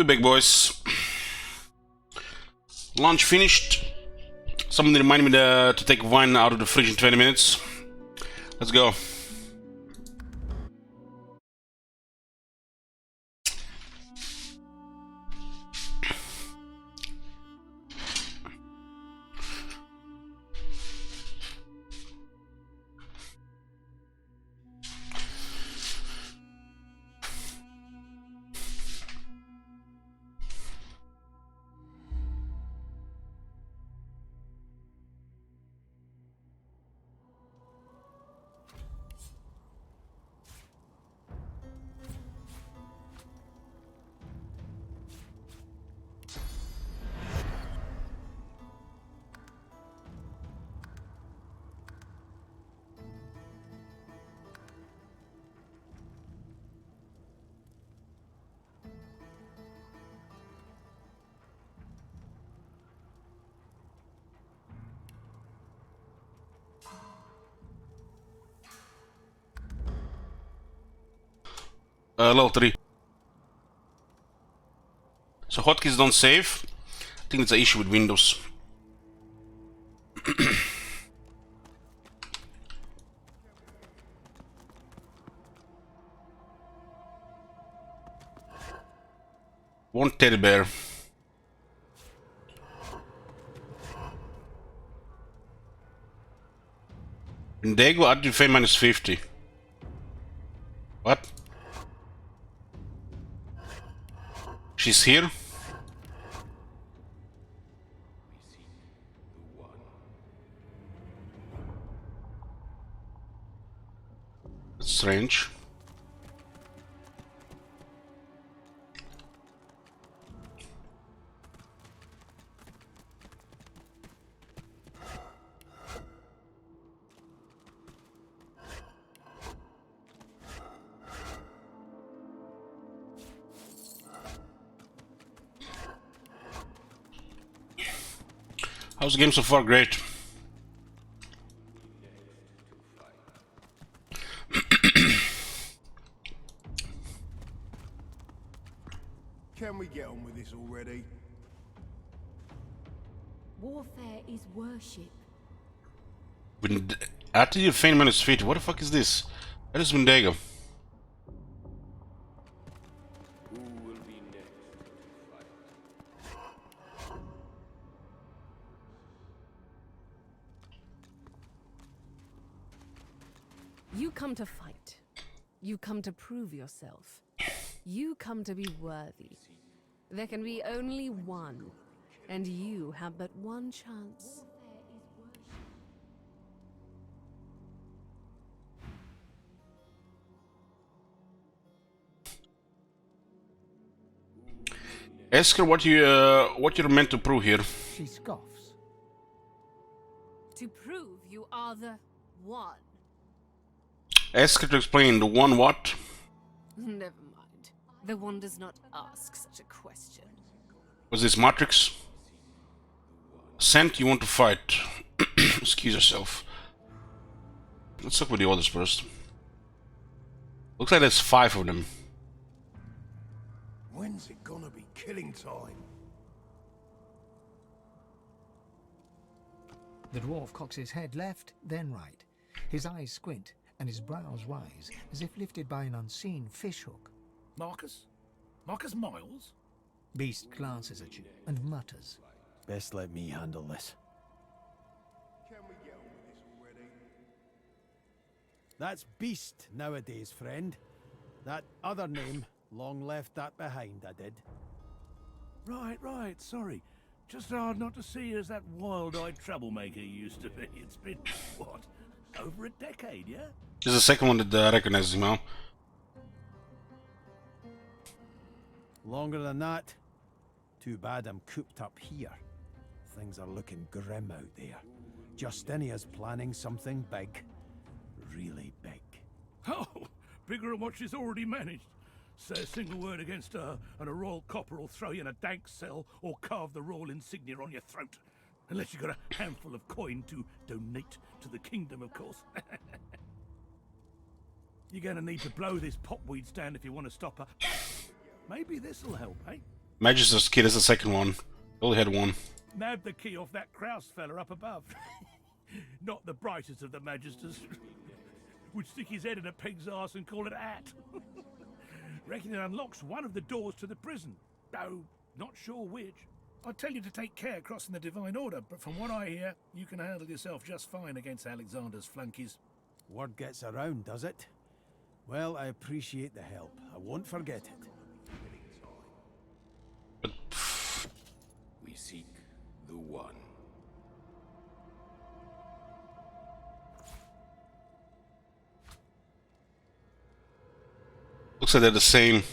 We back, boys. Lunch finished. Somebody reminded me to take wine out of the fridge in 20 minutes. Let's go. Level 3. So hotkeys don't save. I think it's an issue with Windows. One teddy bear. Indego added fame minus 50. What? She's here? That's strange. How's the game so far? Great. Can we get on with this already? Warfare is worship. After you feign minus 50, what the fuck is this? That is Wendigo. You come to fight. You come to prove yourself. You come to be worthy. There can be only one, and you have but one chance. Ask her what you're meant to prove here. She scoffs. To prove you are the one. Ask her to explain the one what? Never mind. The one does not ask such a question. Was this Matrix? Sent, you want to fight. Excuse yourself. Let's talk with the others first. Looks like there's 5 of them. When's it gonna be killing time? The dwarf cocks his head left, then right. His eyes squint, and his brows rise, as if lifted by an unseen fishhook. Marcus? Marcus Miles? Beast glances at you and mutters. Best let me handle this. Can we get on with this already? That's Beast nowadays, friend. That other name, long left that behind, I did. Right, sorry. Just hard not to see you as that wild-eyed troublemaker you used to be. It's been, what, over a decade, yeah? This is the second one that recognizes him now. Longer than that. Too bad I'm cooped up here. Things are looking grim out there. Justinia's planning something big. Really big. Oh, bigger than what she's already managed. Say a single word against her, and a royal copper will throw you in a dank cell or carve the royal insignia on your throat. Unless you've got a handful of coin to donate to the kingdom, of course. You're gonna need to blow this popweed stand if you want to stop her. Maybe this'll help, eh? Magister's kid is the second one. Only had one. Nab the key off that Kraus fella up above. Not the brightest of the Magisters. Would stick his head in a pig's arse and call it a hat. Reckon it unlocks one of the doors to the prison. Though, not sure which. I'd tell you to take care crossing the Divine Order, but from what I hear, you can handle yourself just fine against Alexander's flunkies. Word gets around, does it? Well, I appreciate the help. I won't forget it. We seek the one. Looks like they're the same.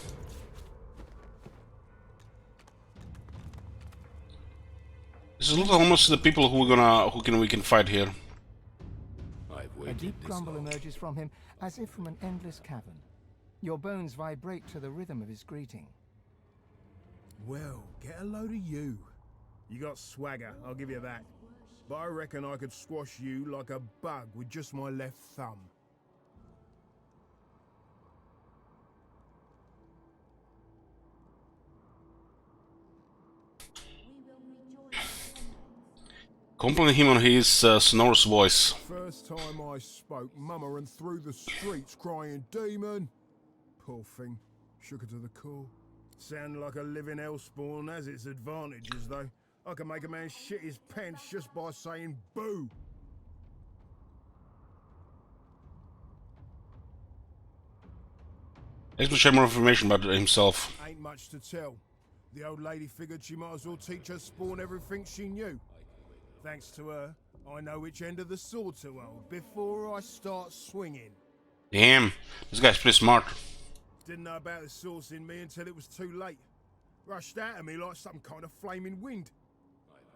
This looks almost the people who we can fight here. I've A waited deep this grumble long. emerges from him, as if from an endless cavern. Your bones vibrate to the rhythm of his greeting. Well, get a load of you. You got swagger, I'll give you that. But I reckon I could squash you like a bug with just my left thumb. Compliment him on his sonorous voice. First time I spoke, Mama ran through the streets crying, "Demon!" Poor thing, shook her to the core. Sounded like a living hellspawn has its advantages, though. I can make a man shit his pants just by saying boo. Let's share more information about himself. Ain't much to tell. The old lady figured she might as well teach her spawn everything she knew. Thanks to her, I know which end of the sword to hold before I start swinging. Damn, this guy's pretty smart. Didn't know about the source in me until it was too late. Rushed out of me like some kind of flaming wind.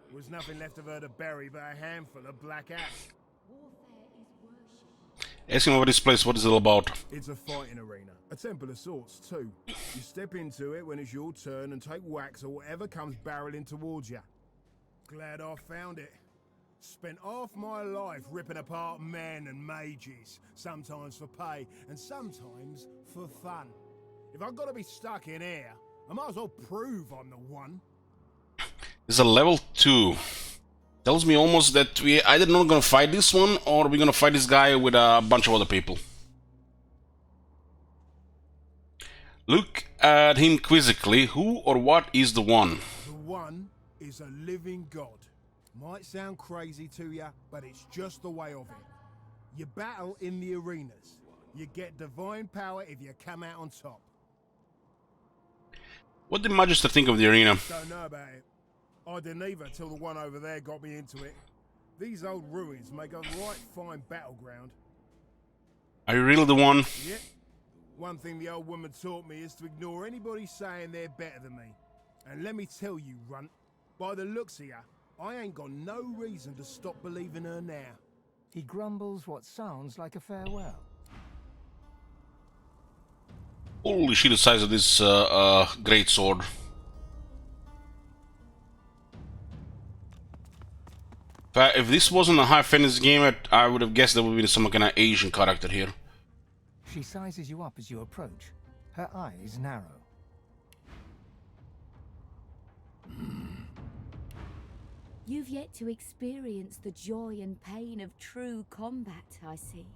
There was nothing left of her to bury but a handful of black ash. Ask him about this place, what is it all about? It's a fighting arena. A temple of sorts, too. You step into it when it's your turn and take whacks or whatever comes barreling towards you. Glad I found it. Spent half my life ripping apart men and mages, sometimes for pay and sometimes for fun. If I've got to be stuck in here, I might as well prove I'm the one. This is a level 2. Tells me almost that we either not gonna fight this one or we're gonna fight this guy with a bunch of other people. Look at him quizzically. Who or what is the one? The one is a living god. Might sound crazy to you, but it's just the way of it. You battle in the arenas. You get divine power if you come out on top. What did Magister think of the arena? Don't know about it. I didn't either till the one over there got me into it. These old ruins make a right fine battleground. Are you really the one? Yep. One thing the old woman taught me is to ignore anybody saying they're better than me. And let me tell you, runt, by the looks of ya, I ain't got no reason to stop believing her now. He grumbles what sounds like a farewell. Holy shit, the size of this great sword. If this wasn't a high fantasy game, I would have guessed there would be some kind of Asian character here. She sizes you up as you approach. Her eyes narrow. You've yet to experience the joy and pain of true combat, I see.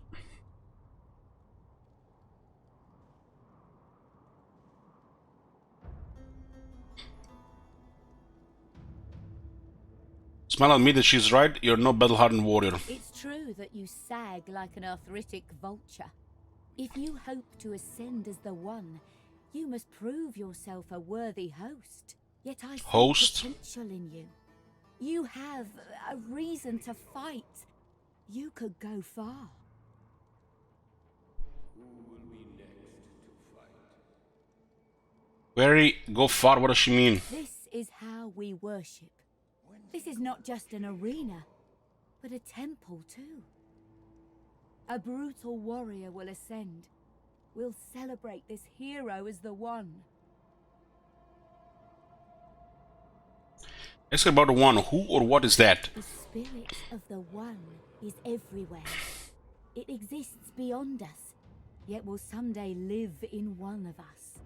Smile at me that she's right, you're no battle-hardened warrior. It's true that you sag like an arthritic vulture. If you hope to ascend as the One, you must prove yourself a worthy host. Yet I see potential in you. You have a reason to fight. You could go far. Very go far, what does she mean? This is how we worship. This is not just an arena, but a temple too. A brutal warrior will ascend. We'll celebrate this hero as the One. Ask about the one. Who or what is that? The spirit of the One is everywhere. It exists beyond us, yet will someday live in one of us.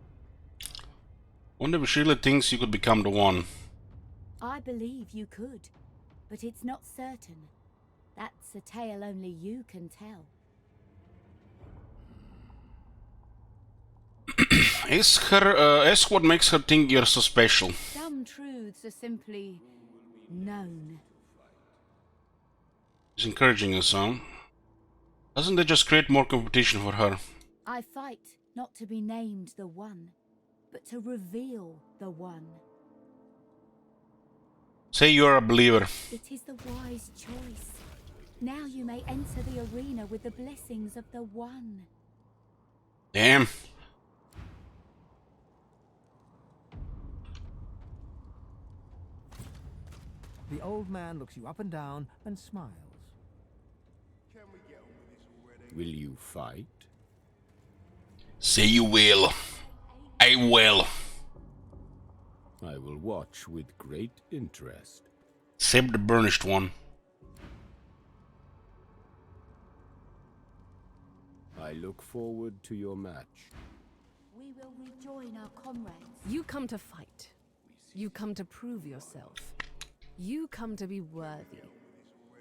Wonder if she really thinks you could become the one. I believe you could, but it's not certain. That's a tale only you can tell. Ask what makes her think you're so special. Some truths are simply known. She's encouraging us, huh? Doesn't that just create more competition for her? I fight not to be named the one, but to reveal the one. Say you're a believer. It is the wise choice. Now you may enter the arena with the blessings of the one. Damn. The old man looks you up and down and smiles. Can we get on with this already? Will you fight? Say you will. I will. I will watch with great interest. Save the burnished one. I look forward to your match. We will rejoin our comrades. You come to fight. You come to prove yourself. You come to be worthy.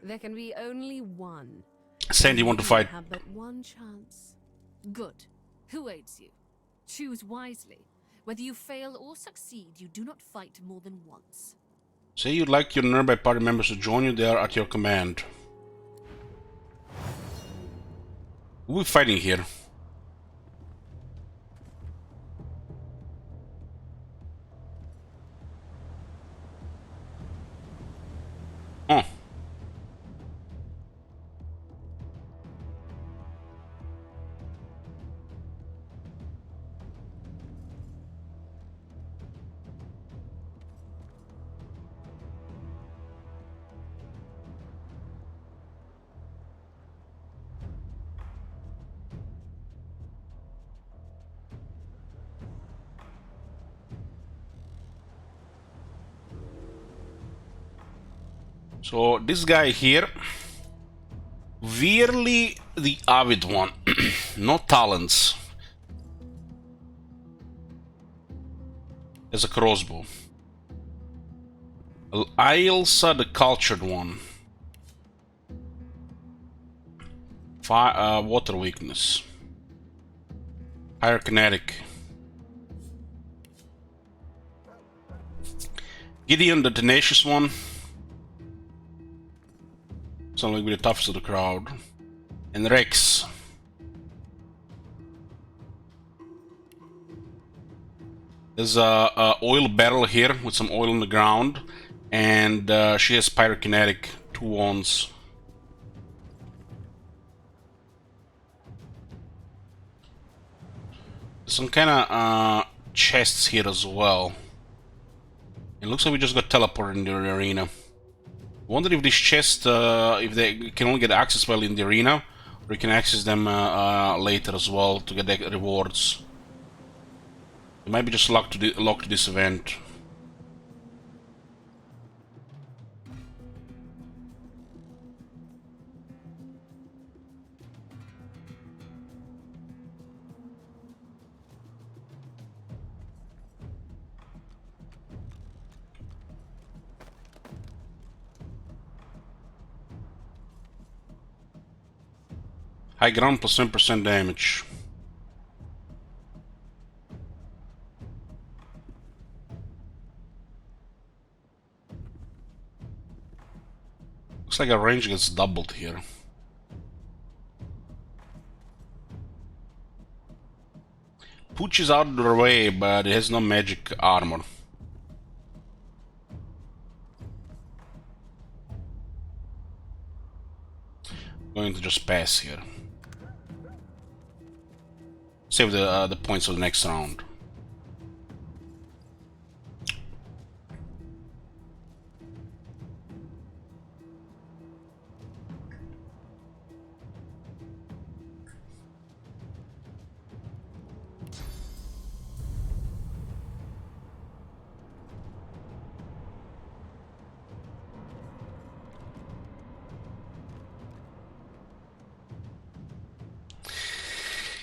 There can be only one. Sandy, you want to fight? You have but one chance. Good. Who aids you? Choose wisely. Whether you fail or succeed, you do not fight more than once. Say you'd like your nearby party members to join you, they are at your command. Who are we fighting here? Oh. So this guy here, weirdly the avid one, no talents. Has a crossbow. Ailsa, the cultured one. Fire, water weakness. Higher kinetic. Gideon, the tenacious one. Sounds like we're the toughest of the crowd. And Rex. There's a oil barrel here with some oil on the ground, and she has pyrokinetic, 2 wands. Some kind of chests here as well. It looks like we just got teleported in the arena. Wonder if these chests, if they can only get access while in the arena, or you can access them later as well to get the rewards. It might be just locked to this event. High ground plus 10% damage. Looks like our range gets doubled here. Pooch is out of the way, but it has no magic armor. Going to just pass here. Save the points for the next round.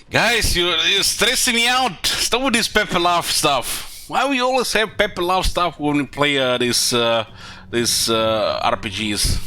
Guys, you're stressing me out. Stop with this Pepe Laugh stuff. Why we always have Pepe love stuff when we play these RPGs?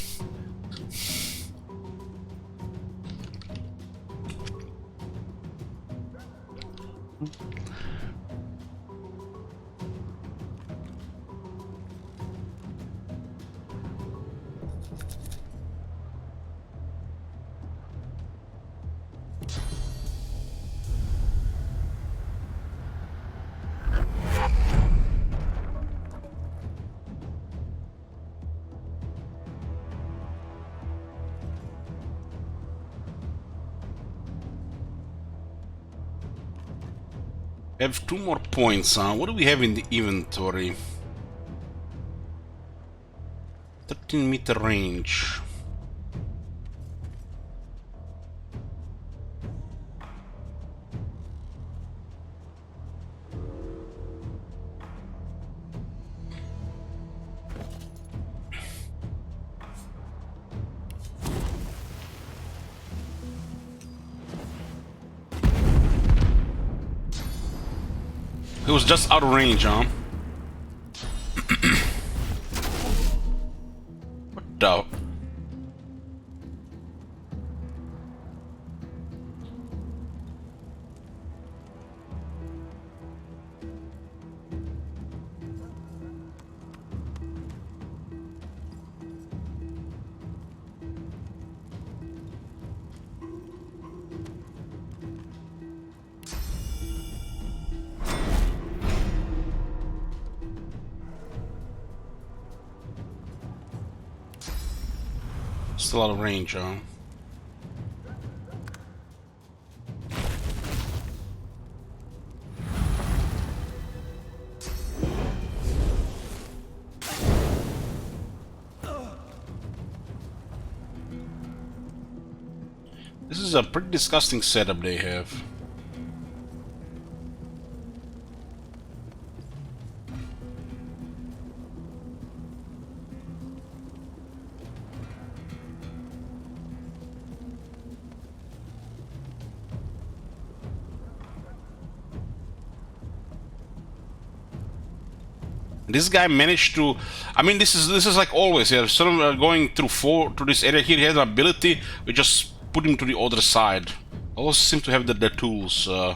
We have 2 more points, huh? What do we have in the inventory? 13-meter range. It was just out of range, huh? What the? Still out of range, huh? This is a pretty disgusting setup they have. This guy managed to. I mean, this is like always. Yeah, sort of going through this area here. He has an ability. We just put him to the other side. Always seem to have the tools to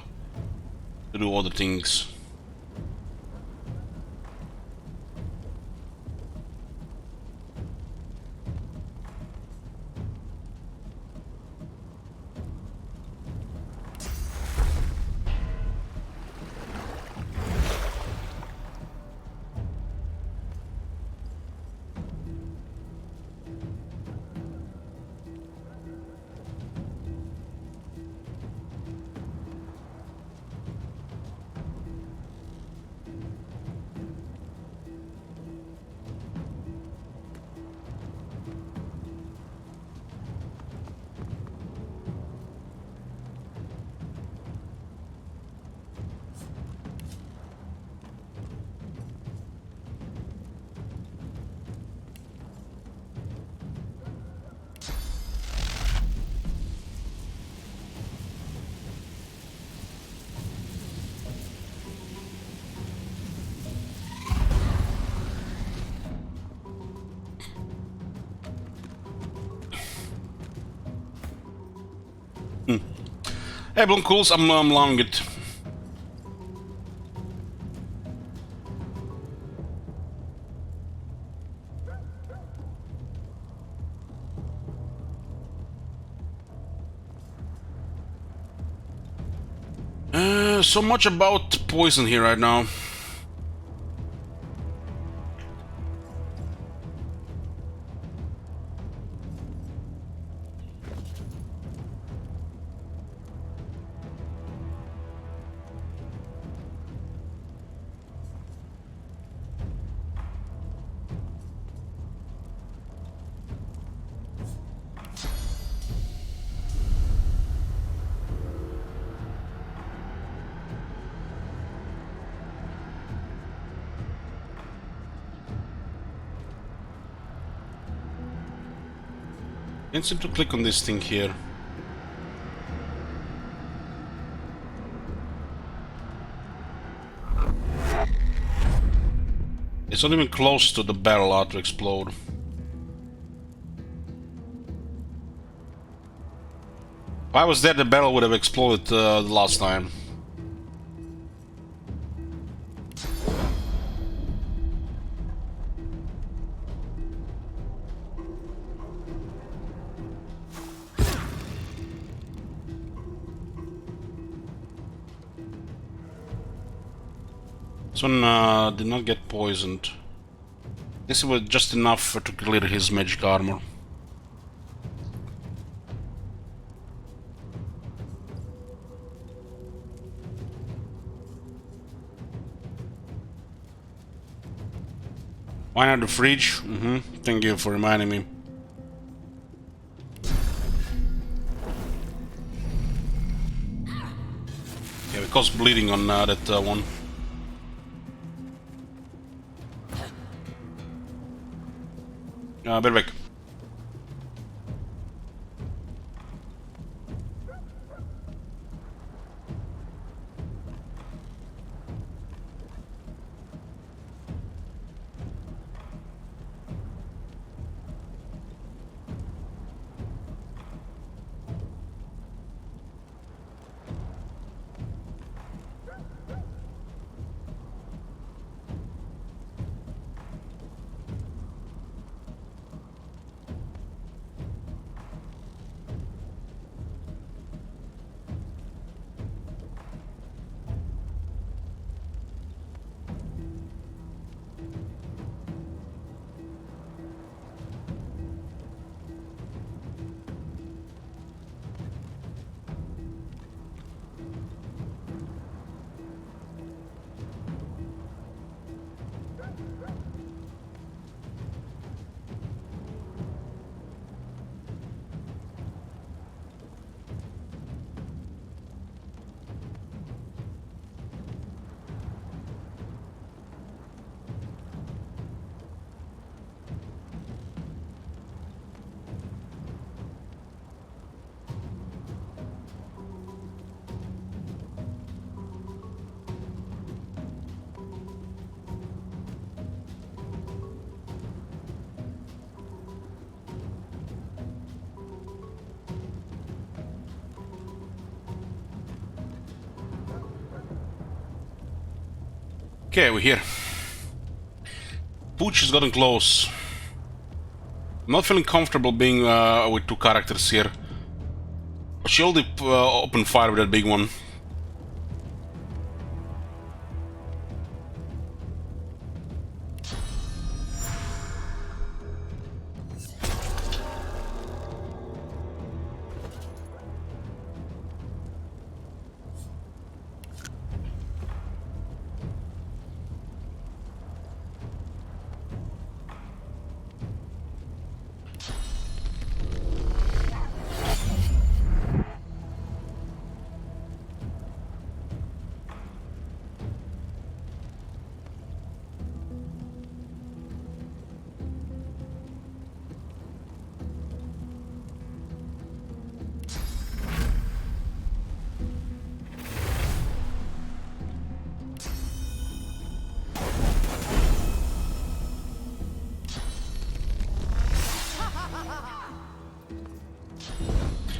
do other things. Hey, Blomkools, I'm long it. So much about poison here right now. Can't seem to click on this thing here. It's not even close to the barrel to explode. If I was there, the barrel would have exploded the last time. This one did not get poisoned. This was just enough to clear his magic armor. Why not the fridge? Thank you for reminding me. Yeah, we caused bleeding on that one. Better back. Okay, we're here. Pooch has gotten close. I'm not feeling comfortable being with two characters here. She already opened fire with that big one.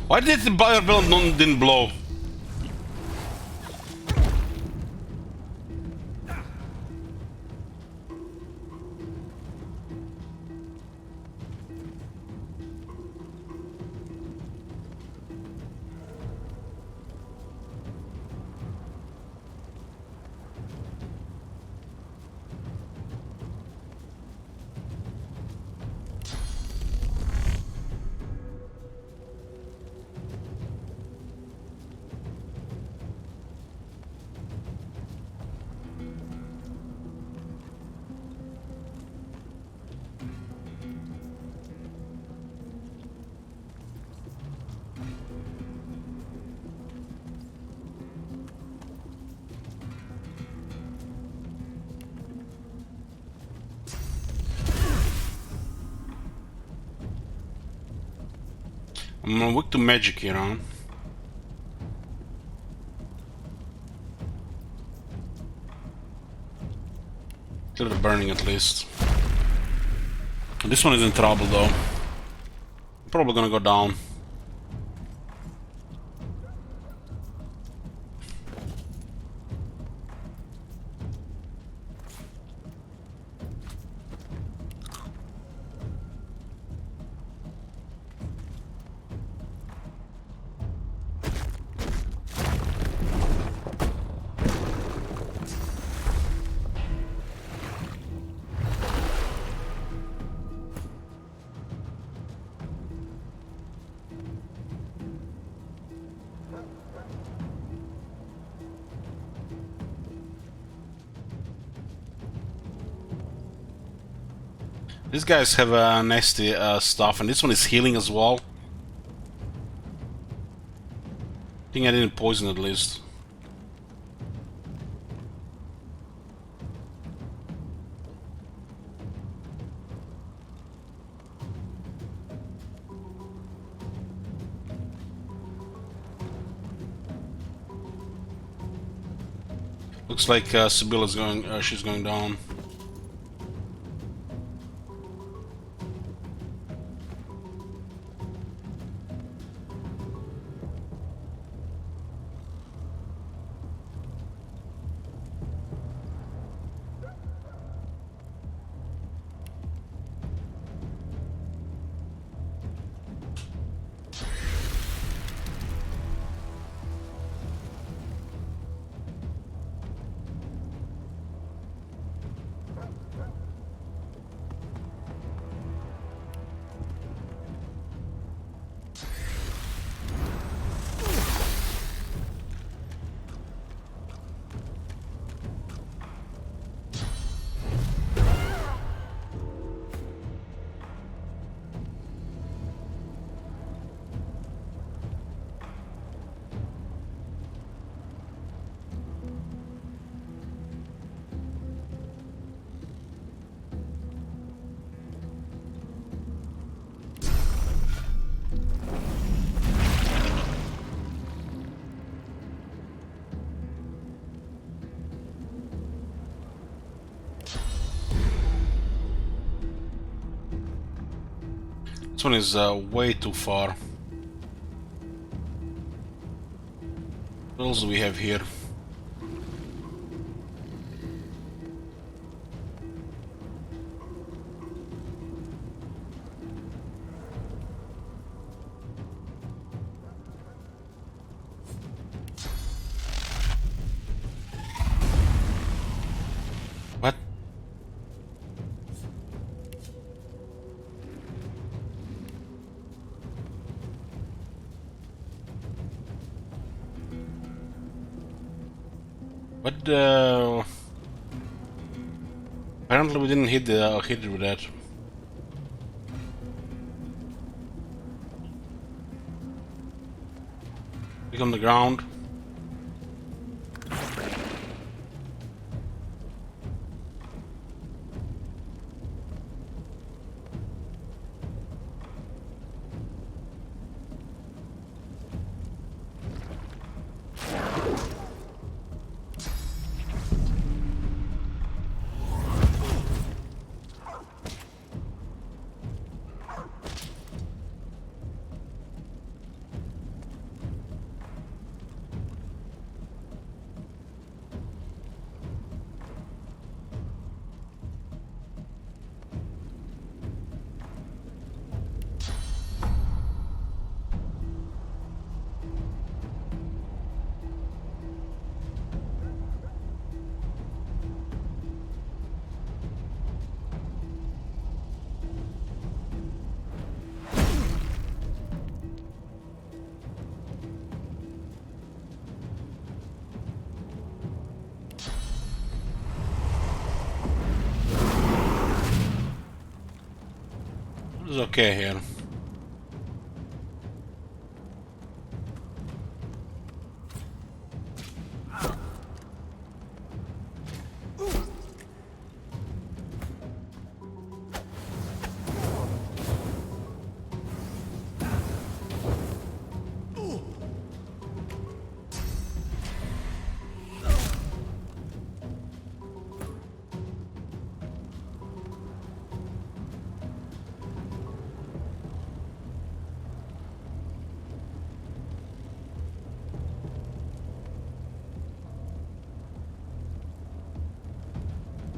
Why did the fireball didn't blow? I'm weak to magic here, huh? Clear the burning at least. This one is in trouble though. Probably gonna go down. These guys have nasty stuff, and this one is healing as well. I think I didn't poison at least. Looks like Sibylla's going. She's going down. This one is way too far. What else do we have here? What? But apparently we didn't hit it with that. Click on the ground. It's okay here.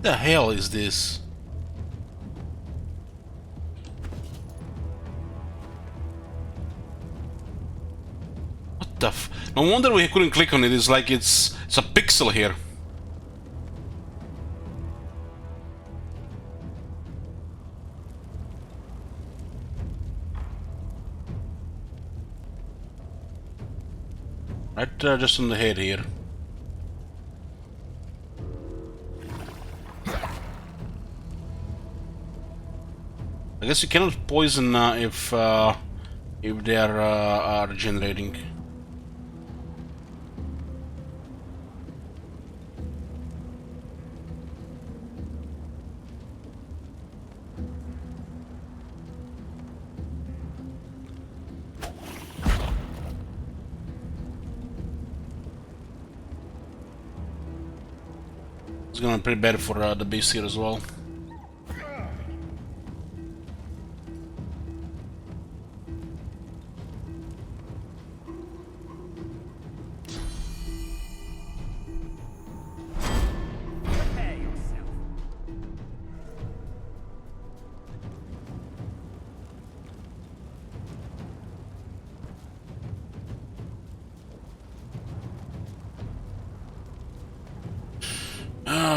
The hell is this? What the f... No wonder we couldn't click on it. It's like it's a pixel here. Right just on the head here. I guess you cannot poison if they are regenerating. It's gonna be pretty bad for the beast here as well.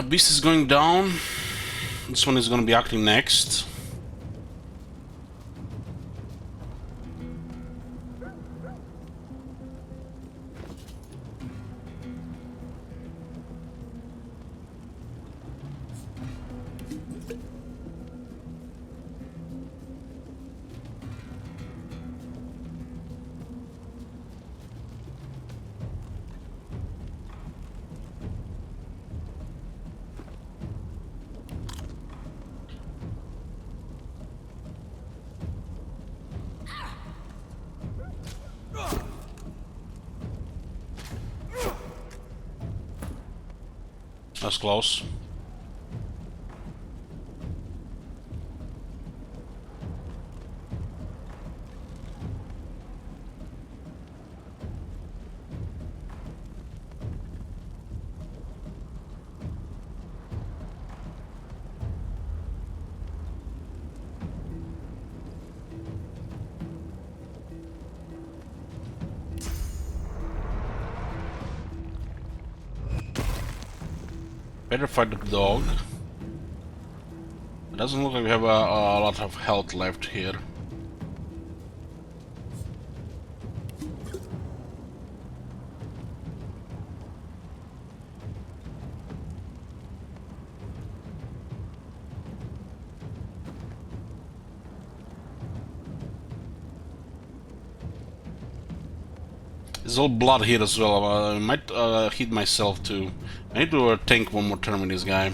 Beast is going down. This one is gonna be acting next. That's close. Better fight the dog. It doesn't look like we have a lot of health left here. There's all blood here as well. I might hit myself too. I need to tank one more turn with this guy.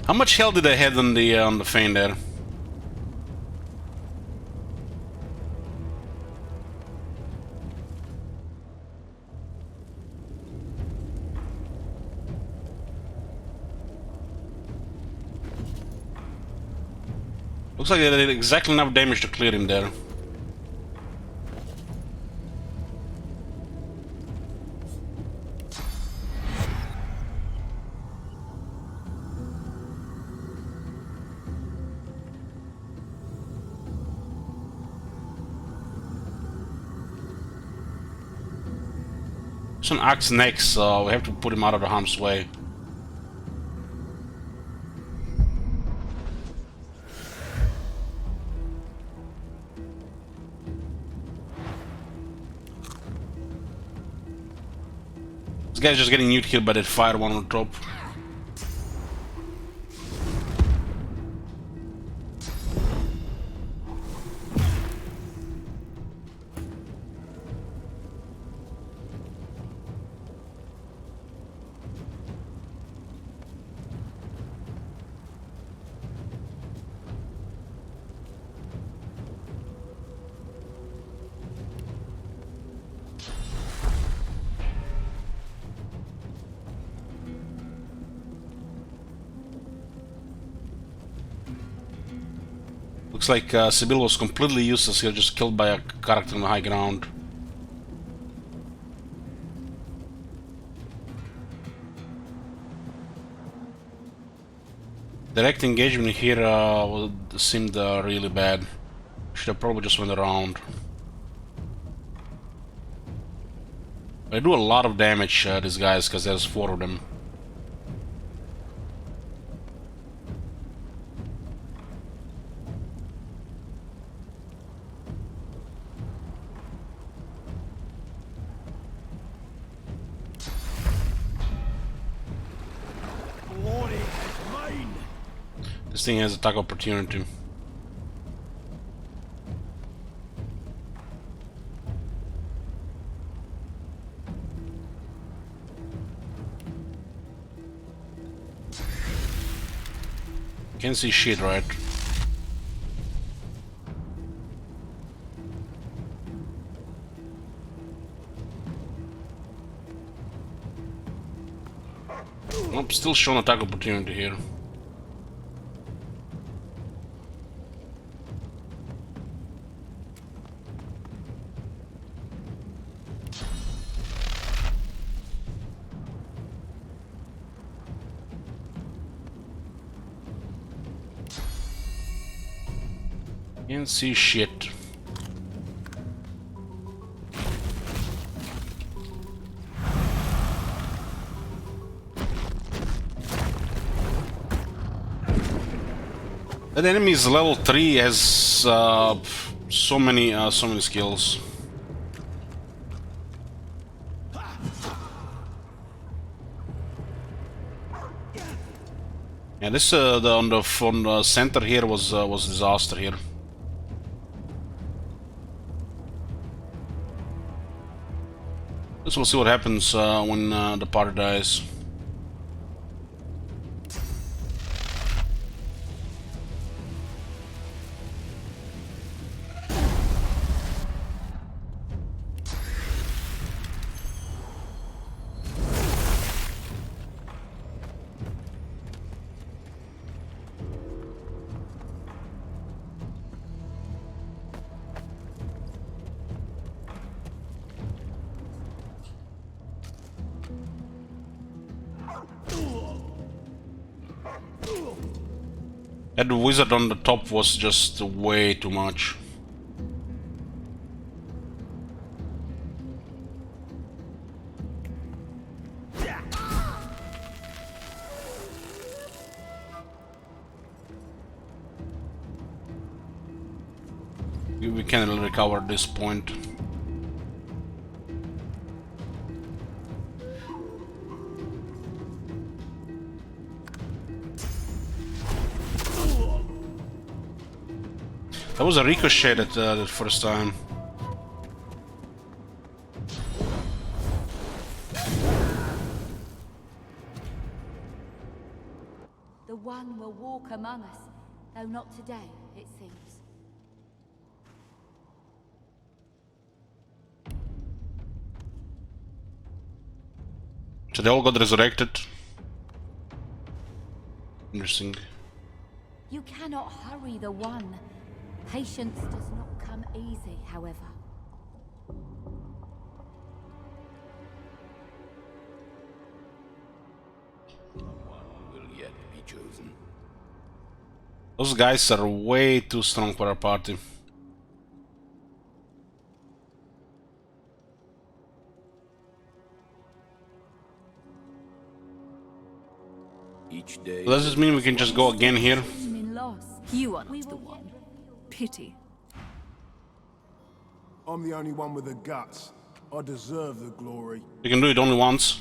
How much health did I have on the feint there? Looks like I did exactly enough damage to clear him there. There's an axe next, so we have to put him out of the harm's way. This guy's just getting nuke killed by that fire one on the top. Looks like Sibyl was completely useless here, just killed by a character on the high ground. Direct engagement here seemed really bad. Should have probably just went around. They do a lot of damage, these guys, because there's 4 of them. This thing has attack opportunity. Can't see shit, right? Nope, still showing attack opportunity here. Can't see shit. That enemy is level 3, has so many skills. Yeah, this on the center here was disaster here. We'll see what happens when the party dies. That wizard on the top was just way too much. We can't recover at this point. That was a ricochet the first time. The One will walk among us, though not today, it seems. So they all got resurrected. Interesting. You cannot hurry the One. Patience does not come easy, however. One will yet be chosen. Those guys are way too strong for our party. Each day. Does this mean we can just go again here? You are not the one. Pity. I'm the only one with the guts. I deserve the glory. We can do it only once.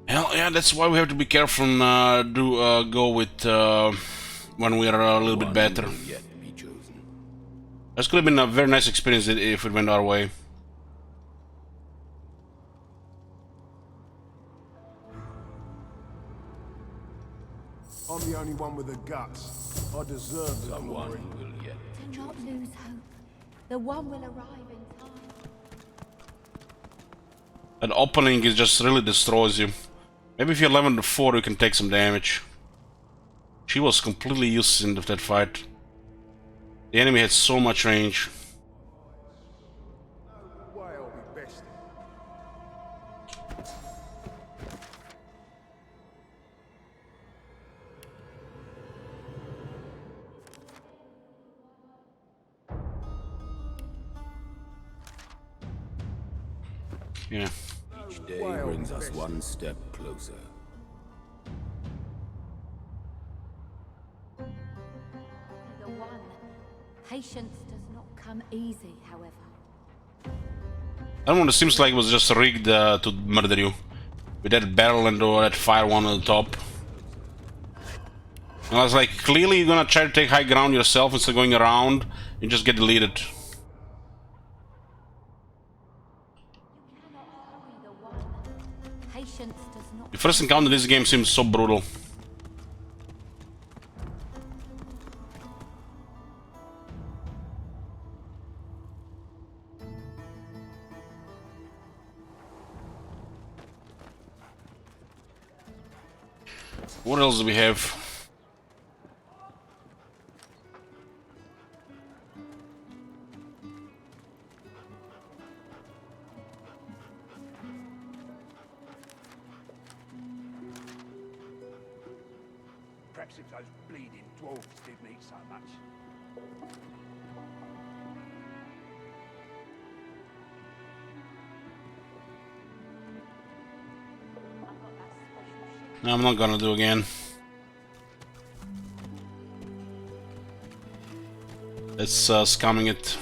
Hell yeah, that's why we have to be careful and go with when we are a little bit better. This could have been a very nice experience if it went our way. I'm the only one with the guts. I deserve the glory. Do not lose hope. The One will arrive in time. That opening is just really destroys you. Maybe if you're level 4, you can take some damage. She was completely useless in that fight. The enemy had so much range. No way I'll be bested. Yeah. Each day brings us one step closer. The one. Patience does not come easy, however. That one seems like it was just rigged to murder you. With that barrel and that fire one on the top. And I was like, clearly you're gonna try to take high ground yourself instead of going around and just get deleted. Patience does not. The first encounter in this game seems so brutal. What else do we have? Perhaps if those bleeding dwarves didn't eat so much. No, I'm not gonna do again. It's scamming it.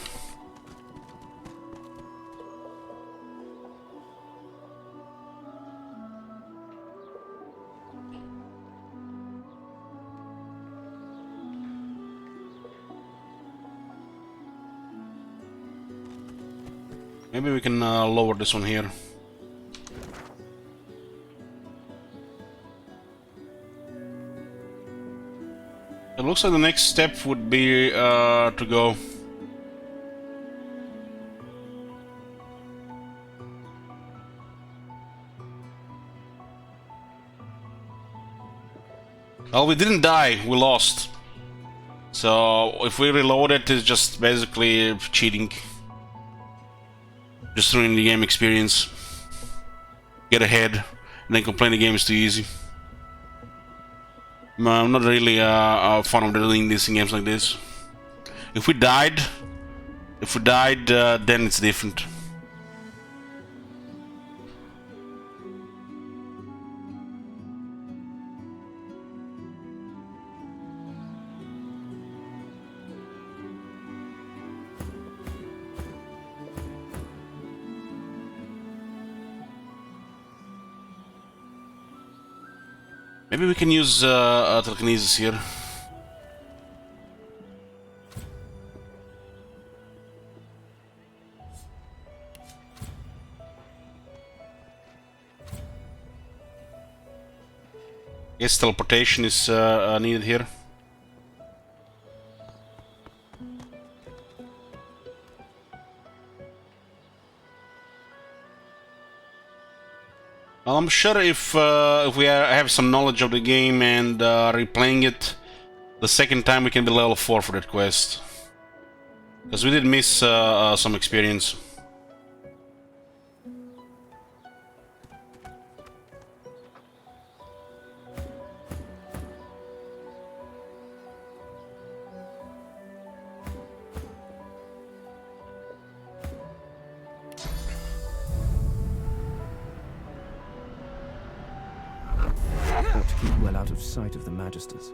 Maybe we can lower this one here. It looks like the next step would be to go. Well, we didn't die, we lost. So if we reload it, it's just basically cheating. Just ruining the game experience. Get ahead, and then complain the game is too easy. I'm not really fond of doing this in games like this. If we died, then it's different. Maybe we can use telekinesis here. Yes, teleportation is needed here. Well, I'm sure if we have some knowledge of the game and replaying it the second time, we can be level 4 for that quest. Because we did miss some experience. Ought to keep well out of sight of the Magisters.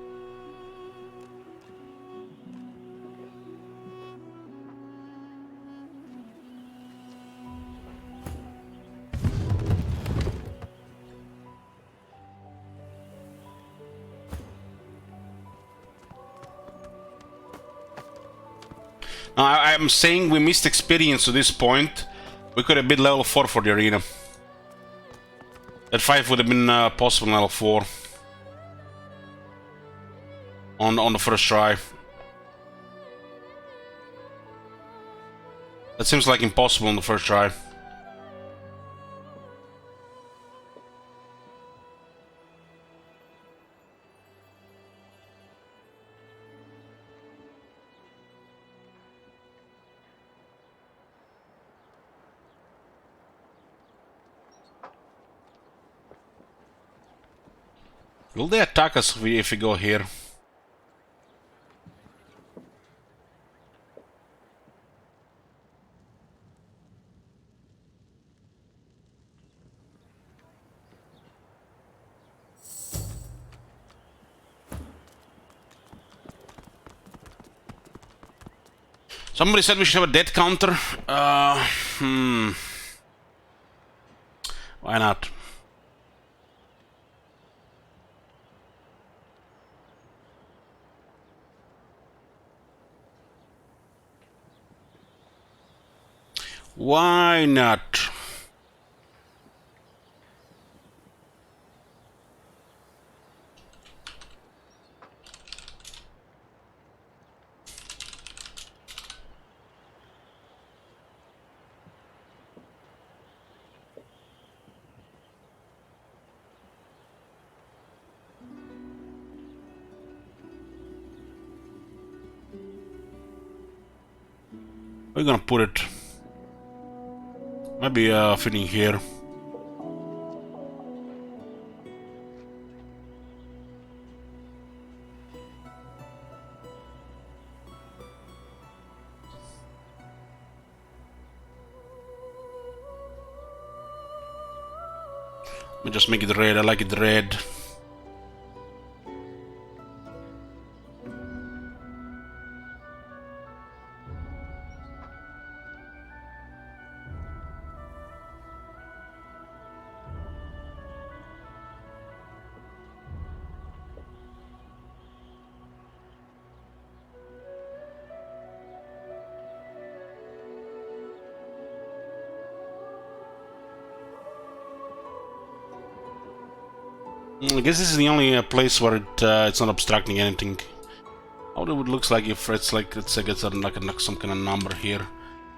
I'm saying we missed experience to this point. We could have been level 4 for the arena. That 5 would have been possible in level 4. On the first try. That seems like impossible on the first try. Will they attack us if we go here? Somebody said we should have a death counter. Why not? Why not? Where are you gonna put it? Maybe fitting here. Let me just make it red. I like it red. I guess this is the only place where it's not obstructing anything. How it would looks like if it's like, let's say, gets like some kind of number here.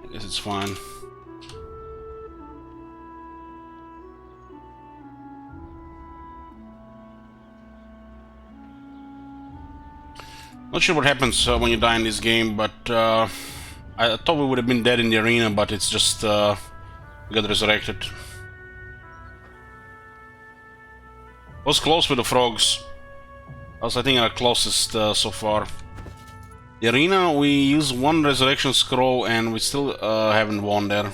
I guess it's fine. Not sure what happens when you die in this game, but I thought we would have been dead in the arena, but it's just we got resurrected. Was close with the frogs. I was, I think, our closest so far. The arena, we use one resurrection scroll and we still haven't won there.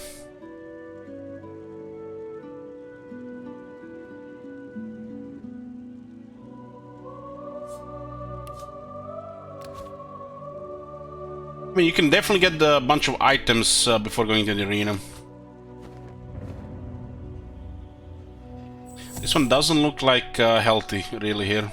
I mean, you can definitely get a bunch of items before going to the arena. This one doesn't look like healthy, really, here.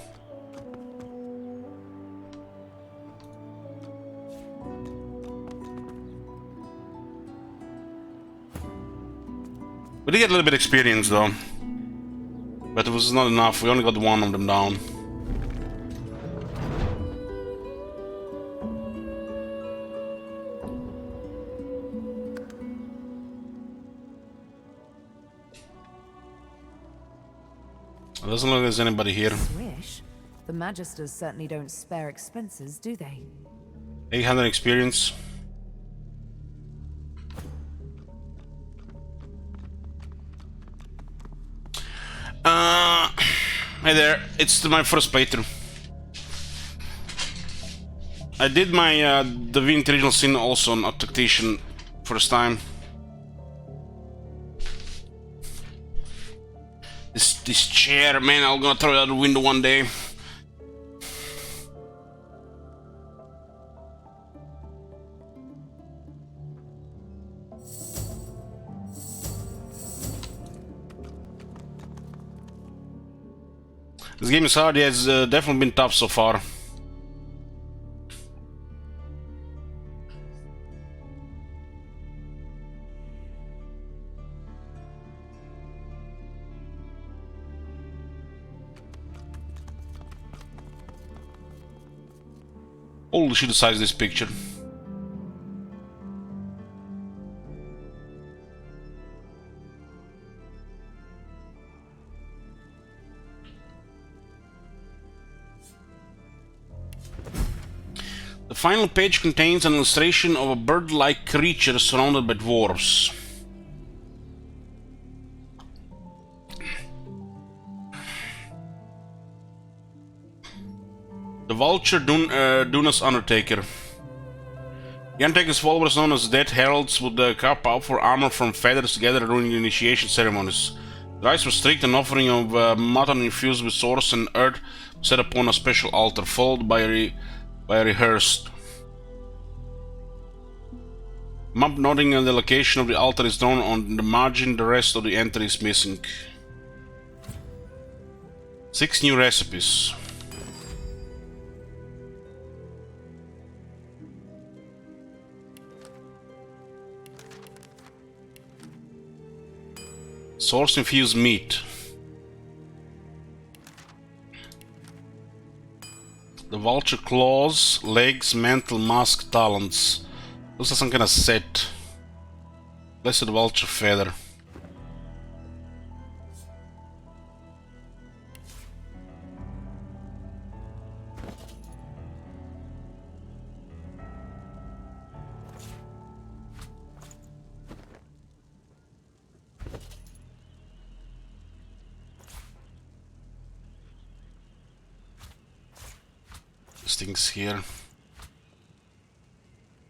We did get a little bit of experience, though. But it was not enough. We only got one of them down. It doesn't look like there's anybody here. Wish. The Magisters certainly don't spare expenses, do they? 800 experience. Hey there, it's my first playthrough. I did my Divinity Original Sin also on a Tactician first time. This chair, man, I'm gonna throw it out the window one day. This game is hard, yeah, it's definitely been tough so far. Holy shit, the size of this picture. The final page contains an illustration of a bird-like creature surrounded by dwarves. The Vulture Duna's Undertaker. The Undertaker's followers, known as Dead Heralds, would carve powerful armor from feathers together during the initiation ceremonies. The rites were strict, an offering of mutton infused with swords and earth set upon a special altar, followed by a rehearsed map noting the location of the altar is drawn on the margin. The rest of the entry is missing. 6 new recipes. Source infused meat. The vulture claws, legs, mantle, mask, talons. Looks like some kind of set. Blessed vulture feather. These things here.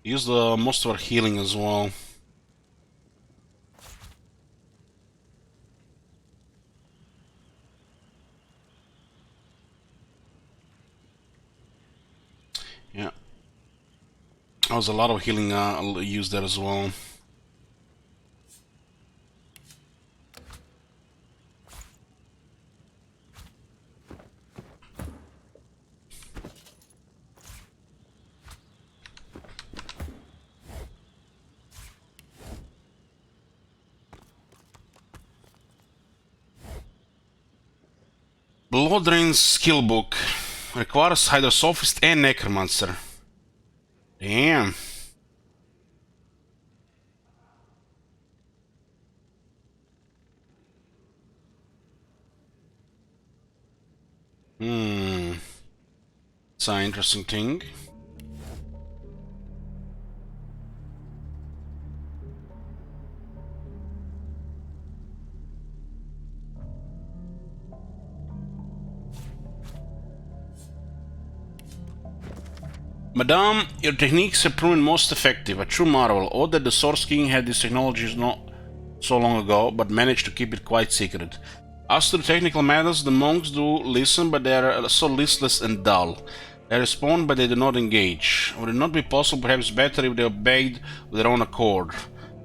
Use the most of our healing as well. Yeah. That was a lot of healing I'll use that as well. Blooddrain's skill book requires either Sophist and Necromancer. Damn. It's an interesting thing. Madame, your techniques have proven most effective, a true marvel. Odd that the Source King had this technology not so long ago, but managed to keep it quite secret. As to the technical matters, the monks do listen, but they are so listless and dull. They respond, but they do not engage. Would it not be possible, perhaps better, if they obeyed with their own accord?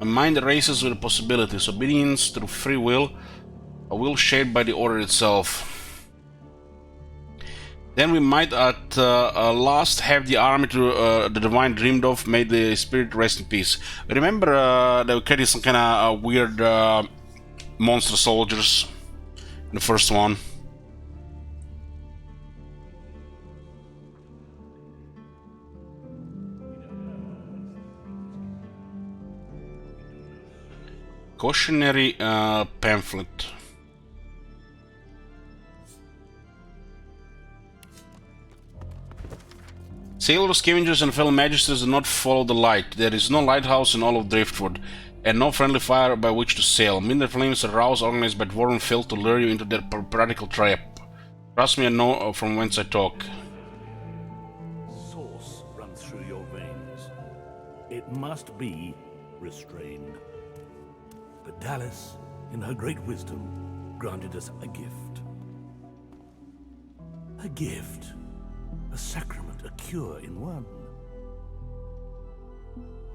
My mind races with the possibilities. Obedience through free will, a will shaped by the order itself. Then we might at last have the army to the divine dreamed of. May the spirit rest in peace. Remember they were creating some kind of weird monster soldiers in the first one. Cautionary pamphlet. Sailors, scavengers, and fellow magisters do not follow the light. There is no lighthouse in all of Driftwood, and no friendly fire by which to sail. Midnight flames are roused, organized by dwarven filth to lure you into their piratical trap. Trust me, I know from whence I talk. Source runs through your veins. It must be restrained. But Dallas, in her great wisdom, granted us a gift. A gift. A sacrament, a cure in one.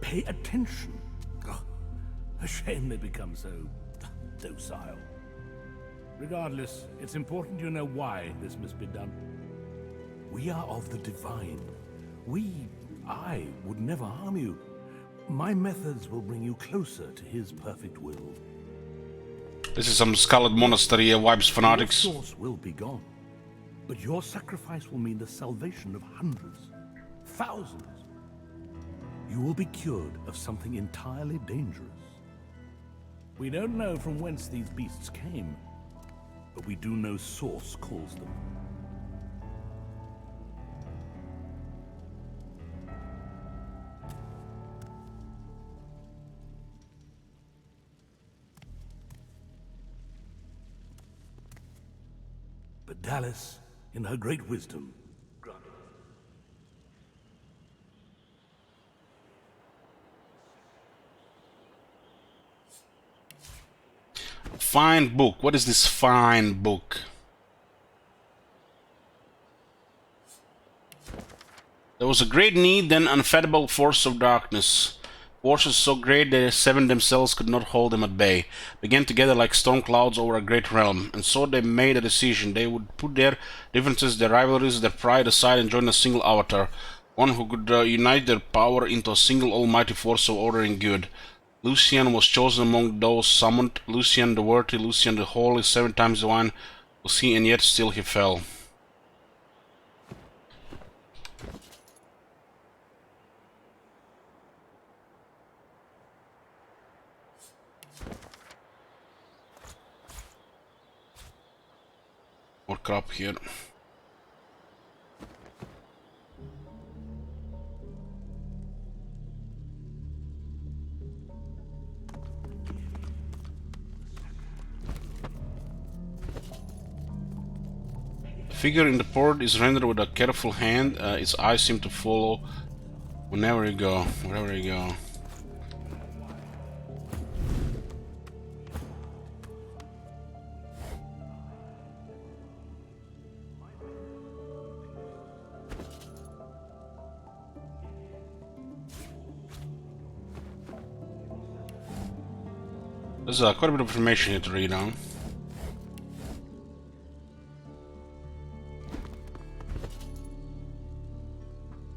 Pay attention. Oh, a shame they become so docile. Regardless, it's important you know why this must be done. We are of the divine. I would never harm you. My methods will bring you closer to his perfect will. This is some Scarlet Monastery vibes, fanatics. Your source will be gone. But your sacrifice will mean the salvation of hundreds, thousands. You will be cured of something entirely dangerous. We don't know from whence these beasts came, but we do know Source calls them. But Dallas, in her great wisdom, granted us. Fine book. What is this fine book? There was a great need, then unfathomable force of darkness. Forces so great that the seven themselves could not hold them at bay. Began together like storm clouds over a great realm, and so they made a decision. They would put their differences, their rivalries, their pride aside and join a single avatar. One who could unite their power into a single almighty force of order and good. Lucian was chosen among those summoned. Lucian the worthy, Lucian the holy, 7 times divine was he, and yet still he fell. More crap here. The figure in the port is rendered with a careful hand. Its eyes seem to follow wherever you go. There's quite a bit of information here to read on.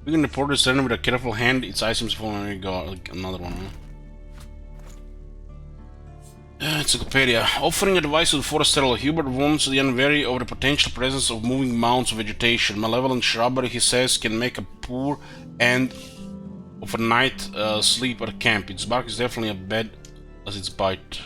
We can report this with a careful hand. Its eyes seems to follow. There you go. Like another one. Encyclopedia. Offering advice to the forest herald, Hubert warns the unwary of the potential presence of moving mounds of vegetation. Malevolent shrubbery, he says, can make a poor end of a night sleep at a camp. Its bark is definitely a bed as its bite.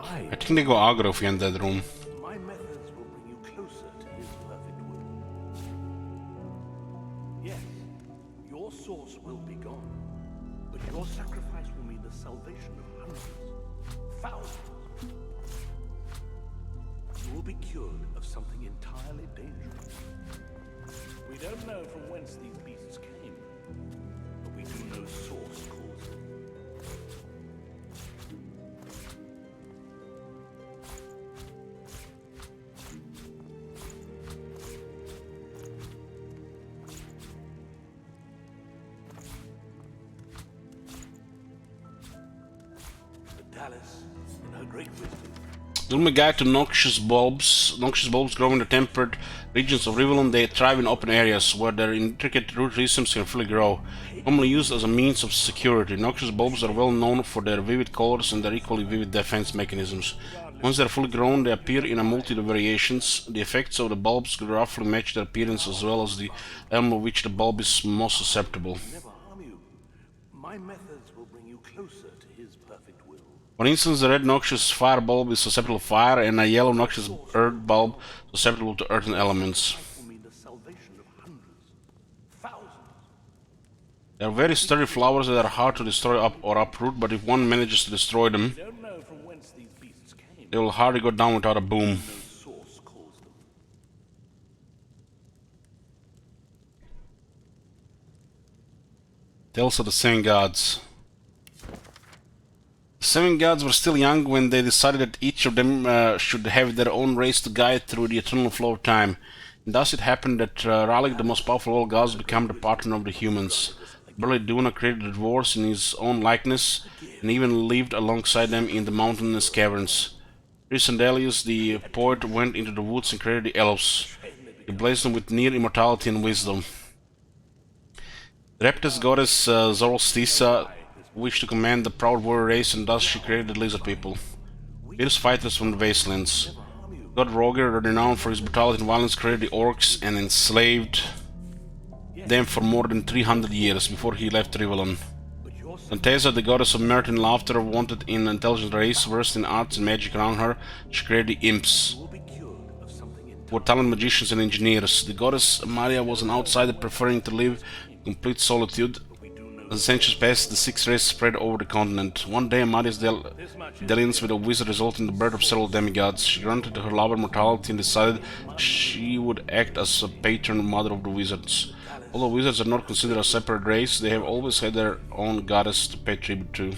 I think they go aggro if you're in that room. My methods will bring you closer to his perfect will. Yes, your source will be gone, but your sacrifice will mean the salvation of hundreds, thousands. You will be cured of something entirely dangerous. We don't know from whence these beasts came, but we do know source calls them. Doom a guide to noxious bulbs. Noxious bulbs grow in the temperate regions of Rivellon. They thrive in open areas where their intricate root systems can fully grow. Normally used as a means of security, noxious bulbs are well known for their vivid colors and their equally vivid defense mechanisms. Once they are fully grown, they appear in a multitude of variations. The effects of the bulbs could roughly match their appearance as well as the element of which the bulb is most susceptible. My methods will bring you closer to his perfect will. For instance, the red noxious fire bulb is susceptible to fire, and a yellow noxious earth bulb susceptible to earthen elements. They are very sturdy flowers that are hard to destroy or uproot, but if one manages to destroy them, they will hardly go down without a boom. Tales of the Seven Gods. The Seven Gods were still young when they decided that each of them should have their own race to guide through the eternal flow of time. And thus it happened that Ralik, the most powerful of all gods, became the partner of the humans. Burly Duna created the dwarves in his own likeness, and even lived alongside them in the mountainous caverns. Trisandelius, the poet, went into the woods and created the elves. He blessed them with near immortality and wisdom. The Reptus goddess Zoroastisa wished to command the proud warrior race, and thus she created the lizard people, fierce fighters from the wastelands. God Roger, renowned for his brutality and violence, created the orcs and enslaved them for more than 300 years before he left Rivellon. Fantasia, the goddess of mirth and laughter, wanted an intelligent race versed in arts and magic around her. She created the imps. were talented magicians and engineers. The goddess Maria was an outsider, preferring to live in complete solitude. As the centuries passed, the six races spread over the continent. One day, Maria's dalliance with a wizard resulted in the birth of several demigods. She granted her lover mortality and decided she would act as a patron mother of the wizards. Although wizards are not considered a separate race, they have always had their own goddess to pay tribute to.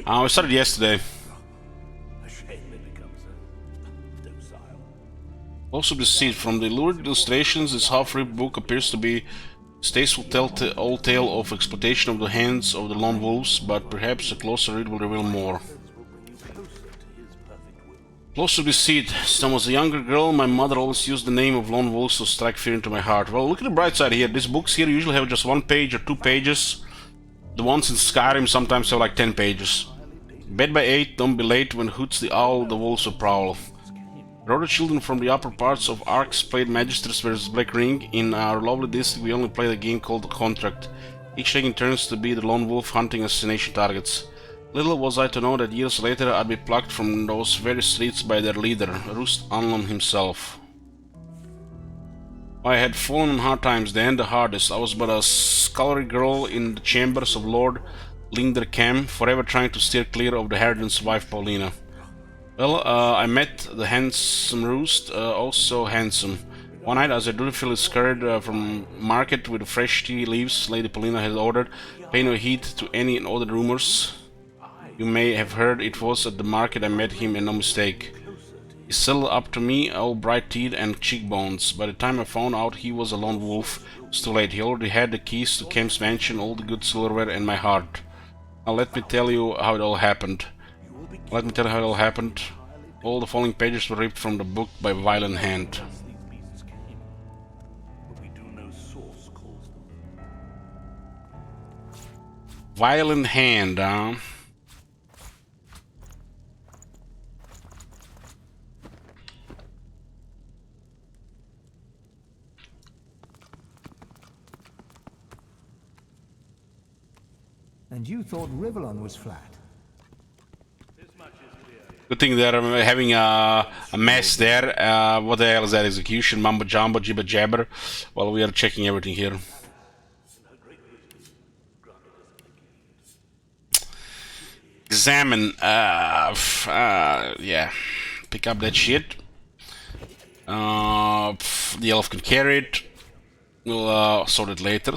I started yesterday. Also the seed. From the lurid illustrations, this half-ripped book appears to be a tasteful old tale of exploitation of the hands of the lone wolves, but perhaps a closer read will reveal more. Close to the seed. Since I was a younger girl, my mother always used the name of lone wolves to strike fear into my heart. Well, look at the bright side here. These books here usually have just 1 page or 2 pages. The ones in Skyrim sometimes have like 10 pages. Bed by 8, don't be late, when hoots the owl, the wolves will prowl. The other children from the upper parts of Arx played Magisters vs Black Ring. In our lovely district we only played a game called The Contract, each taking turns to be the lone wolf hunting assassination targets. Little was I to know that years later I'd be plucked from those very streets by their leader, Rust Anlon himself. I had fallen on hard times then, the hardest. I was but a scullery girl in the chambers of Lord Lindercam, forever trying to steer clear of the Harridan's wife Paulina. Well, I met the handsome Roost, also handsome. One night, as I dutifully scurried from market with the fresh tea leaves Lady Paulina had ordered, pay no heed to any and other rumors you may have heard, it was at the market I met him, and no mistake. He settled up to me, all bright teeth and cheekbones. By the time I found out he was a lone wolf, it was too late. He already had the keys to Camp's mansion, all the good silverware, and my heart. Now let me tell you how it all happened. All the following pages were ripped from the book by violent hand. Violent hand, huh? And you thought Rivellon was flat? Good thing they're having a mess there. What the hell is that? Execution, mumbo jumbo, jibber jabber. Well, we are checking everything here. Examine. Yeah. Pick up that shit. The elf can carry it. We'll sort it later.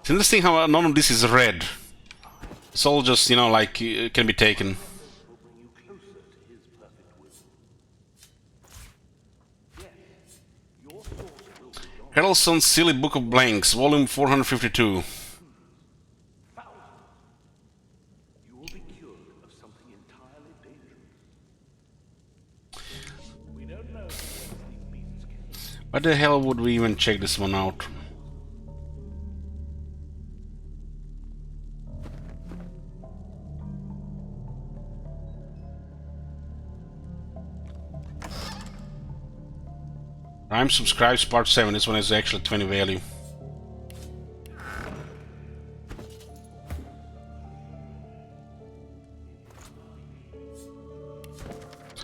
It's interesting how none of this is red. It's all just, you know, like, it can be taken. Harrelson's Silly Book of Blanks, volume 452. Why the hell would we even check this one out? Prime subscribes part 7, this one is actually 20 value.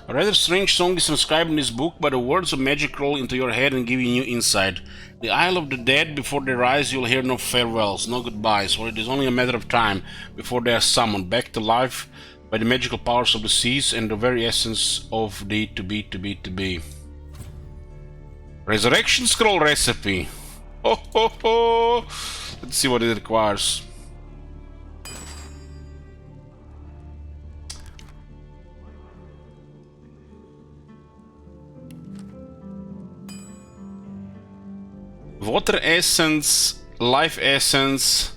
A rather strange song is inscribed in this book, but the words of magic roll into your head and give you new insight. The Isle of the Dead, before they rise you'll hear no farewells, no goodbyes, for it is only a matter of time before they are summoned back to life by the magical powers of the seas and the very essence of the to be. Resurrection scroll recipe. Ho ho ho! Let's see what it requires. Water essence, life essence,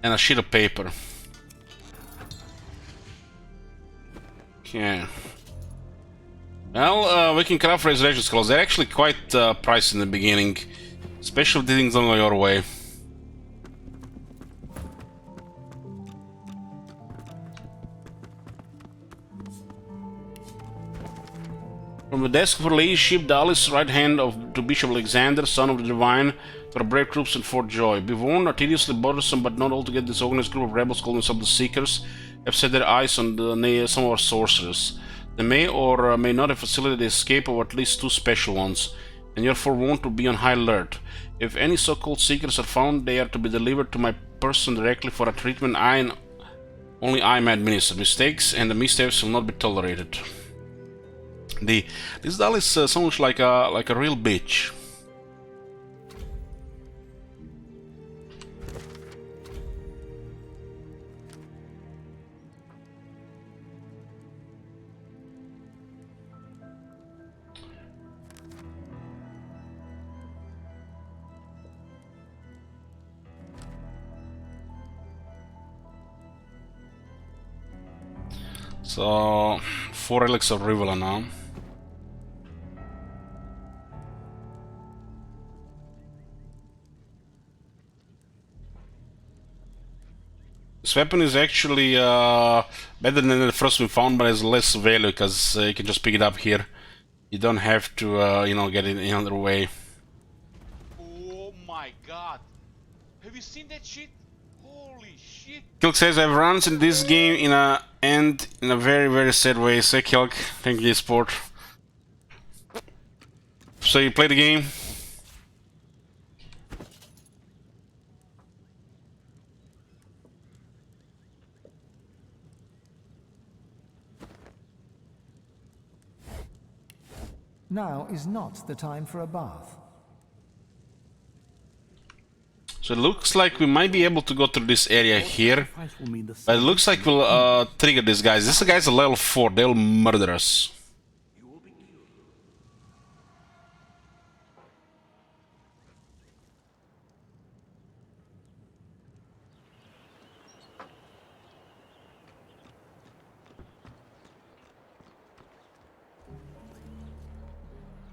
and a sheet of paper. Okay. Well, we can craft resurrection scrolls. They're actually quite pricey in the beginning, especially if things don't go your way. From the desk for leadership, Dallas, right hand to Bishop Alexander, son of the Divine, For brave troops in Fort Joy. Be warned, a tediously bothersome but not altogether disorganized group of rebels calling themselves the Seekers have set their eyes on some of our sorcerers. They may or may not have facilitated the escape of at least 2 special ones, and you're forewarned to be on high alert. If any so-called Seekers are found, they are to be delivered to my person directly for a treatment only I may administer. Mistakes and the missteps will not be tolerated. This doll is sounds like a real bitch. So 4 relics of Rivola now. This weapon is actually better than the first we found, but has less value because you can just pick it up here. You don't have to, you know, get it in other way. Oh my god! Have you seen that shit? Holy shit! Kilk says I've run in this game in a very, very sad way. Say Kilk, thank you, sport. So you play the game? Now is not the time for a bath. So it looks like we might be able to go through this area here. But it looks like we'll trigger these guys. This guy's a level 4, they'll murder us.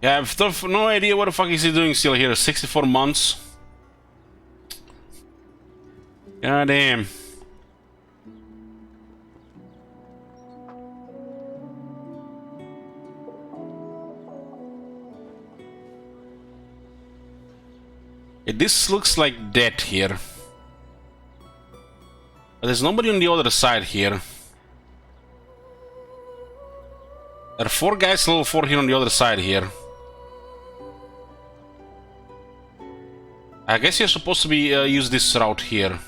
Yeah, I've no idea what the fuck is he doing still here. 64 months. God damn. Yeah, this looks like dead here. But there's nobody on the other side here. There are 4 guys level 4 here on the other side here. I guess you're supposed to be use this route here.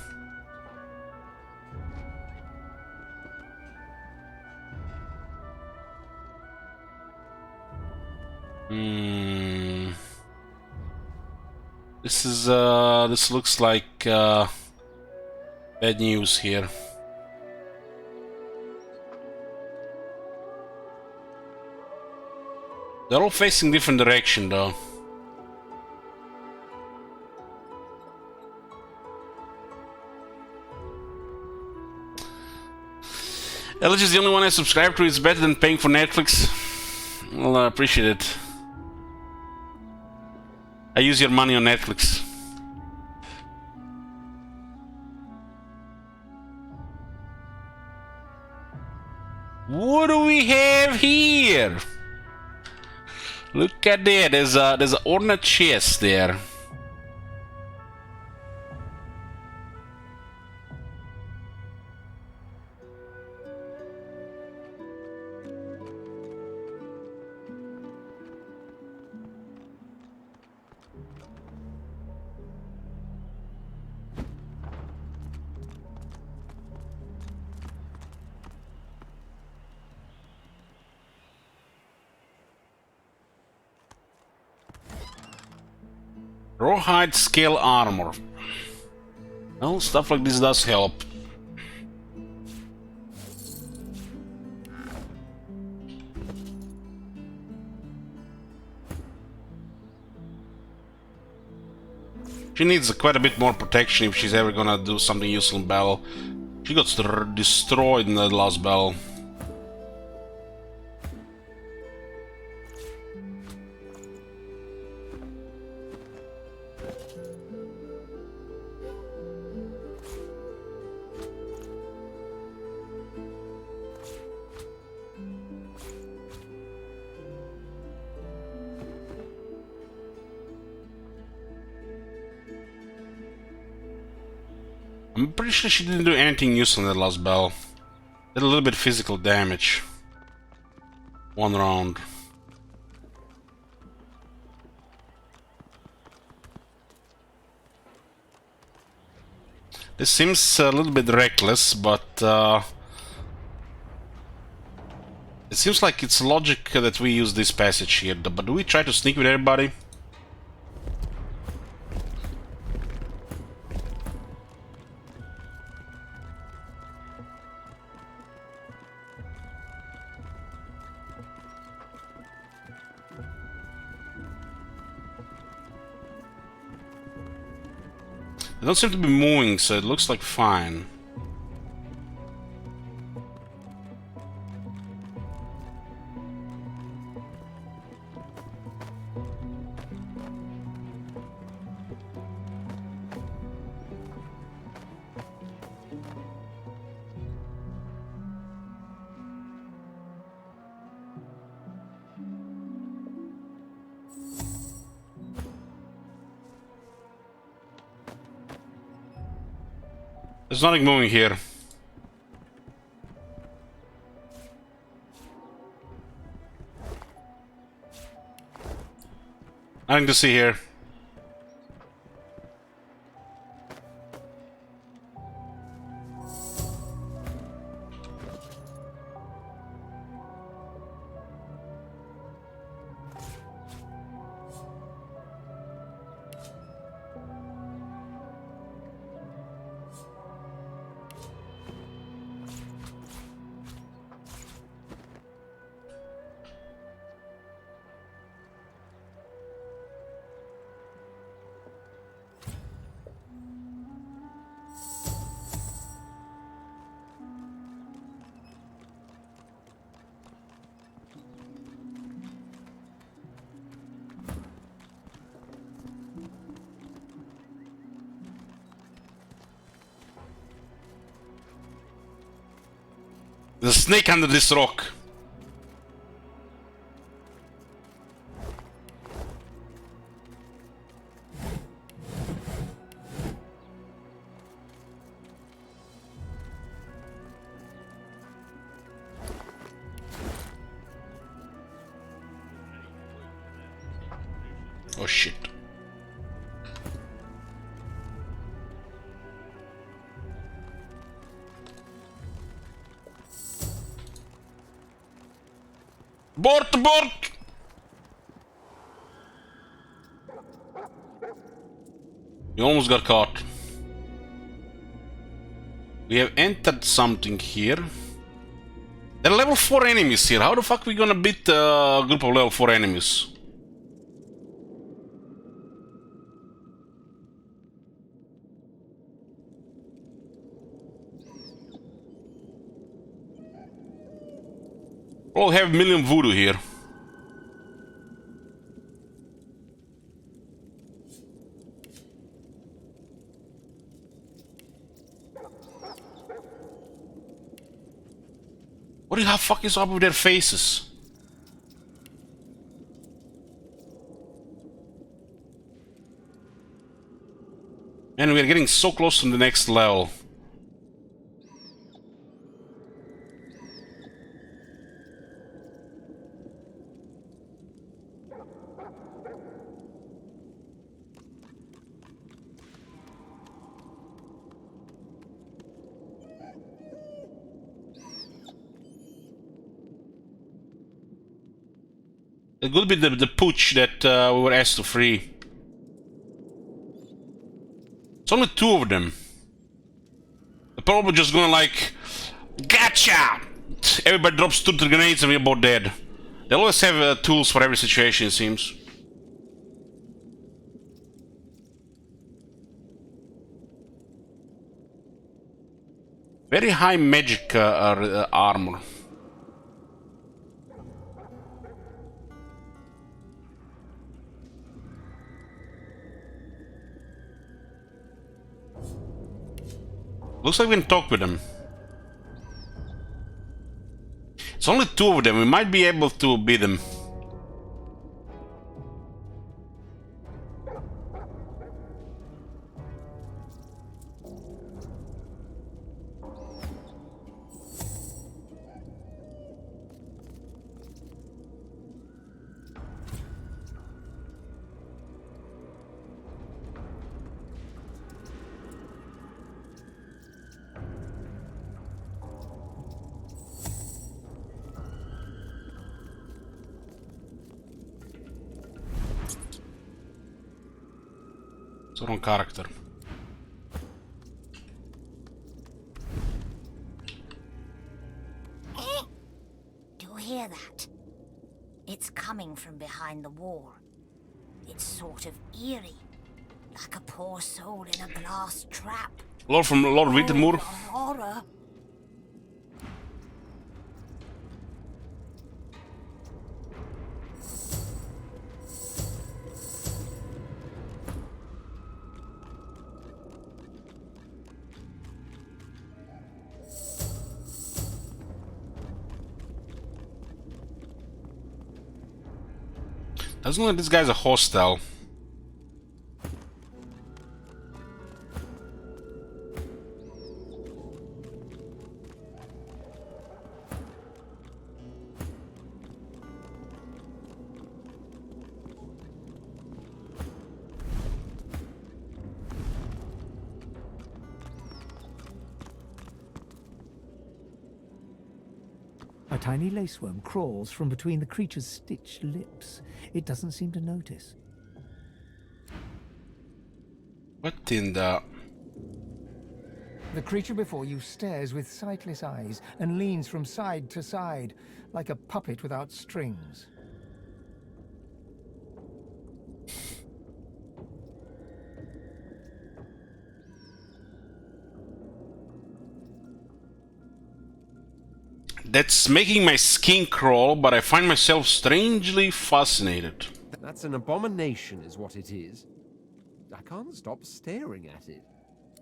This looks like bad news here. They're all facing different direction though. Elijah is the only one I subscribe to. It's better than paying for Netflix. Well, I appreciate it. I use your money on Netflix. What do we have here? Look at that. There's an ornate chest there. Rawhide scale armor. Well, stuff like this does help. She needs quite a bit more protection if she's ever gonna do something useful in battle. She got destroyed in the last battle. I'm pretty sure she didn't do anything useful in that last battle. Did a little bit of physical damage. One round. This seems a little bit reckless, but it seems like it's logic that we use this passage here. But do we try to sneak with everybody? They don't seem to be moving, so it looks like fine. There's nothing moving here. Nothing to see here. There's a snake under this rock. Oh shit. Abort! Abort! We almost got caught. We have entered something here. There are level 4 enemies here. How the fuck are we gonna beat a group of level 4 enemies? We'll have a million voodoo here. What the fuck is up with their faces? And we're getting so close to the next level. It could be the pooch that we were asked to free. It's only 2 of them. They're probably just gonna like, gotcha! Everybody drops 2 grenades and we're both dead. They always have tools for every situation, it seems. Very high magic armor. Looks like we can talk with them. It's only 2 of them. We might be able to beat them. the wrong character. Do you hear that? It's coming from behind the wall. It's sort of eerie, like a poor soul in a glass trap. Lord from Lord Wintermoor. The horror. Doesn't look like this guy's a hostile. A tiny laceworm crawls from between the creature's stitched lips. It doesn't seem to notice. What in the... The creature before you stares with sightless eyes and leans from side to side, like a puppet without strings. That's making my skin crawl, but I find myself strangely fascinated. That's an abomination, is what it is. I can't stop staring at it.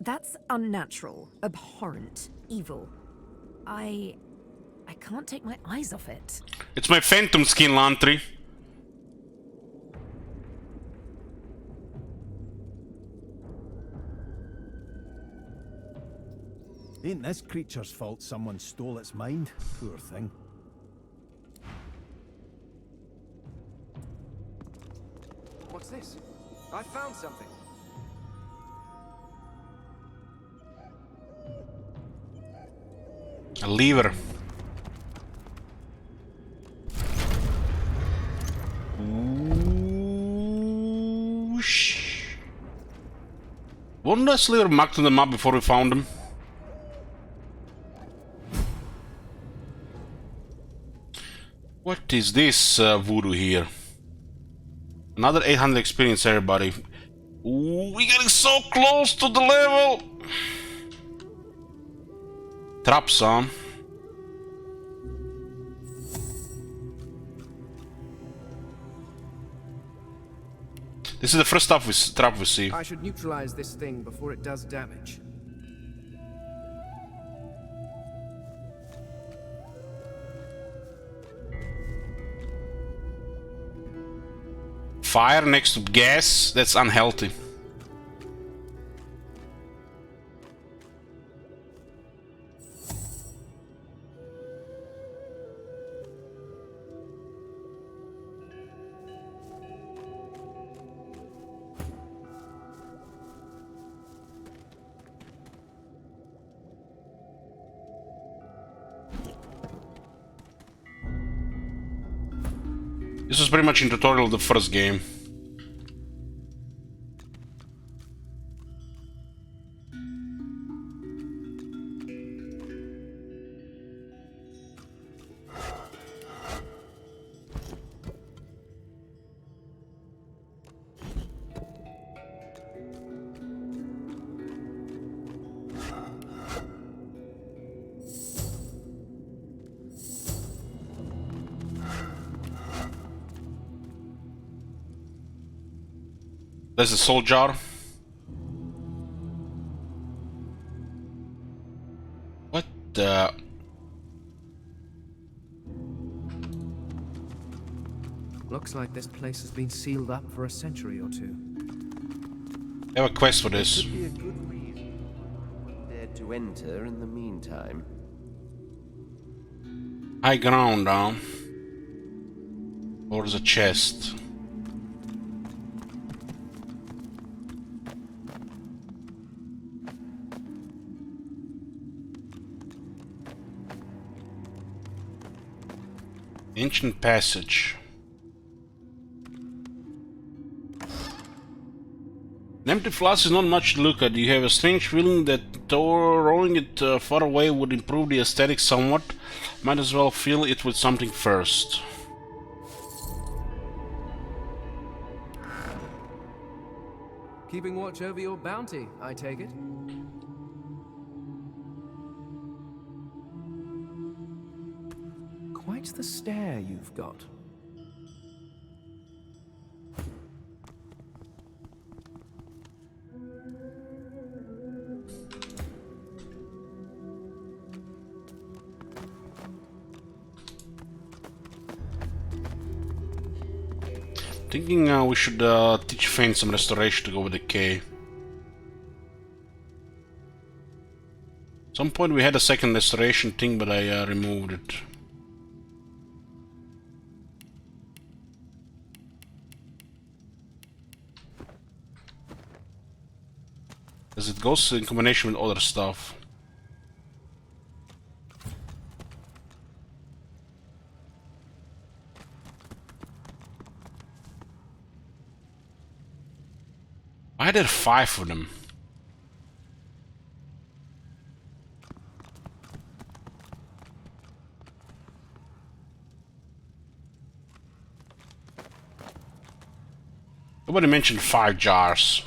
That's unnatural, abhorrent, evil. I can't take my eyes off it. It's my phantom skin, Lantry. Ain't this creature's fault someone stole its mind? Poor thing. What's this? I found something. A lever. Whoosh. Wasn't that lever marked on the map before we found him? What is this voodoo here? Another 800 experience, everybody. Ooh, we're getting so close to the level. Traps, huh? This is the first trap we see. I should neutralize this thing before it does damage. Fire next to gas, that's unhealthy. This was pretty much in tutorial of the first game. There's a soul jar. What the... Looks like this place has been sealed up for a century or two. I have a quest for this. Could be a good reason why one dared to enter in the meantime. High ground, huh? Or there's a chest. Ancient passage. An empty flask is not much to look at. You have a strange feeling that throwing it far away would improve the aesthetic somewhat. Might as well fill it with something first. Keeping watch over your bounty, I take it? Quite the stare you've got. Thinking we should teach Fane some restoration to go with the K. Some point we had a second restoration thing, but I removed it. As it goes in combination with other stuff. Why are there 5 of them? Nobody mentioned 5 jars.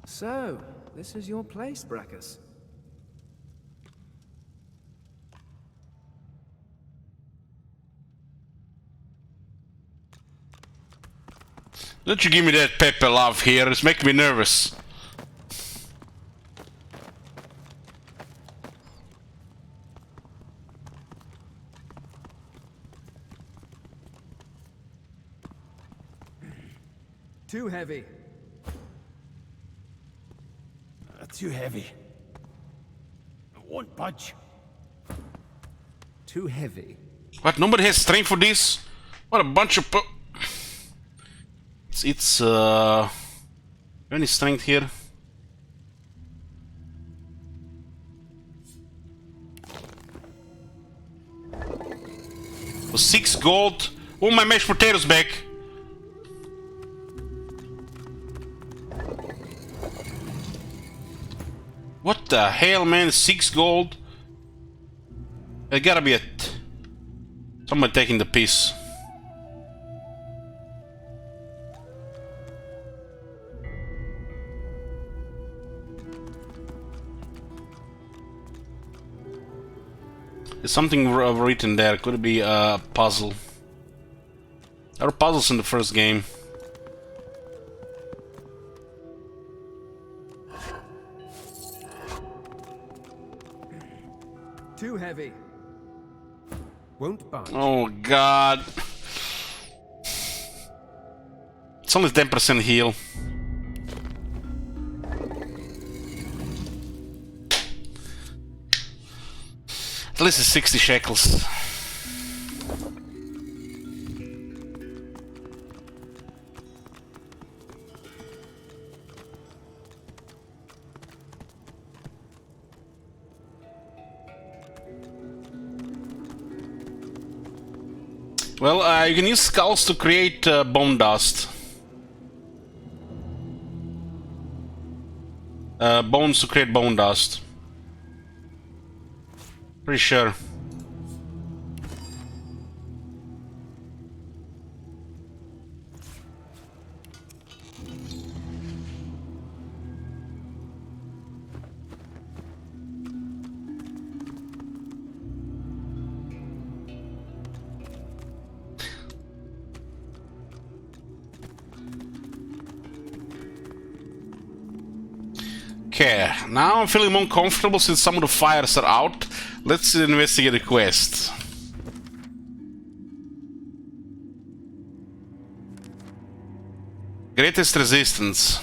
So, this is your place, Brachus. Don't you give me that pepper love here, it's making me nervous. Too heavy. Too heavy. It won't budge. Too heavy. What, nobody has strength for this? What a bunch of It's any strength here? For 6 gold. Oh, my mashed potatoes back. What the hell, man? 6 gold? It gotta be somebody taking the piss. There's something written there. Could it be a puzzle? There were puzzles in the first game. Too heavy. Won't budge. Oh god. It's only 10% heal. At least it's 60 shekels. Well, you can use skulls to create bone dust. Bones to create bone dust. Pretty sure. Okay, now I'm feeling more comfortable since some of the fires are out. Let's investigate the quest. Greatest resistance.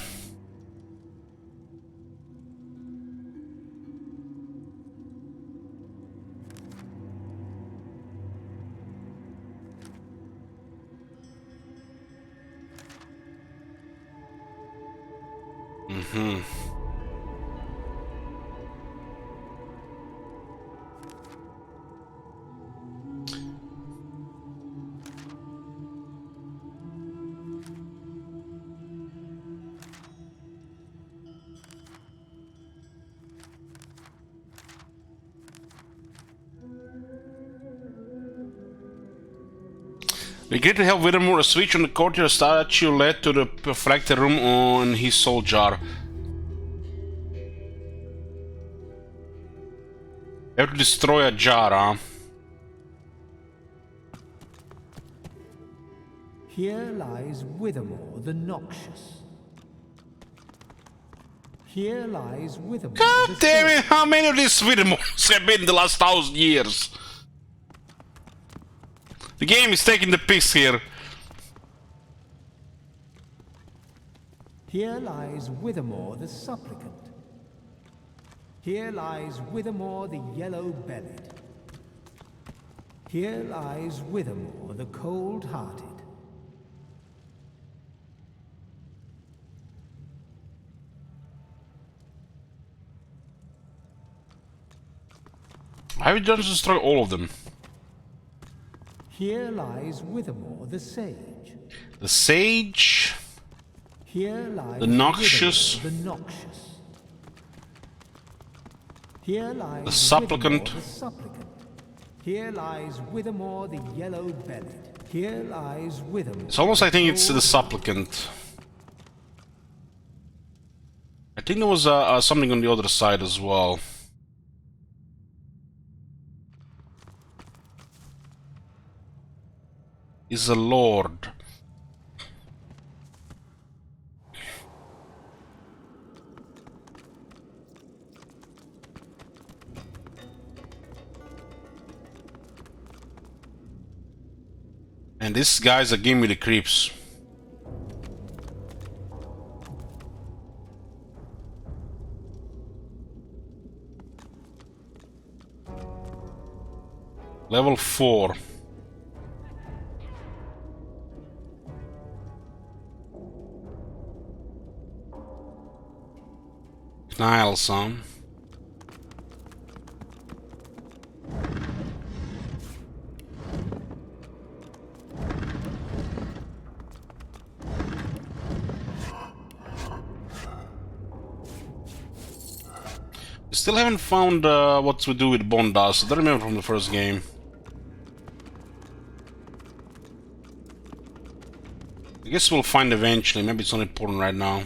We agreed to help Whittemore. A switch on the courtyard statue led to the reflector room on his soul jar. We have to destroy a jar, huh? Here lies Whittemore the Noxious. Here lies Whittemore. God damn it! How many of these Whittemores have been in the last 1,000 years? The game is taking the piss here. Here lies Whittemore the Supplicant. Here lies Whittemore the Yellow-Bellied. Here lies Whittemore the Cold-Hearted. Have you done to destroy all of them? Here lies Whittemore the Sage. The Sage. Here lies the Noxious. The Noxious. Here lies the Supplicant. The Supplicant. Here lies Whittemore the Yellow-Bellied. Here lies Whittemore. It's almost, I think it's the Supplicant. I think there was something on the other side as well. Is a lord. And this guy's a give me the creeps. Level 4. Nile, son. We still haven't found what to do with bone dust. I don't remember from the first game. I guess we'll find eventually. Maybe it's not important right now.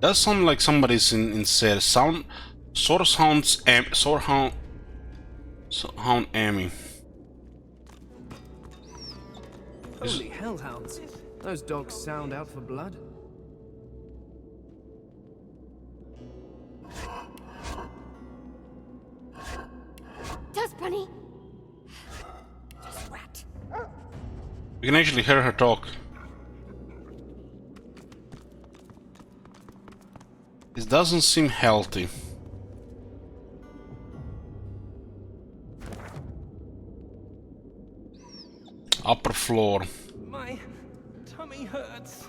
Does sound like somebody's in there. Sound Sorehound's Sorehound Amy. Holy hellhounds! Those dogs sound out for blood. Dust Bunny. Just rat. You can actually hear her talk. It doesn't seem healthy. Upper floor. My tummy hurts.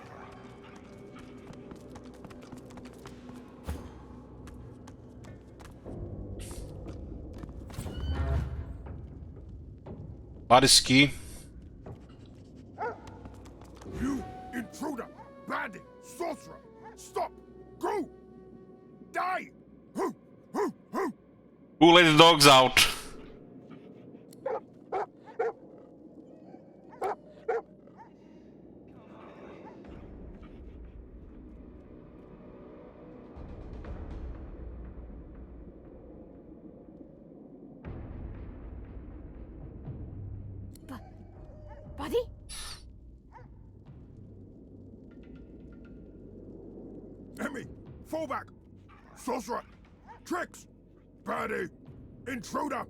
Body ski. You intruder, bandit, sorcerer, stop, go, die. Who let the dogs out? Buddy? Emmy, fall back. Sorcerer, tricks, baddie, intruder.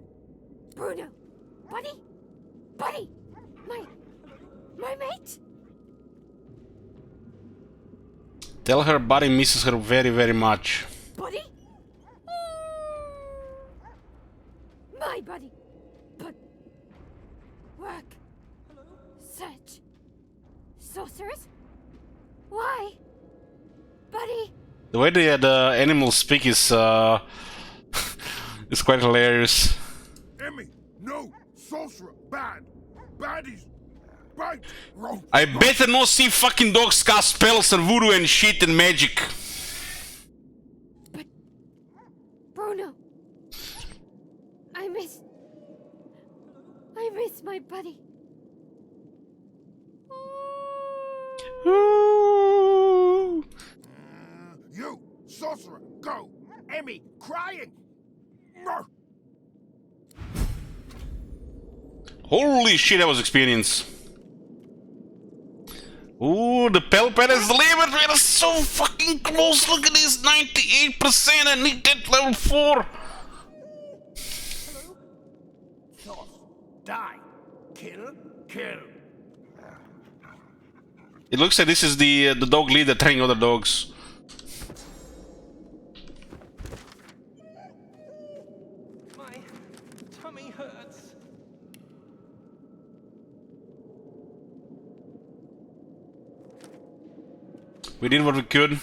Bruno, Buddy? Buddy! My mate? Tell her Buddy misses her very, very much. Buddy? My buddy. But Work. Search. Sorcerers? Why? Buddy? The way the animals speak is is quite hilarious. Emmy, no! Sorcerer, bad! Baddies! Bite! Wrong! I better not see fucking dogs cast spells and voodoo and shit and magic. But... Bruno... I miss my buddy. You, sorcerer, go! Emmy, crying! No. Holy shit, that was experience. Ooh, the Pelpad is limit. We are so fucking close. Look at this, 98%. I need that level 4. Sauce, die, kill, kill. It looks like this is the dog leader training other dogs. My tummy hurts. We did what we could.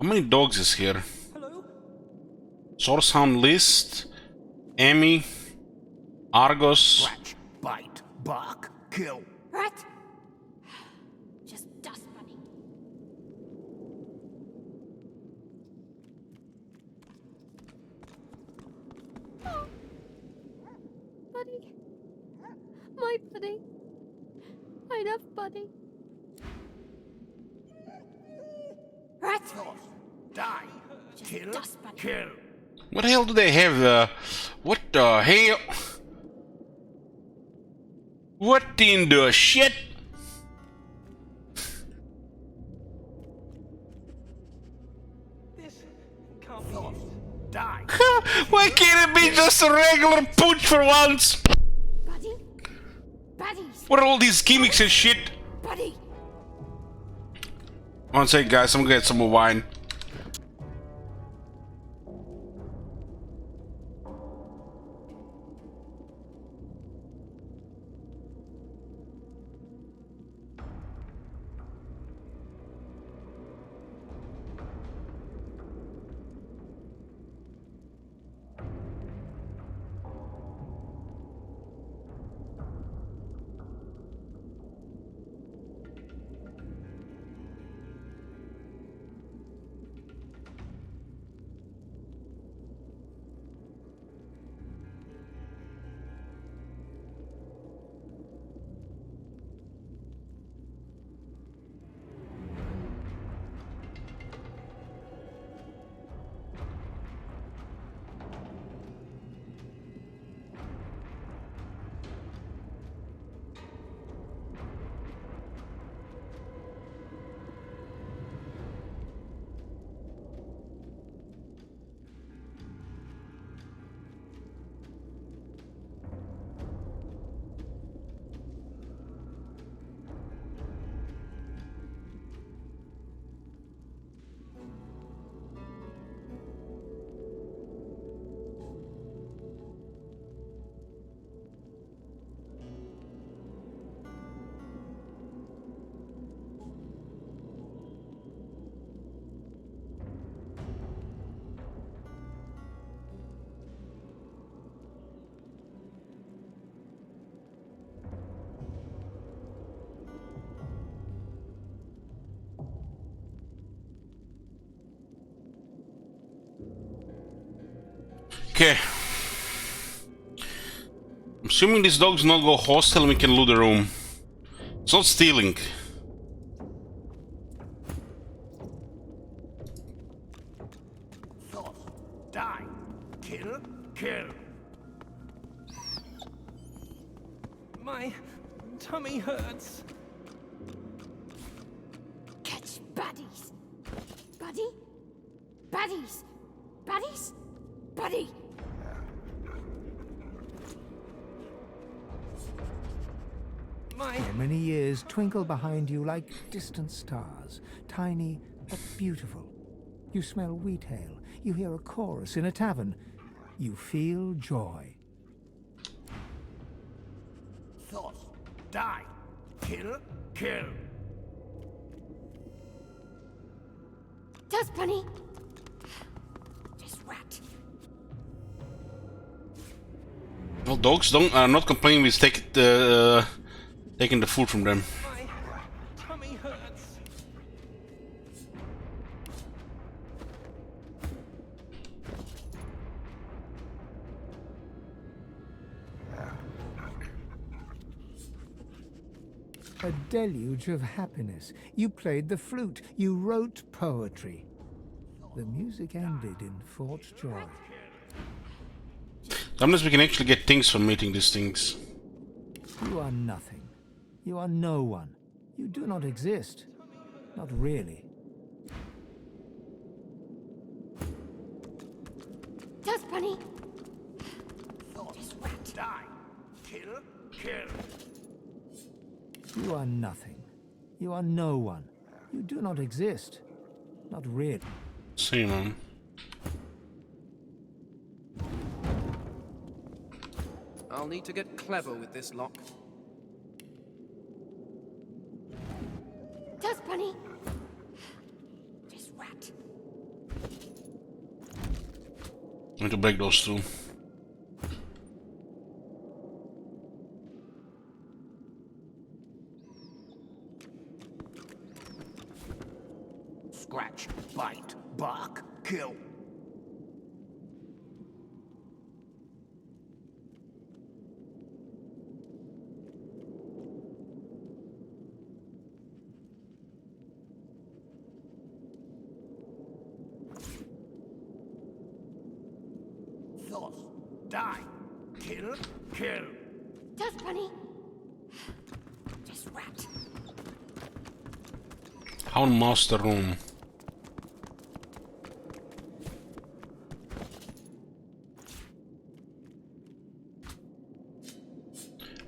How many dogs is here? Hello? Source Hound list. Emmy. Argos. Scratch, bite, bark, kill. Rat? Just dust bunny. Oh. Buddy. My buddy. I love buddy. Rat? Die, kill, kill. What the hell do they have? What the hell? What in the shit? This can't be it. Die. Why can't it be just a regular pooch for once? Buddy? Buddies? What are all these gimmicks and shit? Buddy? One sec, guys, I'm gonna get some more wine. Okay. I'm assuming this dog's not go hostile and we can loot the room. It's not stealing. Die, kill, kill. My tummy hurts. Catch baddies. Buddy? Baddies. Baddies? Buddy. For many years twinkle behind you like distant stars, tiny but beautiful. You smell wheat ale, you hear a chorus in a tavern. you feel joy. Thoughts. Die. Kill. Kill. Dust bunny. This rat. Well, dogs are not complaining with taking the food from them. My tummy hurts. A deluge of happiness. You played the flute. You wrote poetry. The music ended in thought joy. Unless we can actually get things from meeting these things. You are nothing. You are no one. You do not exist. Not really. Dust bunny. Thoughts. Die. Kill. Kill. You are nothing. You are no one. You do not exist. Not really. See, man. I'll need to get clever with this lock. Dust bunny. This rat. I need to break those through. Scratch. Bite. Bark. Kill. Thoughts. Die. Kill. Kill. Dust bunny. This rat. Hound master room.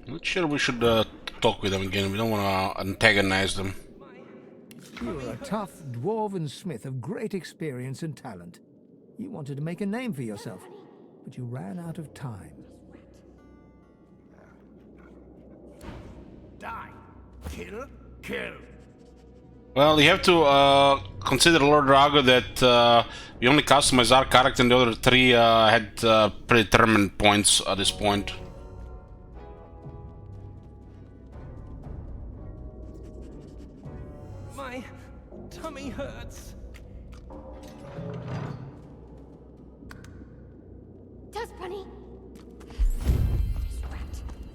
Not sure we should talk with them again. We don't want to antagonize them. You are a tough dwarven smith of great experience and talent. You wanted to make a name for yourself, but you ran out of time. Die. Kill. Kill. Well, you have to consider, Lord Drago, that we only customized our character and the other three had predetermined points at this point. My tummy hurts. Dust bunny.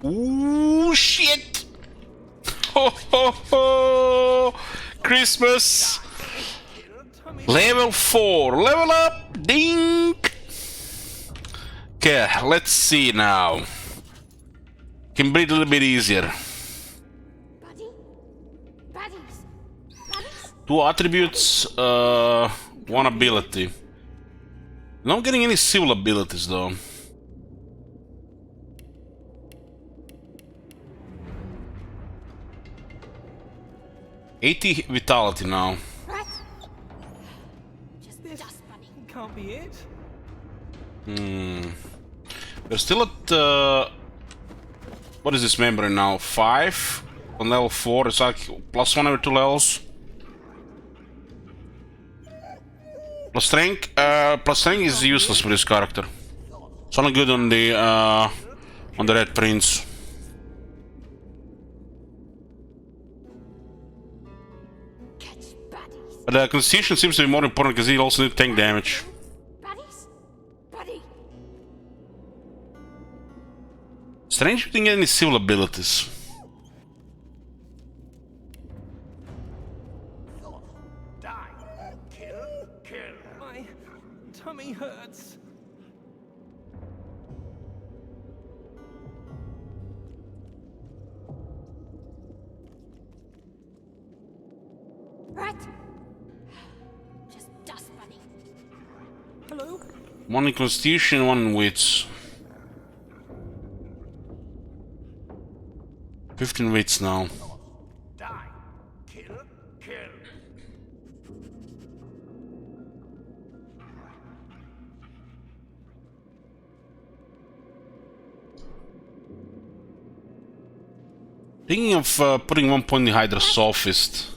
Ooh, shit! Ho ho ho! Christmas! Level 4, level up! Ding! Okay, let's see now. Can breathe a little bit easier. Two attributes, one ability. Not getting any civil abilities though. $80 vitality now. This can't be it. We're still at what is this membrane now? 5 on level 4. It's like +1 every 2 levels. Plus strength is useless for this character. It's only good on the Red Prince. But Constitution seems to be more important because he also needs tank damage. Strange we didn't get any civil abilities. My tummy hurts. Rat. Just dust bunny. Hello? One in Constitution, one in Wits. 15 Wits now. Die. Kill. Kill. Thinking of putting 1 point in the Hydra Sophist.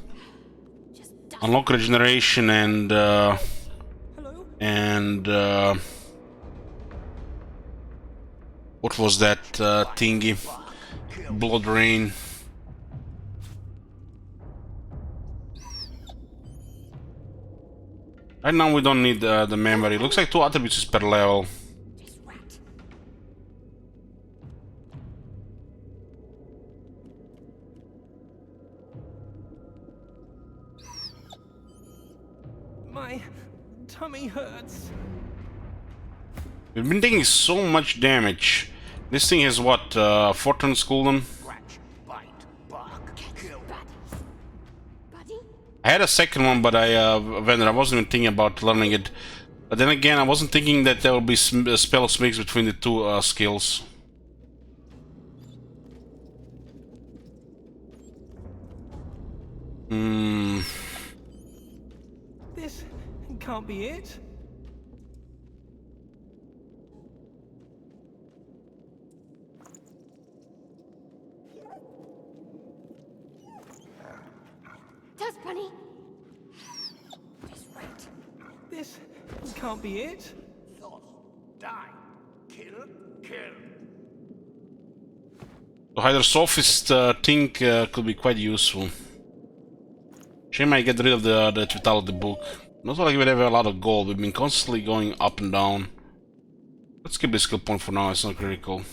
Unlock regeneration and what was that thingy? Blood Rain. Right now we don't need the memory. Looks like 2 attributes is per level. My tummy hurts. We've been taking so much damage. This thing has what, 4 turns cooldown? I had a second one, but I wasn't even thinking about learning it. But then again, I wasn't thinking that there will be spells mixed between the 2 skills. This can't be it. Dust Bunny. This can't be it. Die. Kill. The Hydra Sophist thing could be quite useful. Shame I get rid of the Vitality book. Not like we have a lot of gold. We've been constantly going up and down. Let's skip the skill point for now. It's not critical.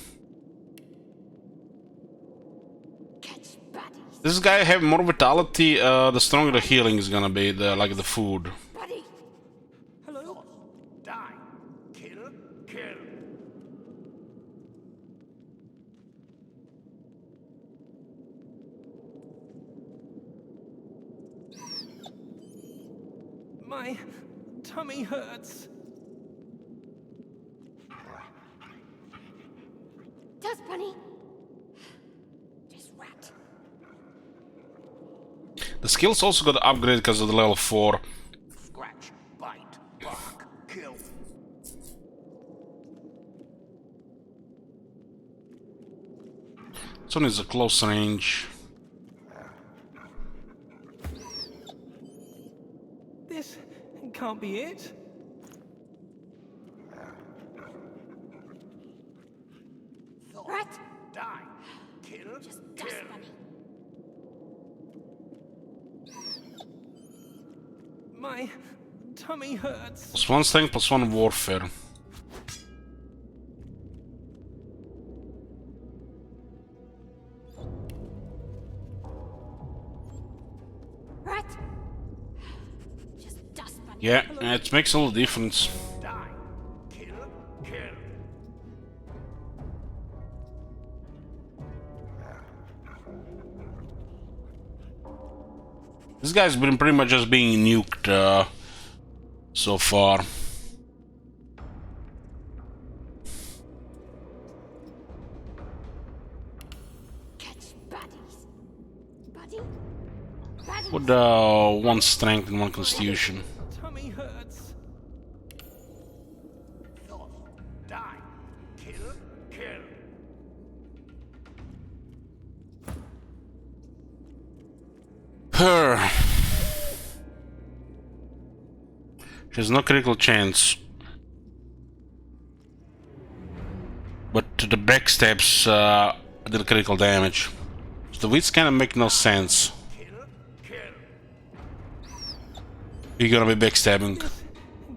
This guy have more vitality. The stronger the healing is gonna be. Like the food. Hello. Die. Kill. My tummy hurts. Dust Bunny. This rat. The skills also got upgraded because of the level 4. Scratch. Bite. Bark. Kill. This one is a close range. This can't be it. Rat. Die. Kill. Just Dust Bunny. My tummy hurts. +1 strength, +1 warfare. Rat. Just Dust Bunny. Yeah, it makes a little difference. Die. Kill. This guy's been pretty much just being nuked so far. Catch baddies. Buddy. Baddies. With 1 strength and 1 constitution. Tummy hurts. Die. Kill. Her. She has no critical chance. But the backstabs did critical damage. So the wits kind of make no sense. You're gonna be backstabbing.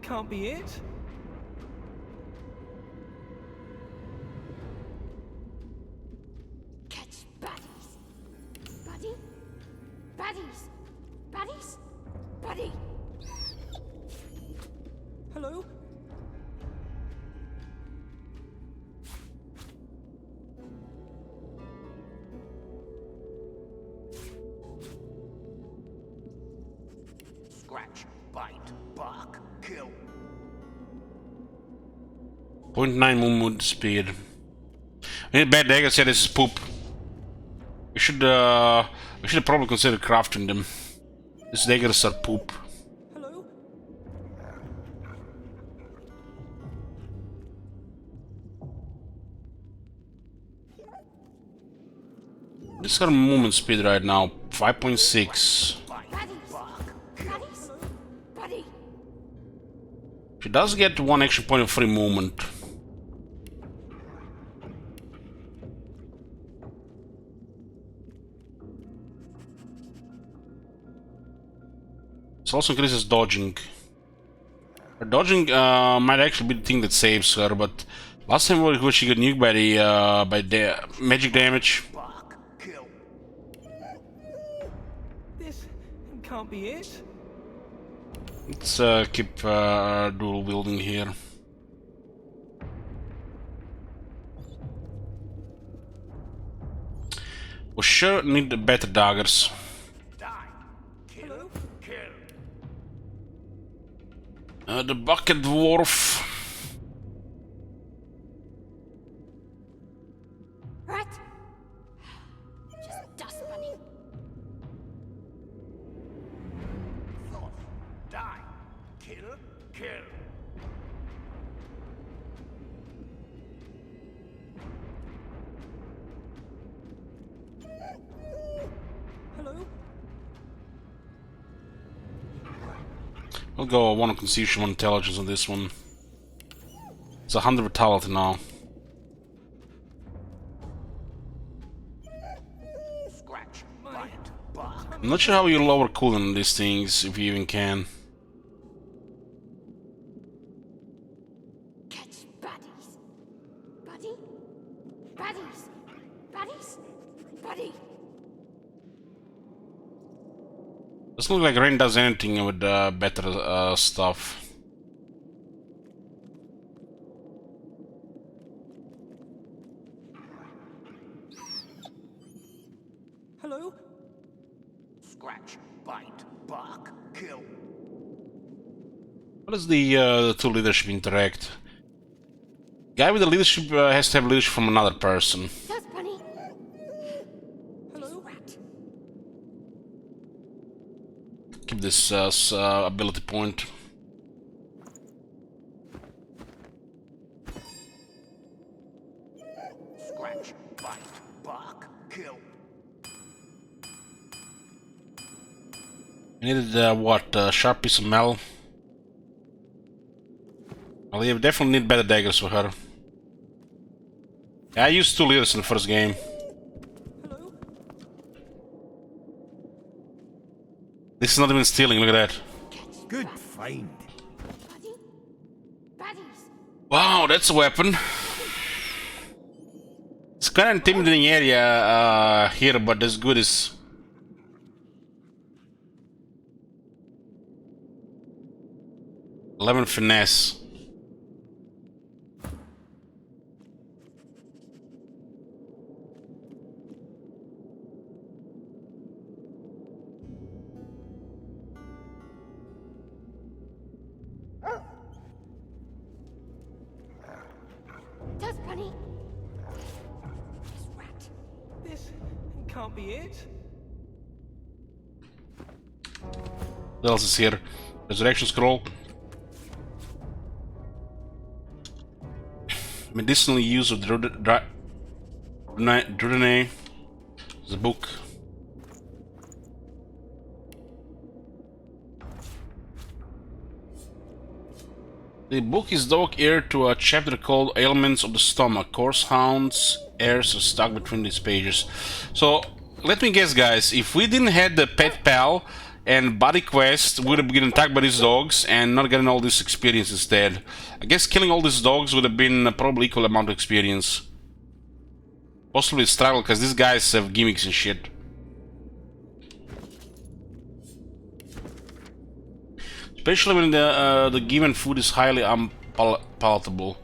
Can't be it. Catch baddies. Buddy. Baddies. Baddies. Buddy. Hello. Scratch. Bite. Bark. Kill. 0.9 movement speed. I mean, bad dagger said this is poop. We should probably consider crafting them. These daggers are poop. Hello. It's got a movement speed right now, 5.6. She does get 1 action point of free movement. It also increases dodging. Her dodging might actually be the thing that saves her, but last time when she got nuked by the magic damage. This can't be it. Let's keep dual wielding here. We sure need better daggers. The bucket dwarf. Right? Just dust bunny. Die. Kill. Hello? I'll go 1 on constitution, 1 intelligence on this one. It's 100 vitality now. Scratch. Bite. Bark. I'm not sure how you lower cooling on these things, if you even can. Catch baddies. Buddy? Baddies. Baddies. Buddy. Doesn't look like Rain does anything with better stuff. Hello? Scratch. Bite. Bark. Kill. How does the two leadership interact? Guy with the leadership has to have leadership from another person. Dust bunny. Hello? Keep this ability point. Scratch. Bite. Bark. Kill. I needed what? Sharp piece of metal. Well, you definitely need better daggers for her. Yeah, I used 2 leaders in the first game. Hello? This is not even stealing, look at that. Good find. Wow, that's a weapon. It's kind of intimidating area here, but as good as... $11 finesse. Dust bunny. This can't be it. What else is here? Resurrection scroll. Medicinal use of Divinity. The book. The book is dog ear to a chapter called Ailments of the Stomach. Coarse hounds' ears are stuck between these pages. So, let me guess, guys. If we didn't have the pet pal and body quest, we would have been attacked by these dogs and not getting all this experience instead. I guess killing all these dogs would have been probably equal amount of experience. Possibly struggle, because these guys have gimmicks and shit. Especially when the given food is highly unpalatable.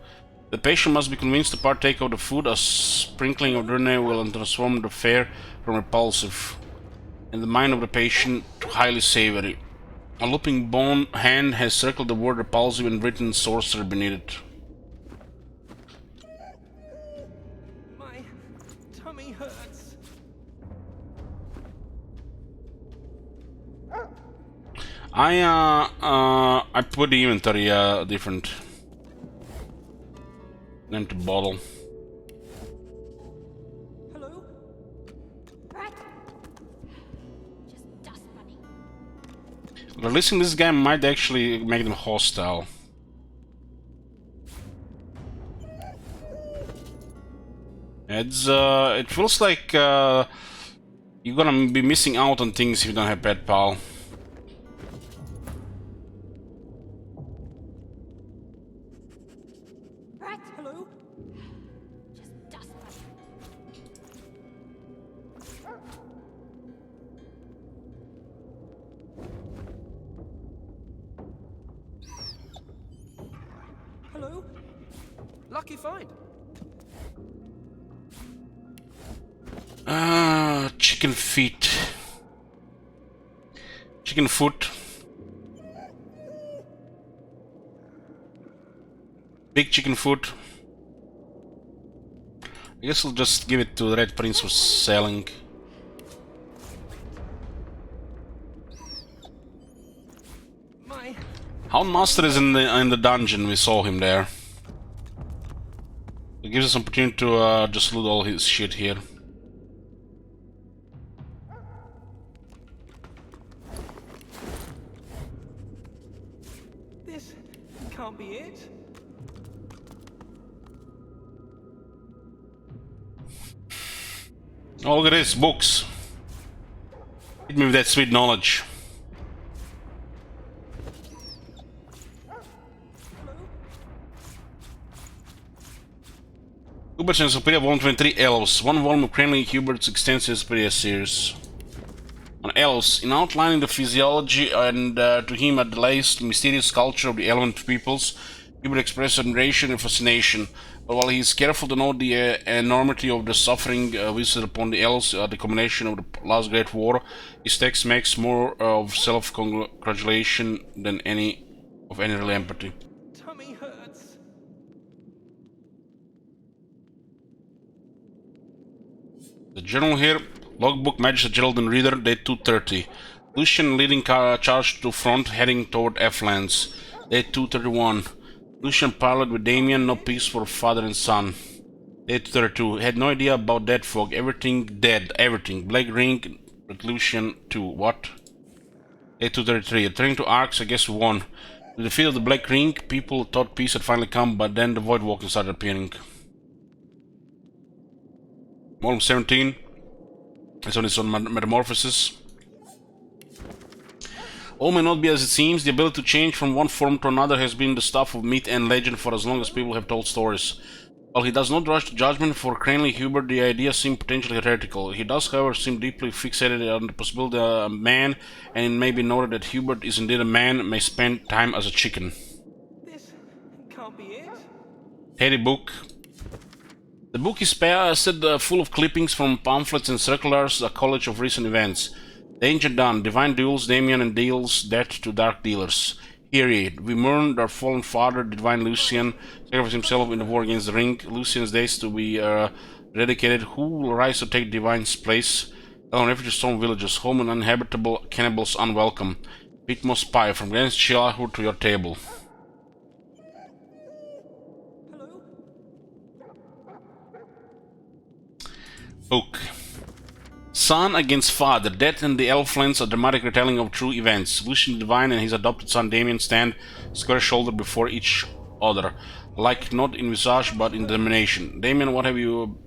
The patient must be convinced to partake of the food. A sprinkling of Divinity will transform the fare from repulsive in the mind of the patient to highly savory. A looping bone hand has circled the word repulsive and written sorcerer beneath it. My tummy hurts. I put the inventory different. Empty bottle. Hello? Releasing this guy might actually make them hostile. It feels like you're gonna be missing out on things if you don't have Pet Pal. Hello? Hello? Lucky find. Chicken feet. Chicken foot. Big chicken foot. I guess we'll just give it to the Red Prince for selling. Houndmaster is in the dungeon. We saw him there. It gives us an opportunity to just loot all his shit here. This can't be it. Oh, look at this, books. Hit me with that sweet knowledge. Hubert's Encyclopedia, Volume 23, Elves. One volume of Cranley Hubert's extensive Encyclopedia series. On elves, in outlining the physiology and to him at the latest mysterious culture of the element peoples, Hubert expressed admiration and fascination. But while he is careful to note the enormity of the suffering visited upon the elves at the culmination of the last great war, his text makes more of self-congratulation than any real empathy. Tummy hurts. The journal here, logbook, Magistrate Geraldine Reader, date 230. Lucian leading charge to front, heading toward F-Lands. Date 231. Lucian pilot with Damien, no peace for father and son. Day 232. Had no idea about that fog. Everything dead. Everything. Black ring with Lucian 2. What? Day 233. Returning to Arcs, I guess we won. With the defeat of the Black Ring, people thought peace had finally come, but then the Void Walking started appearing. Volume 17. It's on its own metamorphosis. All may not be as it seems. The ability to change from one form to another has been the stuff of myth and legend for as long as people have told stories. While he does not rush to judgment for Cranley Hubert, the idea seemed potentially heretical. He does, however, seem deeply fixated on the possibility that a man, and it may be noted that Hubert is indeed a man, may spend time as a chicken. This can't be it. Heady book. The book is said full of clippings from pamphlets and circulars, a college of recent events. Danger done. Divine duels, Damien and deals death to dark dealers. Hear ye. We mourn our fallen father, the divine Lucian, sacrificed himself in the war against the ring. Lucian's days to be dedicated. Who will rise to take divine's place? Alone refuge stone villages, home and uninhabitable, cannibals unwelcome. Pitmos spy, from Grant's childhood to your table. Book. Son against father, death and the Elflands, a dramatic retelling of true events. Lucian the Divine and his adopted son Damien stand square-shouldered before each other, like not in visage but in determination. Damien, what have you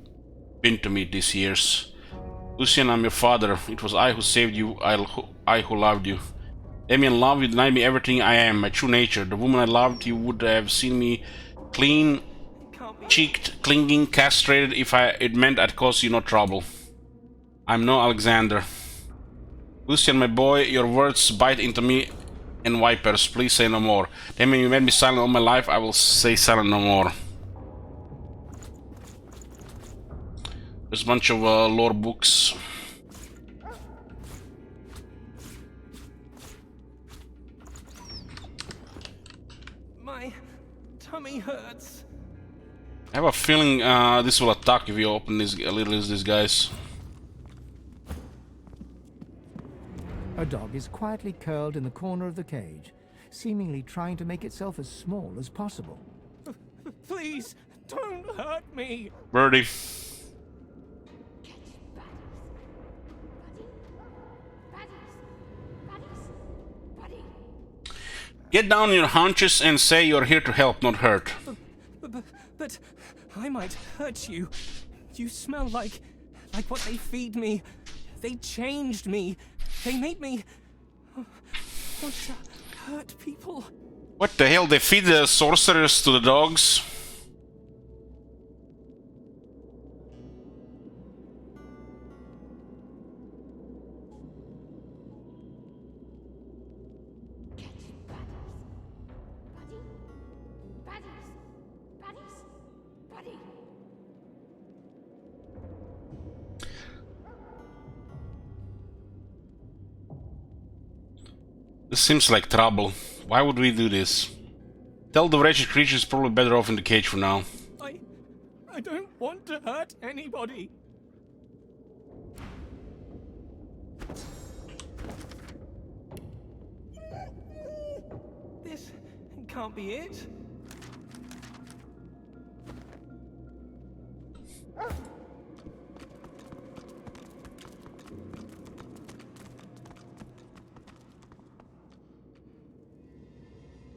been to me these years? Lucian, I'm your father. It was I who saved you, I who loved you. Damien, love, you denied me everything I am, my true nature. The woman I loved, you would have seen me clean, cheeked, clinging, castrated if it meant I'd cause you no trouble. I'm no Alexander. Lucian, my boy, your words bite into me and vipers. Please say no more. Damien, you made me silent all my life. I will say silent no more. There's a bunch of lore books. My tummy hurts. I have a feeling this will attack if you open these guys. A dog is quietly curled in the corner of the cage, seemingly trying to make itself as small as possible. Please, don't hurt me. Birdie. Get down on your haunches and say you're here to help, not hurt. But I might hurt you. You smell like what they feed me. They changed me. They made me want to hurt people. What the hell? They feed the sorcerers to the dogs? This seems like trouble. Why would we do this? Tell the wretched creature is probably better off in the cage for now. I don't want to hurt anybody. This can't be it.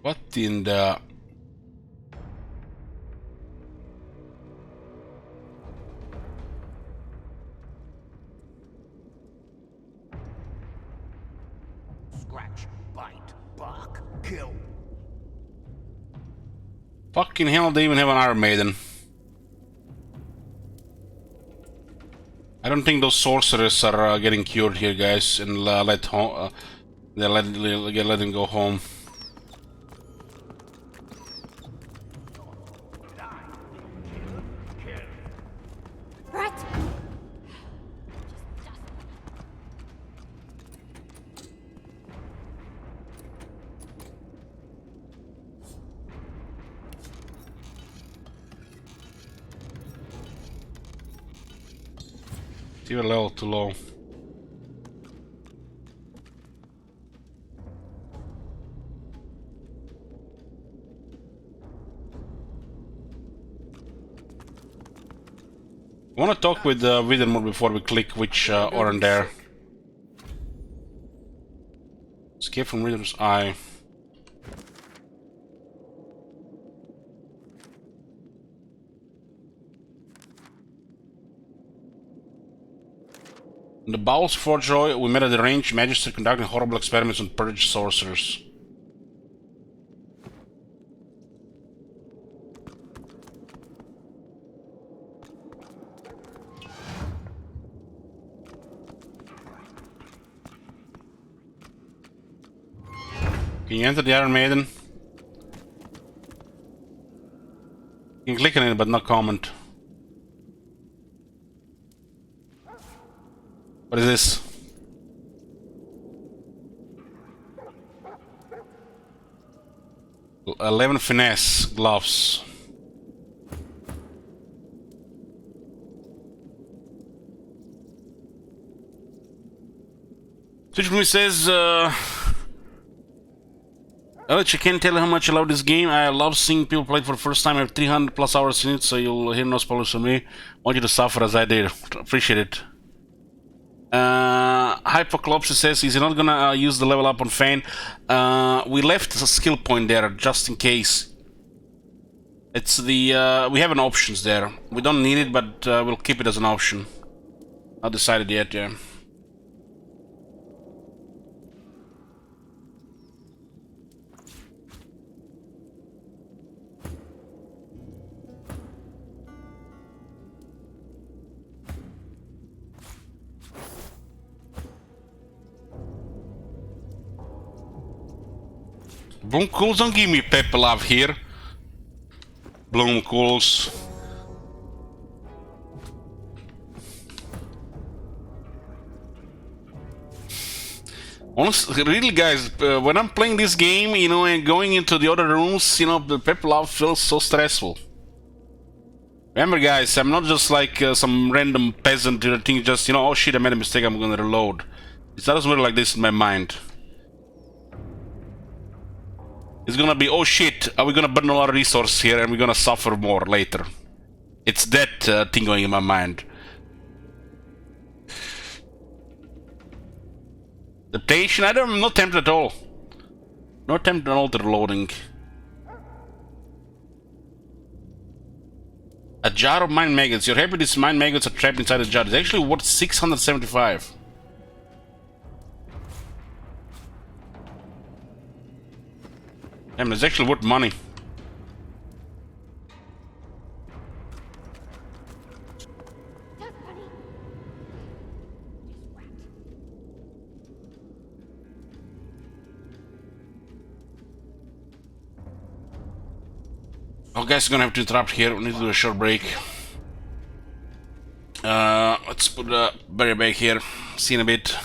What in the... Scratch, bite, bark, kill. Fucking hell, they even have an Iron Maiden. I don't think those sorcerers are getting cured here, guys, and let them go home. You're a level too low. I want to talk with Widdermore before we click which aren't there. Escape from Ridder's Eye. In the bowels for joy, we met a deranged magistrate conducting horrible experiments on purged sorcerers. Can you enter the Iron Maiden? You can click on it, but not comment. What is this? "11 finesse gloves." Twitch me says, Alex, I can't tell you how much I love this game. I love seeing people play it for the first time. I have 300 plus hours in it, so you'll hear no spoilers from me. Want you to suffer as I did. Appreciate it. Hypoclopsy says he's not gonna use the level up on Fane. We left a skill point there just in case. It's the we have an options there. We don't need it, but we'll keep it as an option. Not decided yet, yeah. Bloomcools, don't give me pepper love here. Bloomcools. Honestly, really guys, when I'm playing this game, you know, and going into the other rooms, you know, the pepper love feels so stressful. Remember guys, I'm not just like some random peasant who thinks just, you know, oh shit, I made a mistake, I'm gonna reload. It doesn't work like this in my mind. It's gonna be, oh shit, are we gonna burn a lot of resources here and we're gonna suffer more later. It's that thing going in my mind. Temptation, I'm not tempted at all. No attempt to alter loading. A jar of mind maggots. You're happy these mind maggots are trapped inside a jar. It's actually worth 675. Damn, it's actually worth money. I guess I'm gonna have to interrupt here. We need to do a short break. Let's put the berry back here. See you in a bit.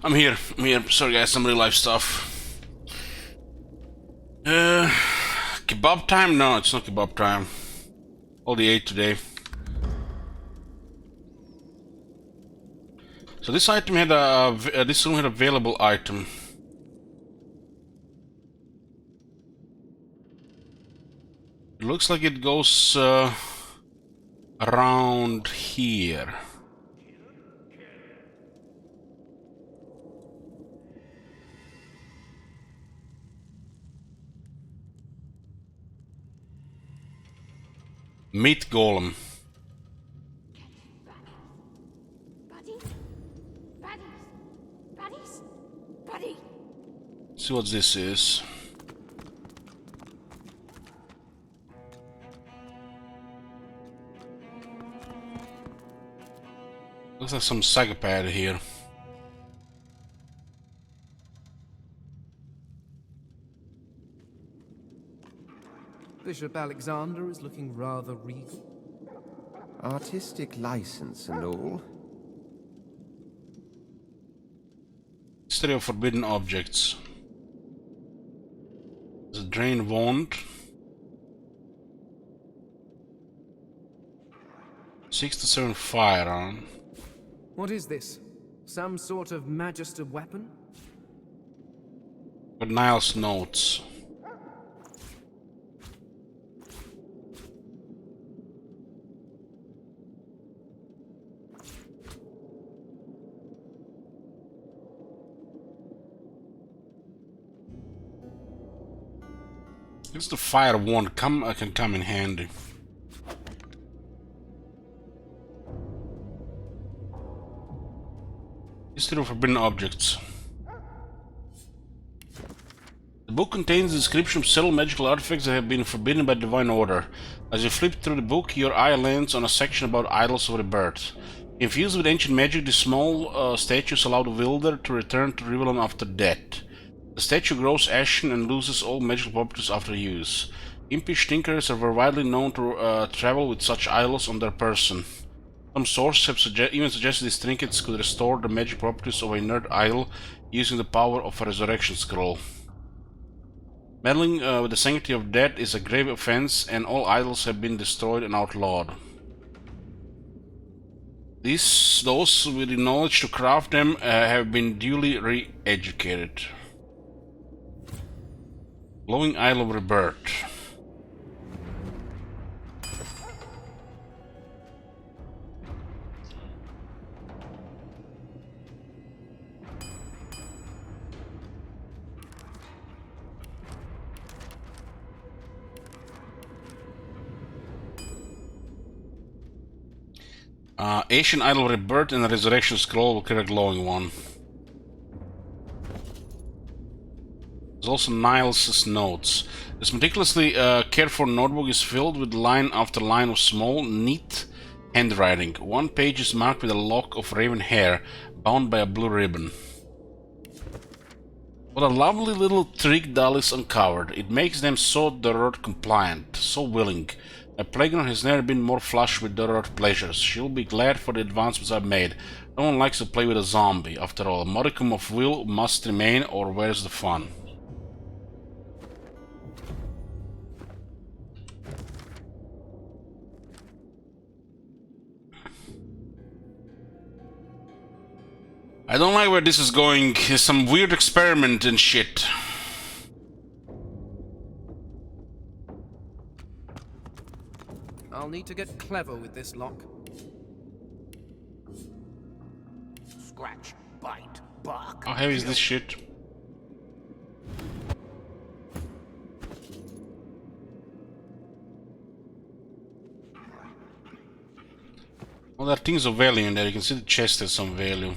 I'm here. Sorry guys, some real life stuff. Kebab time? No, it's not kebab time. Only ate today. So this item had this room had available item. It looks like it goes around here. Meat golem. Buddy. See what this is. Looks like some psychopath here. Bishop Alexander is looking rather regal. Artistic license and all. History of forbidden objects. The drain wand. 6 to 7 firearm. What is this? Some sort of magister weapon? But Niles notes. It's the fire wand can come in handy. History of forbidden objects. The book contains a description of several magical artifacts that have been forbidden by divine order. As you flip through the book, your eye lands on a section about idols of rebirth. Infused with ancient magic, these small statues allow the wielder to return to Rivelin after death. The statue grows ashen and loses all magical properties after use. Impish tinkerers are widely known to travel with such idols on their person. Some sources have even suggested these trinkets could restore the magic properties of a inert idol using the power of a resurrection scroll. Meddling with the sanctity of death is a grave offense, and all idols have been destroyed and outlawed. Those with the knowledge to craft them have been duly re-educated. Glowing Isle of Rebirth. Ancient Idol of Rebirth and the Resurrection Scroll will carry a glowing one. There's also Niles' notes. This meticulously cared for notebook is filled with line after line of small, neat handwriting. One page is marked with a lock of raven hair, bound by a blue ribbon. What a lovely little trick Dal uncovered. It makes them so Dorot compliant, so willing. A playground has never been more flush with Dorot pleasures. She'll be glad for the advancements I've made. No one likes to play with a zombie. After all, a modicum of will must remain, or where's the fun? I don't like where this is going. It's some weird experiment and shit. I'll need to get clever with this lock. Scratch, bite, bark. How heavy is this shit? Well, there are things of value in there. You can see the chest has some value.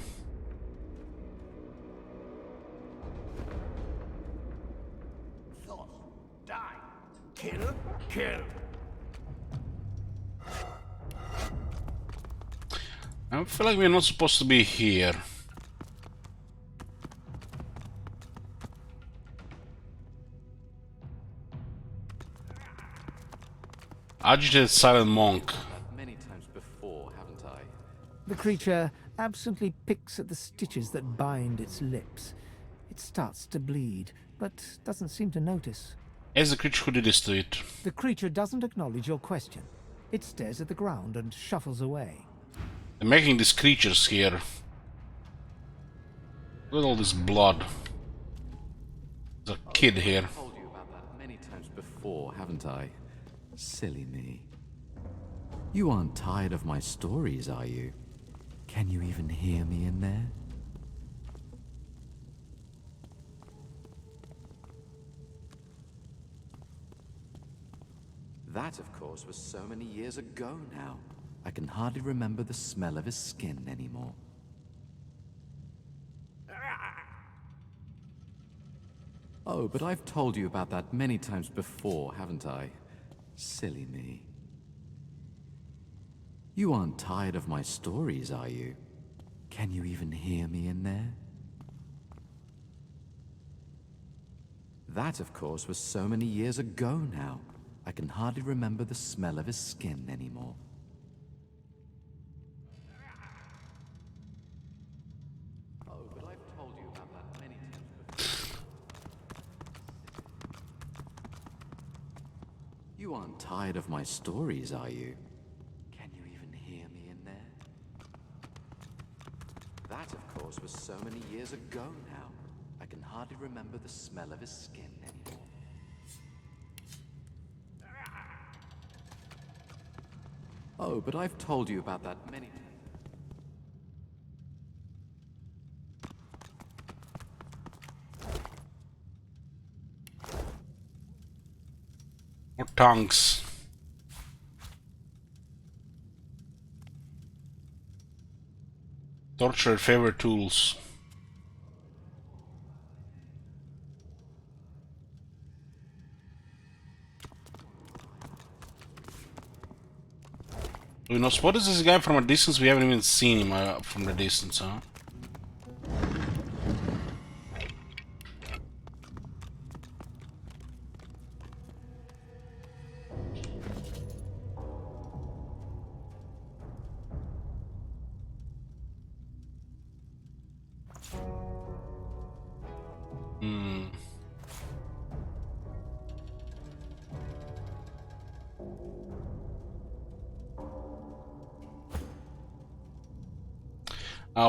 Kill, kill. I feel like we're not supposed to be here. Agitated silent monk. Many times before, haven't I? The creature absently picks at the stitches that bind its lips. It starts to bleed, but doesn't seem to notice. As the creature who did this to it. The creature doesn't acknowledge your question. It stares at the ground and shuffles away. They're making these creatures here. Look at all this blood. There's a kid here. I've told you about that many times before, haven't I? Silly me. You aren't tired of my stories, are you? Can you even hear me in there? That, of course, was so many years ago now. I can hardly remember the smell of his skin anymore. Oh, but I've told you about that many times before, haven't I? Silly me. You aren't tired of my stories, are you? Can you even hear me in there? That, of course, was so many years ago now. I can hardly remember the smell of his skin anymore. Oh, but I've told you about that many times before. You aren't tired of my stories, are you? Can you even hear me in there? That, of course, was so many years ago now. I can hardly remember the smell of his skin anymore. Oh, but I've told you about that many times. More tongues. Torture favorite tools. You know, what is this guy from a distance? We haven't even seen him from the distance, huh?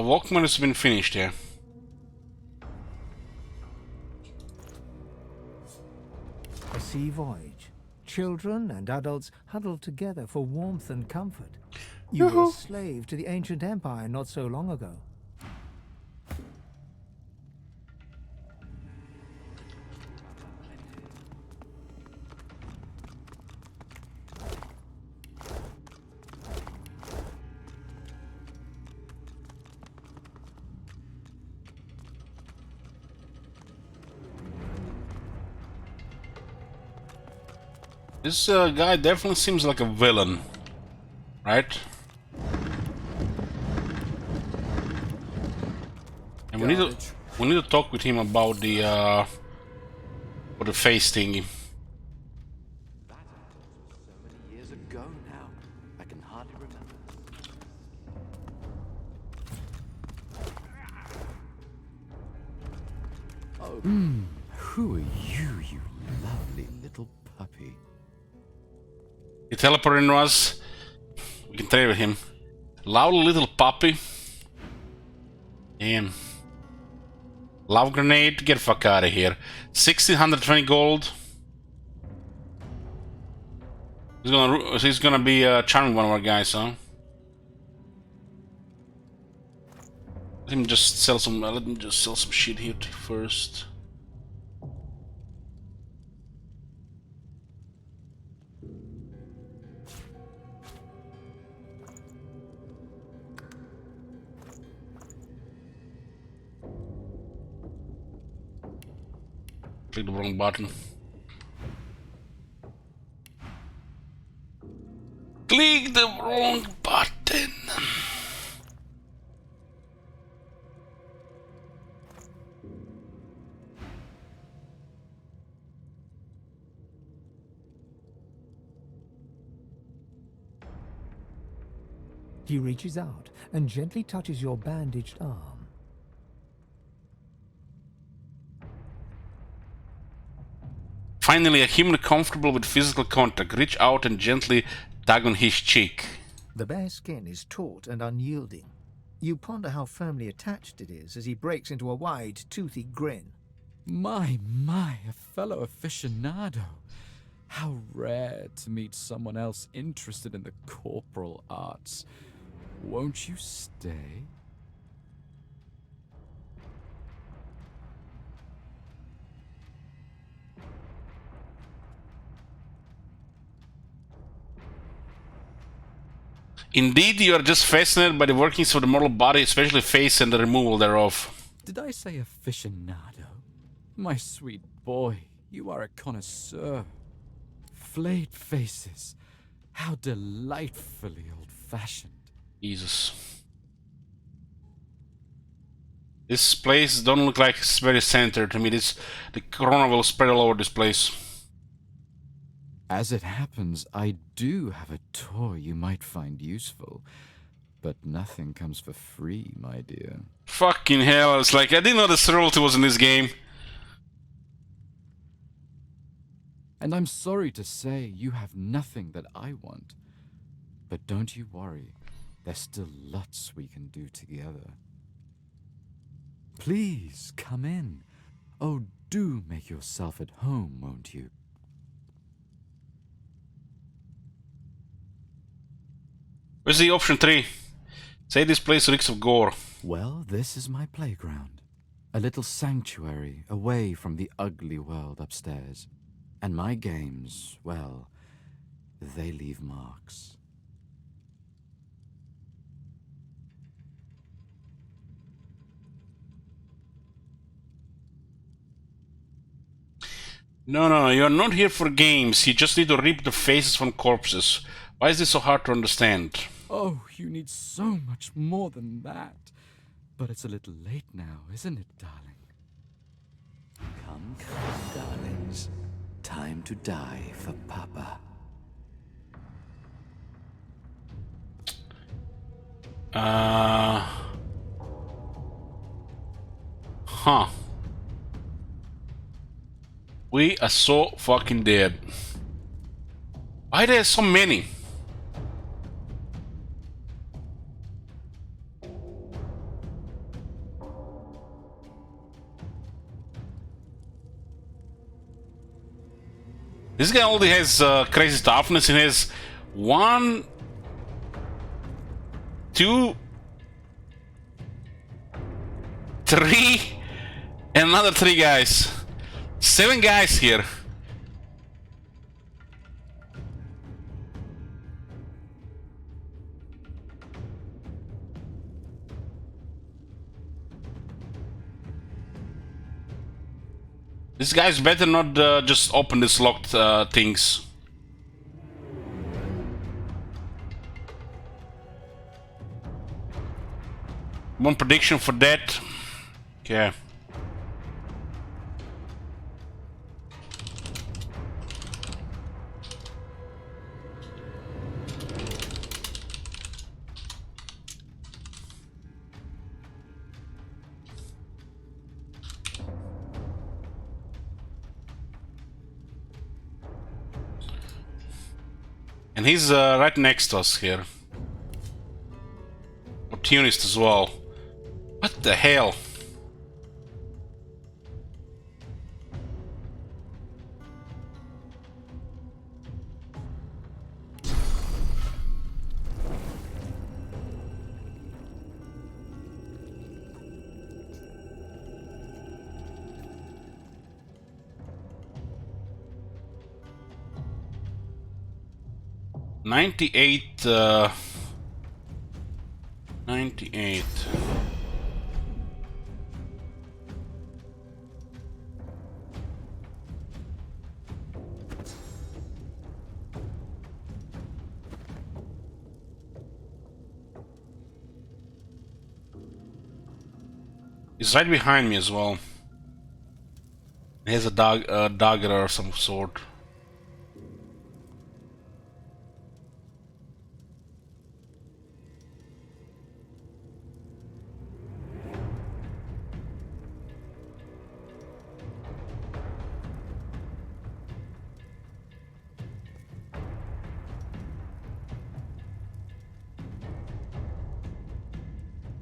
Walkman has been finished, yeah. A sea voyage. Children and adults huddled together for warmth and comfort. You were a slave to the ancient empire not so long ago. This guy definitely seems like a villain, right? And we need to talk with him about the face thingy. So many years ago now, I can hardly remember. Oh. Who are you, you lovely little puppy? He teleported into us. We can trade with him. Loud little puppy. Damn. Love grenade. Get the fuck out of here. 1620 gold. He's gonna be charming one of our guys, huh? Let him just sell some. Let him just sell some shit here first. Click the wrong button. Click the wrong button. He reaches out and gently touches your bandaged arm. Finally, a human comfortable with physical contact. Reach out and gently tug on his cheek. The bare skin is taut and unyielding. You ponder how firmly attached it is as he breaks into a wide, toothy grin. My, a fellow aficionado. How rare to meet someone else interested in the corporal arts. Won't you stay? Indeed, you are just fascinated by the workings of the mortal body, especially face and the removal thereof. Did I say aficionado? My sweet boy, you are a connoisseur. Flayed faces. How delightfully old-fashioned. Jesus. This place don't look like it's very centered to me. The corona will spread all over this place. As it happens, I do have a toy you might find useful. But nothing comes for free, my dear. Fucking hell, it's like I didn't know the royalty was in this game. And I'm sorry to say you have nothing that I want. But don't you worry, there's still lots we can do together. Please, come in. Oh, do make yourself at home, won't you? Where's the option 3? Say this place reeks of gore. Well, this is my playground. A little sanctuary away from the ugly world upstairs. And my games, well, they leave marks. No, you're not here for games. You just need to rip the faces from corpses. Why is this so hard to understand? Oh, you need so much more than that. But it's a little late now, isn't it, darling? Come, darlings. Time to die for Papa. Huh. We are so fucking dead. Why are there so many? This guy only has crazy toughness and has 1, 2, 3, and another 3 guys. 7 guys here. This guy's better not just open this locked things. One prediction for that. Okay. And he's right next to us here. Opportunist as well. What the hell? $98. 98. He's right behind me as well. He has a dagger or some sort.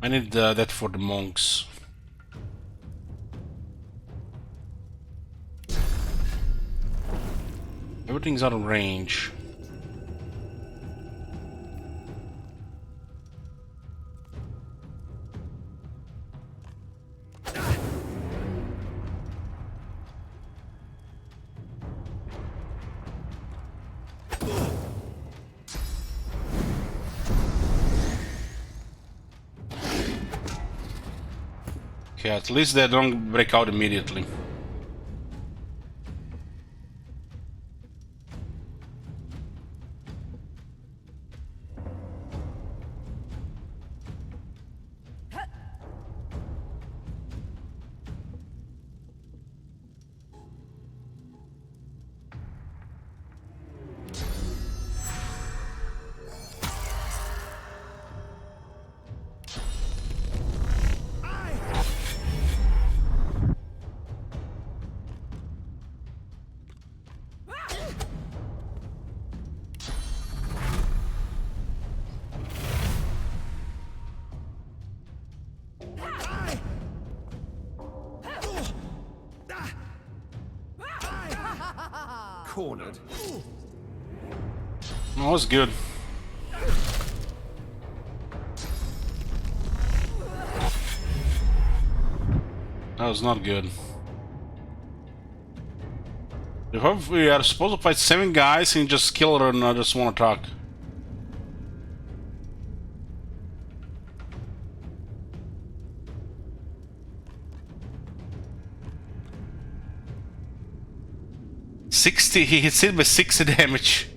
I need that for the monks. Everything's out of range. Okay, at least they don't break out immediately. Cornered. That was good. That was not good. We are supposed to fight 7 guys and just kill her and just one attack. He hits it with 60 damage.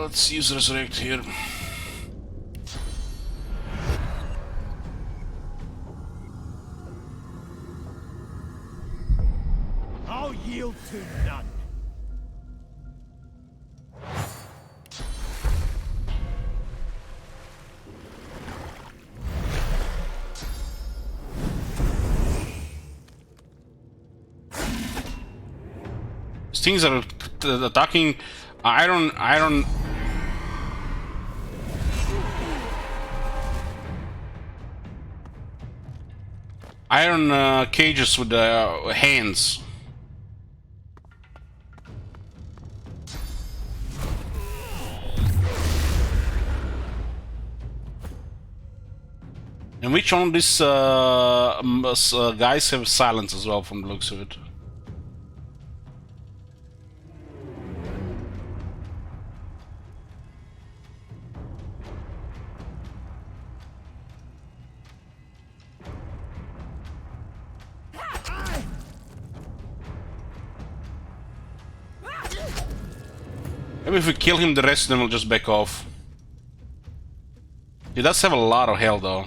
Let's use resurrect here. I'll yield to none. These things are attacking iron cages with hands. And which one of these guys have silence as well from the looks of it? Maybe if we kill him, the rest of them will just back off. He does have a lot of health, though.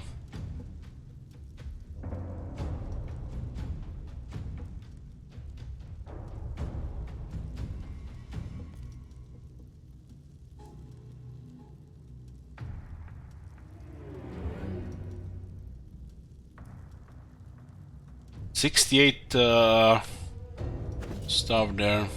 $68 stuff there.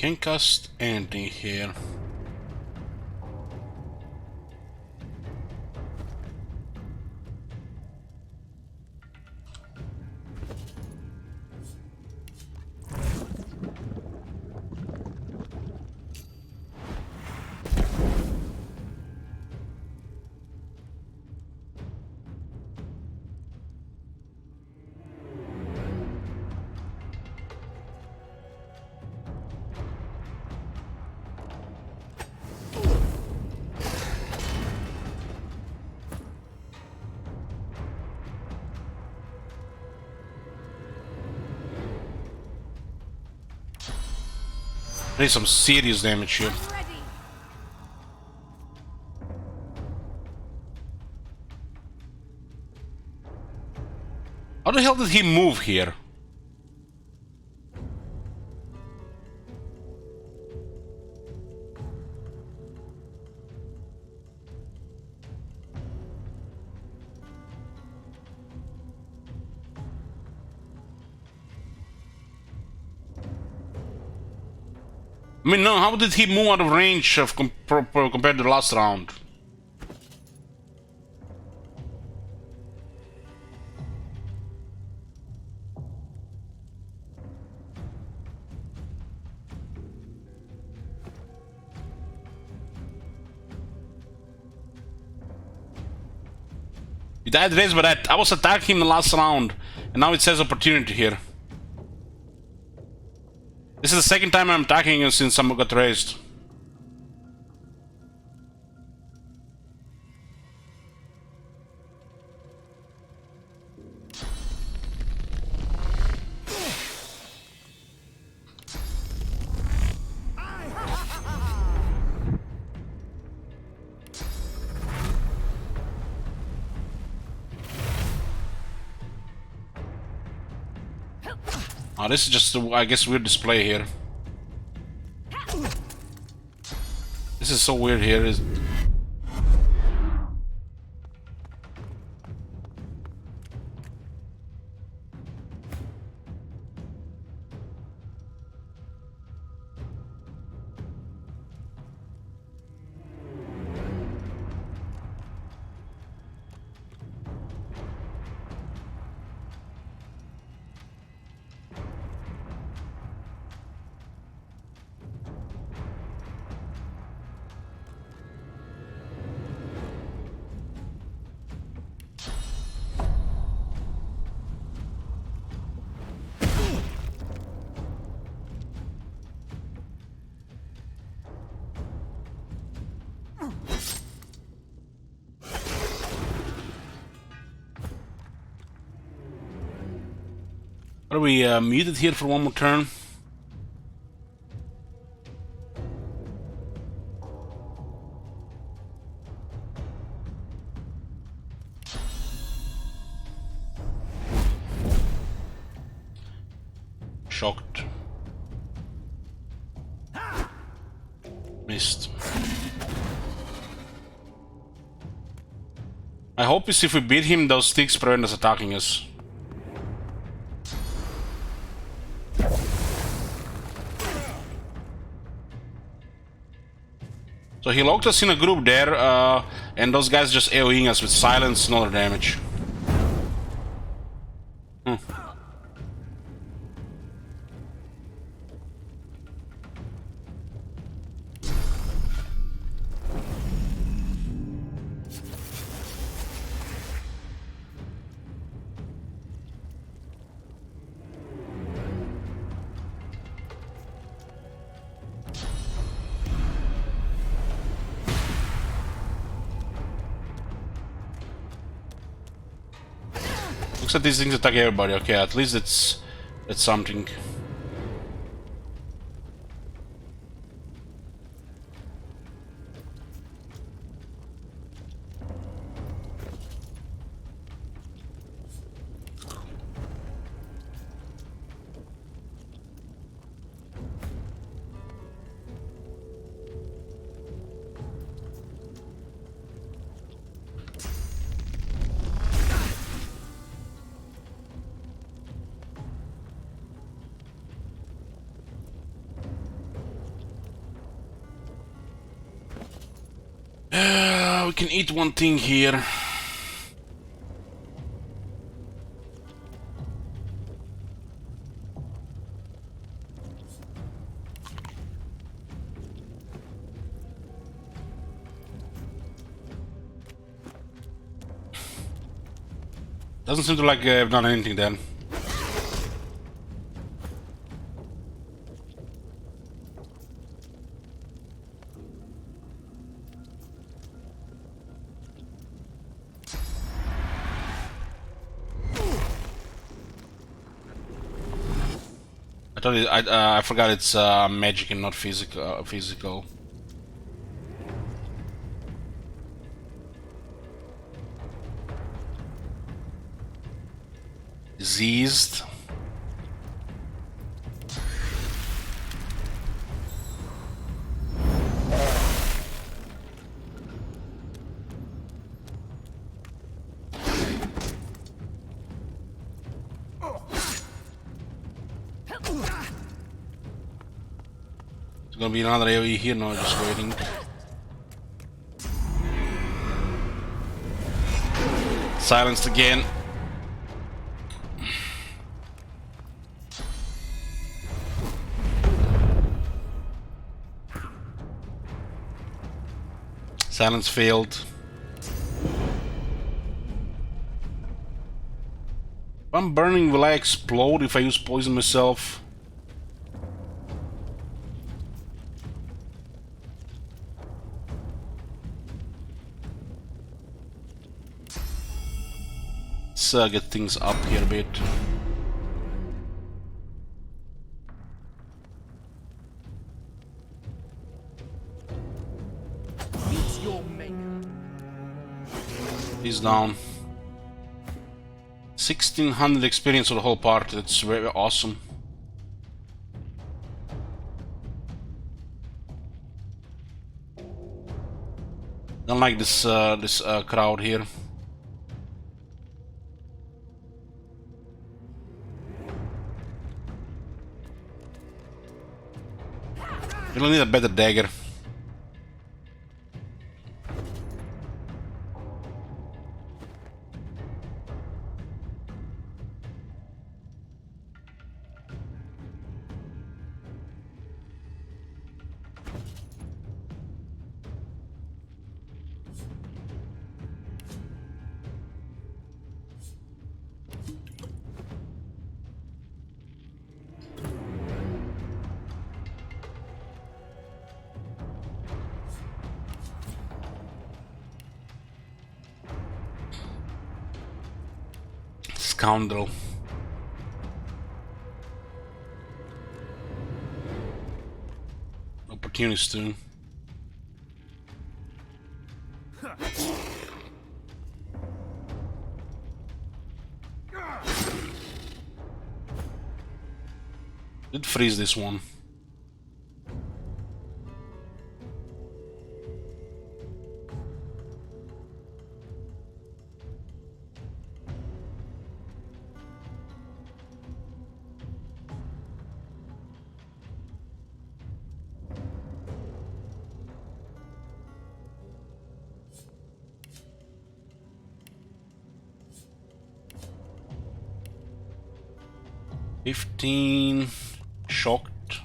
Can't cast anything here. There's some serious damage here. How the hell did he move here? I mean, no, how did he move out of range of compared to the last round? He died raised by that. I was attacking him the last round, and now it says opportunity here. This is the second time I'm attacking him since someone got raised. Oh, this is just, I guess, weird display here. This is so weird here. Are we muted here for one more turn? Shocked. Missed. I hope is if we beat him, those sticks prevent us attacking us. So he locked us in a group there, and those guys just AoEing us with silence and other damage. Looks like these things attack everybody. Okay, at least it's something. We can eat one thing here. Doesn't seem to like I've done anything then. I forgot it's magic and not physical. Diseased. Gonna be another AoE here, no, just waiting. Silenced again. Silence failed. If I'm burning, will I explode if I use poison myself? Let's get things up here a bit. He's down. 1600 experience for the whole party. That's very awesome. Don't like this crowd here. You'll need a better dagger. Scoundrel. Opportunist too. Did freeze this one. Shocked.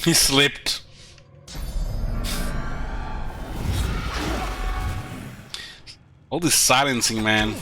He slipped. All this silencing, man.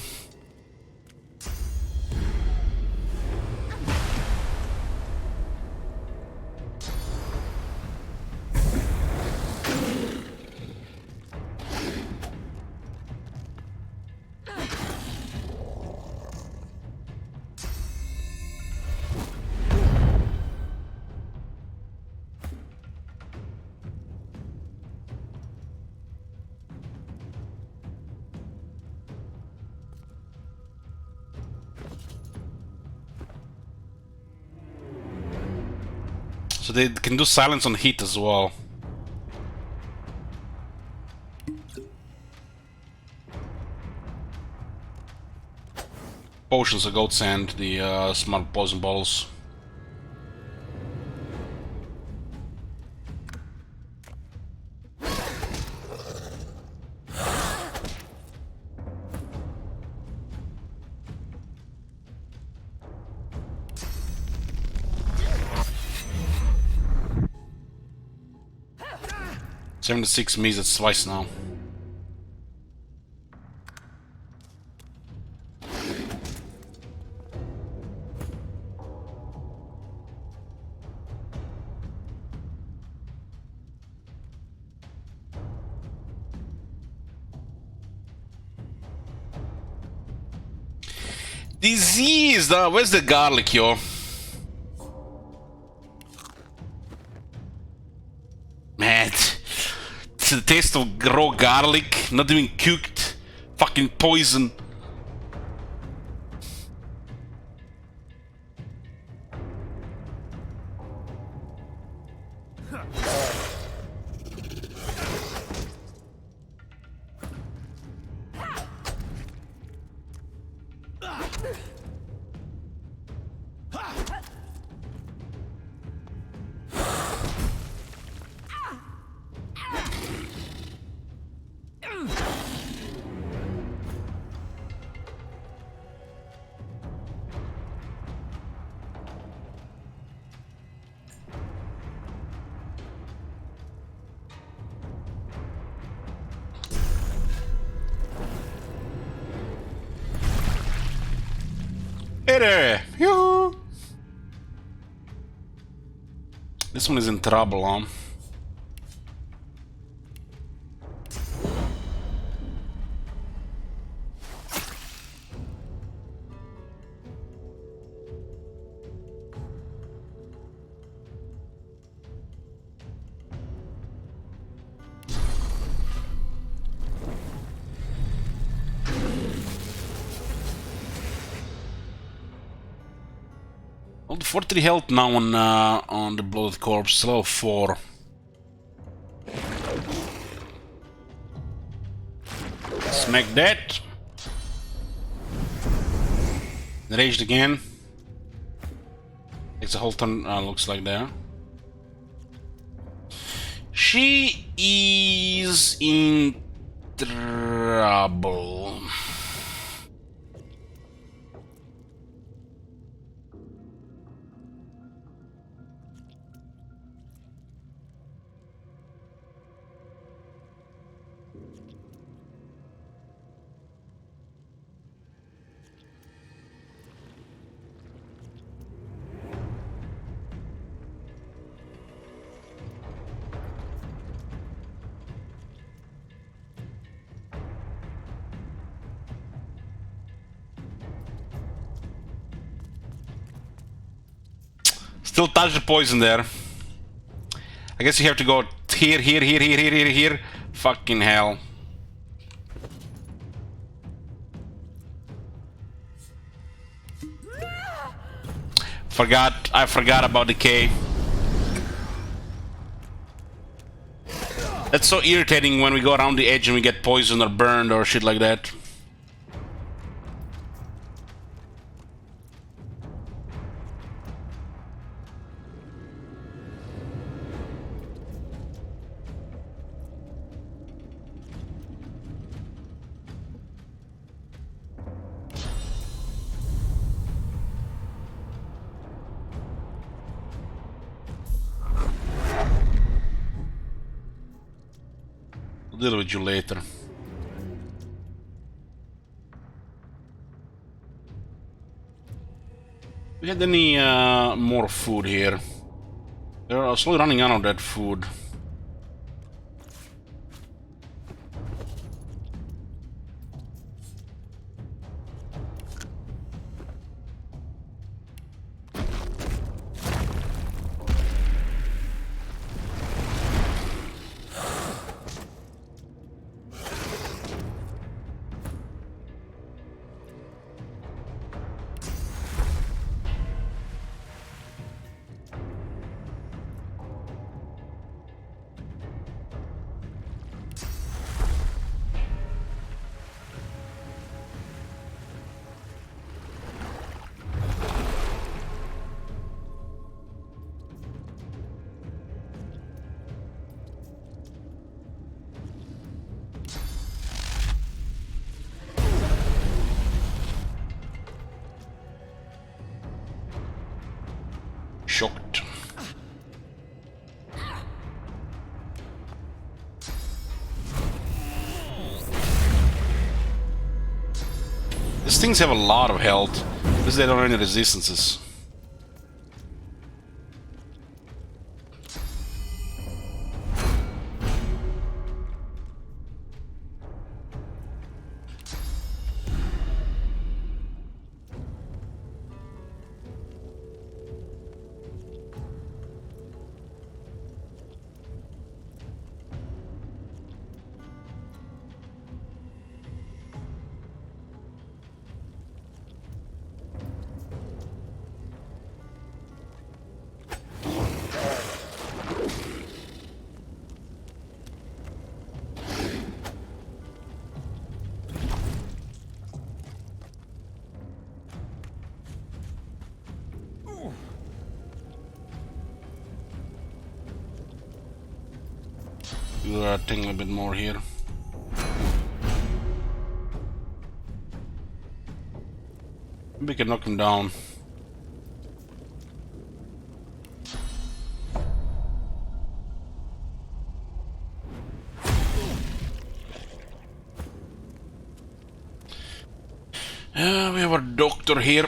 So they can do silence on heat as well. Potions, a goat sand, the smart poison balls. $76 means it's twice now. Disease! Where's the garlic, yo? Man, it's the taste of raw garlic, not even cooked. Fucking poison. Hey there! Yoo-hoo. This one is in trouble, huh? Well, 43 health now on the bloated corpse, level 4. Smack that. Raged again. Takes a whole turn, looks like there. She is in trouble. Still touch the poison there. I guess you have to go here, here, here, here, here, here, here. Fucking hell. I forgot about the K. That's so irritating when we go around the edge and we get poisoned or burned or shit like that. I'll deal with you later. We had any more food here? They're slowly running out of that food. These things have a lot of health, because they don't have any resistances. You are thinking a bit more here. Maybe we can knock him down. We have our doctor here.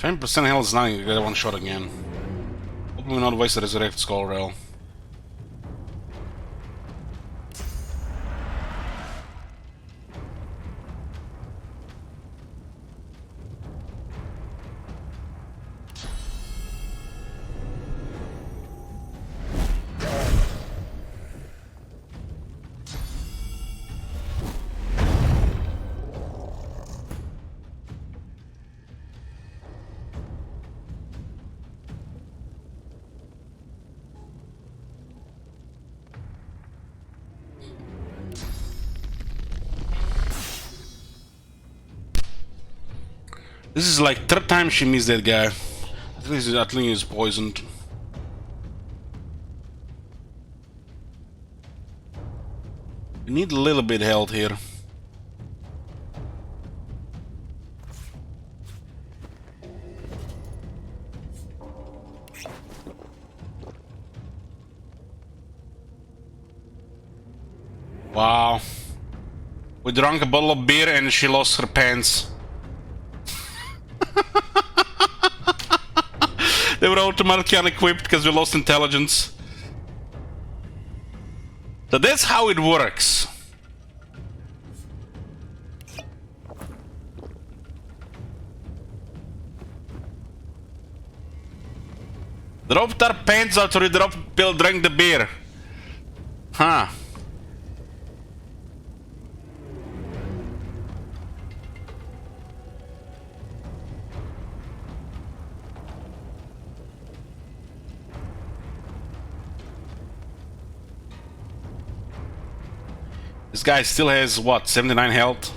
%, health is now you get one shot again. Hope we not waste the resurrect skull rail. This is like third time she missed that guy. At least he's poisoned. We need a little bit health here. Wow. We drank a bottle of beer and she lost her pants. They were automatically unequipped because we lost intelligence. So that's how it works. Dropped our pants after we drank the beer. Huh. This guy still has, what, 79 health?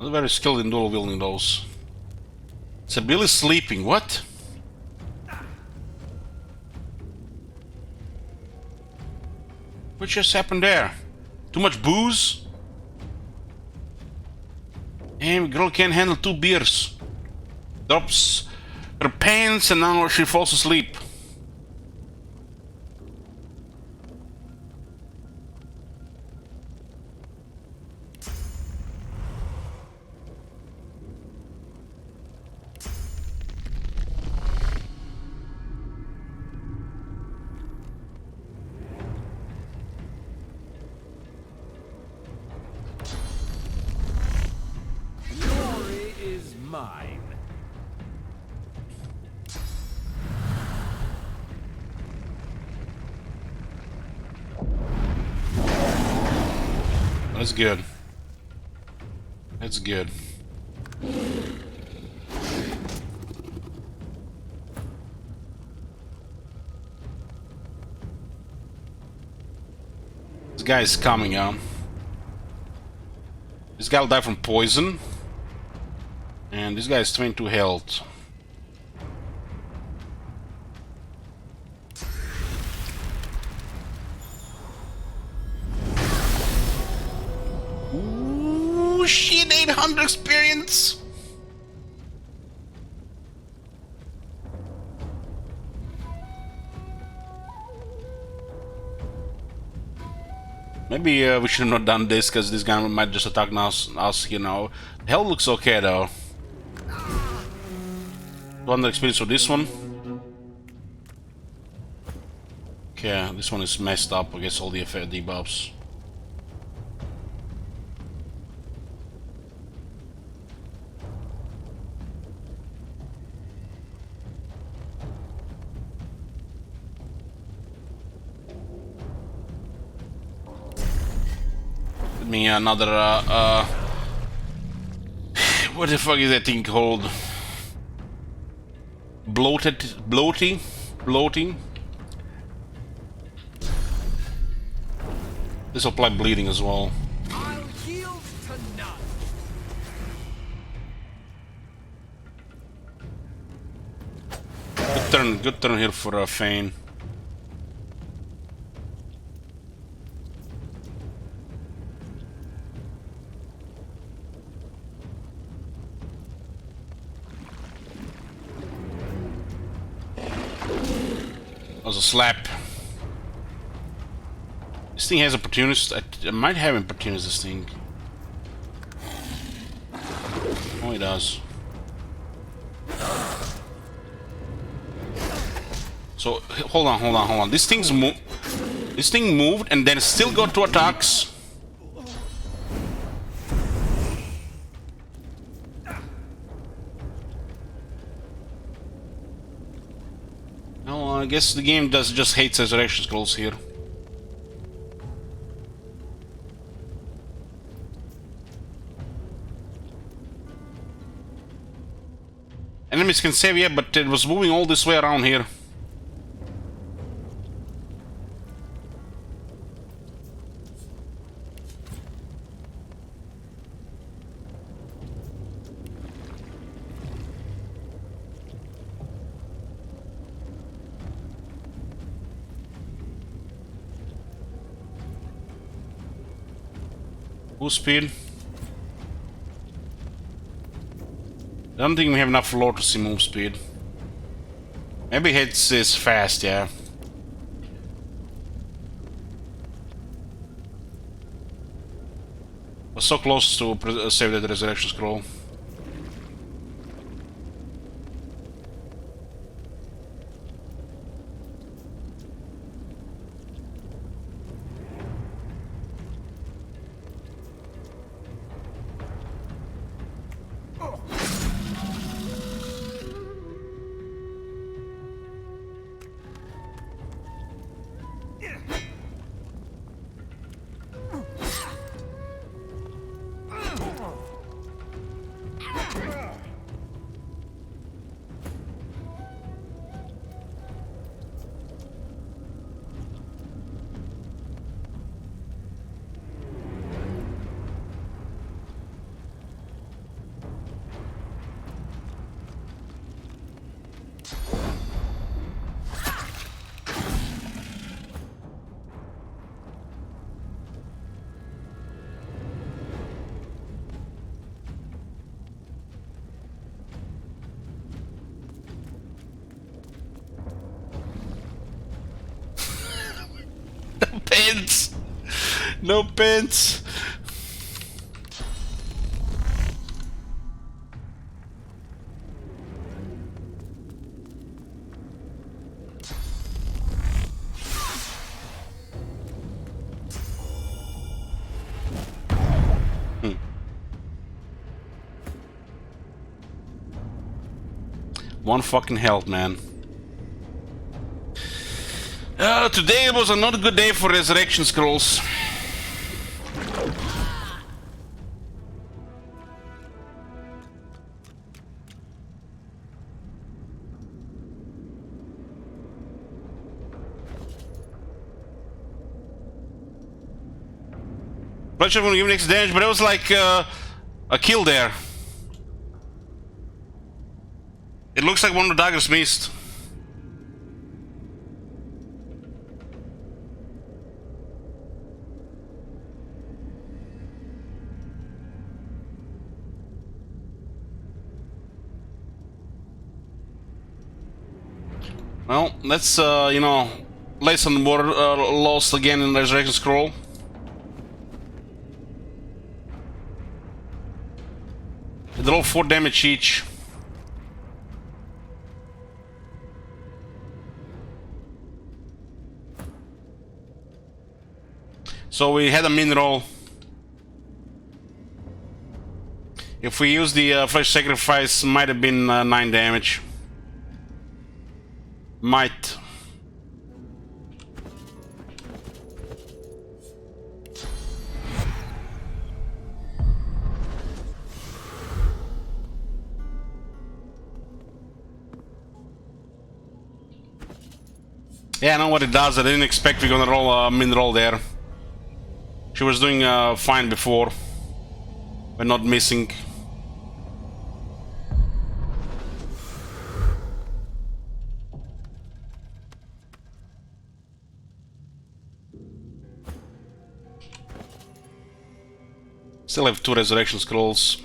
I'm very skilled in dual wielding those. So Bill is sleeping. What? What just happened there? Too much booze? Damn, girl can't handle 2 beers. Drops her pants and now she falls asleep. mine. That's good. That's good. This guy is coming out. This guy will die from poison. And this guy is 22 health. Ooh, shit, 800 experience! Maybe we should have not done this, because this guy might just attack us, you know. Hell looks okay, though. 200 experience for this one. Okay, this one is messed up, I guess, all the debuffs. Give me another, what the fuck is that thing called? Bloating? This will apply bleeding as well. I'll yield to none. Good turn here for Fane. That was a slap. This thing has opportunists. I might have opportunists, this thing. Oh, it does. So, hold on. This thing moved and then still got 2 attacks. No, I guess the game just hates resurrection scrolls here. Enemies can save, yeah, but it was moving all this way around here. Full speed. I don't think we have enough floor to see move speed. Maybe hits is fast, yeah. We're so close to save that resurrection scroll. Pins! No pins! One fucking health, man. Today was not a good day for resurrection scrolls. Bloodshot won't give next damage, but it was like a kill there. It looks like one of the daggers missed. Well, let's, you know, lay some more lost again in the Resurrection Scroll. They're all 4 damage each. So we had a mineral. If we use the flesh sacrifice, might have been 9 damage. Might. Yeah, I know what it does. I didn't expect we're gonna roll a mineral there. She was doing fine before. We're not missing. Still have 2 resurrection scrolls.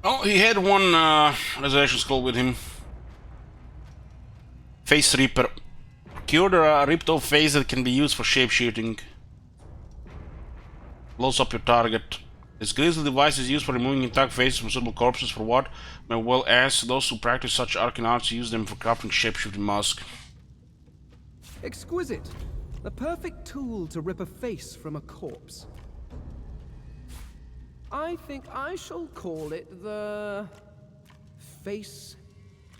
Oh, he had one resurrection scroll with him. Face Reaper. Cure the ripped off face that can be used for shapeshifting. Blows up your target. This grisly device is used for removing intact faces from suitable corpses. For what? May well ask. Those who practice such arcane arts use them for crafting shapeshifting masks. Exquisite. The perfect tool to rip a face from a corpse. I think I shall call it the Face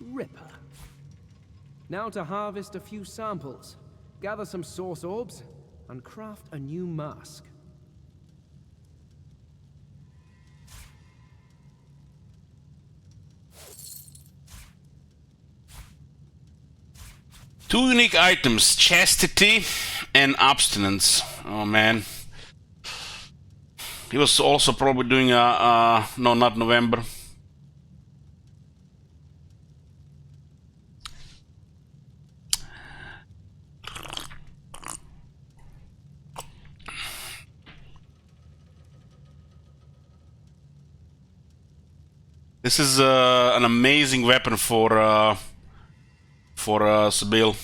Ripper. Now to harvest a few samples, gather some source orbs, and craft a new mask. Two unique items, chastity and abstinence. Oh man. He was also probably doing no, not November. This is an amazing weapon for Sibyl.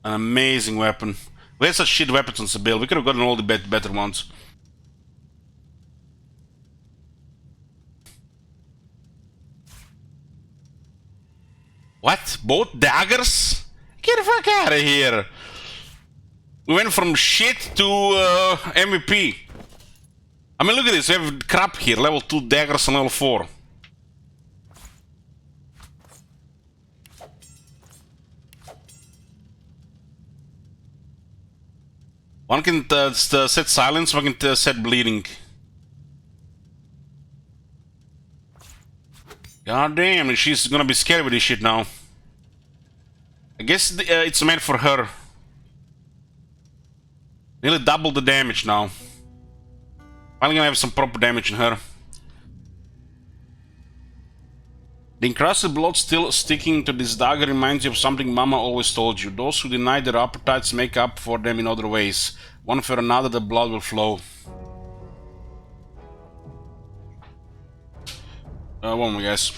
An amazing weapon. We had such shit weapons on Sibyl. We could have gotten all the better ones. What? Both daggers? Get the fuck out of here! We went from shit to MVP. I mean, look at this. We have crap here. Level 2 daggers and level 4. One can set silence, one can set bleeding. God damn, she's gonna be scared with this shit now. I guess it's meant for her. Nearly double the damage now. Finally gonna have some proper damage in her. The encrusted blood still sticking to this dagger reminds you of something Mama always told you. Those who deny their appetites make up for them in other ways. One for another, the blood will flow. One more, guys.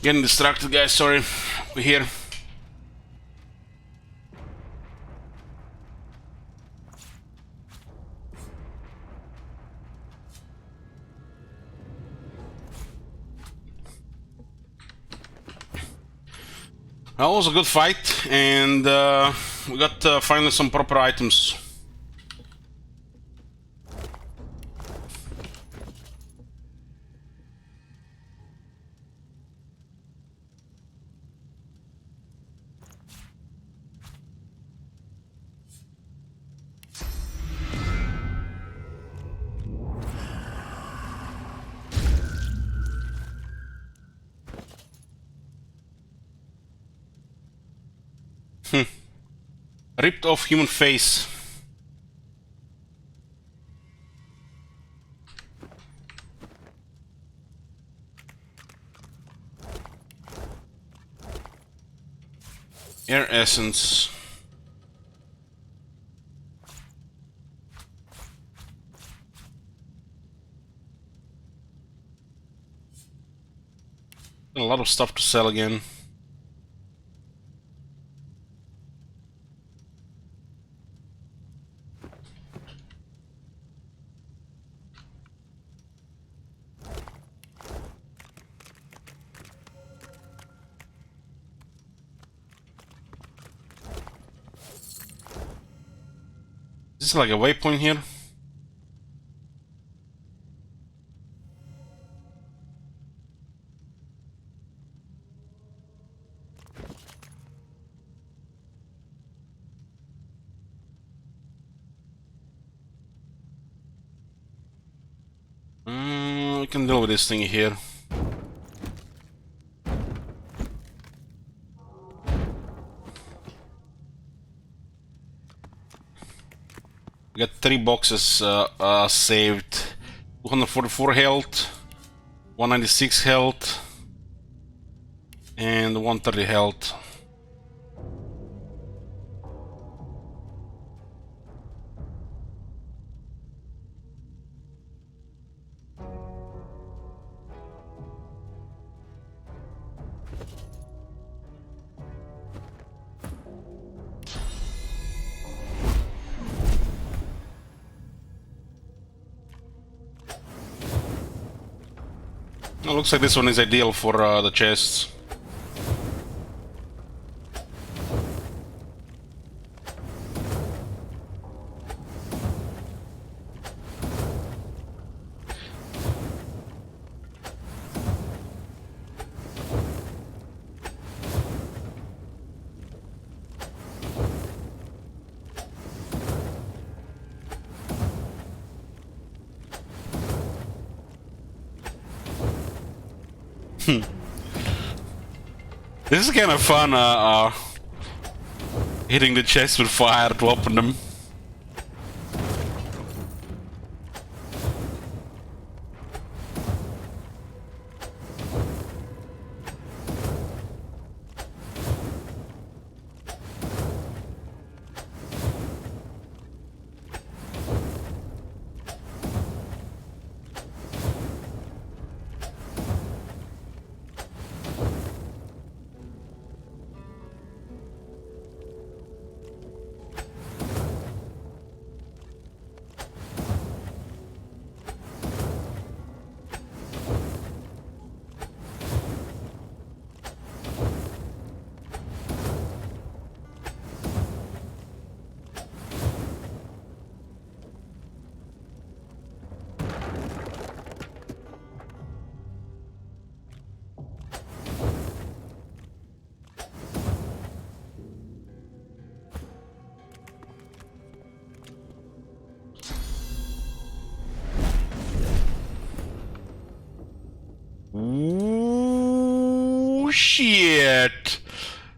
Getting distracted, guys, sorry. We're here. That was a good fight, and we got finally some proper items. Ripped off human face. Air essence. A lot of stuff to sell again. Is this like a waypoint here? I can deal with this thing here. We got 3 boxes saved. 244 health, 196 health, and 130 health. It looks like this one is ideal for the chests. This is kind of fun, hitting the chest with fire to open them. Ooh, shit.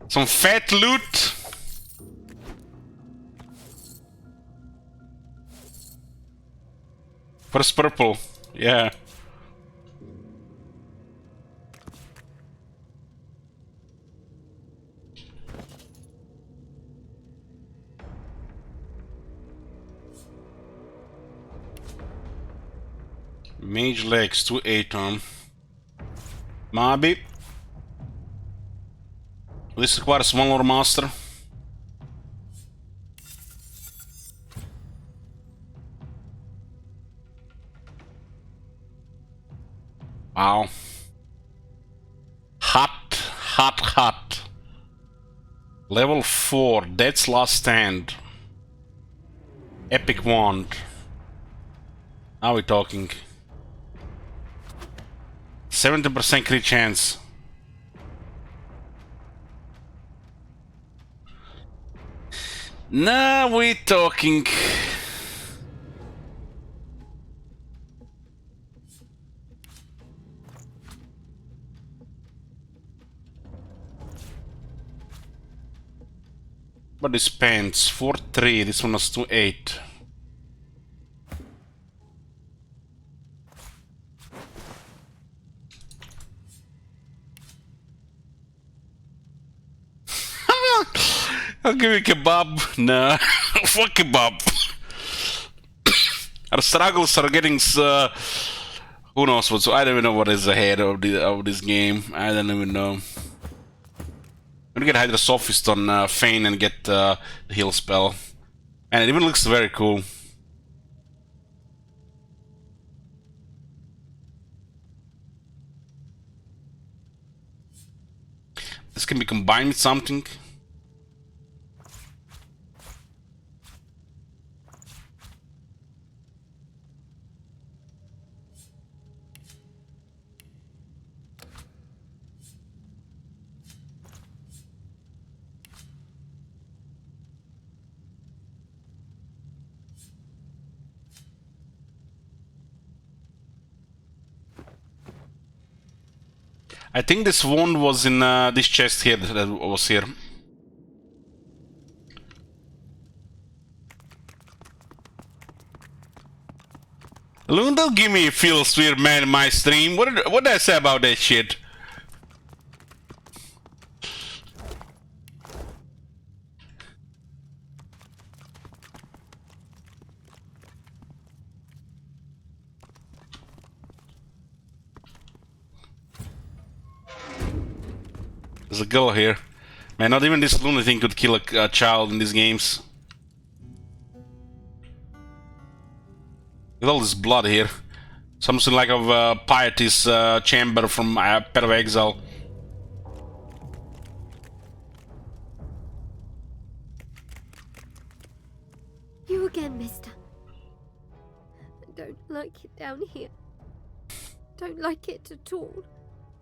Some fat loot. First purple. Yeah. Mage legs, 2-8 on. Maybe. This requires one more master. Wow. Hot. Level 4, Dead's Last Stand. Epic Wand. Now we're talking. 70% crit chance. Now we're talking. But this pants 4-3, this one was 2-8. I'll give you kebab. Nah, fuck kebab. Our struggles are getting. Who knows what? So I don't even know what is ahead of this game. I don't even know. I'm gonna get Hydra Sophist on Fane and get the heal spell, and it even looks very cool. This can be combined with something. I think this wand was in this chest here that was here. Look, don't give me feels weird, man, in my stream. What did I say about that shit? There's a girl here. Man, not even this lunatic could kill a child in these games. With all this blood here. Something like a piety's chamber from Path of Exile. You again, mister. I don't like it down here. Don't like it at all.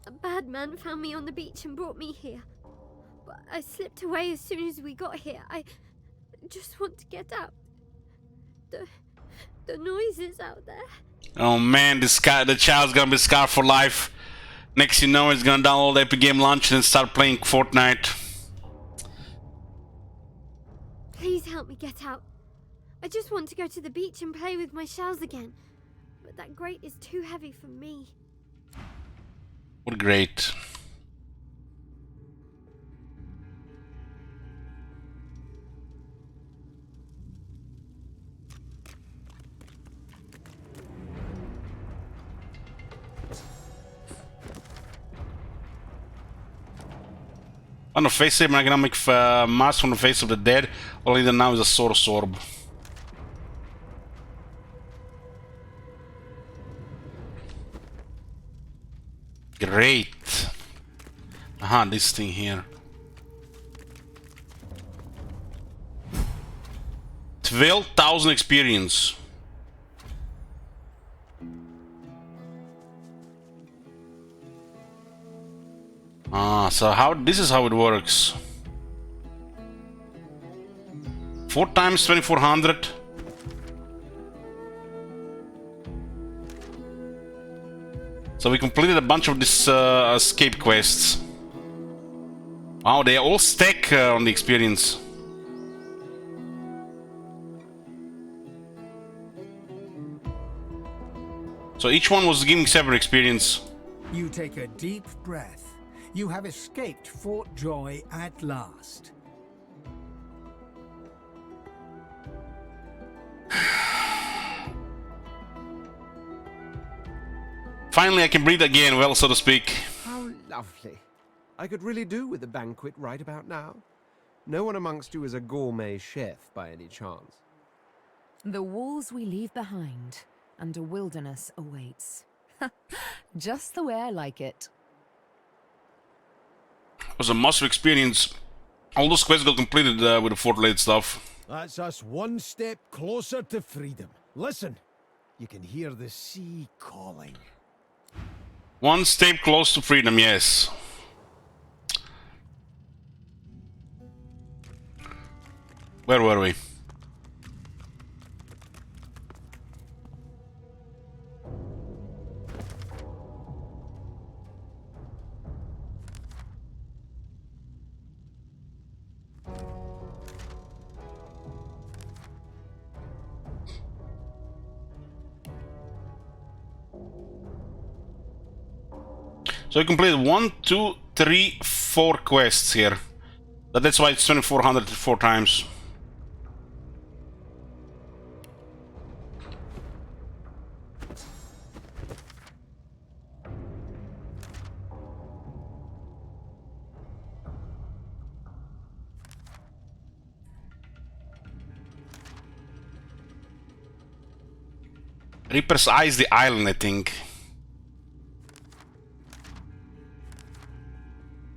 A bad man found me on the beach and brought me here. But I slipped away as soon as we got here. I just want to get out. The noises out there. Oh man, the child's gonna be scarred for life. Next you know, he's gonna download Epic Game Launcher and start playing Fortnite. Please help me get out. I just want to go to the beach and play with my shells again. But that grate is too heavy for me. What great. On the face of an economic mask from the face of the dead, all I need now is a source orb. Great. Aha, this thing here. 12,000 experience. Ah, so this is how it works. 4 times 2400. So we completed a bunch of these escape quests. Wow, they all stack on the experience. So each one was giving separate experience. You take a deep breath. You have escaped Fort Joy at last. Finally, I can breathe again, well, so to speak. How lovely. I could really do with a banquet right about now. No one amongst you is a gourmet chef by any chance. The walls we leave behind, and a wilderness awaits. Just the way I like it. It was a massive experience. All those quests got completed with the Fort-related stuff. That's us one step closer to freedom. Listen, you can hear the sea calling. One step close to freedom, yes. Where were we? So we completed 1, 2, 3, 4 quests here. That's why it's 2400 4 times. Reaper's Eye is the island, I think.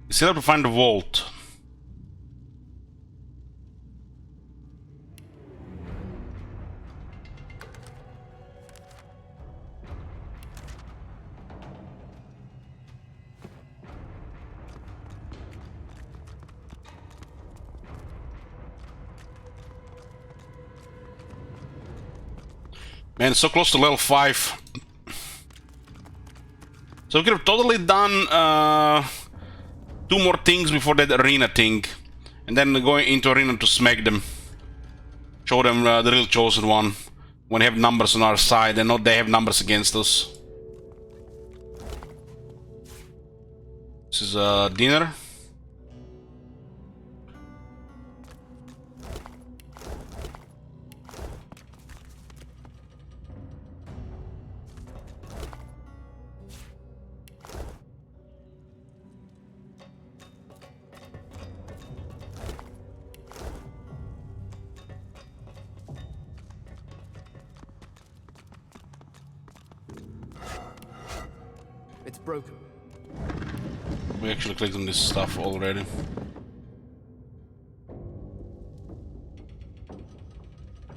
You still have to find the vault. Man, so close to level 5. So we could have totally done 2 more things before that arena thing. And then going into arena to smack them. Show them the real chosen one. When they have numbers on our side and not they have numbers against us. This is dinner. It's broken. We actually clicked on this stuff already.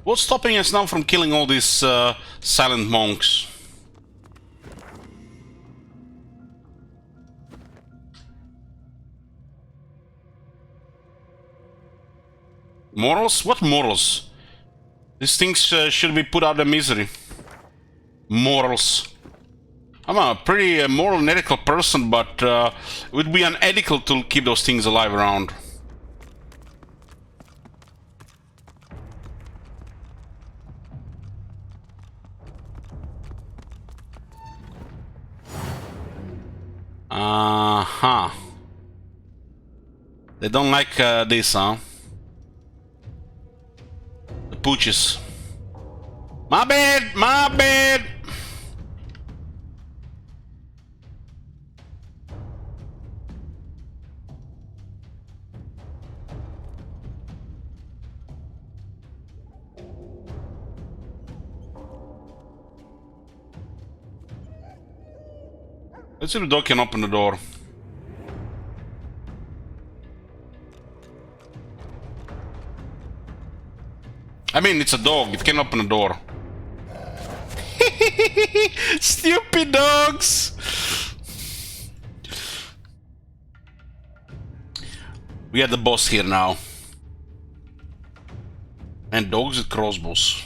What's stopping us now from killing all these silent monks? Morals? What morals? These things should be put out of misery. Morals. I'm a pretty moral and ethical person, but it would be unethical to keep those things alive around. Uh-huh. They don't like this, huh? The pooches. My bad! My bad! Let's see if the dog can open the door. I mean, it's a dog, it can open the door. Stupid dogs! We are the boss here now. And dogs with crossbows.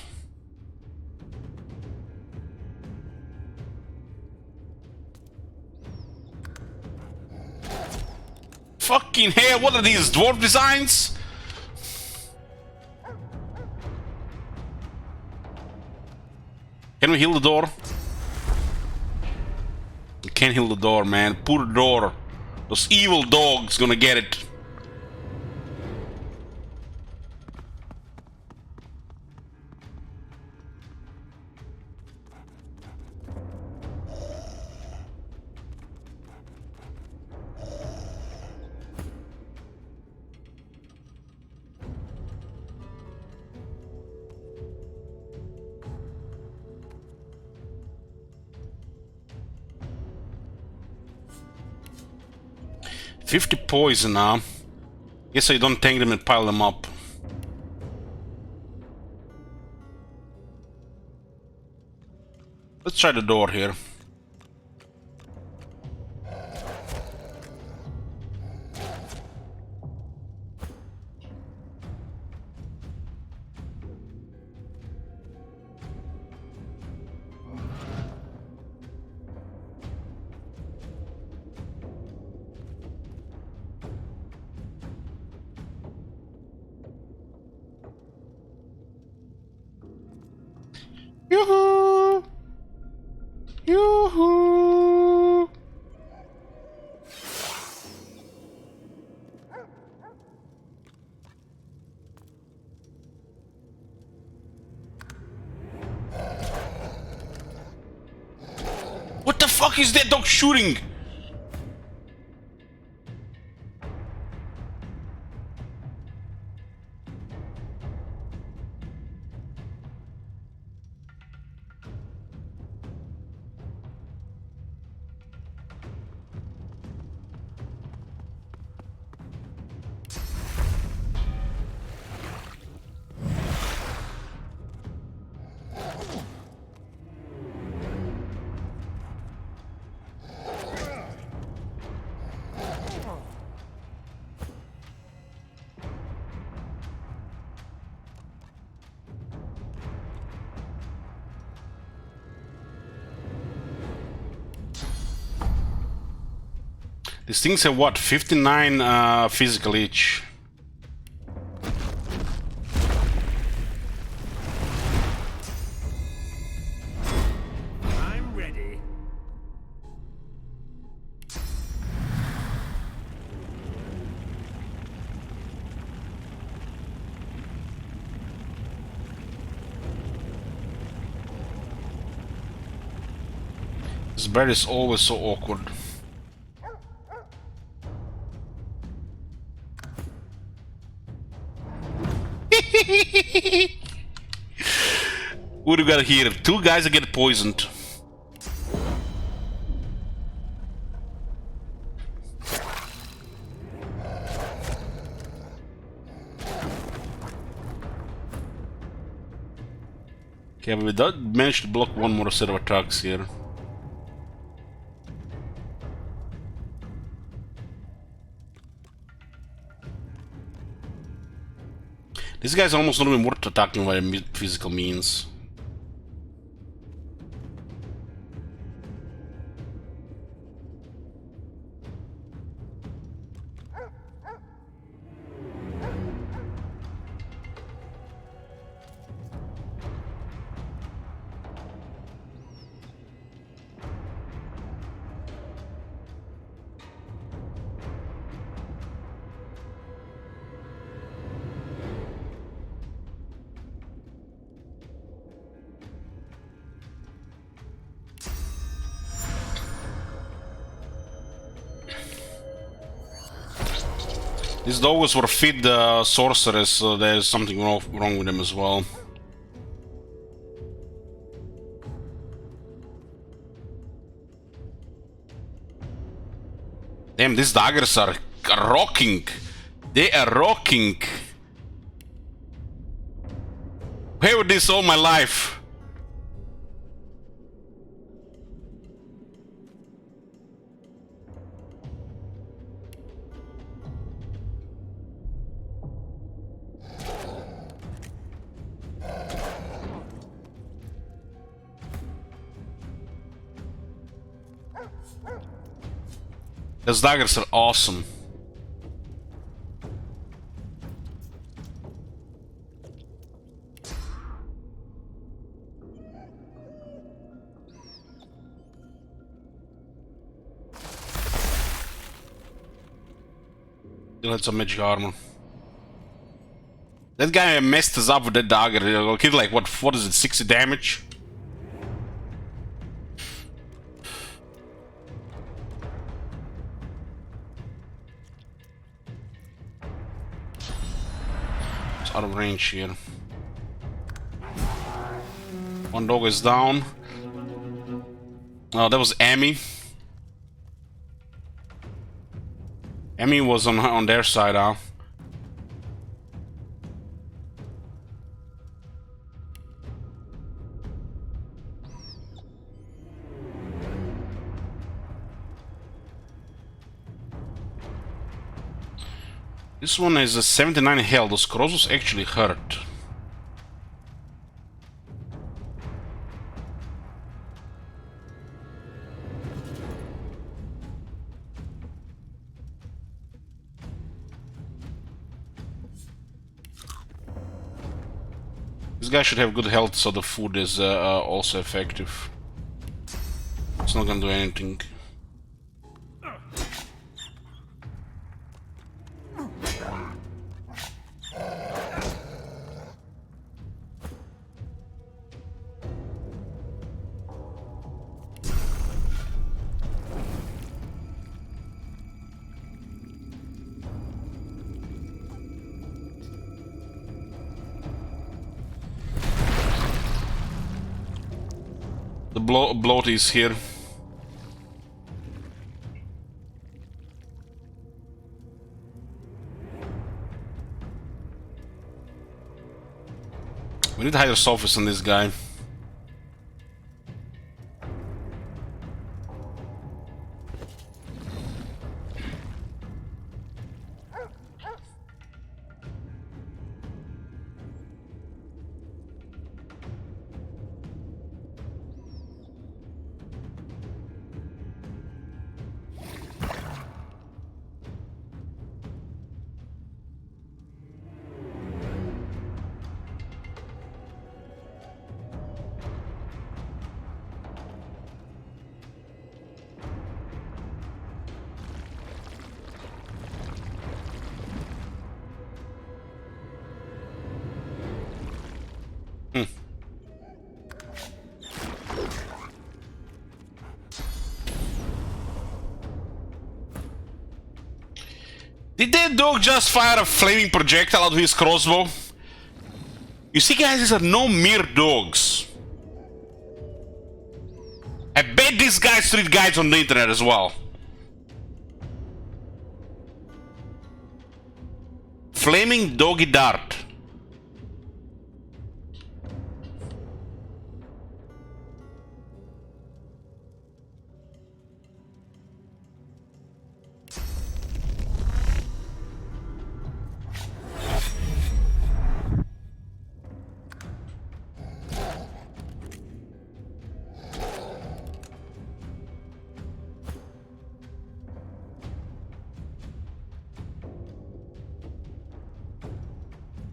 Fucking hell, what are these dwarf designs? Can we heal the door? We can't heal the door, man. Poor door. Those evil dogs gonna get it. $50 poison now. Guess I don't tank them and pile them up. Let's try the door here. Yoo-hoo! Yoo-hoo! What the fuck is that dog shooting? These things have what? 59 physical each. I'm ready. This bird is always so awkward. What do we got here? Two guys that get poisoned. Okay, but we did manage to block one more set of attacks here. This guy's almost not even worth attacking by physical means. These dogs were feed the sorceress, so there's something wrong with them as well. Damn, these daggers are rocking. They are rocking. Where with this all my life? Those daggers are awesome. Still had some magic armor. That guy messed us up with that dagger. He did like what is it, 60 damage? It's out of range here. One dog is down. Oh, that was Amy. Amy was on their side, huh? This one is a 79 health. Those crossbows actually hurt. This guy should have good health, so the food is also effective. It's not gonna do anything. The bloat is here. We need higher surface on this guy. Did that dog just fire a flaming projectile out of his crossbow? You see, guys, these are no mere dogs. I bet these guys read guides on the internet as well. Flaming doggy dart.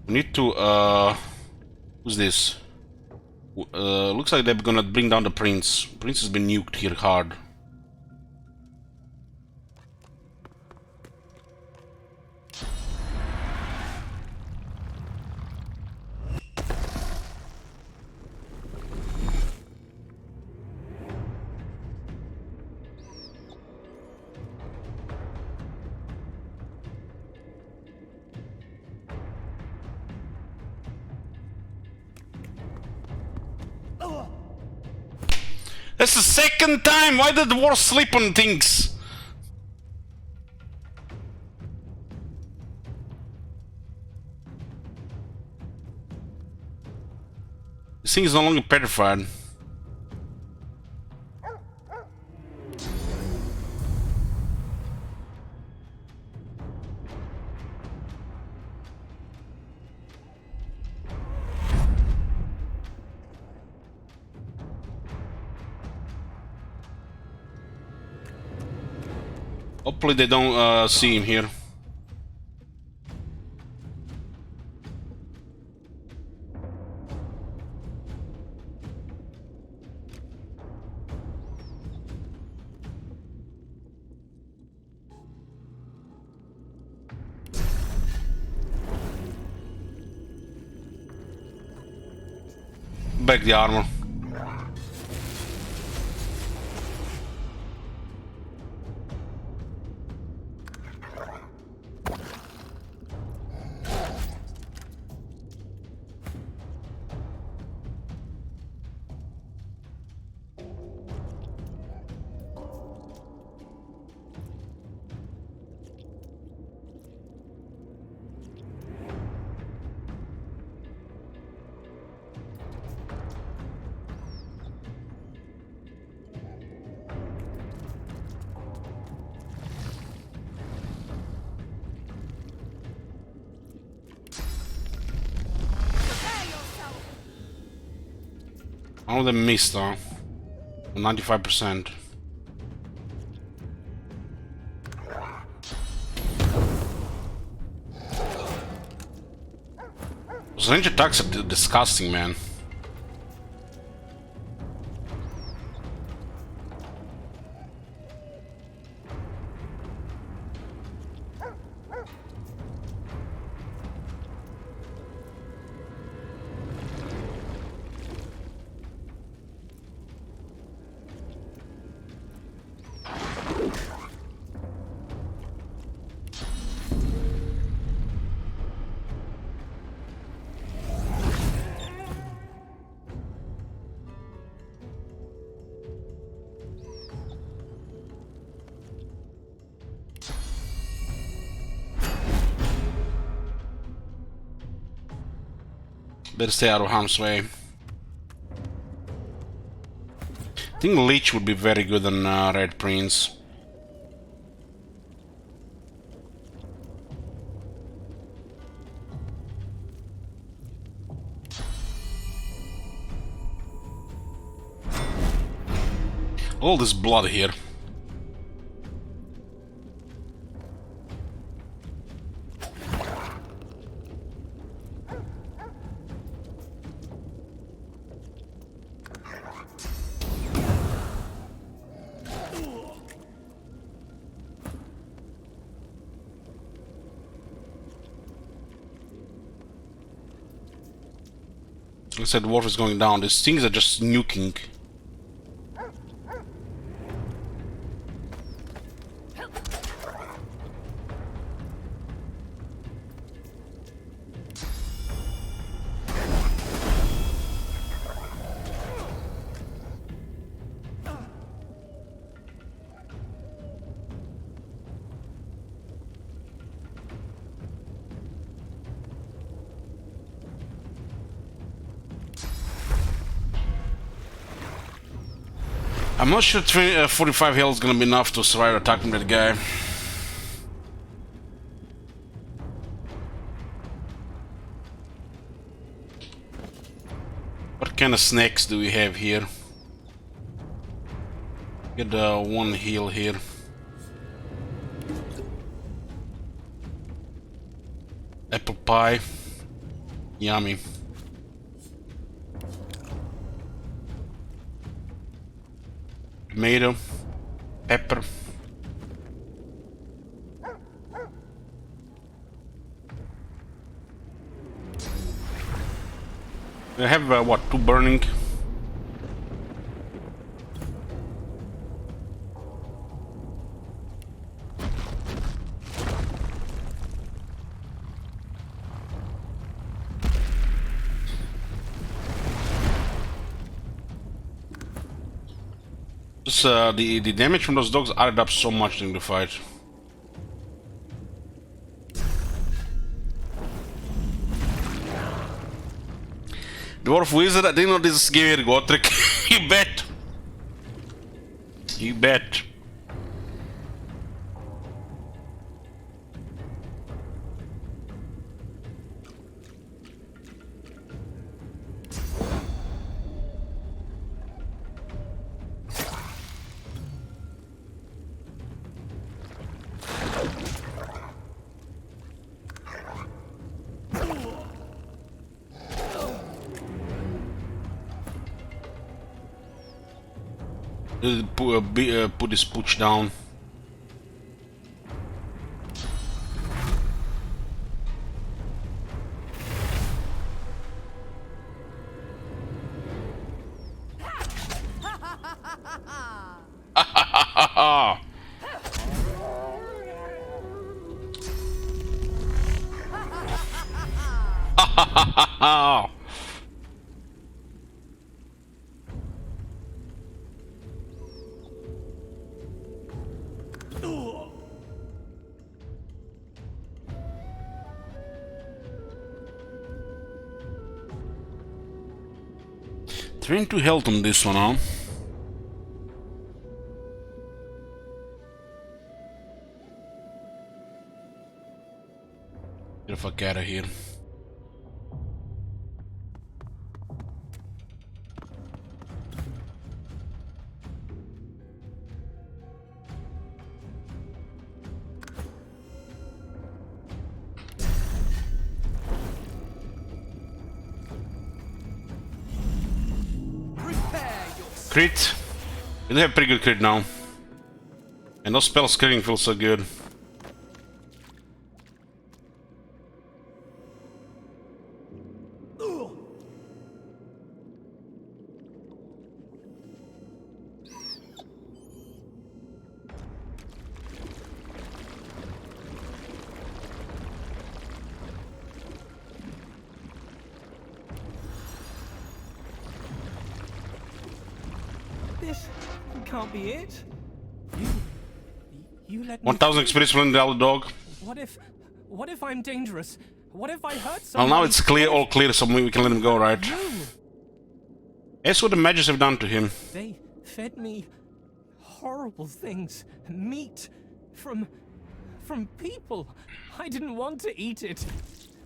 We need to, who's this? Looks like they're gonna bring down the prince. Prince has been nuked here hard. That's the second time! Why did the dwarf sleep on things? This thing is no longer petrified. Hopefully they don't see him here. Back the armor. All of them missed though. 95%. Those range attacks are disgusting, man. Better stay out of harm's way. I think Leech would be very good on Red Prince. All this blood here. I said Dwarf is going down. These things are just nuking. I'm not sure 45 health is gonna be enough to survive attacking that guy. What kind of snacks do we have here? Get one heal here. Apple pie. Yummy. Tomato. Pepper. I have what, 2 burning? Just, the damage from those dogs added up so much during the fight. Dwarf Wizard, I didn't know this game had Gotrek. You bet. You bet. Put his pooch down. Trying to health on this one, huh? Get the fuck out of here. Crit. We have pretty good crit now. And those spells killing feel so good. This can't be it. You let me 1000 experience from the other dog. What if I'm dangerous? What if I hurt Well, someone? now it's clear, all clear, so we can let him go, right? That's what the mages have done to him. They fed me horrible things. Meat from people. I didn't want to eat it,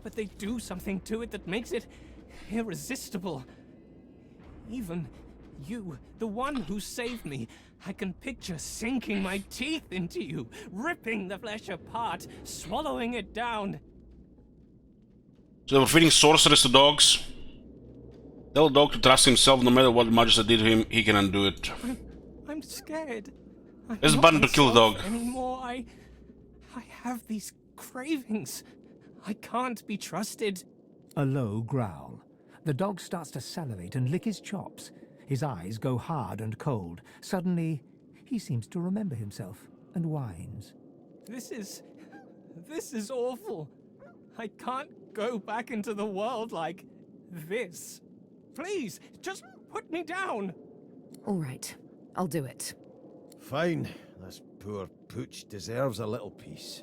but they do something to it that makes it irresistible. Even you, the one who saved me, I can picture sinking my teeth into you, ripping the flesh apart, swallowing it down. So they were feeding sorcerers to dogs. Tell the dog to trust himself, no matter what the magister did to him, he can undo it. I'm scared. There's a button to kill the dog. Anymore. I have these cravings. I can't be trusted. A low growl. The dog starts to salivate and lick his chops. His eyes go hard and cold. Suddenly, he seems to remember himself and whines. This is awful. I can't go back into the world like this. Please, just put me down. All right, I'll do it. Fine. This poor pooch deserves a little peace.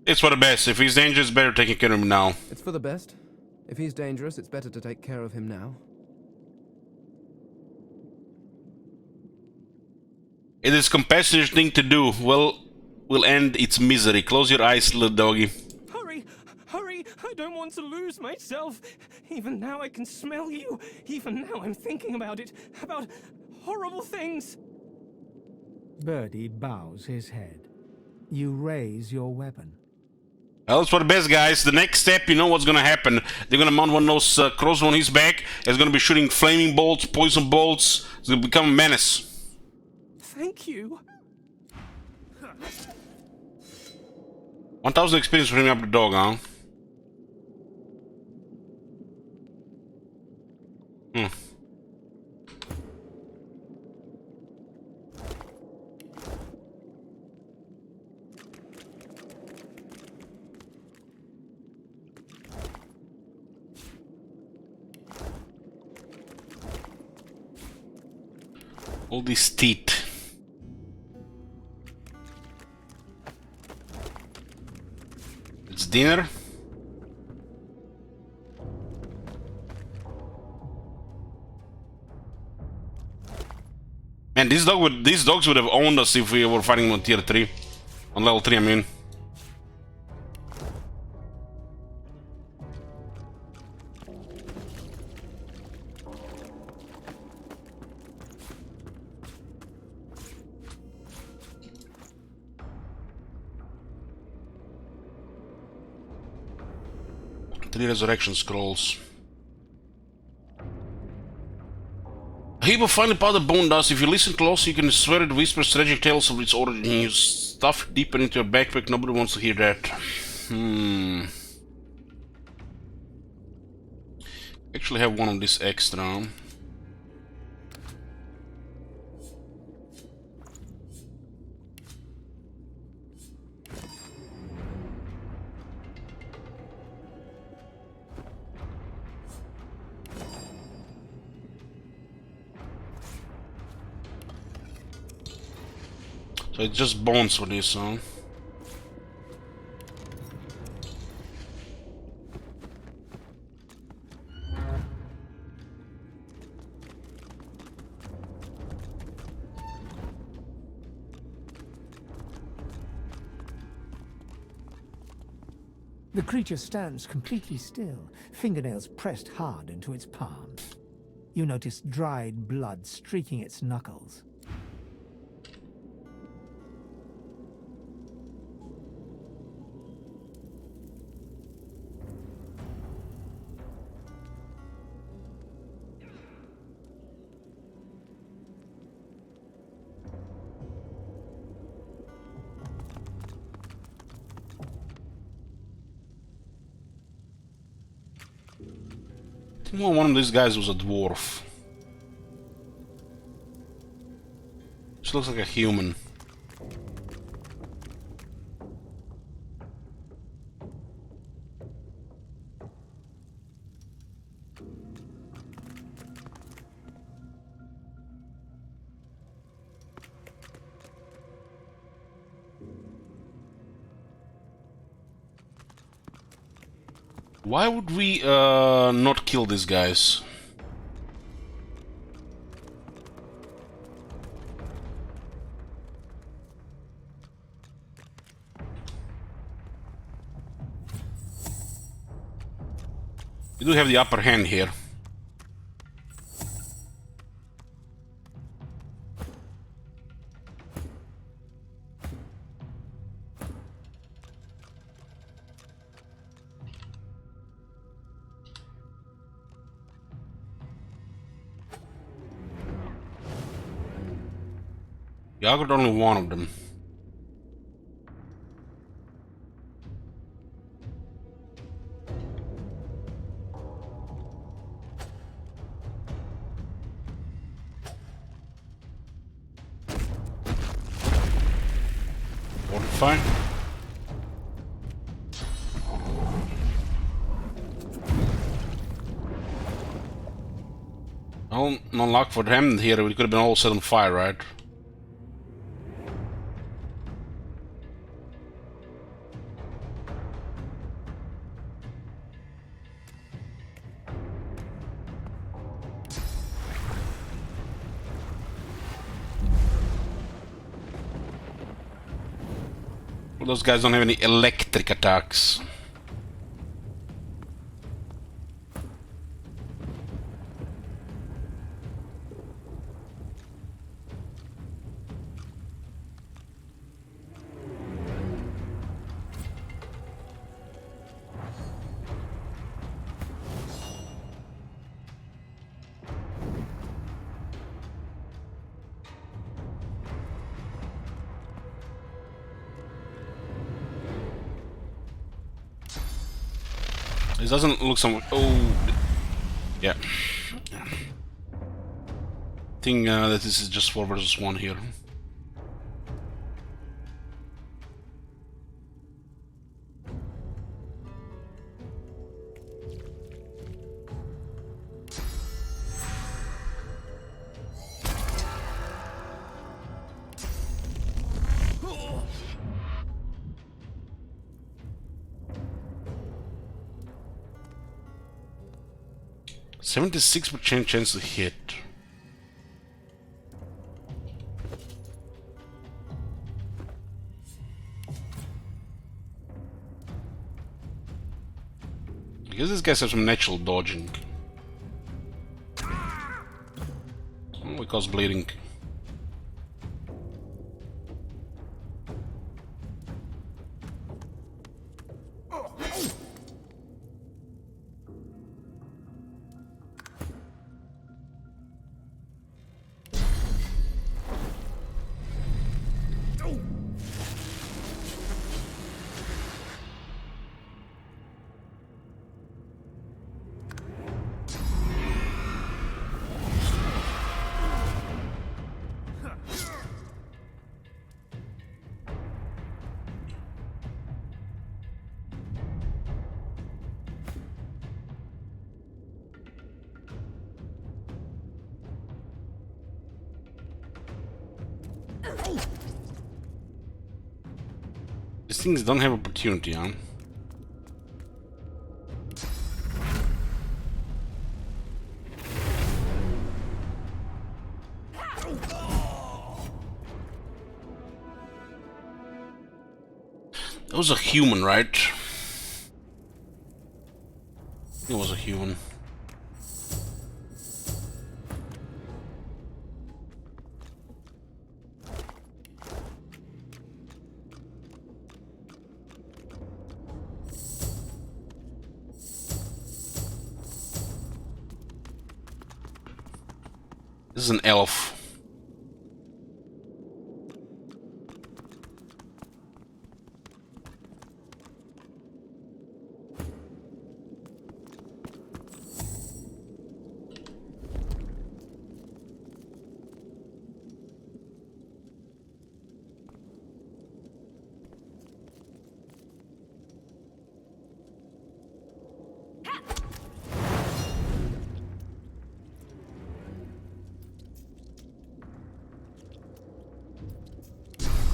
It's for the best. If he's dangerous, better taking care of him now. It's for the best. If he's dangerous, it's better to take care of him now. It is compassionate thing to do. Well, will end its misery. Close your eyes, little doggy. Hurry! Hurry! I don't want to lose myself. Even now I can smell you. Even now I'm thinking about it. About horrible things. Birdie bows his head. You raise your weapon. Well, it's for the best, guys. The next step, you know what's gonna happen. They're gonna mount one of those crossbow on his back. It's gonna be shooting flaming bolts, poison bolts. It's gonna become a menace. Thank you. 1,000 experience for bringing up the dog, huh? All these teeth. It's dinner. Man, these dogs would have owned us if we were fighting on tier 3. On level 3, I mean. Three resurrection scrolls. A heap of finely powdered bone dust. If you listen close, you can swear it whispers tragic tales of its origin. You stuff it deeper into your backpack. Nobody wants to hear that. Actually have one of this extra. So it's just bones for this, huh? The creature stands completely still, fingernails pressed hard into its palms. You notice dried blood streaking its knuckles. Well, one of these guys was a dwarf. She looks like a human. Why would we not kill these guys? We do have the upper hand here. Yeah, I got only one of them. Fine. Well, no luck for them here. We could have been all set on fire, right? those guys don't have any electric attacks. It doesn't look some. Oh, yeah. I think that this is just 4 versus 1 here. %76% chance to hit. I guess these guys have some natural dodging. Oh, it causes bleeding. These things don't have opportunity, huh? That was a human, right? It was a human. This is an elf.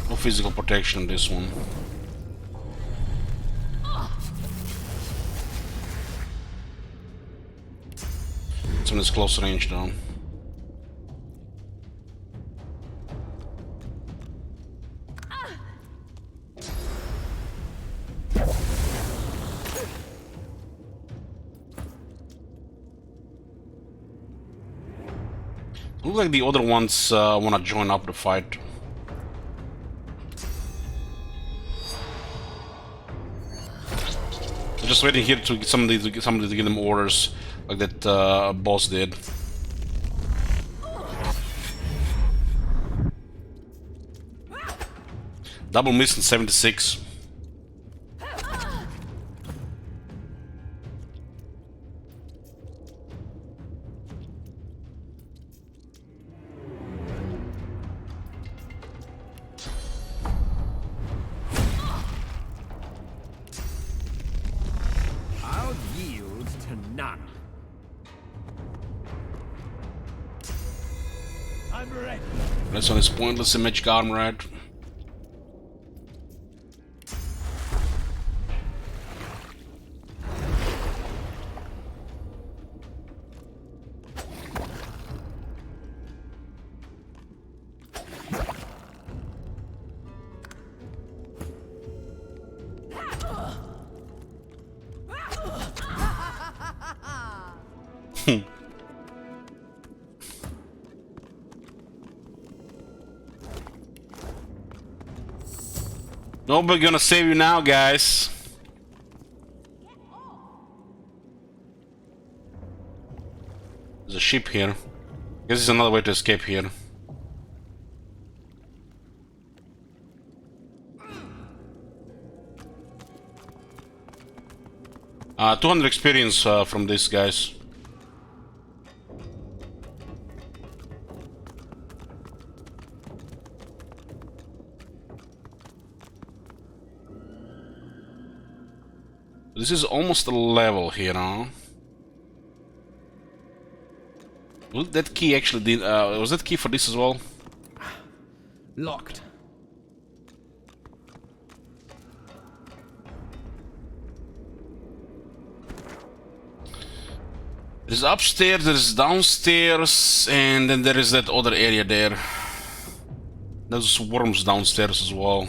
No physical protection on this one. This one is close range though. Looks like the other ones want to join up the fight. I'm just waiting here to get somebody to give them orders, like that boss did. Double miss in 76. This one is pointless image got right. Nobody gonna save you now, guys. There's a ship here. Guess there's another way to escape here. 200 experience from this, guys. This is almost a level here, huh? Was that key actually did? Was that key for this as well? Locked. There's upstairs, there's downstairs, and then there is that other area there. There's worms downstairs as well.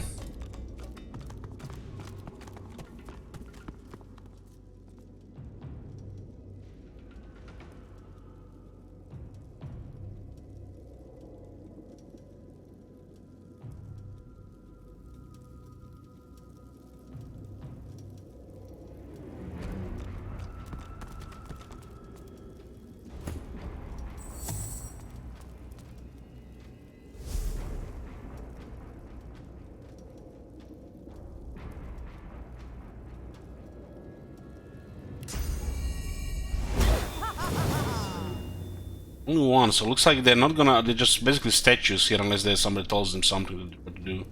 Only one, so it looks like they're not gonna, they're just basically statues here unless there's somebody tells them something what to do.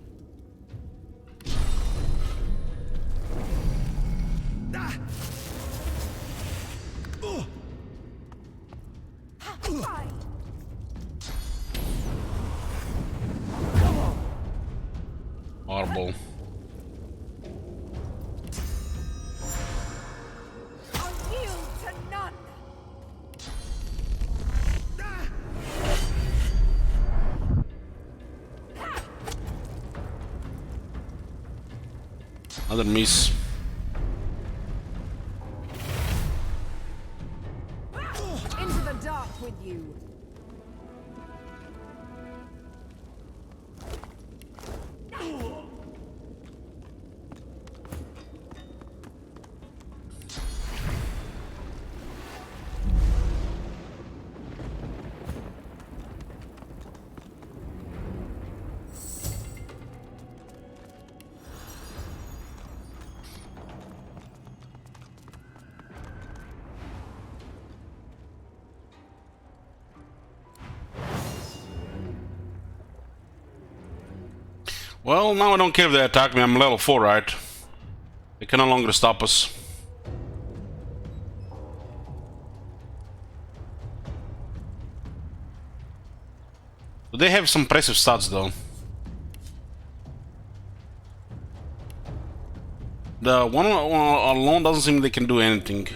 Horrible. Another miss. Into the dark with you. Well, now I don't care if they attack me, I'm level 4, right? They can no longer stop us. But they have some impressive stats though. The one alone doesn't seem they can do anything.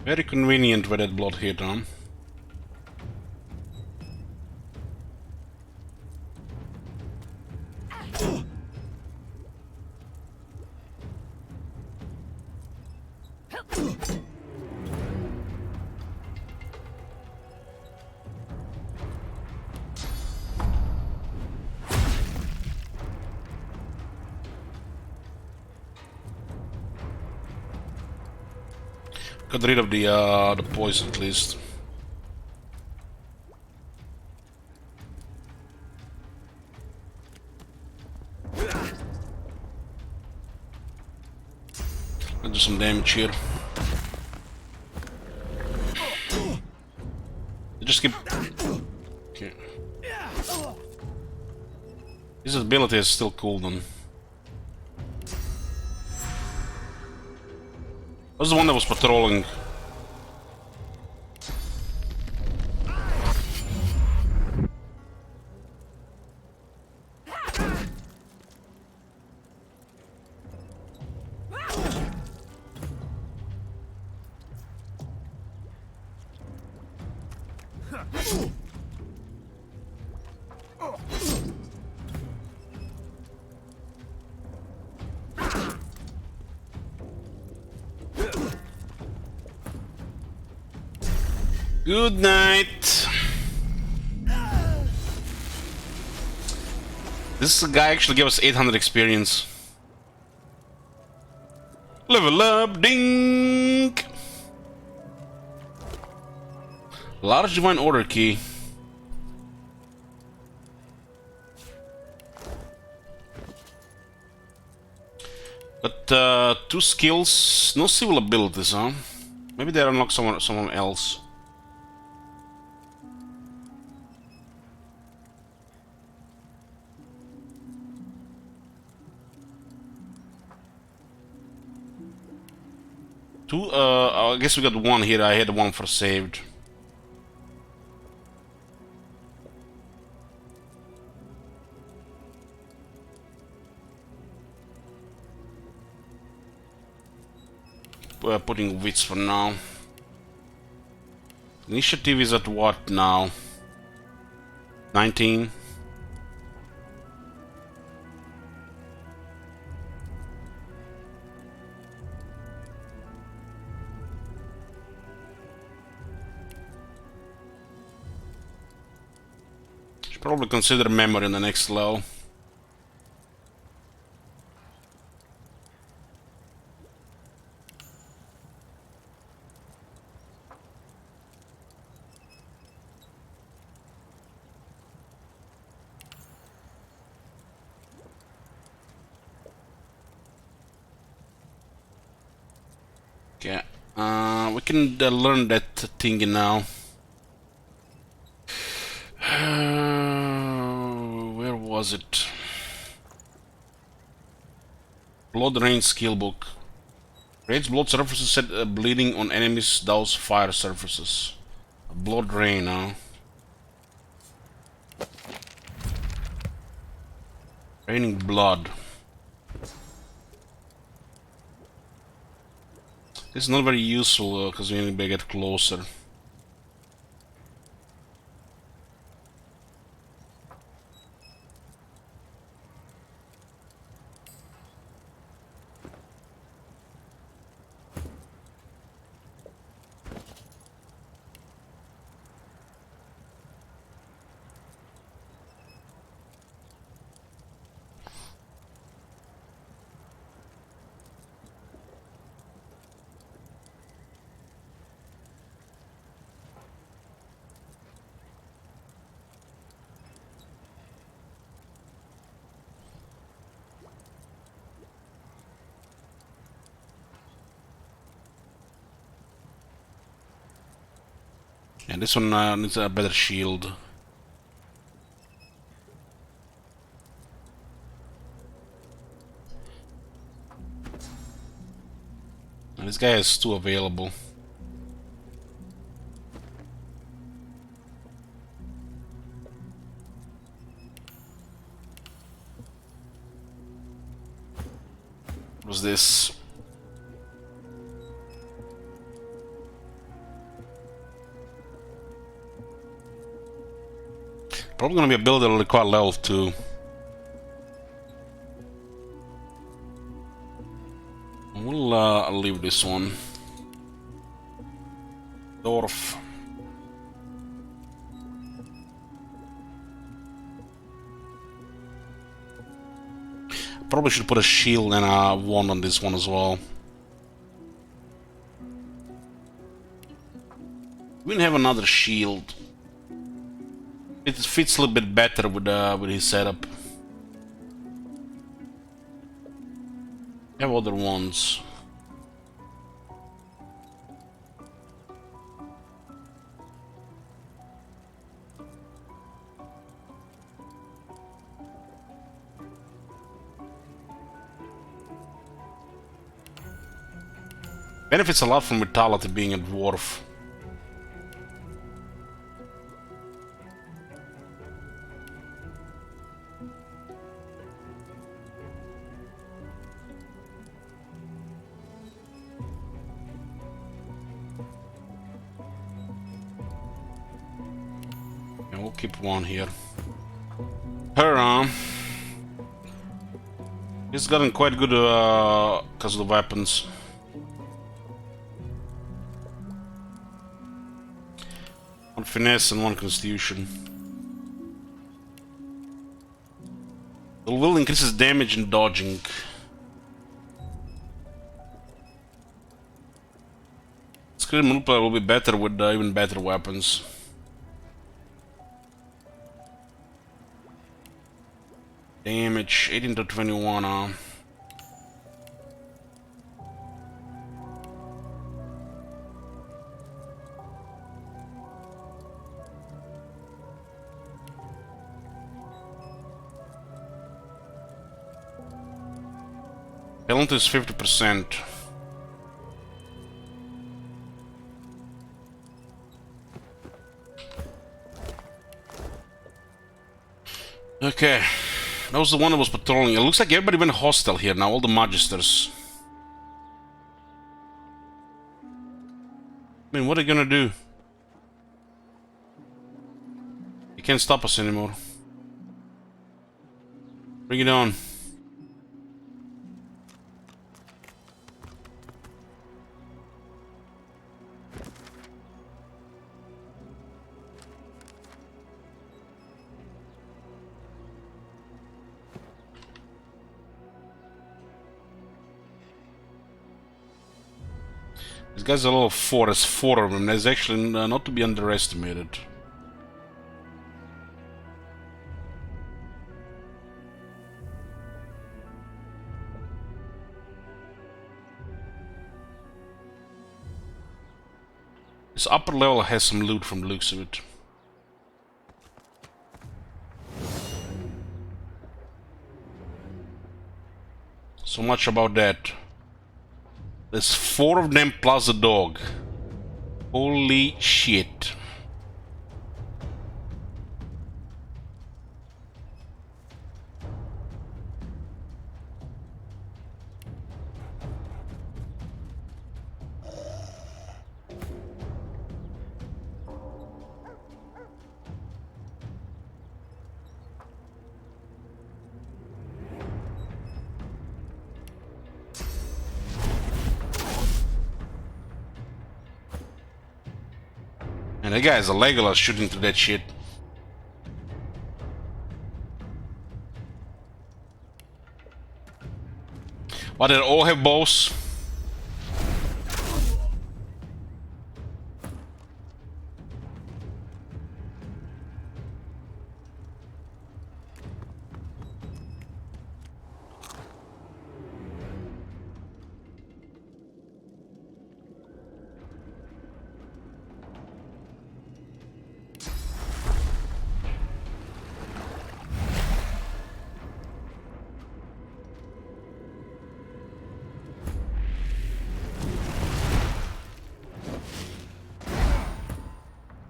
Very convenient with that blood here, huh? Got rid of the poison at least. Let's do some damage here. Just keep. Okay. His ability is still cool then. What's the one that was patrolling? Good night. This guy actually gave us 800 experience. Level up, ding! Large divine order key. But 2 skills, no civil abilities, huh? Maybe they unlock someone else. I guess we got 1 here. I had 1 for saved. We're putting wits for now. Initiative is at what now? 19. Should probably consider memory in the next level. Okay, we can learn that thingy now. Where was it? Blood Rain skill book. Rage blood surfaces set bleeding on enemies, douse fire surfaces. Blood Rain, huh? Raining blood. This is not very useful because we need to get closer. Yeah, this one needs a better shield. And this guy has 2 available. What was this? Probably gonna be a build that'll require level 2. We'll leave this one. Dwarf. Probably should put a shield and a wand on this one as well. We can have another shield. It fits a little bit better with his setup. Have other ones. Benefits a lot from vitality being a dwarf. And we'll keep 1 here. Her he's gotten quite good because of the weapons. finesse and 1 constitution. The will increases damage and dodging. Skill multiplier will be better with even better weapons. Damage 18 to 21. Penalty is 50%. Okay, that was the one that was patrolling. It looks like everybody went hostile here now, all the magisters. I mean, what are they gonna do? You can't stop us anymore. Bring it on. This guy's a little fort. There's 4 of them. That's actually not to be underestimated. This upper level has some loot from the looks of it. So much about that. There's 4 of them plus a dog. Holy shit. And that guy is a Legolas shooting through that shit. But they all have bows.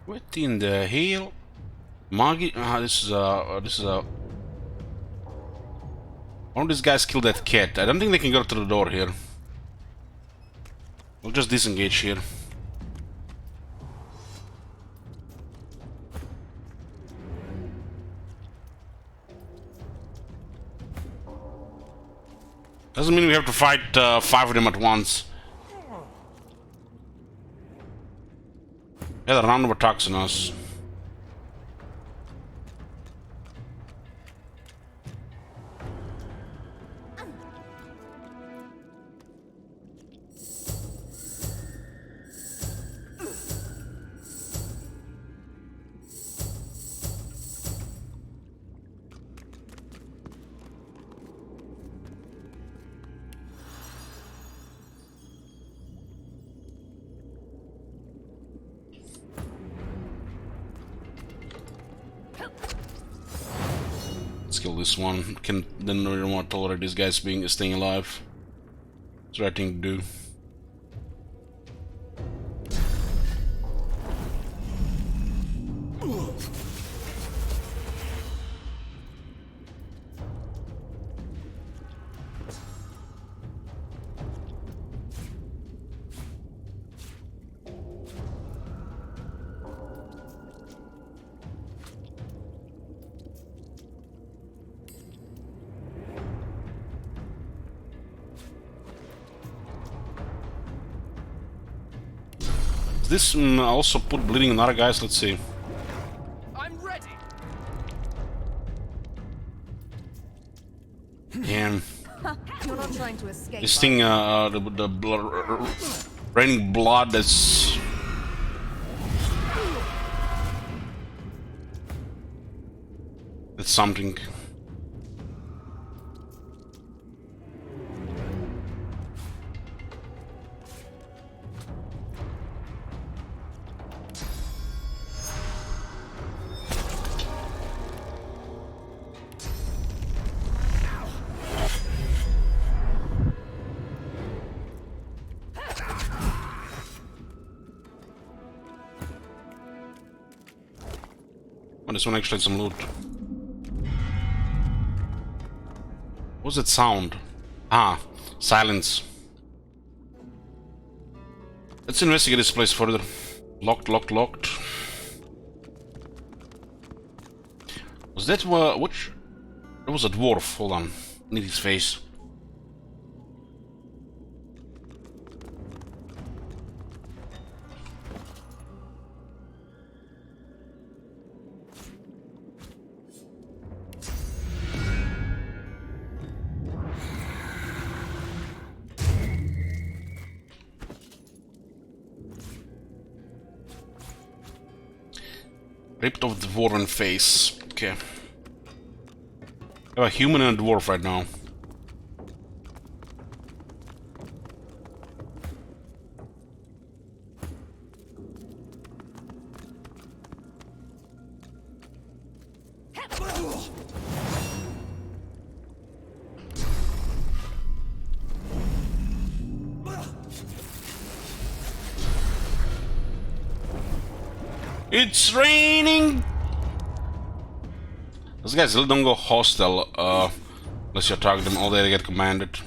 What in the hell? Magi? This is a... One of these guys killed that cat. I don't think they can go through the door here. We'll just disengage here. Doesn't mean we have to fight 5 of them at once. Yeah, the round of attacks on us. Let's kill this one. Then we don't want to tolerate these guys staying alive. It's the right thing to do. This also put bleeding on other guys, let's see. Damn. You're not trying to escape. This thing, the raining blood, that's something. Oh, this one actually had some loot. What's that sound? Ah, silence. Let's investigate this place further. Locked, locked, locked. Was that which? There was a dwarf. Hold on. I need his face. Ripped off the dwarven face. Okay. I have a human and a dwarf right now. It's raining! Those guys don't go hostile unless you target them all day. They get commanded.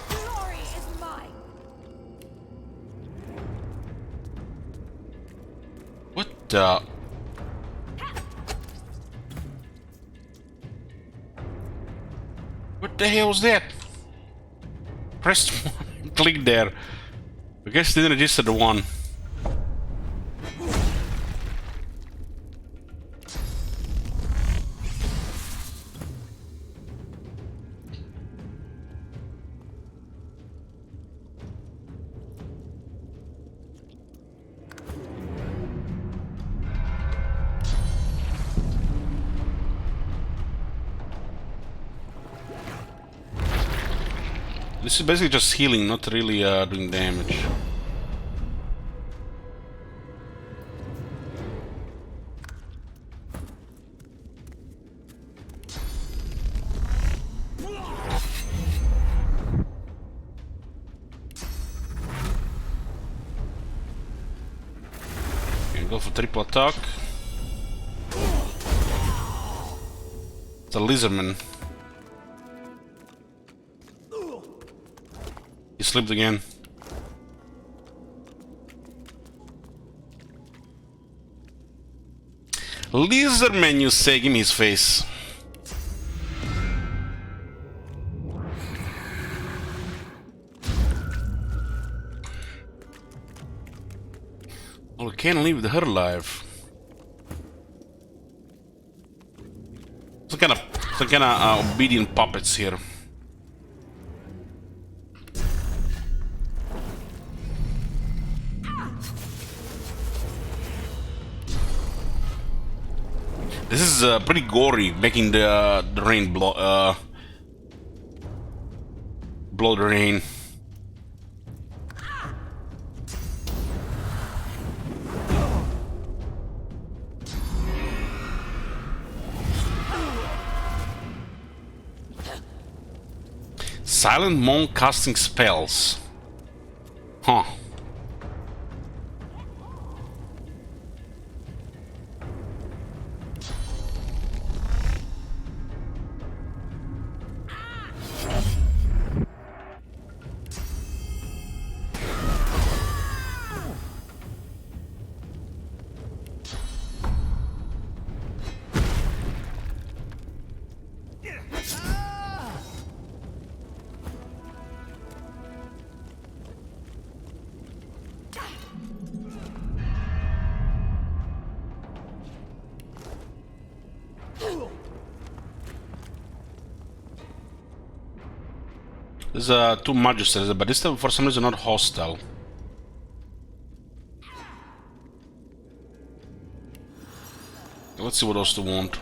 Glory is mine. What the? What the hell was that? Press one, click there. I guess didn't register the one. This is basically just healing, not really doing damage. Okay, go for triple attack. It's a lizardman. He slipped again. Lizardman, you say? Give me his face. Well, we can't leave her alive. Some kind of obedient puppets here. This is pretty gory, making the rain blow the rain. Silent monk casting spells. Huh. There's two magisters, but this time for some reason not hostile. Let's see what else to want.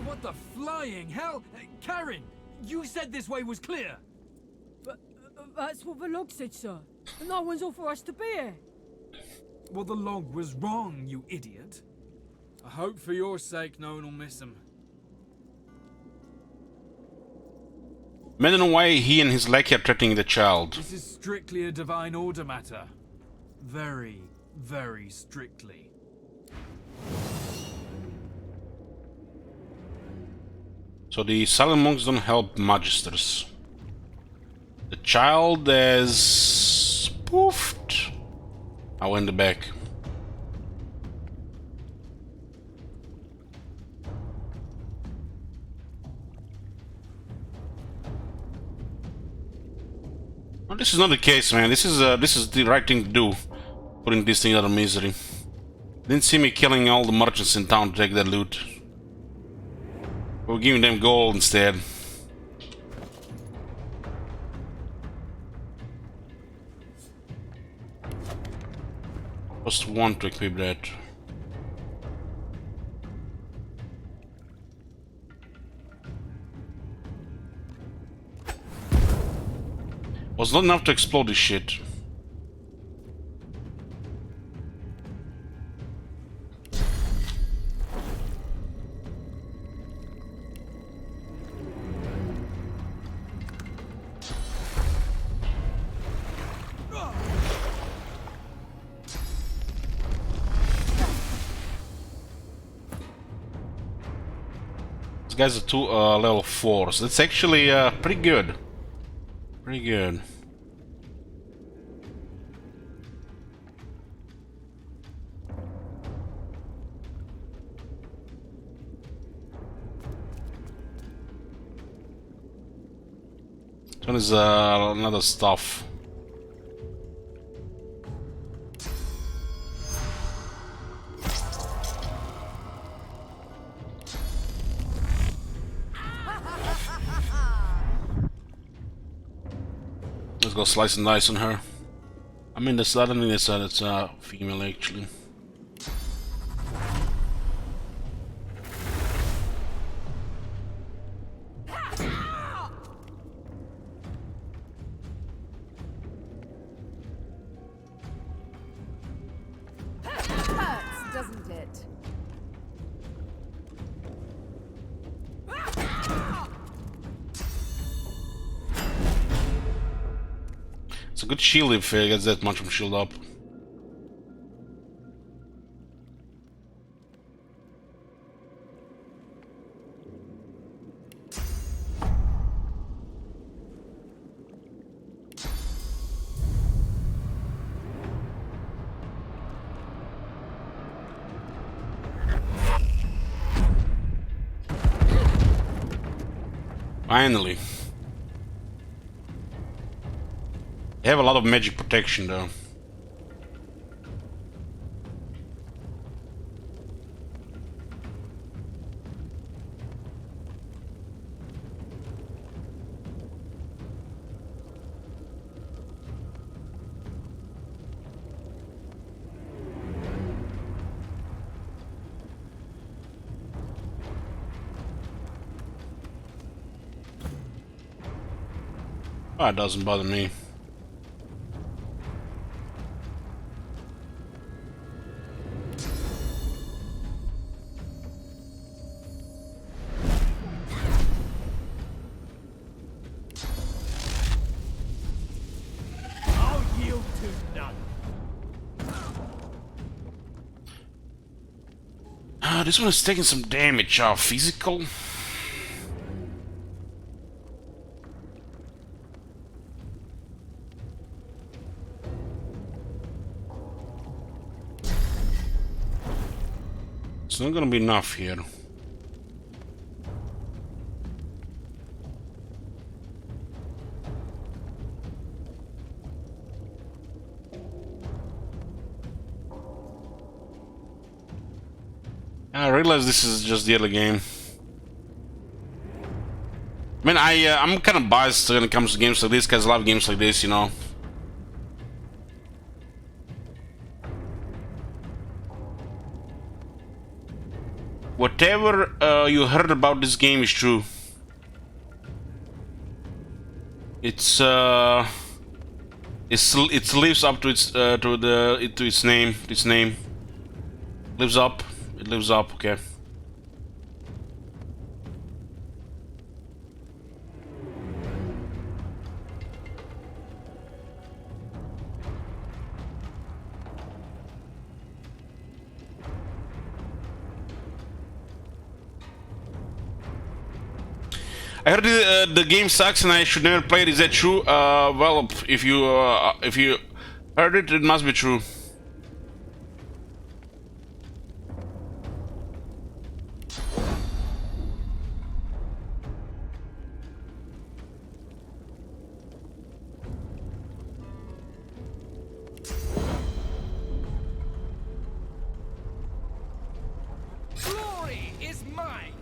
What the flying hell? Karen, you said this way was clear. But that's what the log said, sir. No one's authorized to be here. Well, the log was wrong, you idiot. I hope for your sake no one will miss him. Man, in why he and his lackey are threatening the child. This is strictly a divine order matter. Very, very strictly. So the silent monks don't help magisters. The child is poofed. I went in the back. Well, this is not the case, man. This is the right thing to do. Putting this thing out of misery. Didn't see me killing all the merchants in town to take their loot. We're giving them gold instead. Just want to equip that. Was not enough to explode this shit. These guys are two level 4s. That's actually pretty good. Pretty good. This one is another stuff. Let's go slice and dice on her. I mean, I don't think it's a female actually. Hurts, doesn't it? It's a good shield if it gets that much from shield up. Finally. They have a lot of magic protection though. Oh, it doesn't bother me. I'll yield to none. This one is taking some damage. Physical. It's not gonna be enough here. I realize this is just the early game. I mean, I'm kind of biased when it comes to games like this, because I love games like this, you know. Whatever you heard about this game is true. It lives up to its name. Its name lives up. It lives up. Okay. I heard the game sucks and I should never play it. Is that true? Well, if you heard it, it must be true. Glory is mine.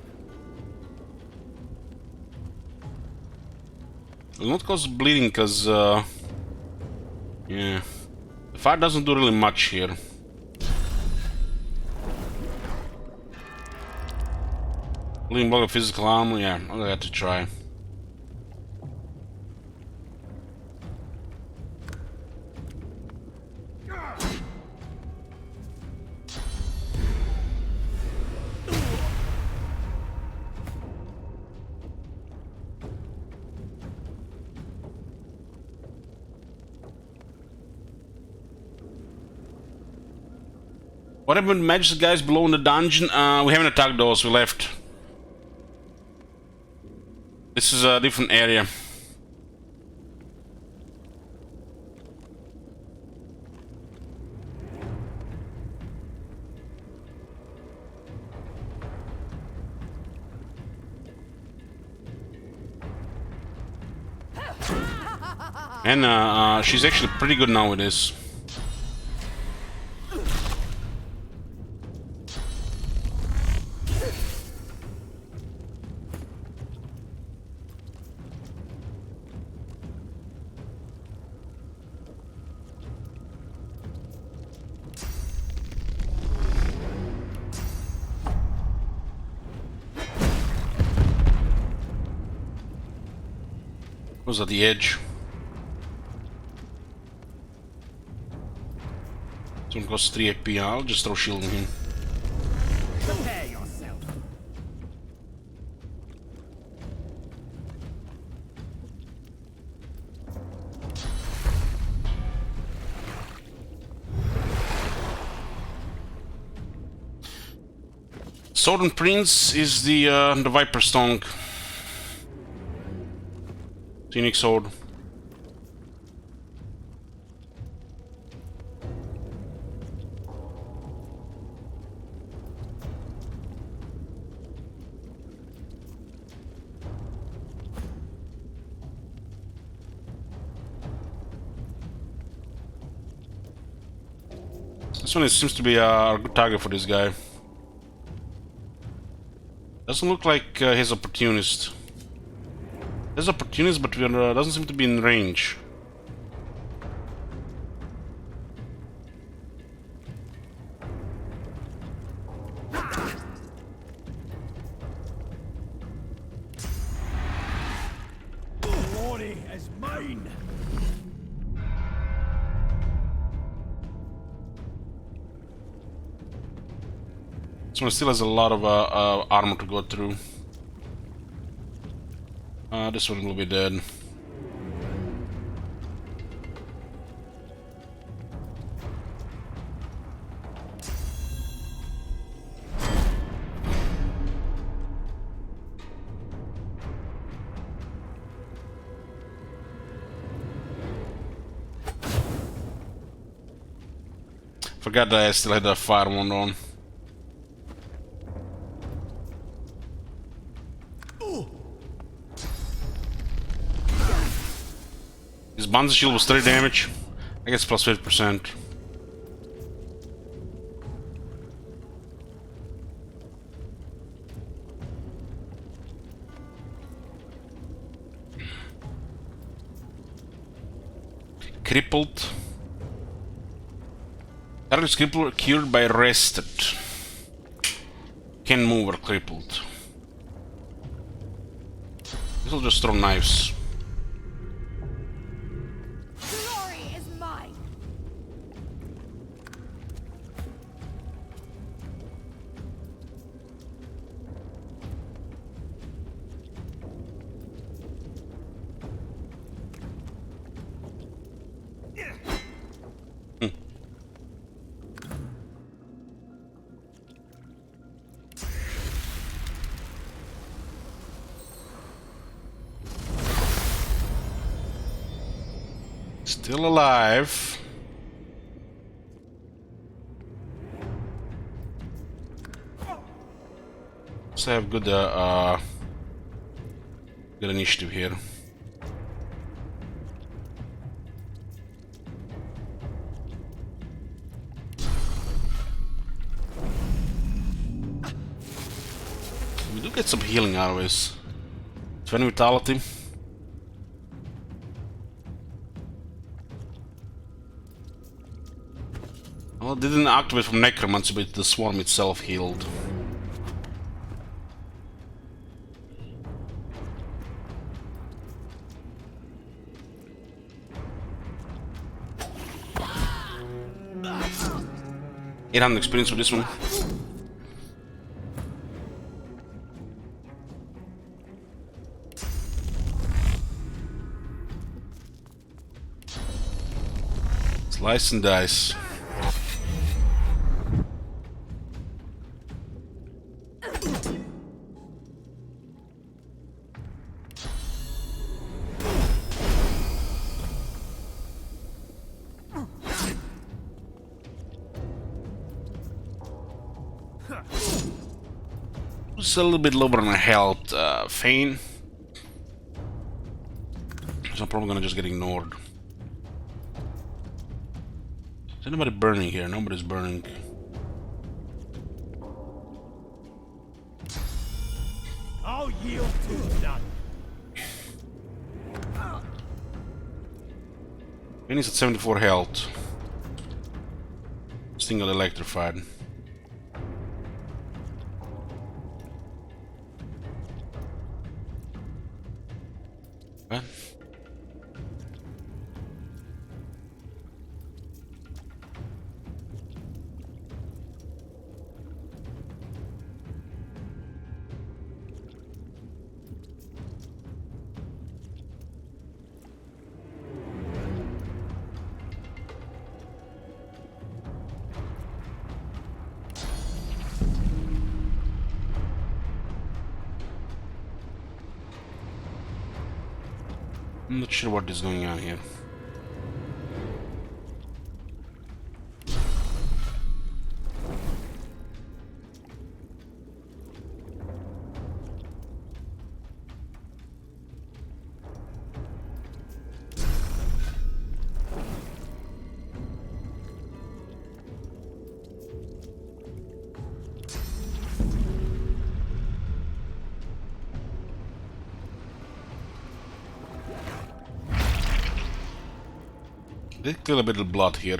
Will not cause bleeding, cause yeah, the fire doesn't do really much here. Bleeding block of physical armor, yeah, I'm gonna have to try. What happened to magic guys below in the dungeon? We haven't attacked those, we left. This is a different area. And she's actually pretty good now with this. Was at the edge. This one costs 3 AP. I'll just throw shield on him. Prepare yourself. Sword and Prince is the Viper Stone. Unique sword. This one seems to be a good target for this guy. Doesn't look like he's opportunist. There's opportunities, but we doesn't seem to be in range. Glory is mine. This one still has a lot of armor to go through. This one will be dead. Forgot that I still had that fire one on. His Banza shield was 30 damage. I guess plus 50%. Crippled. Target is crippled, cured by rested. Can move or crippled. This will just throw knives. Glory is mine. Still alive. Let's have good good initiative here. We do get some healing out of this. 20 vitality. Well, it didn't activate from necromancy, but the swarm itself healed. It had an experience with this one. Slice and dice. Just a little bit lower on health, Fane. So I'm probably gonna just get ignored. Is anybody burning here? Nobody's burning. I'll yield to none. Fane's at 74 health. This thing got electrified. What? I'm not sure what is going on here. Did kill a bit of blood here.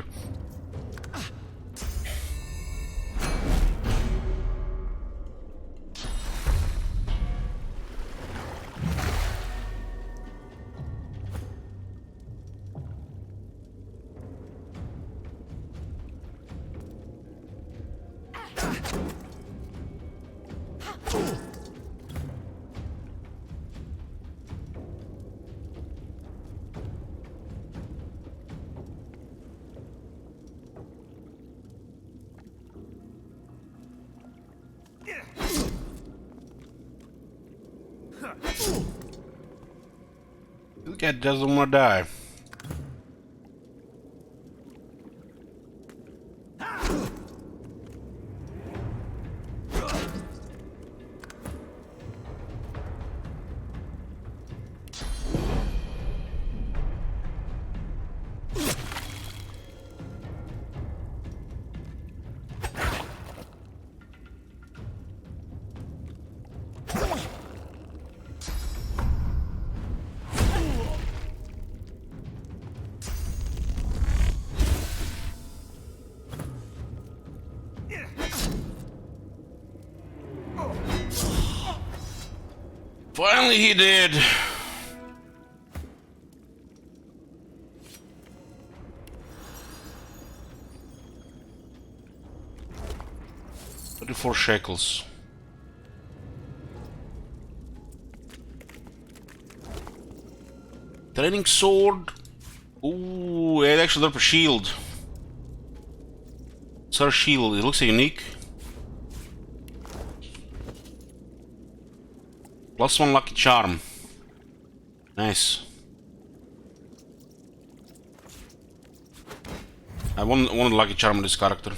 This guy doesn't want to die. Finally he did. $34 shekels. Training sword. Ooh, it actually dropped a shield. It's our shield. It looks unique. +1 lucky charm. Nice. I want a lucky charm on this character.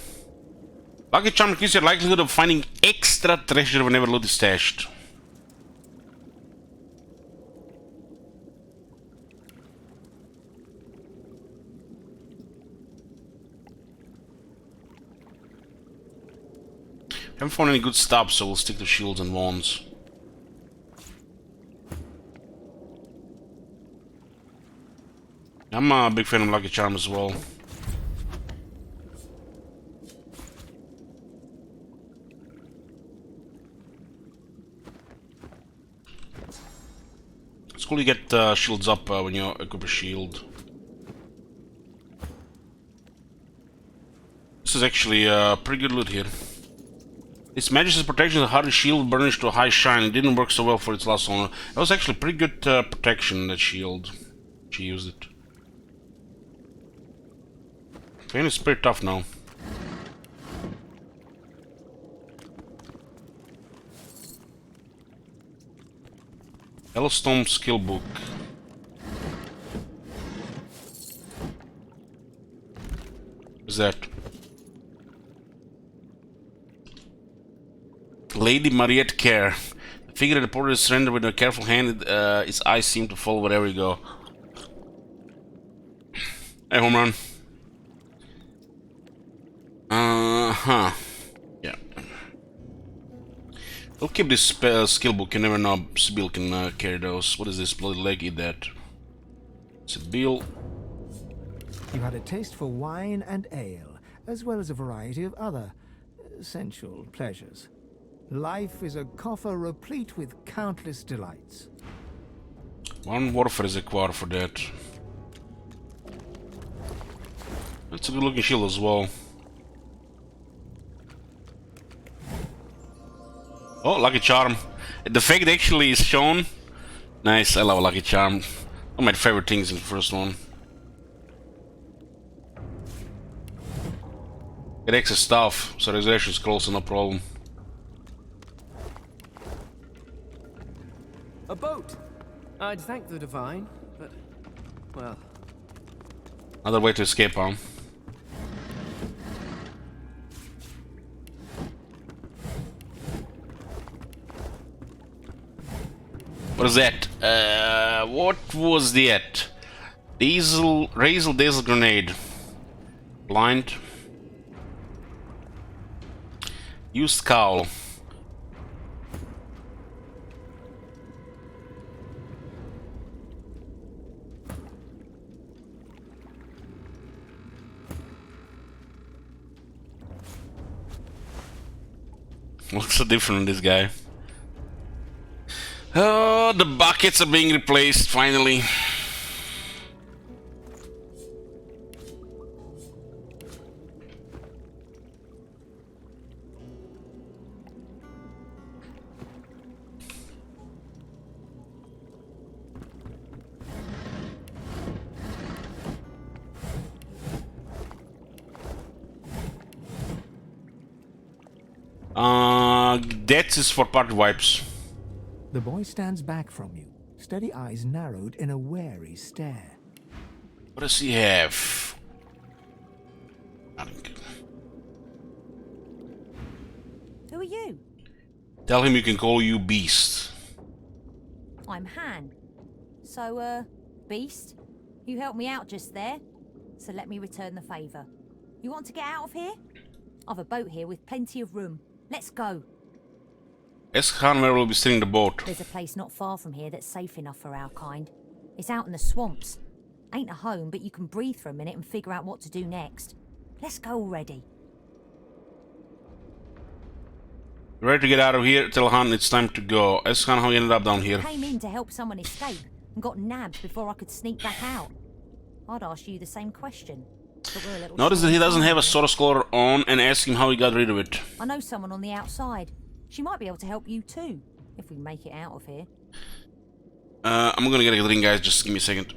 Lucky charm increases your likelihood of finding extra treasure whenever loot is stashed. Haven't found any good stuff, so we'll stick to shields and wands. I'm a big fan of lucky charm as well. It's cool you get shields up when you equip a shield. This is actually pretty good loot here. Its Majesty's protection is a hardy shield burnished to a high shine. It didn't work so well for its last owner. That was actually pretty good protection, that shield. She used it. Pain is pretty tough now. Yellowstone skill book. What's that? Lady Mariette Care. The figure that porter surrendered with a careful hand. Its eyes seem to follow wherever you go. Hey, home run. Yeah. We'll keep this skill book. You never know. Sibyl can carry those. What is this? Bloody leg? Eat that. Sibyl. You had a taste for wine and ale, as well as a variety of other sensual pleasures. Life is a coffer replete with countless delights. One warfare is required for that. That's a good looking shield as well. Oh, lucky charm. The fact actually is shown. Nice, I love a lucky charm. One of my favorite things in the first one. Get extra stuff, so resurrection is close, no problem. A boat! I'd thank the divine, but, well... Another way to escape, huh? What is that? What was that? Razor Diesel Grenade. Blind. Used cowl. Looks so different on this guy. Oh, the buckets are being replaced finally. That is for party wipes. The boy stands back from you, steady eyes narrowed in a wary stare. What does he have? Nothing. Who are you? Tell him you can call you Beast. I'm Han. So, Beast, you helped me out just there, so let me return the favour. You want to get out of here? I've a boat here with plenty of room. Let's go. Ask Han where we'll be steering the boat. There's a place not far from here that's safe enough for our kind. It's out in the swamps. Ain't a home, but you can breathe for a minute and figure out what to do next. Let's go already. Ready to get out of here? Tell Han it's time to go. Ask Han how he ended up down here. Came in to help someone escape and got nabbed before I could sneak back out. I'd ask you the same question. But we're a little Notice that he doesn't have a short Source Caller on and ask him how he got rid of it. I know someone on the outside. She might be able to help you too, if we make it out of here. I'm gonna get a drink, guys. Just give me a second.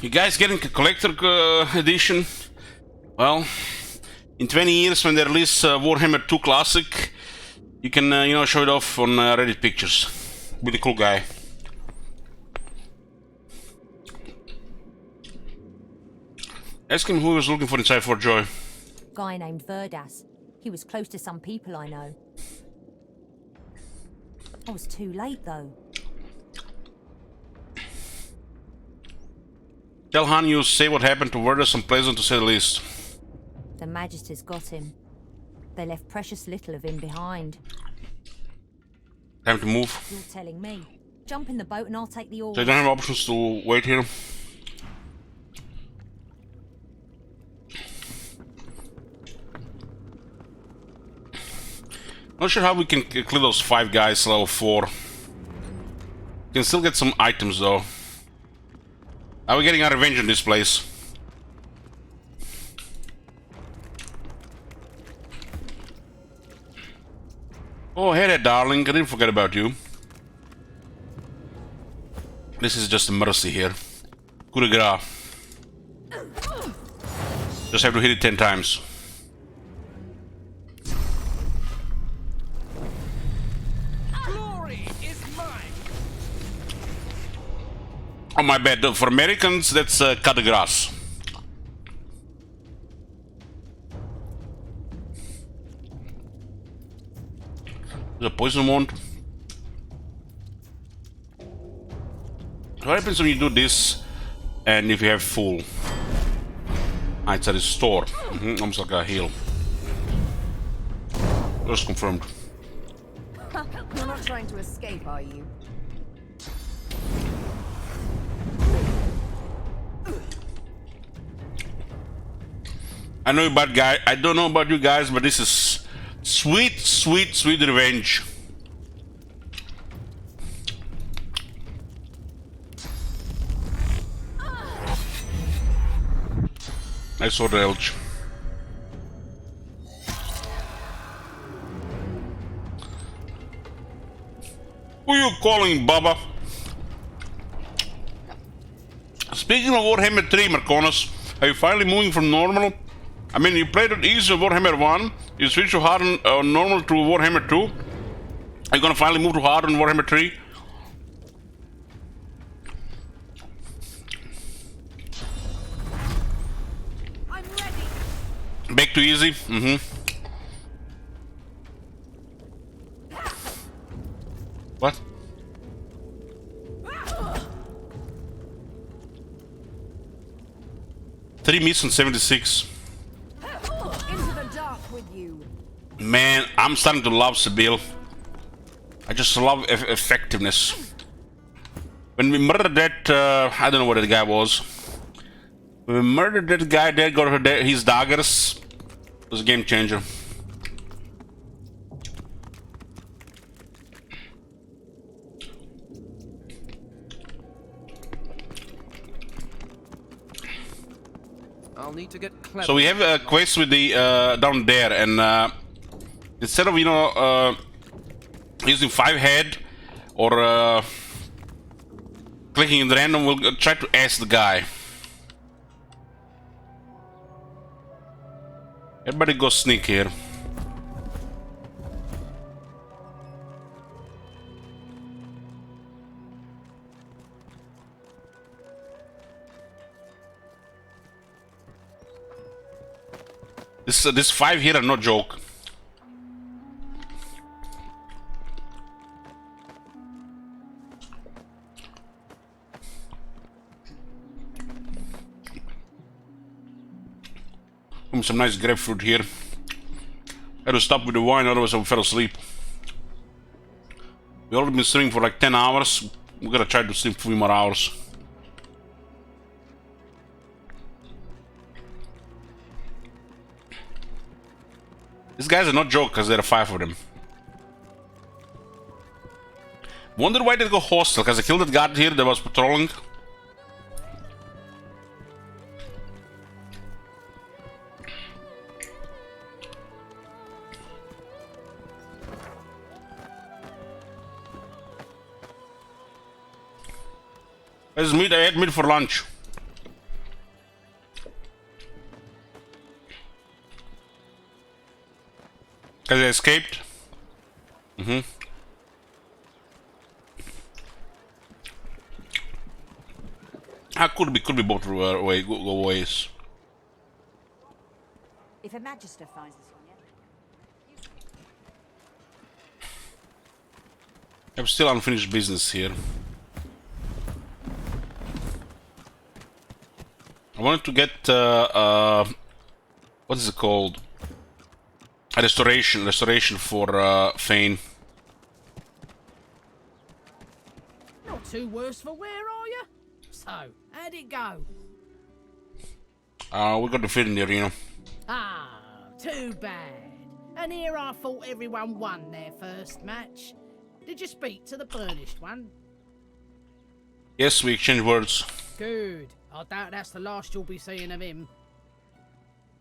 You guys getting a collector edition Well, in 20 years when they release Warhammer 2 Classic, you can, you know, show it off on Reddit pictures. Be the cool guy. Ask him who he was looking for inside Fort Joy. Guy named Verdas. He was close to some people I know. I was too late, though. Tell Han you say what happened to Verdas unpleasant to say the least. The Magisters got him. They left precious little of him behind. Time to move. You're telling me. Jump in the boat and I'll take the oars. They don't have options to wait here. Not sure how we can clear those 5 guys level 4. Can still get some items though. Are we getting our revenge in this place? Oh, hey there, darling. I didn't forget about you. This is just a mercy here. Coup de grace. Just have to hit it 10 times. Glory is mine. Oh, my bad. For Americans, that's coup de grace. The poison wand. What happens when you do this and if you have full? Ah, it's a restore. Almost like a heal. Just confirmed. You're not trying to escape, are you? I know you bad guy. I don't know about you guys, but this is sweet, sweet, sweet revenge. I saw the Elch. Who you calling, Baba? Speaking of Warhammer 3, Marconis, are you finally moving from normal? I mean, you played it easy on Warhammer 1, you switched to hard on normal to Warhammer 2. Are you gonna finally move to hard on Warhammer 3? I'm ready. Back to easy? What? Three miss on 76. Into the dark with you. Man, I'm starting to love Sibyl. I just love effectiveness. When we murdered that, I don't know what that guy was. When we murdered that guy, that got his daggers. It was a game changer. I'll need to get clever. So we have a quest with the down there, and instead of using 5 head or clicking in random, we'll try to ask the guy. Everybody go sneak here. This 5 here are no joke. Some nice grapefruit here. I had to stop with the wine, otherwise I fell asleep. We already been streaming for like 10 hours. We gotta try to sleep 3 more hours. These guys are not joke because there are 5 of them. Wonder why they go hostile, because I killed that guard here that was patrolling. Let's meet. I had meat for lunch. Cause I escaped. Could be both go ways. If a magister finds this one, I have still unfinished business here. I wanted to get what is it called? A restoration for Thane. Not too worse for wear, are you? So, how'd it go? We got defeated in the arena. Ah, too bad. And here I thought everyone won their first match. Did you speak to the burnished one? Yes, we exchanged words. Good. I doubt that's the last you'll be seeing of him.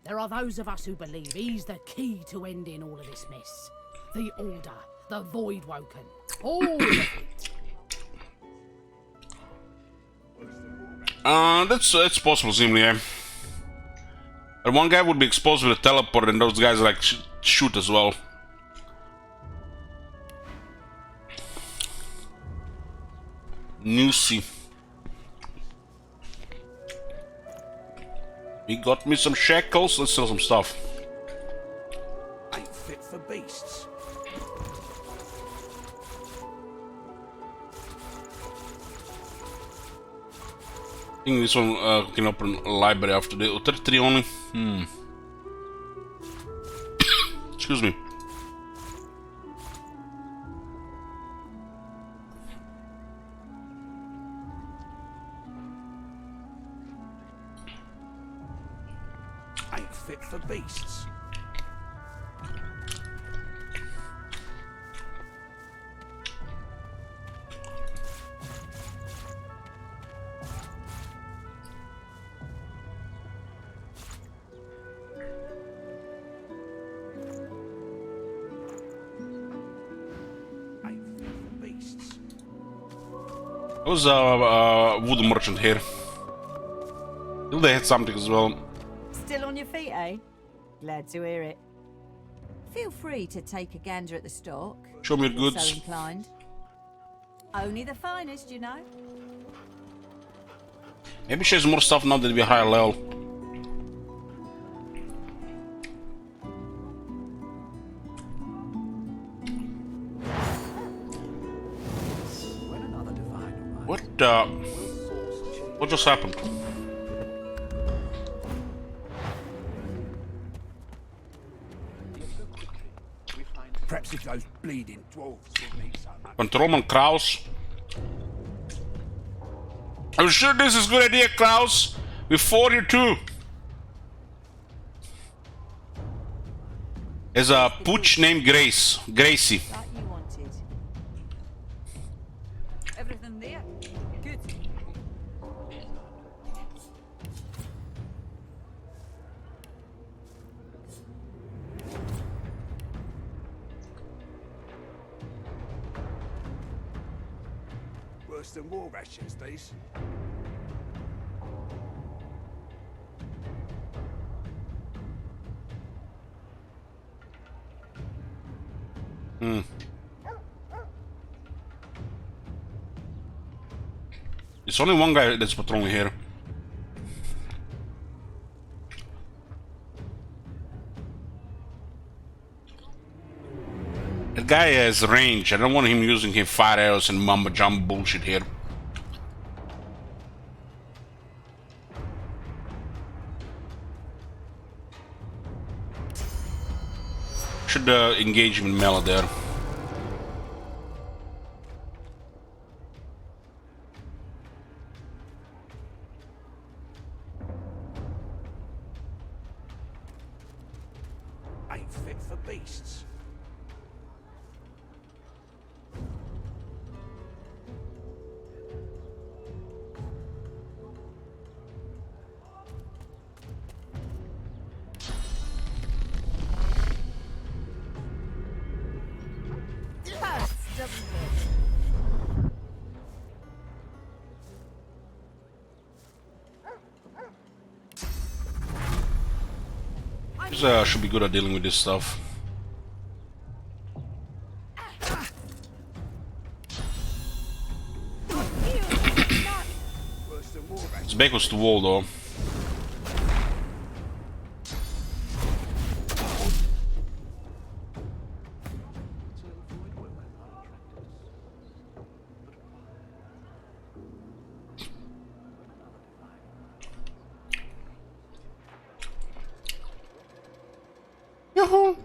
There are those of us who believe he's the key to ending all of this mess. The Order, the Voidwoken, all of it. That's possible, seemingly, yeah. And one guy would be exposed with a teleport, and those guys like shoot as well. Newsy. He got me some shackles. Let's sell some stuff. Ain't fit for beasts. I think this one can open a library after the 33 only. Excuse me. Ain't fit for beasts. There was a wood merchant here. They had something as well. Still on your feet, eh? Glad to hear it. Feel free to take a gander at the stock. Show me your if you're goods. So inclined. Only the finest, you know. Maybe she has more stuff now that we're higher level. What just happened? Perhaps if those bleeding dwarves didn't eat so much. Controlman Kraus. I'm sure this is a good idea, Kraus. We fought here too. There's a pooch named Gracie. Like you wanted. Everything there? Good. Worse than war rations, these. It's only one guy that's patrolling here. That guy has range. I don't want him using his fire arrows and mumbo jumbo bullshit here. Should engage him in melee there. Ain't fit for beasts. This should be good at dealing with this stuff. His back was to the wall though. Yoo-hoo!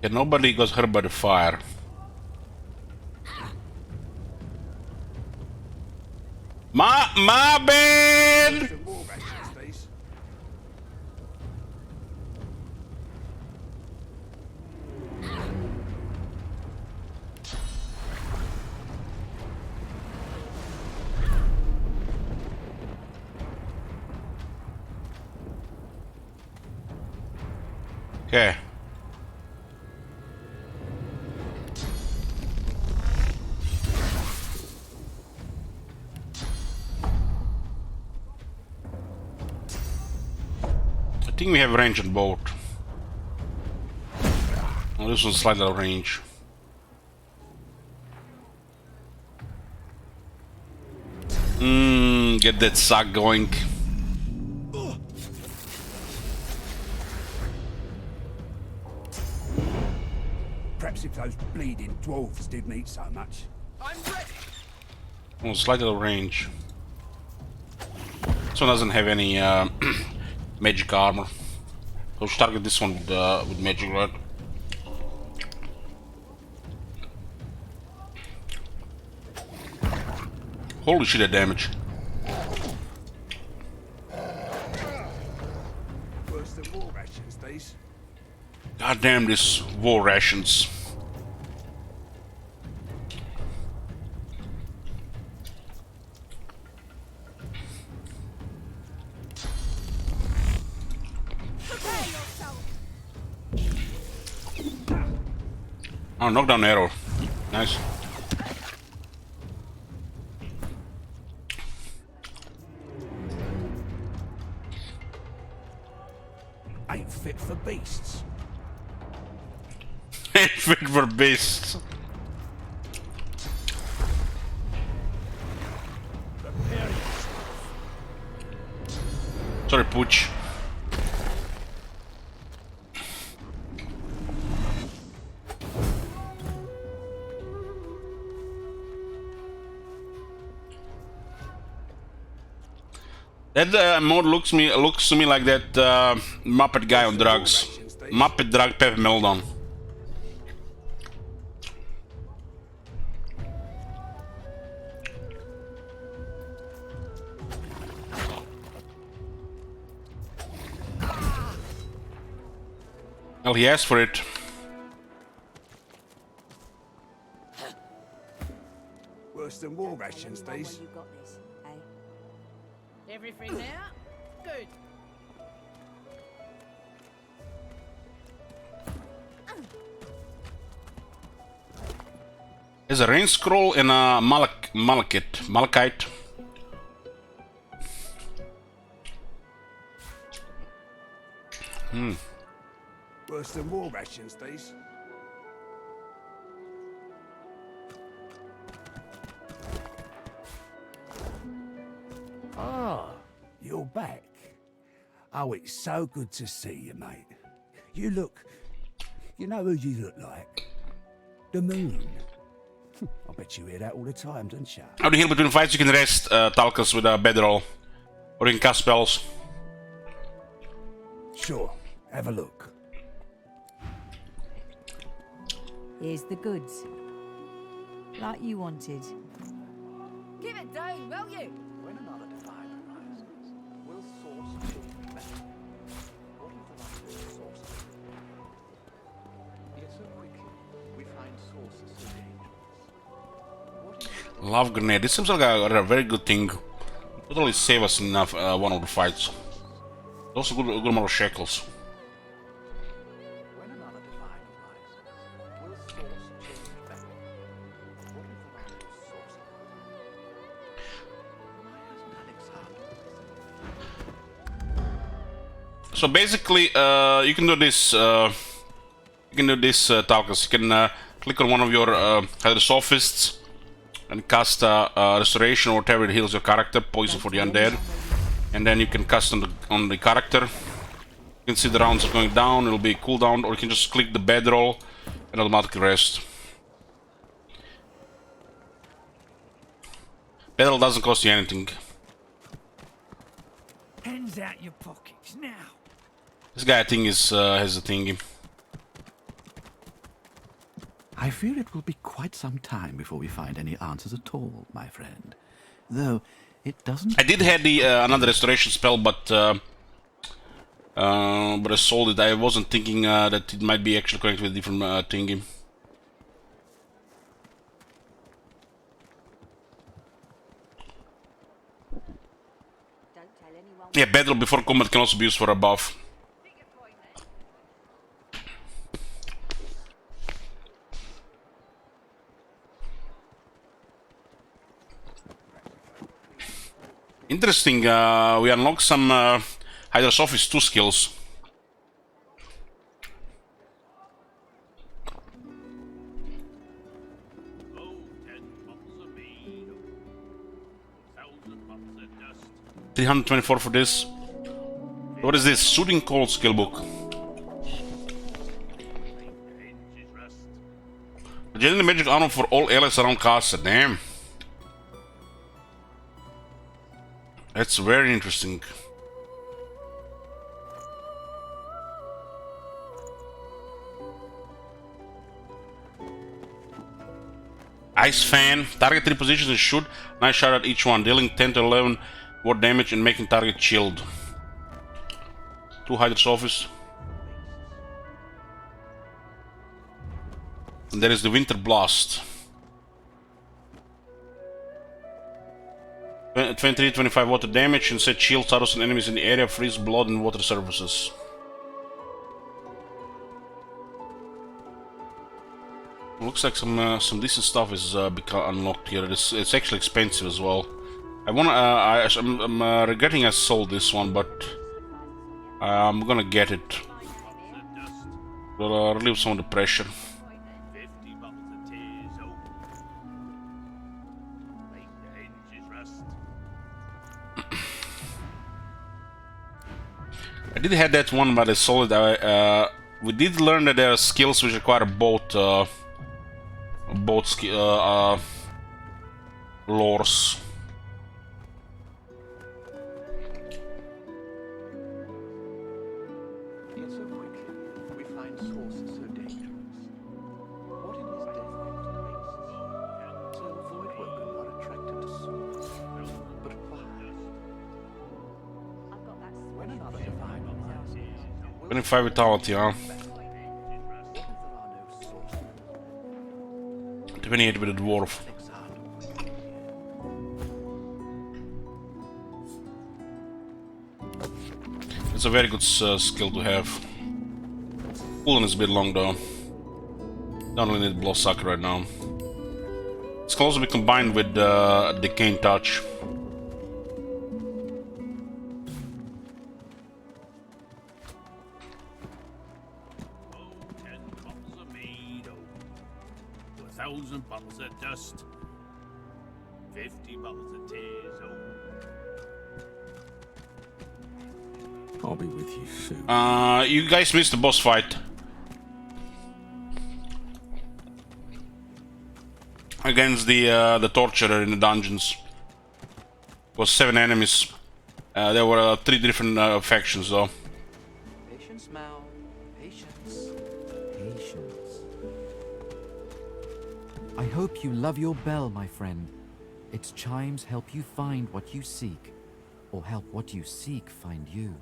Yeah, nobody got hurt by the fire. My bad! Okay. I think we have range on both. Oh, this one's slightly out of range. Get that suck going. Perhaps if those bleeding dwarves didn't eat so much. I'm ready. Oh, slightly out of range. This one doesn't have any magic armor. So we should target this one with magic, right? Holy shit, that damage. Worse than war rations, these. God damn this war rations. Oh, knockdown arrow. Nice. Ain't fit for beasts. Ain't fit for beasts. Sorry, Pooch. That mode looks to me like that Muppet guy on drugs. Muppet drug Pepe Meldon. Well, he asked for it. Worse than war rations, these. Everything there? Good. There's a rain scroll and a malachite. Worse than war rations, these. Ah, you're back. Oh, it's so good to see you, mate. You know who you look like? The moon. I bet you hear that all the time, don't you? How the heal between fights you can rest Talcus with a bedroll. Or you can cast spells. Sure, have a look. Here's the goods. Like you wanted. Give it down, will you? When another divine arises, will source be better? What is the last source? Yet so quickly we find sources so dangerous. Love grenade. This seems like a very good thing. Totally save us in one of the fights. Also good amount of shekels. When another divine So basically, you can do this. Talcus. You can click on one of your either sophists and cast restoration or whatever it heals your character, poison for the undead, and then you can cast on the character. You can see the rounds are going down. It'll be a cooldown, or you can just click the bedroll and automatically rest. Bedroll doesn't cost you anything. Hands out your pockets now. This guy, I think, has a thingy. I fear it will be quite some time before we find any answers at all, my friend. Though, it doesn't... I did have the another restoration spell, but I sold it. I wasn't thinking that it might be actually connected with a different thingy. Yeah, battle before combat can also be used for a buff. Interesting, we unlock some Hydrosophist 2 skills. $324 for this. What is this? Shooting Cold skill book. Legendary magic armor for all allies around castle. Damn. That's very interesting. Ice fan. Target 3 positions and shoot. Nice shot at each one, dealing 10 to 11 more damage and making target chilled. 2 Hydrosophist. And there is the Winter Blast. 23-25 water damage and set shield status on enemies in the area, freeze blood and water surfaces. Looks like some decent stuff is become unlocked here. It's actually expensive as well. I'm regretting I sold this one, but I'm gonna get it. Will relieve some of the pressure. I did have that one, but I sold it. We did learn that there are skills which require both lores. Yet so quickly we find sources so dangerous. What in his death makes so void-woken are attracted to souls, but fire. When another divine arises, 25 vitality, huh? 28 with a dwarf. It's a very good skill to have. Cooldown is a bit long though. Don't really need Bloodsucker right now. It's can also be combined with Decaying Touch. Bottles of dust, 50 bottles of tears. I'll be with you soon. You guys missed the boss fight. Against the torturer in the dungeons. It was 7 enemies. There were 3 different factions though. Patience, Mal. Patience. I hope you love your bell, my friend. Its chimes help you find what you seek, or help what you seek find you.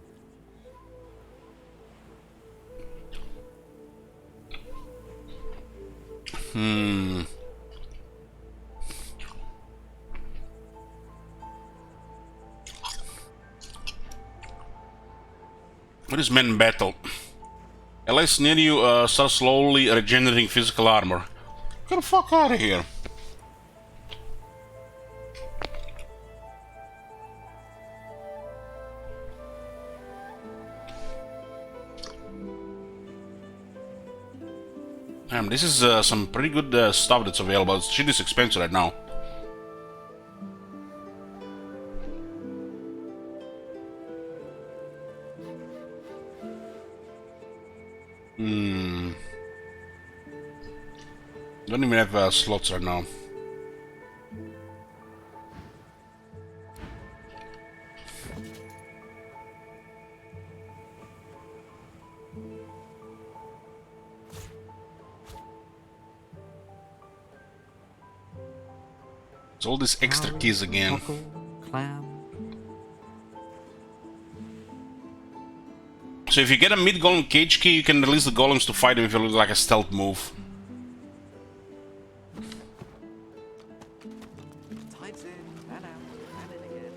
What is men in battle? Allies near you start slowly regenerating physical armor. Get the fuck out of here. This is some pretty good stuff that's available. Shit is expensive right now. Don't even have slots right now. It's all these extra keys again. Clam. So if you get a mid-golem cage key, you can release the golems to fight them if you look like a stealth move. Tides in and out and in again.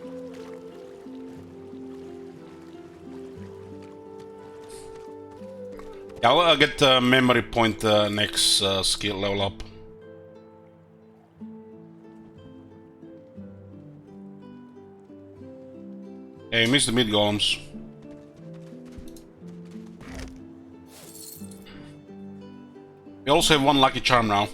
Yeah, I'll get memory point next skill level up. Hey, you missed the mid-golems. We also have one lucky charm now.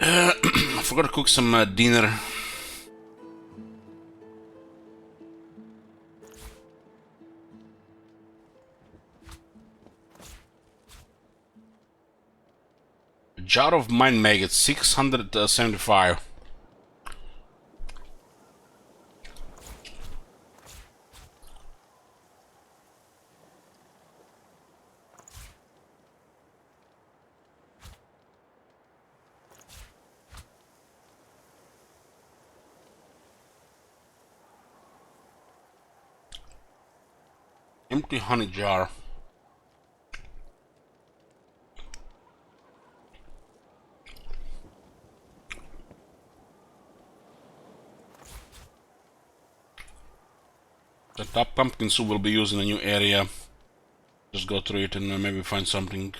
I forgot to cook some dinner. Jar of Mind Maggots, 675. Empty honey jar. The top pumpkin soup will be used in a new area. Just go through it and maybe find something.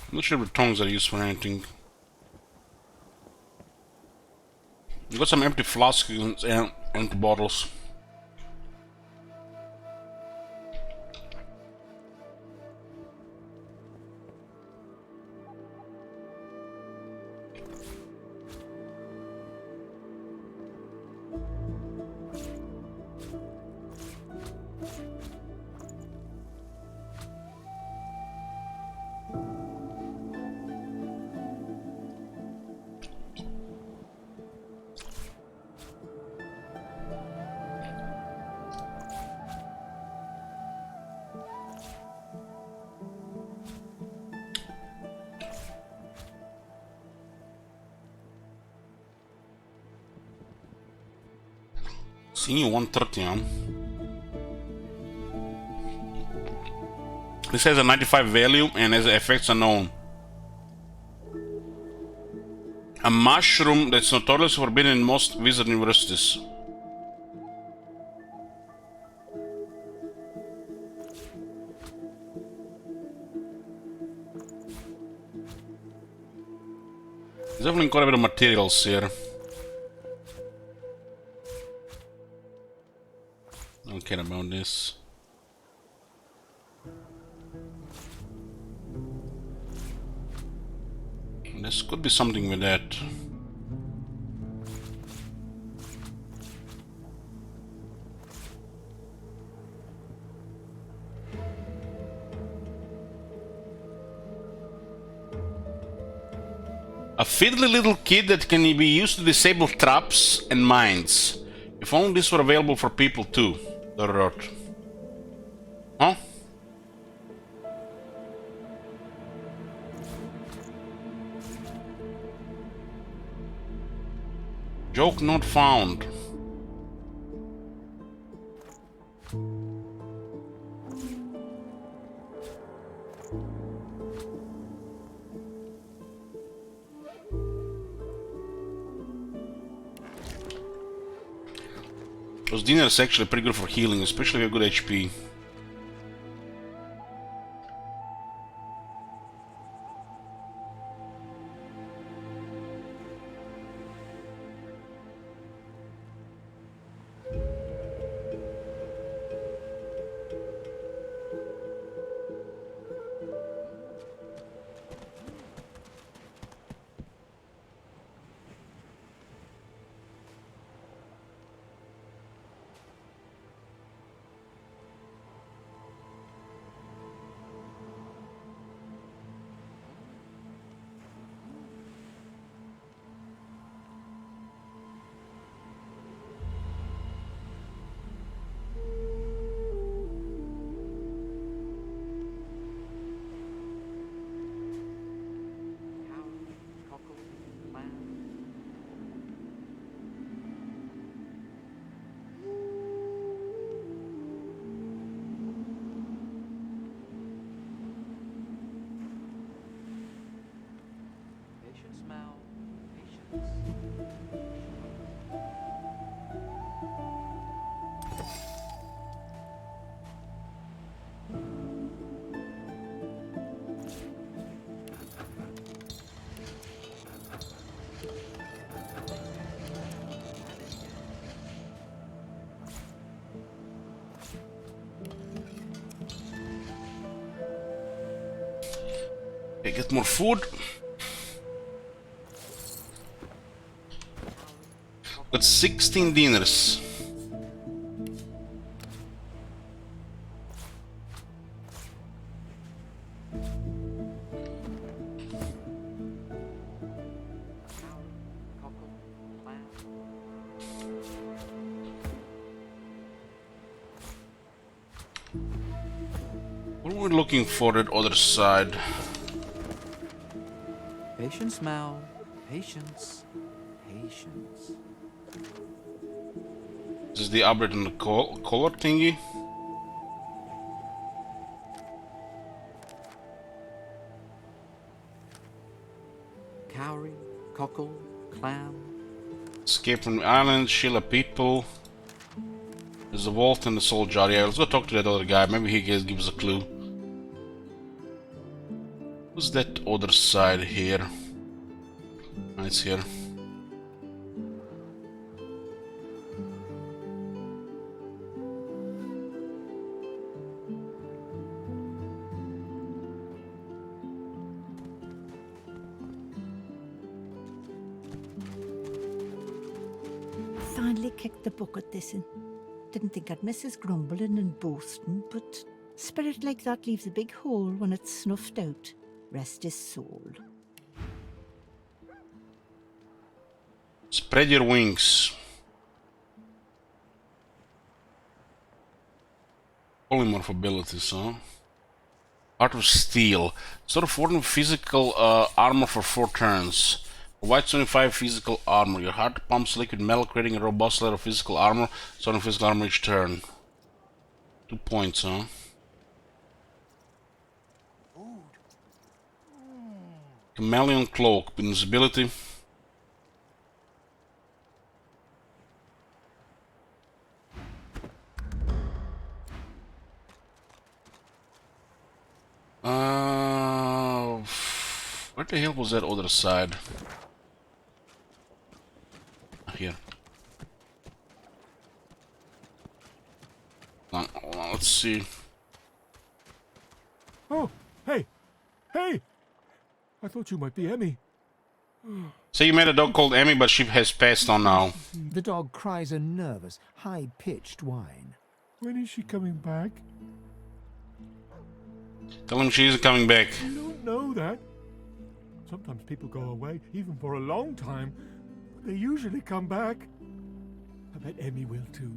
I'm not sure if the tongs are used for anything. You got some empty flasks and empty bottles. Senior 130, huh? This has a 95 value and has effects unknown. A mushroom that's notoriously forbidden in most wizard universities. There's definitely quite a bit of materials here. I don't care about this. This could be something with that. A fiddly little kid that can be used to disable traps and mines. If only this were available for people too. Huh? Joke not found. Those dinner is actually pretty good for healing, especially if you have good HP. Patience, Mal. Patience. Okay, get more food. Got 16 dinners. What are we looking for at other side? Patience, Mal. Patience. Patience. This is the upgrade on the color thingy. Cowrie, cockle, clam. Escape from the island, Sheila people. There's a vault and the soul jar. Yeah, let's go talk to that other guy. Maybe he gives us a clue. Who's that other side here? Oh, it's here. Finally kicked the bucket this in. Didn't think I'd miss his grumbling and boasting, but spirit like that leaves a big hole when it's snuffed out. Rest his soul. Spread your wings. Polymorph abilities, huh? Art of Steel. Sort of form physical armor for 4 turns. Provides 25 physical armor. Your heart pumps liquid metal, creating a robust layer of physical armor. Sort of physical armor each turn. 2 points, huh? Chameleon Cloak. Invincibility. Where the hell was that other side? Here. Hold on, let's see. Oh, hey! Hey! I thought you might be Emmy. So you made a dog called Emmy, but she has passed on now. The dog cries a nervous, high-pitched whine. When is she coming back? Tell him she isn't coming back. You don't know that. Sometimes people go away, even for a long time, but they usually come back. I bet Emmy will too.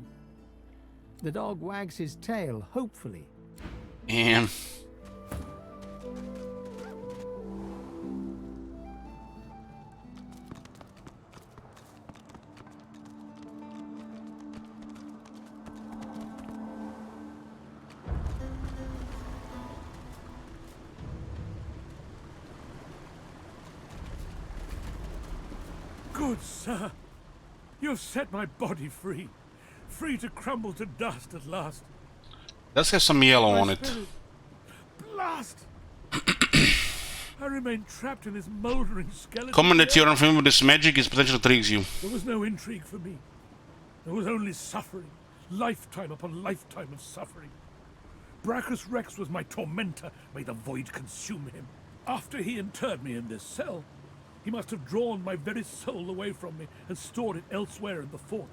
The dog wags his tail, hopefully. And Good sir, you've set my body free. free to crumble to dust at last. Let's have some yellow My on it. spirit- Blast! I remain trapped in this mouldering skeleton. Comment that you're unfamiliar with this magic, it potentially intrigues you. There was no intrigue for me. There was only suffering. Lifetime upon lifetime of suffering. Brachus Rex was my tormentor. May the void consume him. After he interred me in this cell, he must have drawn my very soul away from me and stored it elsewhere in the fort.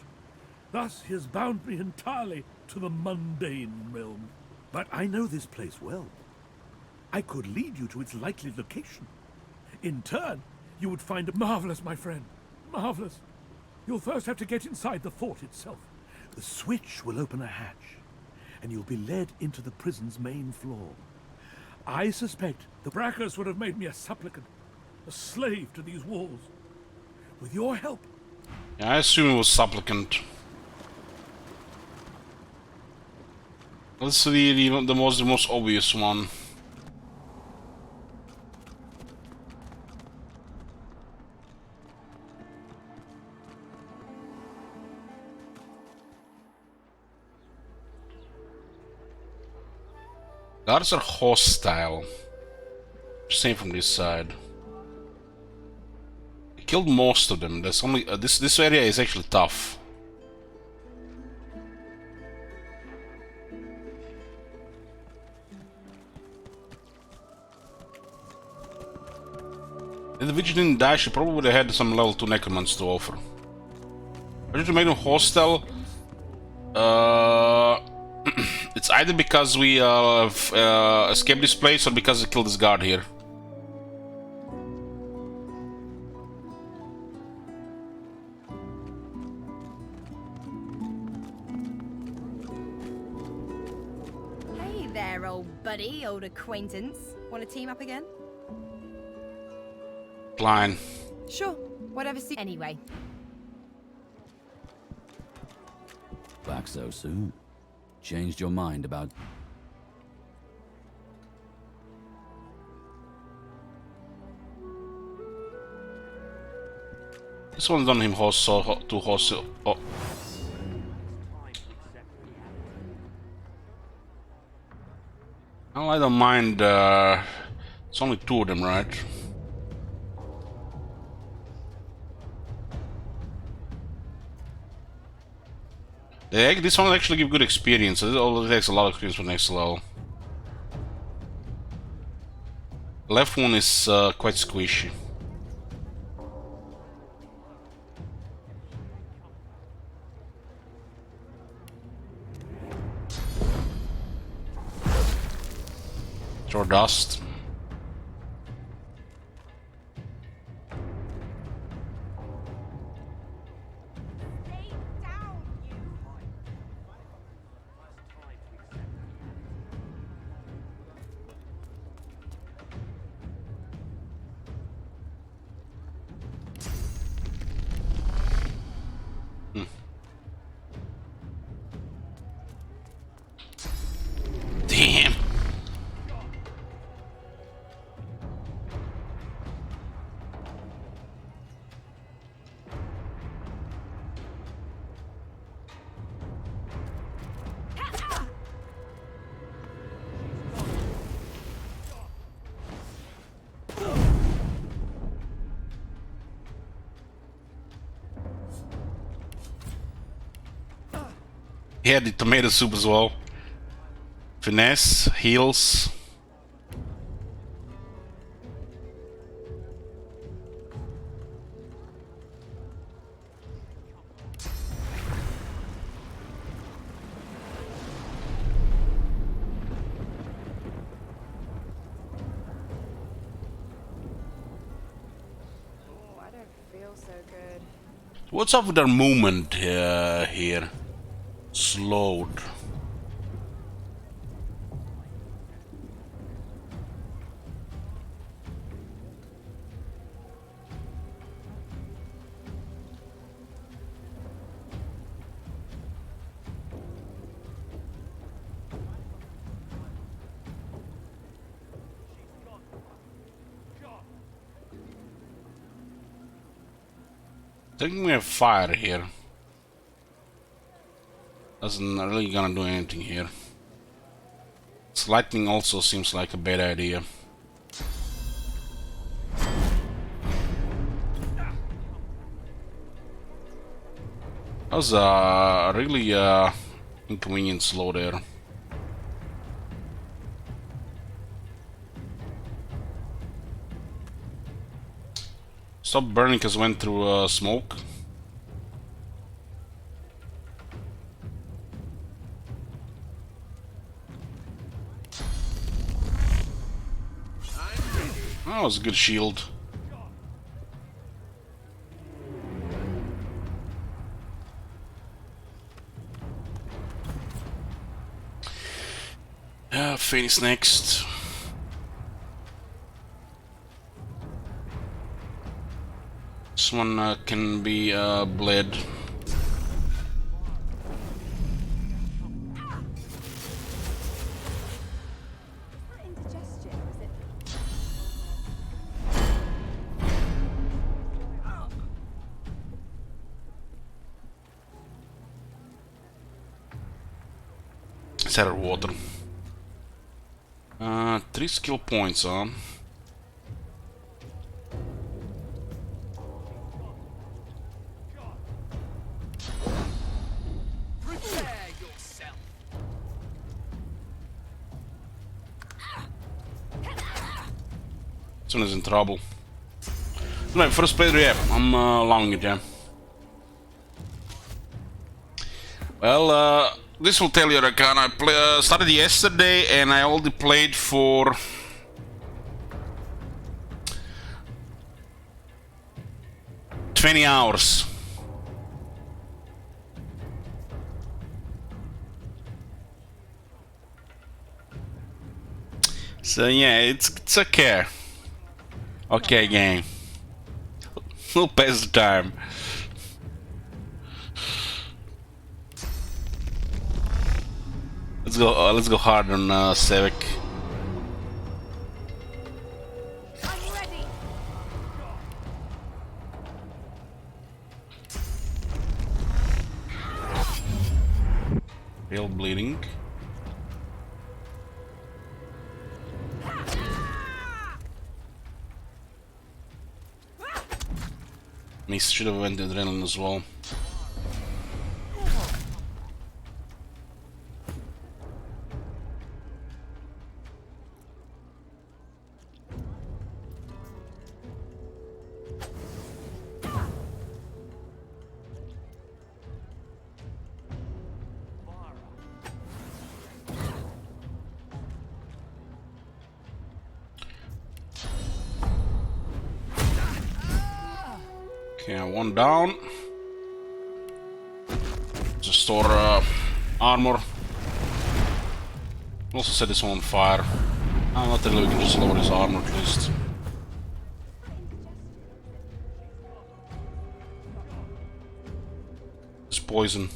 Thus he has bound me entirely to the mundane realm. But I know this place well. I could lead you to its likely location. In turn, you would find it marvelous, my friend. Marvelous. You'll first have to get inside the fort itself. The switch will open a hatch, and you'll be led into the prison's main floor. I suspect the Brachus would have made me a supplicant, a slave to these walls. With your help... Yeah, I assume it was supplicant. Let's see the most obvious one. Guards are hostile. Same from this side. I killed most of them. There's only this area is actually tough. If the witch didn't die, she probably would have had some level 2 necromants to offer. Why did you make them hostile? It's either because we escaped this place or because I killed this guard here. Hey there, old buddy, old acquaintance. Want to team up again? Klein. Sure, whatever. Anyway. Back so soon? Changed your mind about... This one's done him to horse. Oh. Well, I don't mind. It's only 2 of them, right? This one will actually give good experience. It only takes a lot of experience for next level. Left one is quite squishy. Throw dust. Damn. He had the tomato soup as well. Finesse, heals. I don't feel so good. What's up with their movement here? Slowed. I think we have fire here. Doesn't really gonna do anything here. This lightning also seems like a bad idea. That was really inconvenient slow there. Stop burning because went through smoke. That was a good shield. Phoenix next. This one can be bled. It's out of water. 3 skill points, huh? This one is in trouble. No, first playthrough, yeah, I'm allowing it, yeah. Well, this will tell you, Rakan. I started yesterday and I already played for 20 hours. So yeah, it's okay. Okay, game. We'll pass the time. Let's go hard on Sevik. Real bleeding. Miss should have went to adrenaline as well. Okay, one down. Just store armor. Also set this one on fire. Not really, we can just lower his armor at least. It's poison.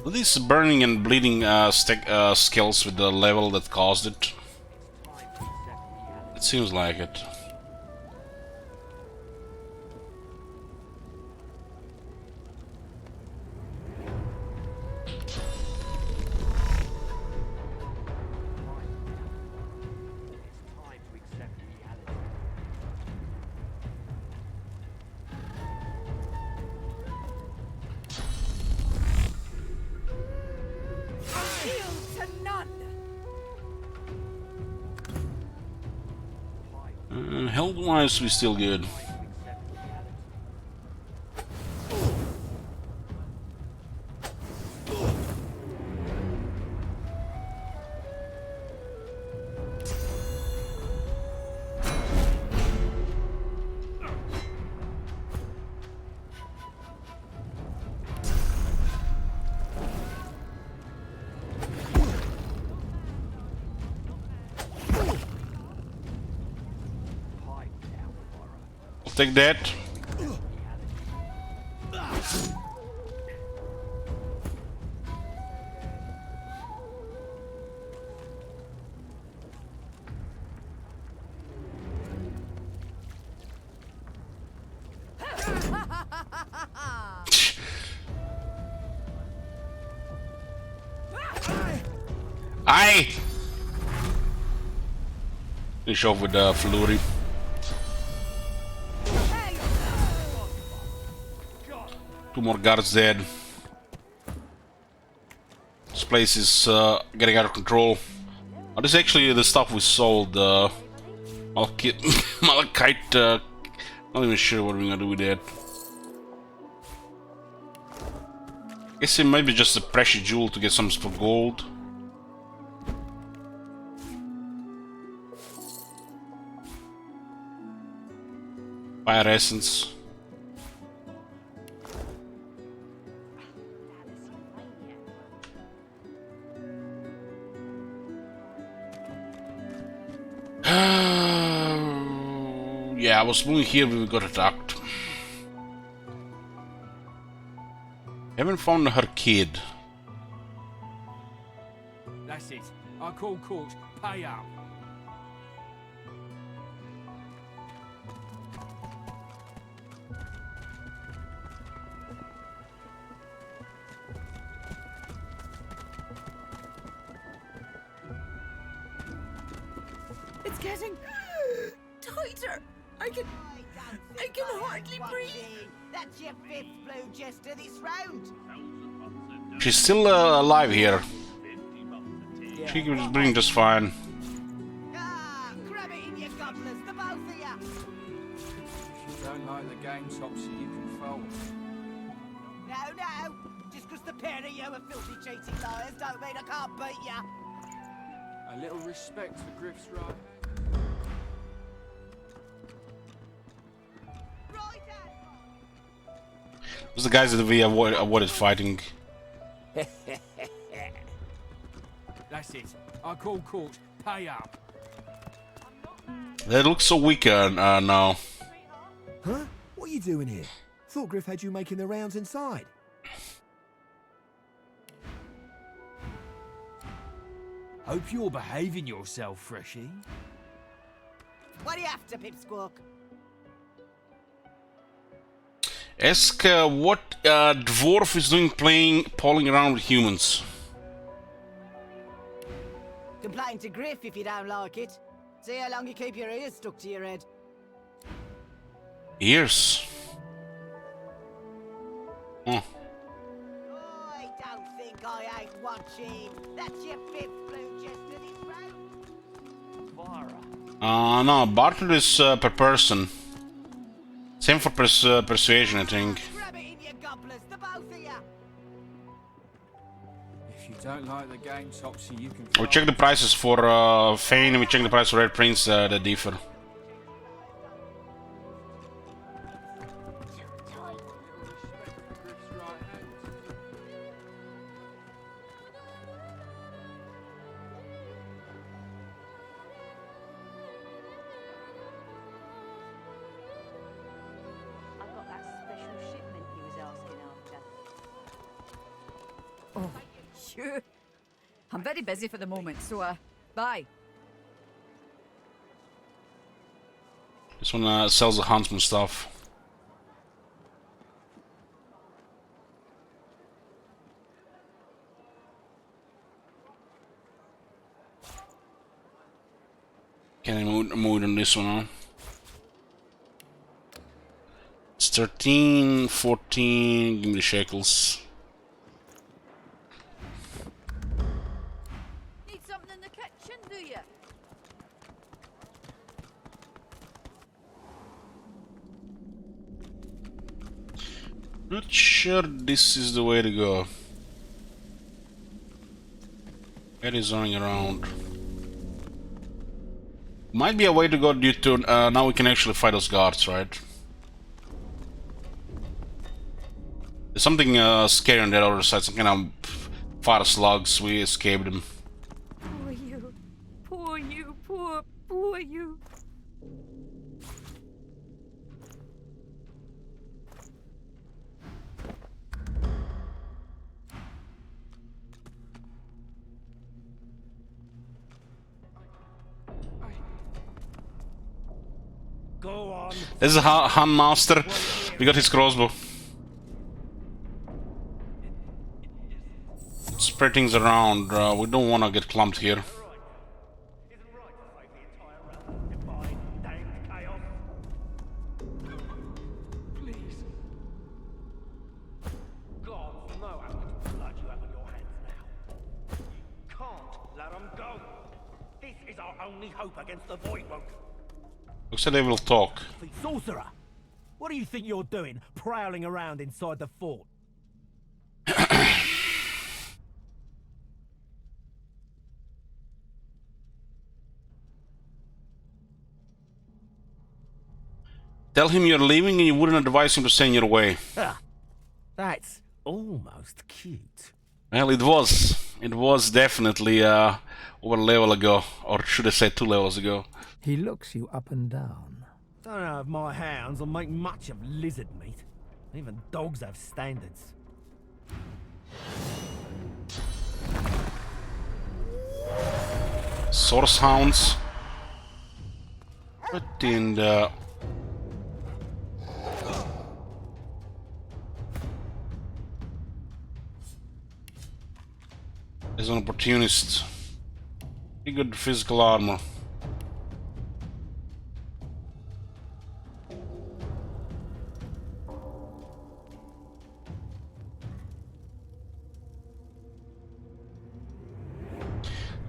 These burning and bleeding skills with the level that caused it. It seems like it. Health-wise, we're still good. Take that. Aye! Finish off with Flurry. Two more guards dead. This place is getting out of control. Oh, this is actually the stuff we sold. Malachite. Not even sure what we're gonna do with that. Guess it might be just a precious jewel to get some for gold. Fire essence. Yeah, I was moving here when we got attacked. Haven't found her kid. That's it. I call court. Pay up. It's getting tighter. I can hardly breathe. That's your fifth blue jester this round. She's still alive here. She was doing just fine. Grab it in your gobblers, the both of you. If you don't like the game, Topsy, you can fold. No. Just because the pair of you are filthy cheating liars don't mean I can't beat you. A little respect for Griff's right. Those are the guys that we avoided fighting. That's it. I call court. Pay up. They look so weak now. Huh? What are you doing here? Thought Griff had you making the rounds inside. Hope you're behaving yourself, Freshie. What are you after, Pipsqueak? Ask what dwarf is doing polling around with humans. Complain to Griff if you don't like it. See how long you keep your ears stuck to your head. Ears? Oh. I don't think I ain't watching. That's your fifth blue jester this round. No, barter is per person. Same for persuasion, I think. Grab it in your gobblers, the both of you. If you don't like the game, Topsy, you can We check the prices for Fane and we check the price for Red Prince, that differ. Oh, sure. I'm very busy for the moment, so, bye. This one sells the huntsman stuff. Can I move on this one, huh? It's 13, 14, give me the shekels. Need something in the kitchen, do you? Not sure this is the way to go. It is running around. Might be a way to go due to now we can actually fight those guards, right? There's something scary on that other side, some kind of fire slugs. We escaped them. Poor you. Poor you. Poor you. Go on. This is a Han Master. We got his crossbow. It's spread things around. We don't want to get clumped here. Please. Gods know how much blood you have on your hands now. You can't let them go. This is our only hope against the Voidwoken. Looks like they will talk. Sorcerer! What do you think you're doing, prowling around inside the fort? Tell him you're leaving and you wouldn't advise him to send your way. That's almost cute. Well, it was. It was definitely over a level ago. Or should I say 2 levels ago. He looks you up and down. Don't know if my hounds will make much of lizard meat. Even dogs have standards. Source hounds. But in the... As an opportunist. Pretty good physical armor.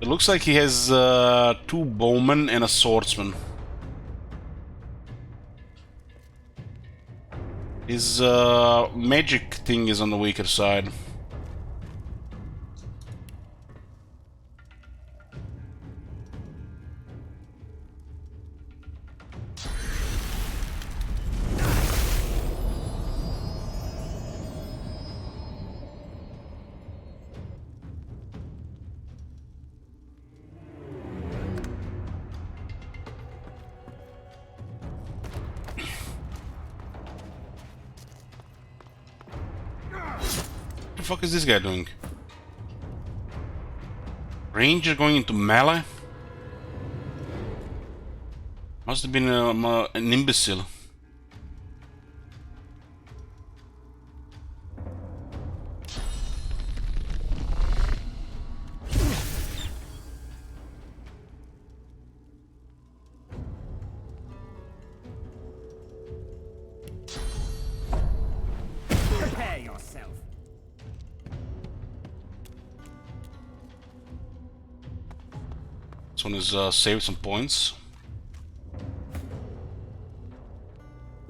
It looks like he has 2 bowmen and a swordsman. His magic thing is on the weaker side. What the fuck is this guy doing? Ranger going into melee? Must have been an imbecile. Prepare yourself. This one is saved some points.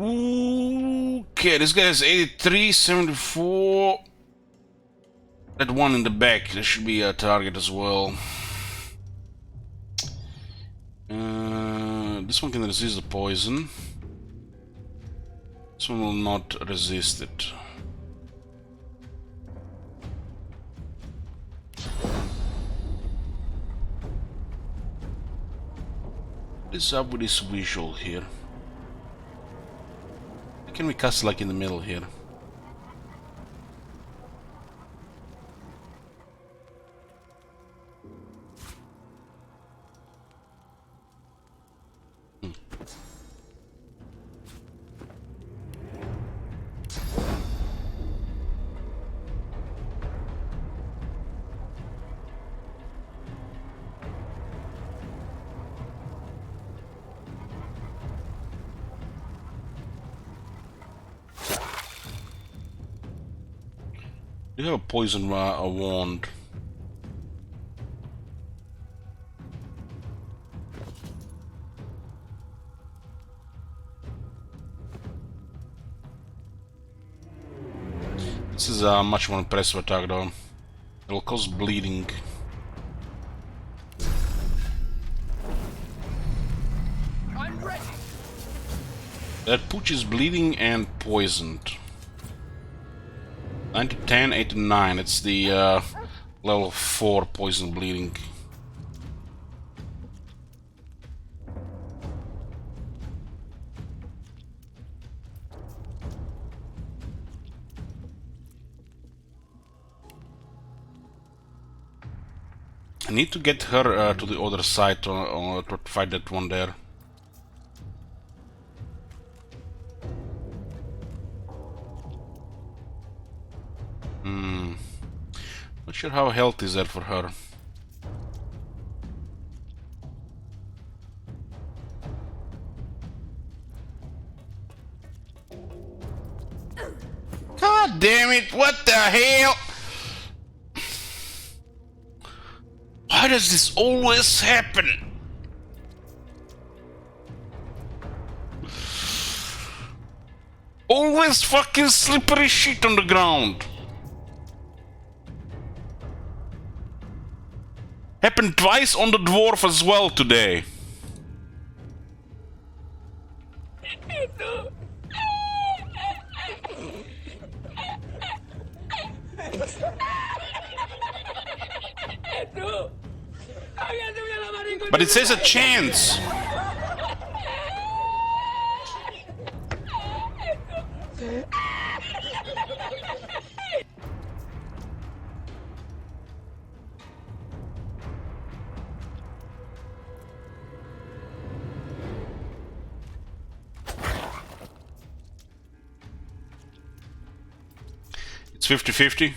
Okay, this guy has 83, 74. That one in the back, there should be a target as well. This one can resist the poison. This one will not resist it. What is up with this visual here? Can we cast like in the middle here? You have a poison wand. This is a much more impressive attack though. It will cause bleeding. I'm ready. That pooch is bleeding and poisoned. 9 to 10, 8 to 9. It's the level 4 poison bleeding. I need to get her to the other side to fight that one there. sure how healthy is that for her. God damn it, what the hell? Why does this always happen? Always fucking slippery shit on the ground. Happened twice on the dwarf as well today. But it says a chance. It's 50-50.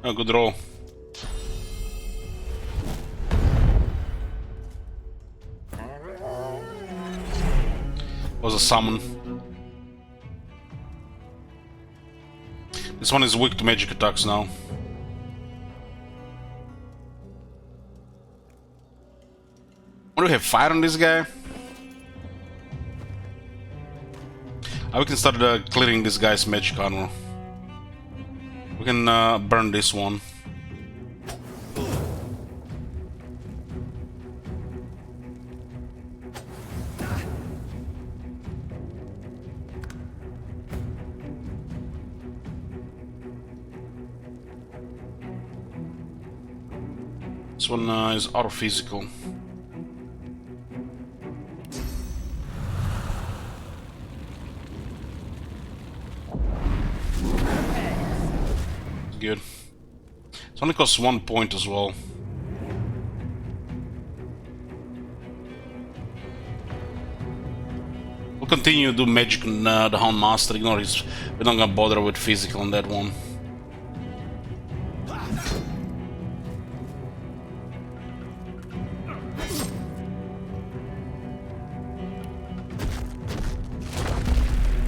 Oh, good roll. Was a summon. This one is weak to magic attacks now. What do we have? Fire on this guy? We can start clearing this guy's magic armor. We can burn this one. This one is auto physical. Good. It only costs 1 point as well. We'll continue to do magic on the Hound Master. Ignore his. We're not gonna bother with physical on that one.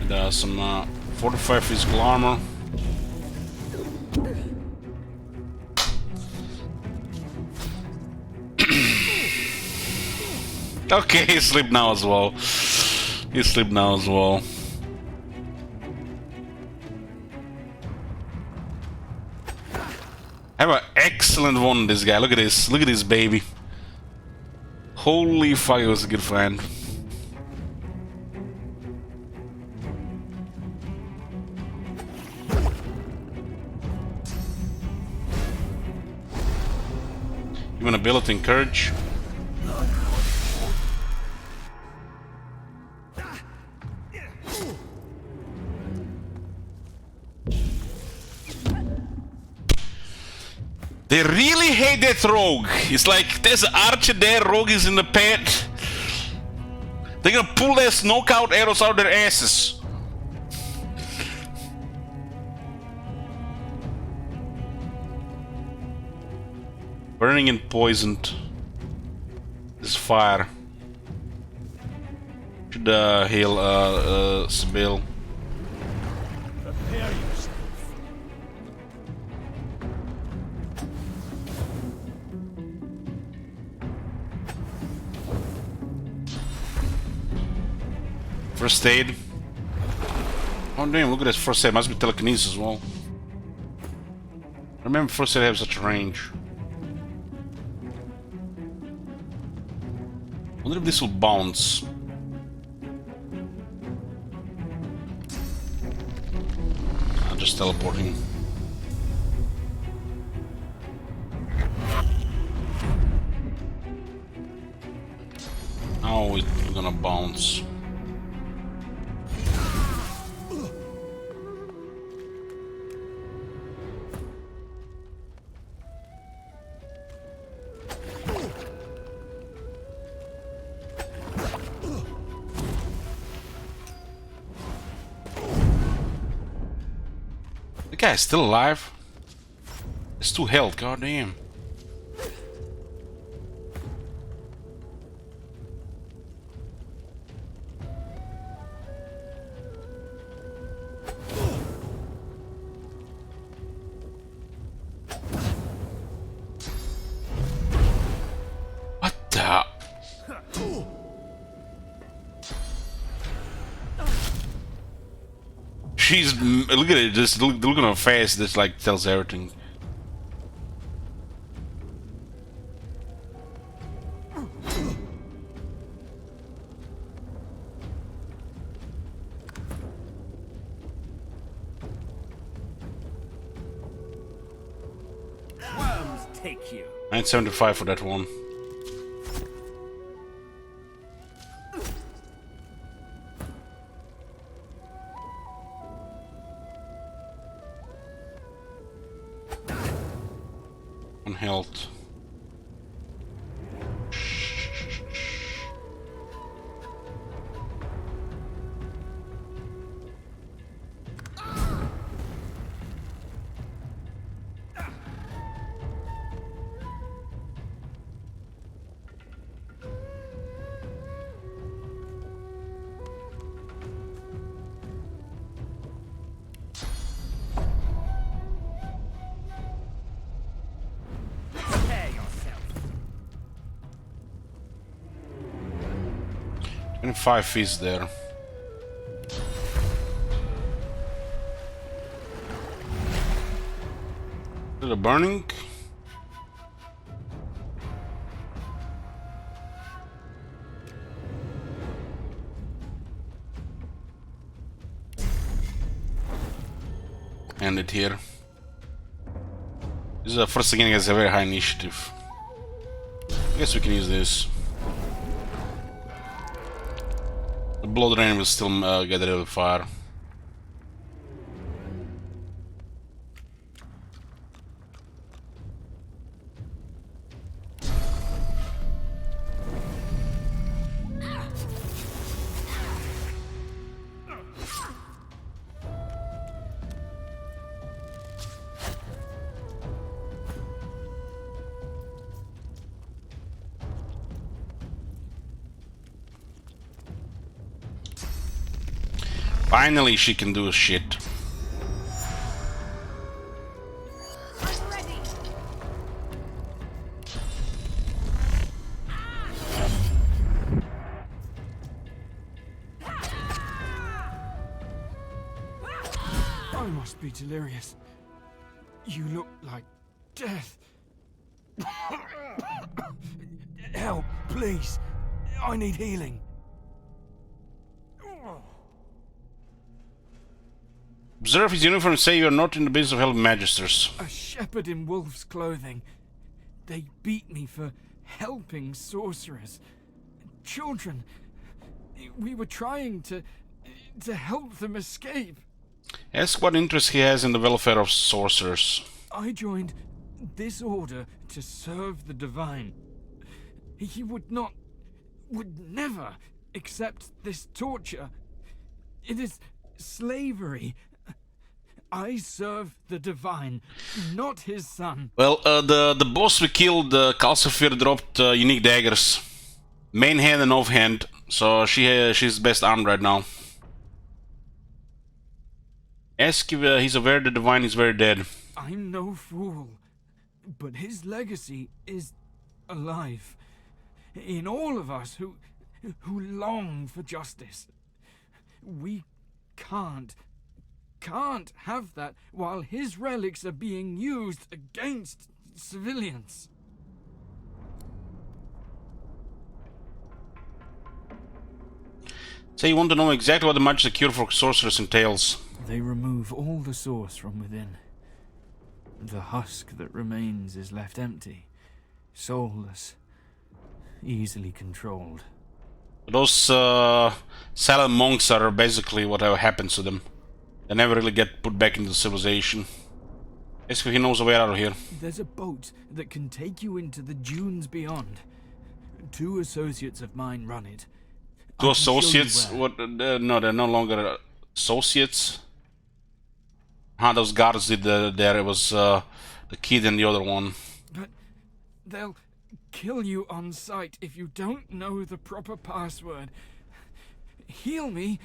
And, some 45 physical armor. Okay, he sleep now as well. He sleep now as well. I have an excellent one, this guy. Look at this. Look at this baby. Holy fuck, it was a good find. Human ability, encourage. They really hate that rogue. It's like there's an archer there, rogue is in the pit. They're gonna pull their knockout arrows out their asses. Burning and poisoned. This fire. Should heal Sibyl. Prepare yourself. First aid. Oh damn, look at this first aid. Must be telekinesis as well. Remember first aid has such a range. Wonder if this will bounce. I'm just teleporting. Now it's gonna bounce. guy's still alive? It's 2 health, goddamn. What the? She's look at it, just look at her face. This like tells everything. Worms take you. 975 for that one. On health. Prepare yourself. 25 feet there. Is it a burning? End it here. This is the first again, has a very high initiative. I guess we can use this. The blood rain will still get rid of the fire. Finally, she can do shit. I must be delirious. You look like death. Help, please. I need healing. Observe his uniform and say you are not in the business of helping magisters. A shepherd in wolf's clothing. They beat me for helping sorcerers. Children. We were trying to help them escape. Ask what interest he has in the welfare of sorcerers. I joined this order to serve the divine. He would never accept this torture. It is slavery. I serve the divine, not his son. Well, the boss we killed, Calcifer, dropped unique daggers. Main hand and off hand, so she's best armed right now. Ask if he's aware the divine is very dead. I'm no fool, but his legacy is alive. In all of us who long for justice. We can't have that while his relics are being used against civilians. So you want to know exactly what the magic cure for sorcerers entails. They remove all the source from within. The husk that remains is left empty, soulless, easily controlled. Those silent monks are basically whatever happens to them. They never really get put back into civilization. Ask if he knows a way out of here. There's a boat that can take you into the dunes beyond. 2 associates of mine run it. 2 associates? What? No, they're no longer associates. Those guards did there. It was the kid and the other one. But they'll kill you on sight if you don't know the proper password. Heal me,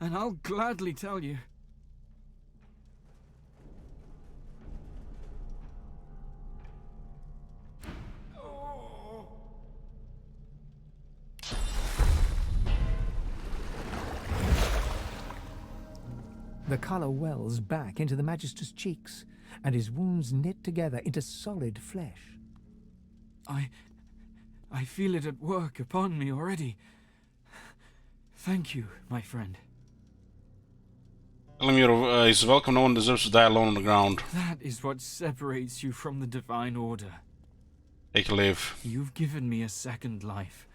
and I'll gladly tell you. The colour wells back into the Magister's cheeks, and his wounds knit together into solid flesh. I feel it at work upon me already. Thank you, my friend. Tell him he's welcome. No one deserves to die alone on the ground. That is what separates you from the Divine Order. Take a leave. You've given me a second life.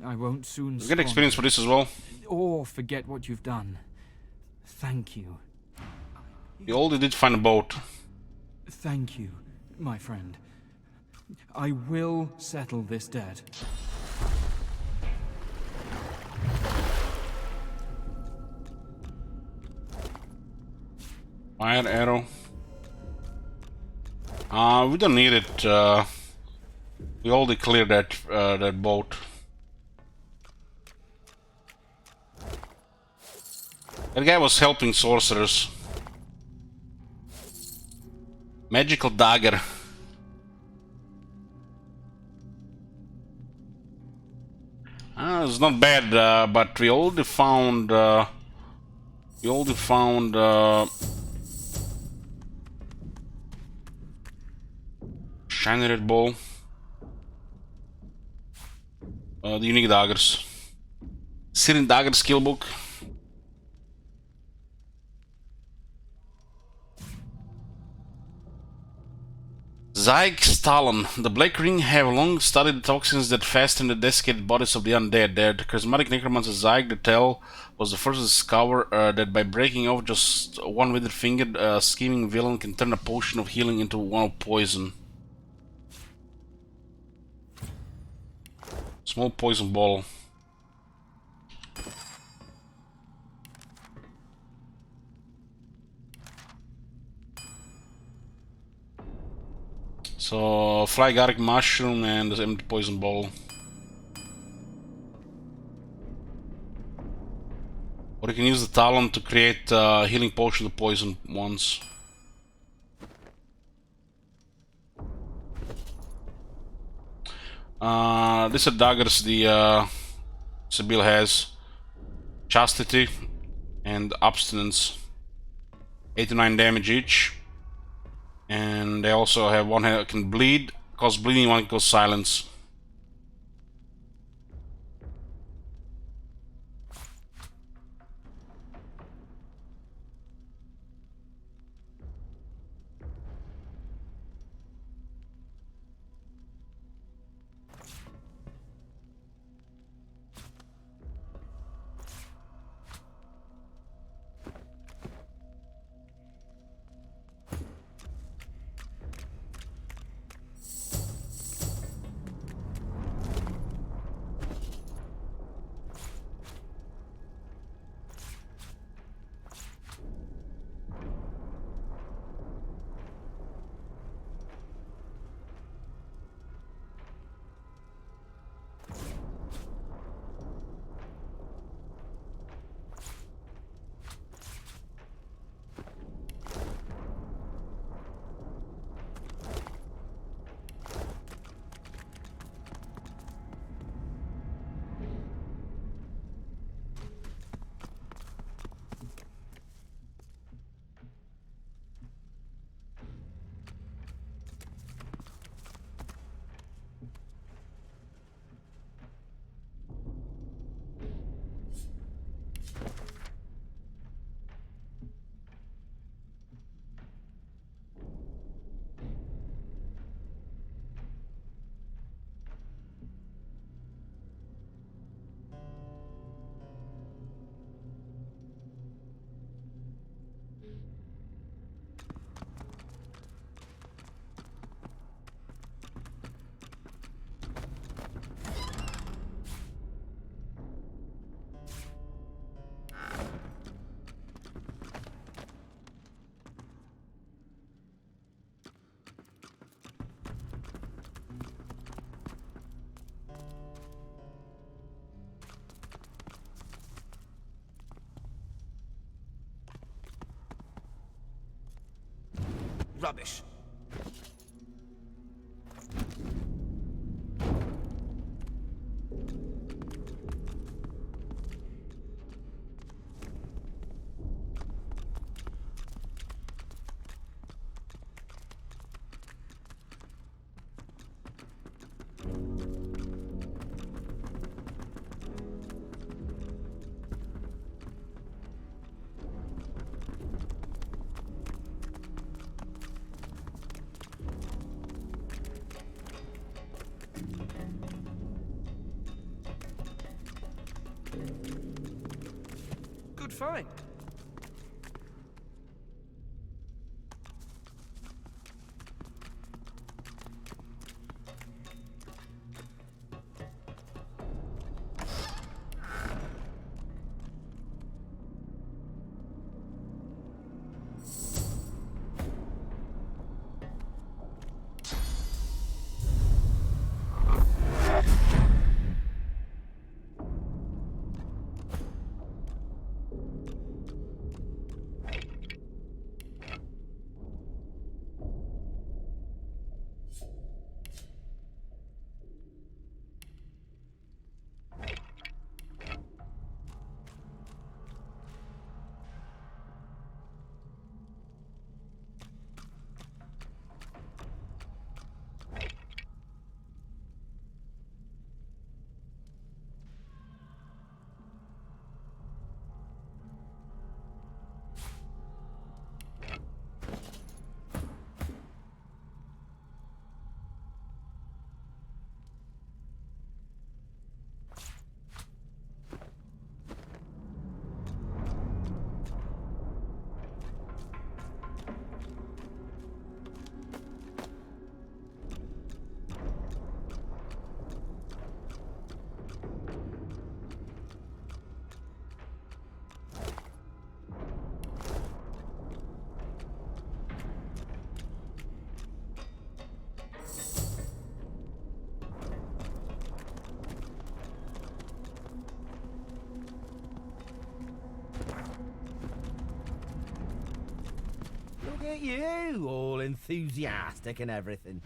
I won't soon You get experience for this as well. or forget what you've done. Thank you. You already did find a boat. Thank you, my friend. I will settle this debt. Fire arrow. We don't need it. We already cleared that boat. That guy was helping sorcerers. Magical dagger. It's not bad, but we already found. Shiny red ball. The unique daggers. Sirin dagger skill book. Zyg Stalin. The Black Ring have long studied the toxins that fasten the desiccated bodies of the undead. Their charismatic necromancer Zyg the Tell was the first to discover that by breaking off just one withered finger, a scheming villain can turn a potion of healing into one of poison. Small poison ball. So, fly garlic mushroom and the empty poison ball. Or you can use the talon to create healing potion to poison ones. These are daggers the Sibyl has. Chastity and Abstinence. 8 to 9 damage each. And they also have one that can bleed, cause bleeding, one cause silence. rubbish. Good find. Look at you, all enthusiastic and everything.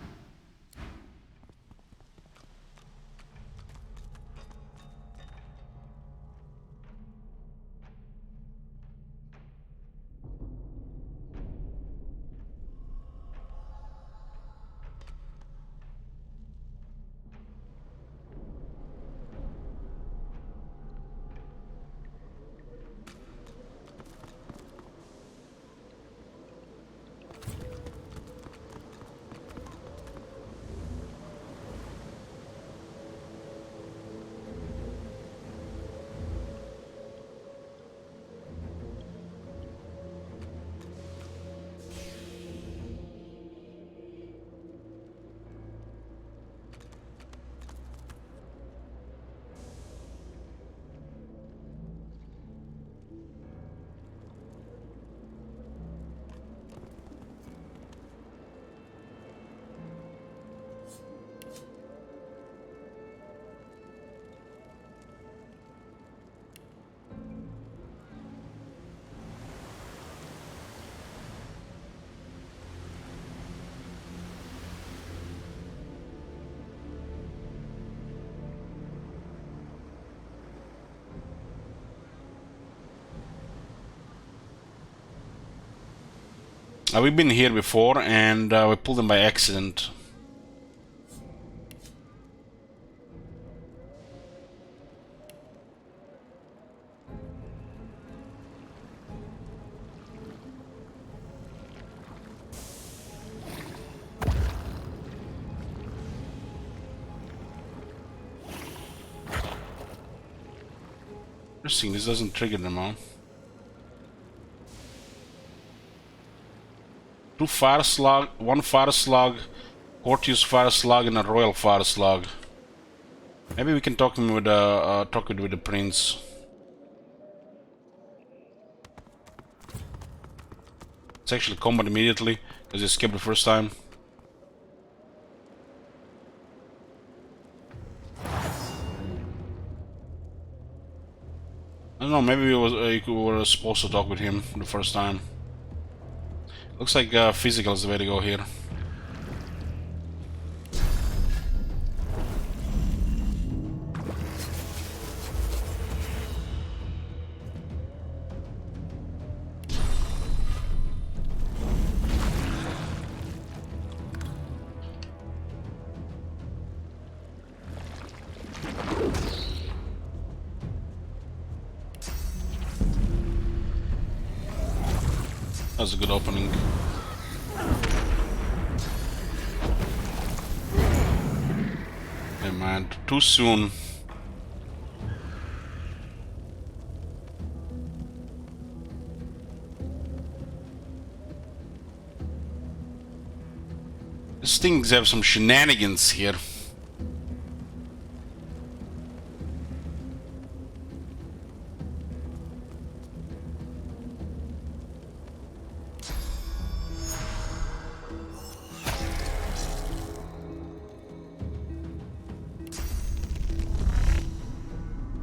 We've been here before, and we pulled them by accident. Interesting, this doesn't trigger them, huh? 2 fire slug, 1 fire slug, courteous fire slug, and a royal fire slug. Maybe we can talk him with the prince. It's actually combat immediately because he skipped the first time. I don't know, maybe we were supposed to talk with him the first time. Looks like physical is the way to go here. That's a good opening. Hey man, too soon. These things have some shenanigans here.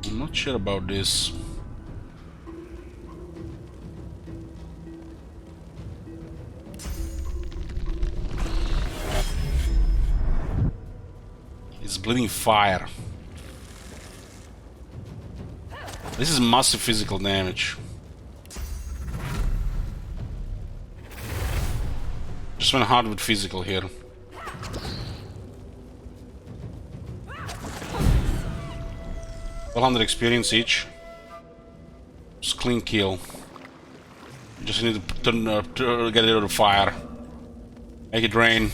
I'm not sure about this. It's bleeding fire. This is massive physical damage. Just went hard with physical here. 100 experience each. Just clean kill. Just need to get rid of the fire. Make it rain.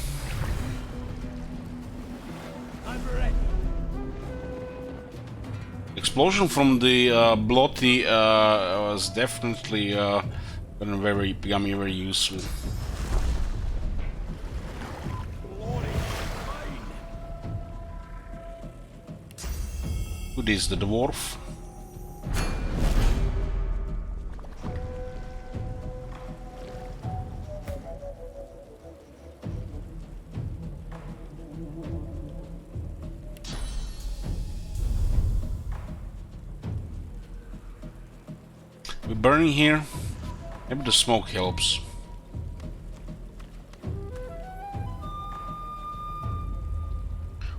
Explosion from the bloody was definitely becoming very useful. Who is the dwarf? We're burning here. Maybe the smoke helps.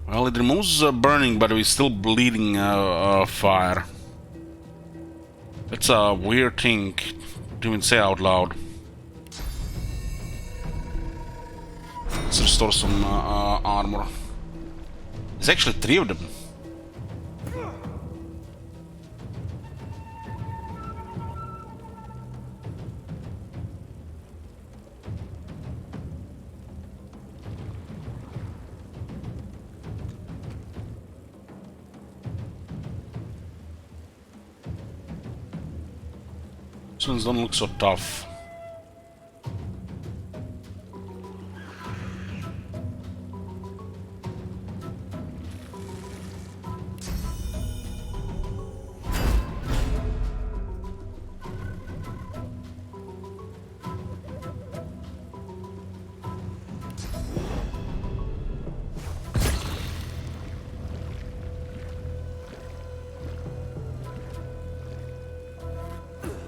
Well, it removes burning, but we're still bleeding fire. That's a weird thing to even say out loud. Let's restore some armor. There's actually 3 of them. These ones don't look so tough.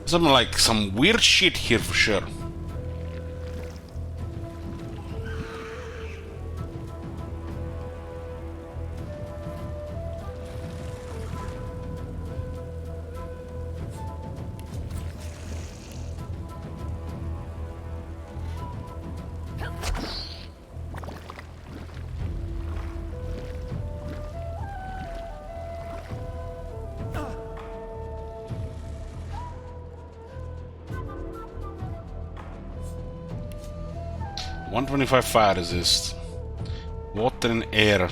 Something like some weird shit here for sure. .125 fire resist. Water and air.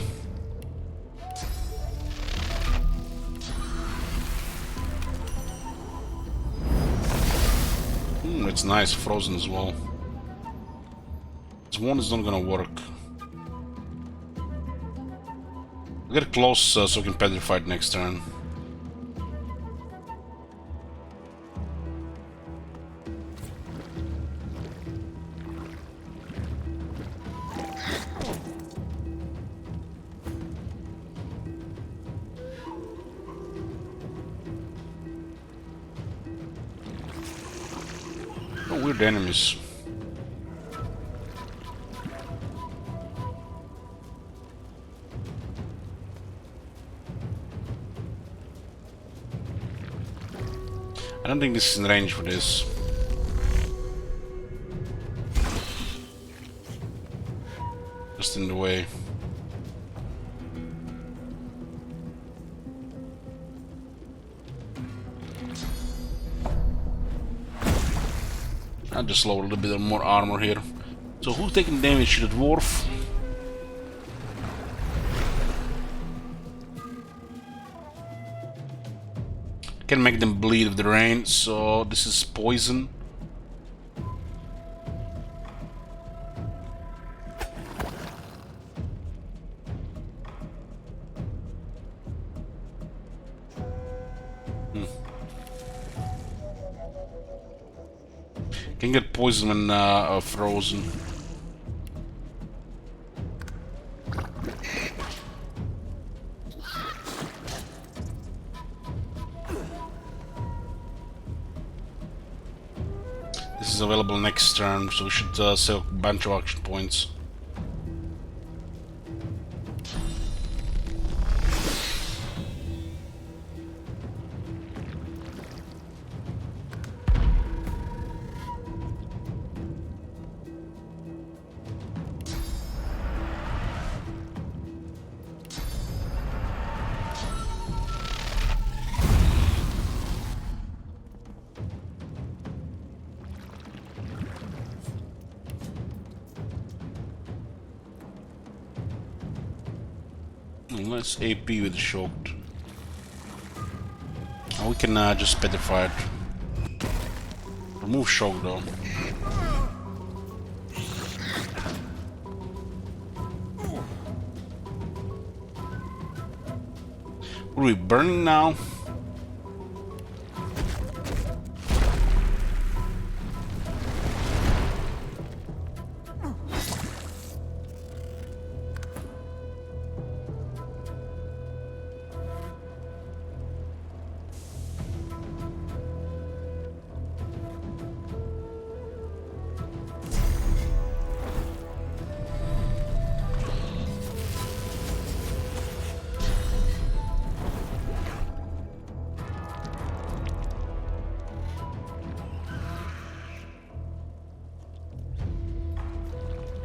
It's nice, frozen as well. This one is not gonna work. Get close so we can petrify it next turn. Oh, weird enemies. I don't think this is in range for this. Just in the way. I'll just load a little bit more armor here. So who's taking damage to the dwarf? Can make them bleed with the rain, so this is poison. Can get poison when frozen. This is available next turn, so we should save a bunch of action points. Let's AP with shocked. Oh, we can just petrify it. Remove shock though. Are we burning now?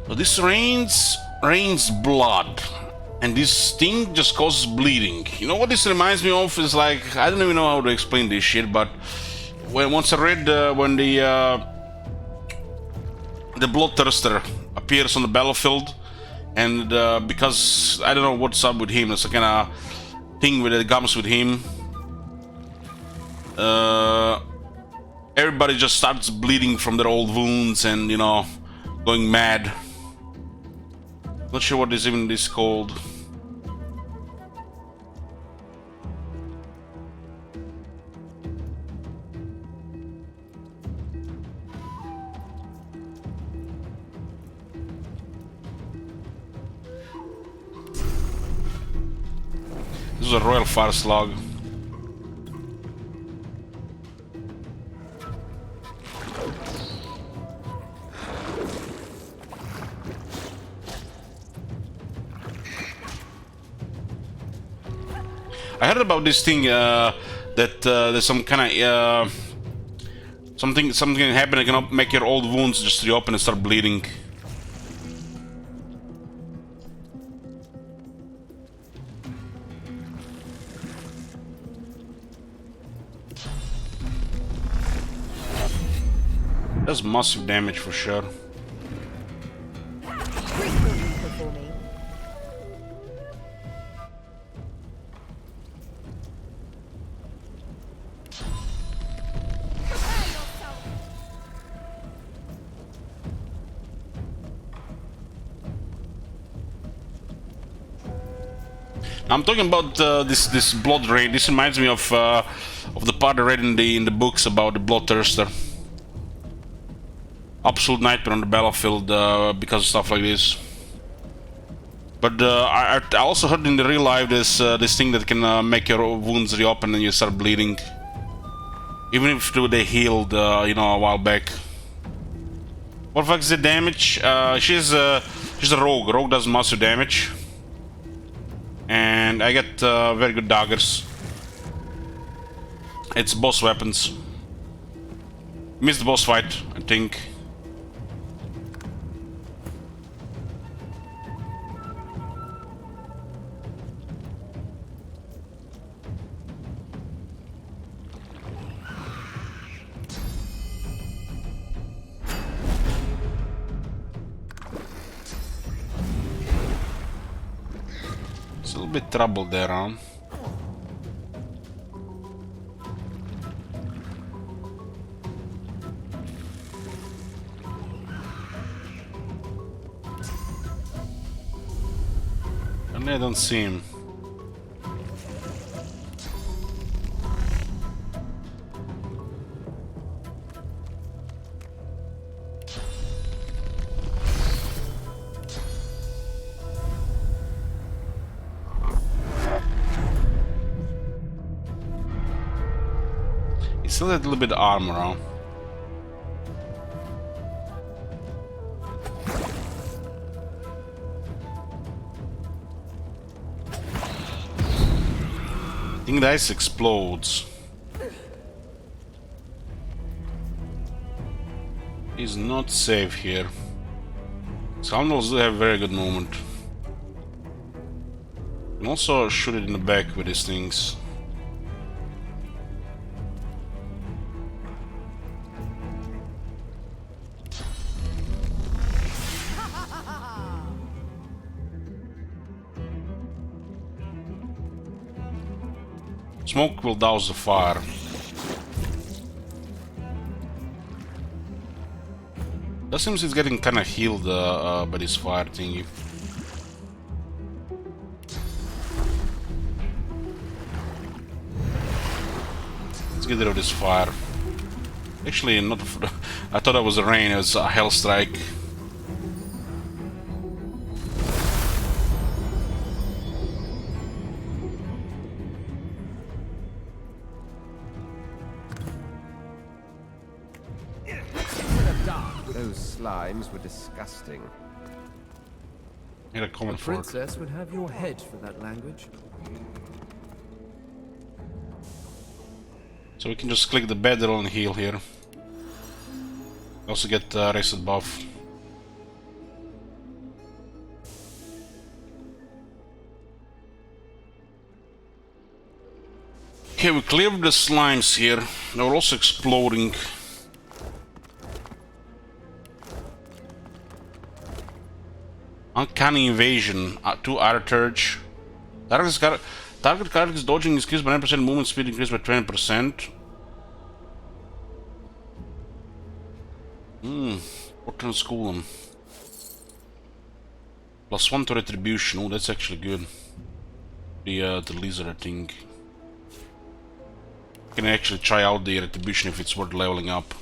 So this rains blood, and this thing just causes bleeding. You know what this reminds me of is like, I don't even know how to explain this shit, but once I read when the bloodthirster appears on the battlefield, and because I don't know what's up with him, it's a kind of thing that comes with him. Everybody just starts bleeding from their old wounds and, you know, going mad. Not sure what is even this called. This is a royal fire slug. I heard about this thing that there's some kind of something can happen. It can make your old wounds just reopen and start bleeding. That's massive damage for sure. I'm talking about this blood rain. This reminds me of the part I read in the books about the bloodthirster. Absolute nightmare on the battlefield because of stuff like this. But I also heard in the real life this thing that can make your wounds reopen and you start bleeding, even if they healed, you know, a while back. What the fuck is the damage? She's a rogue. Rogue does massive damage. And I get very good daggers. It's boss weapons. Missed the boss fight, I think. It's a little bit trouble there, huh? And I don't see him. He still had a little bit of armor, huh? I think the ice explodes. He's not safe here. Scoundrels do have a very good movement. You can also shoot it in the back with these things. Smoke will douse the fire. That seems he's getting kind of healed by this fire thingy. Let's get rid of this fire. Actually, not. I thought that was a rain. It was a hell strike. Those slimes were disgusting. Need a common The princess would have your head for that language. So we can just click the bedroll and heal here. Also get rested buff. Okay, we cleared the slimes here. They were also exploding. Uncanny Invasion, 2 Arturge. Target character's dodging is increased by 9%, movement speed increased by 20%. What can school them? +1 to retribution. Oh, that's actually good. The lizard, I think. Can actually try out the retribution if it's worth leveling up.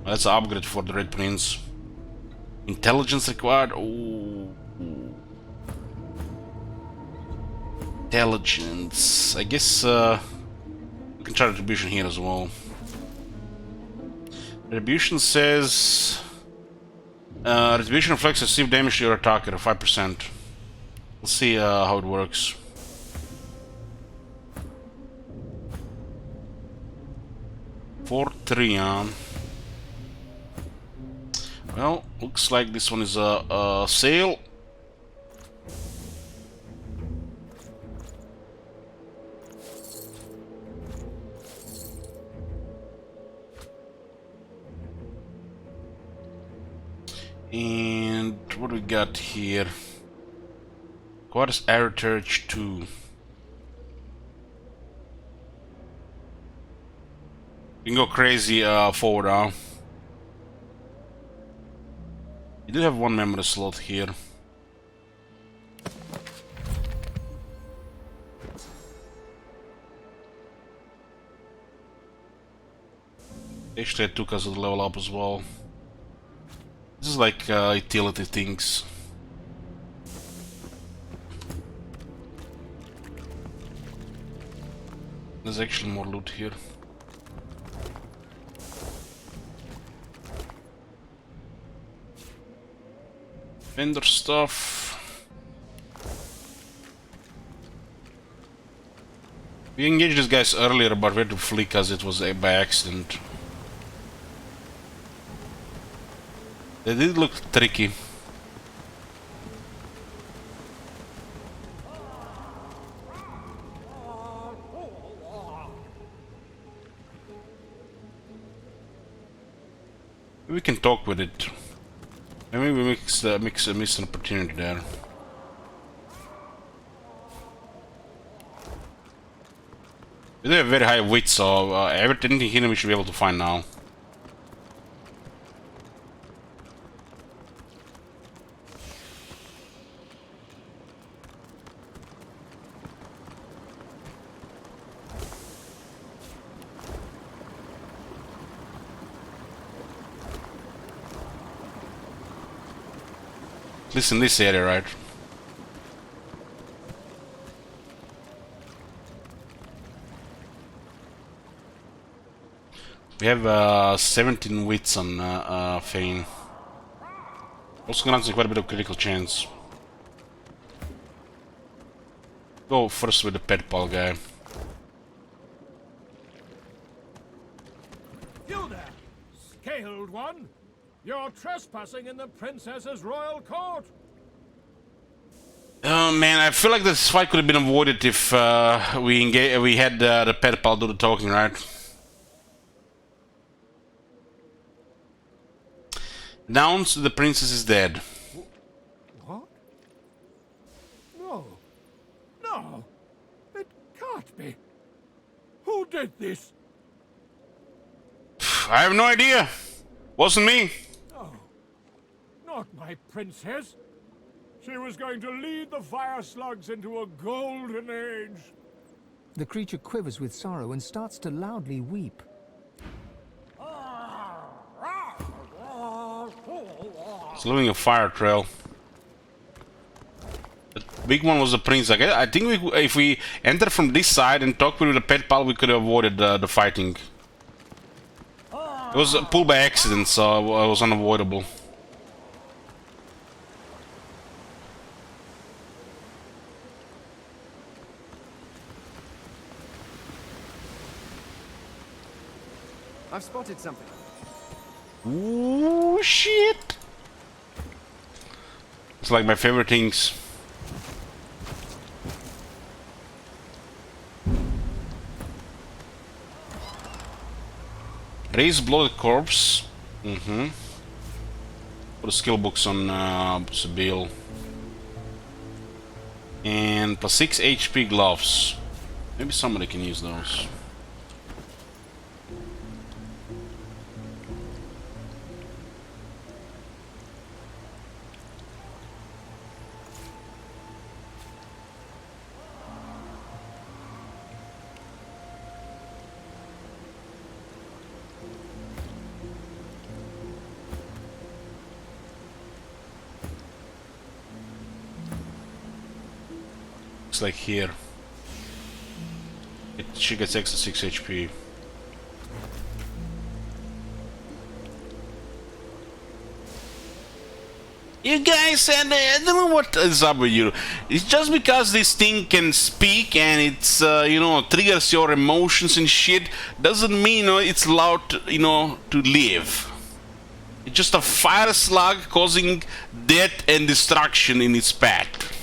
That's an upgrade for the Red Prince. Intelligence required. Oh, intelligence. I guess we can try retribution here as well. Retribution says retribution reflects received damage to your attacker, 5%. Let's see how it works. For 3, well, looks like this one is a sale. And what do we got here? Quarters Heritage 2. You can go crazy forward, huh? You do have 1 memory slot here. Actually, it took us a level up as well. This is like utility things. There's actually more loot here. Vendor stuff. We engaged these guys earlier, but we had to flee because it was by accident. They did look tricky. We can talk with it. Maybe we missed an opportunity there. We have very high wit, so everything hidden we should be able to find now. At least in this area, right? We have 17 wits on Fane. Also grants quite a bit of critical chance. Go first with the pet pal guy. You there, scaled one! You're trespassing in the princess's royal court! Oh man, I feel like this fight could have been avoided if we had the pet pal do the talking, right? Announce the princess is dead. What? No. No! It can't be! Who did this? I have no idea. Wasn't me. No. Not my princess. She was going to lead the fire slugs into a golden age. The creature quivers with sorrow and starts to loudly weep. It's leaving a fire trail. The big one was the prince. I think if we entered from this side and talked with the pet pal, we could have avoided the fighting. It was pulled by accident, so it was unavoidable. I've spotted something. Ooh, shit! It's like my favorite things. Raise bloated corpse. Put the skill books on Sabille. And plus 6 HP gloves. Maybe somebody can use those. Like here. She gets extra 6 HP. You guys, and I don't know what is up with you. It's just because this thing can speak and it's, you know, triggers your emotions and shit, doesn't mean, you know, it's allowed to, you know, to live. It's just a fire slug causing death and destruction in its path.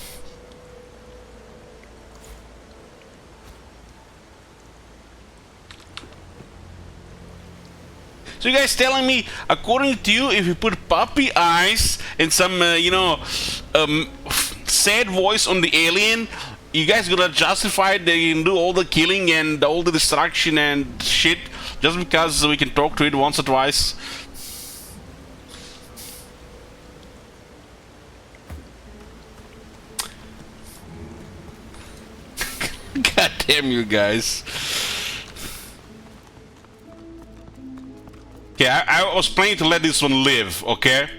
So you guys telling me, according to you, if you put puppy eyes and some, you know, sad voice on the alien, you guys gonna justify they can do all the killing and all the destruction and shit just because we can talk to it once or twice? God damn you guys. Okay, I was planning to let this one live, okay?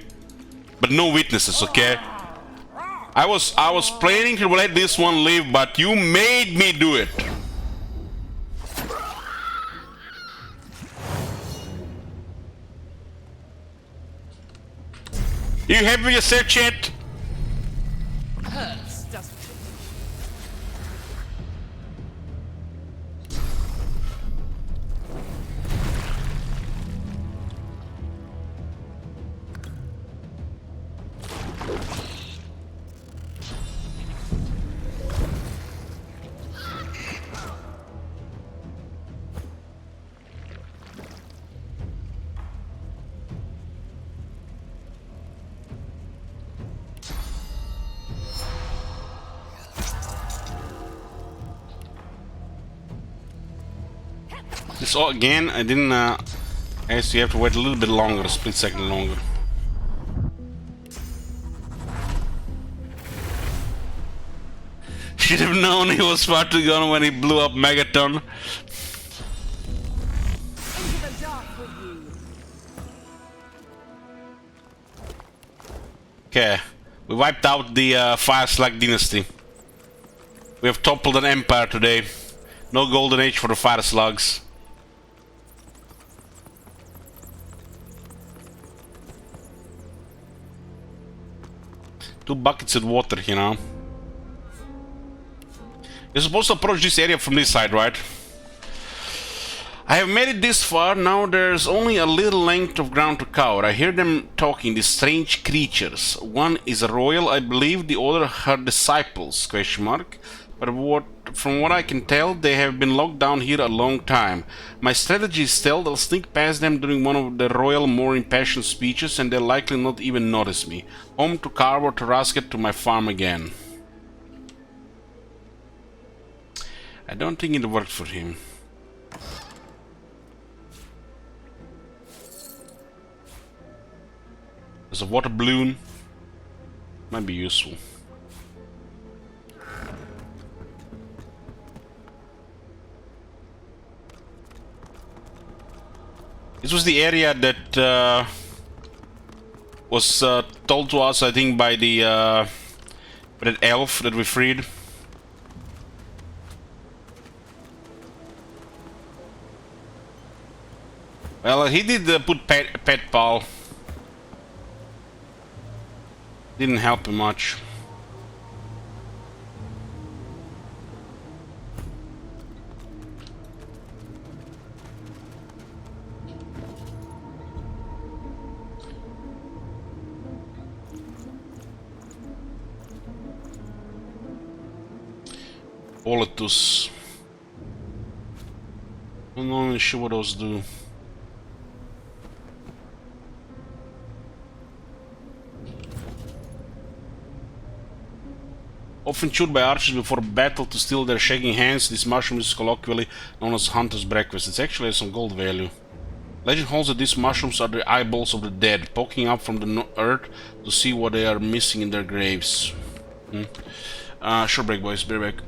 But no witnesses, okay? I was planning to let this one live, but you made me do it. You happy with yourself, chat? Hurts, doesn't it? this all again. I didn't. I guess you have to wait a little bit longer, a split second longer. Should have known he was far too gone when he blew up Megaton. Okay, we wiped out the Fire Slug Dynasty. We have toppled an empire today. No golden age for the Fire Slugs. Two buckets of water, you know. You're supposed to approach this area from this side, right? I have made it this far, now there's only a little length of ground to cover. I hear them talking, these strange creatures. One is a royal, I believe, the other her disciples, question mark. But from what I can tell, they have been locked down here a long time. My strategy is stealth. I'll sneak past them during one of the royal more impassioned speeches and they'll likely not even notice me. Home to Carver, to Rasket, to my farm again. I don't think it worked for him. There's a water balloon. Might be useful. This was the area that was told to us, I think, by the that elf that we freed. Well, he did put pet pal. Didn't help him much. Olatus. I'm not really sure what those do. Often chewed by archers before battle to steal their shaking hands, this mushroom is colloquially known as hunter's breakfast. It actually has some gold value. Legend holds that these mushrooms are the eyeballs of the dead, poking up from the earth to see what they are missing in their graves. Sure break, boys. Be right back.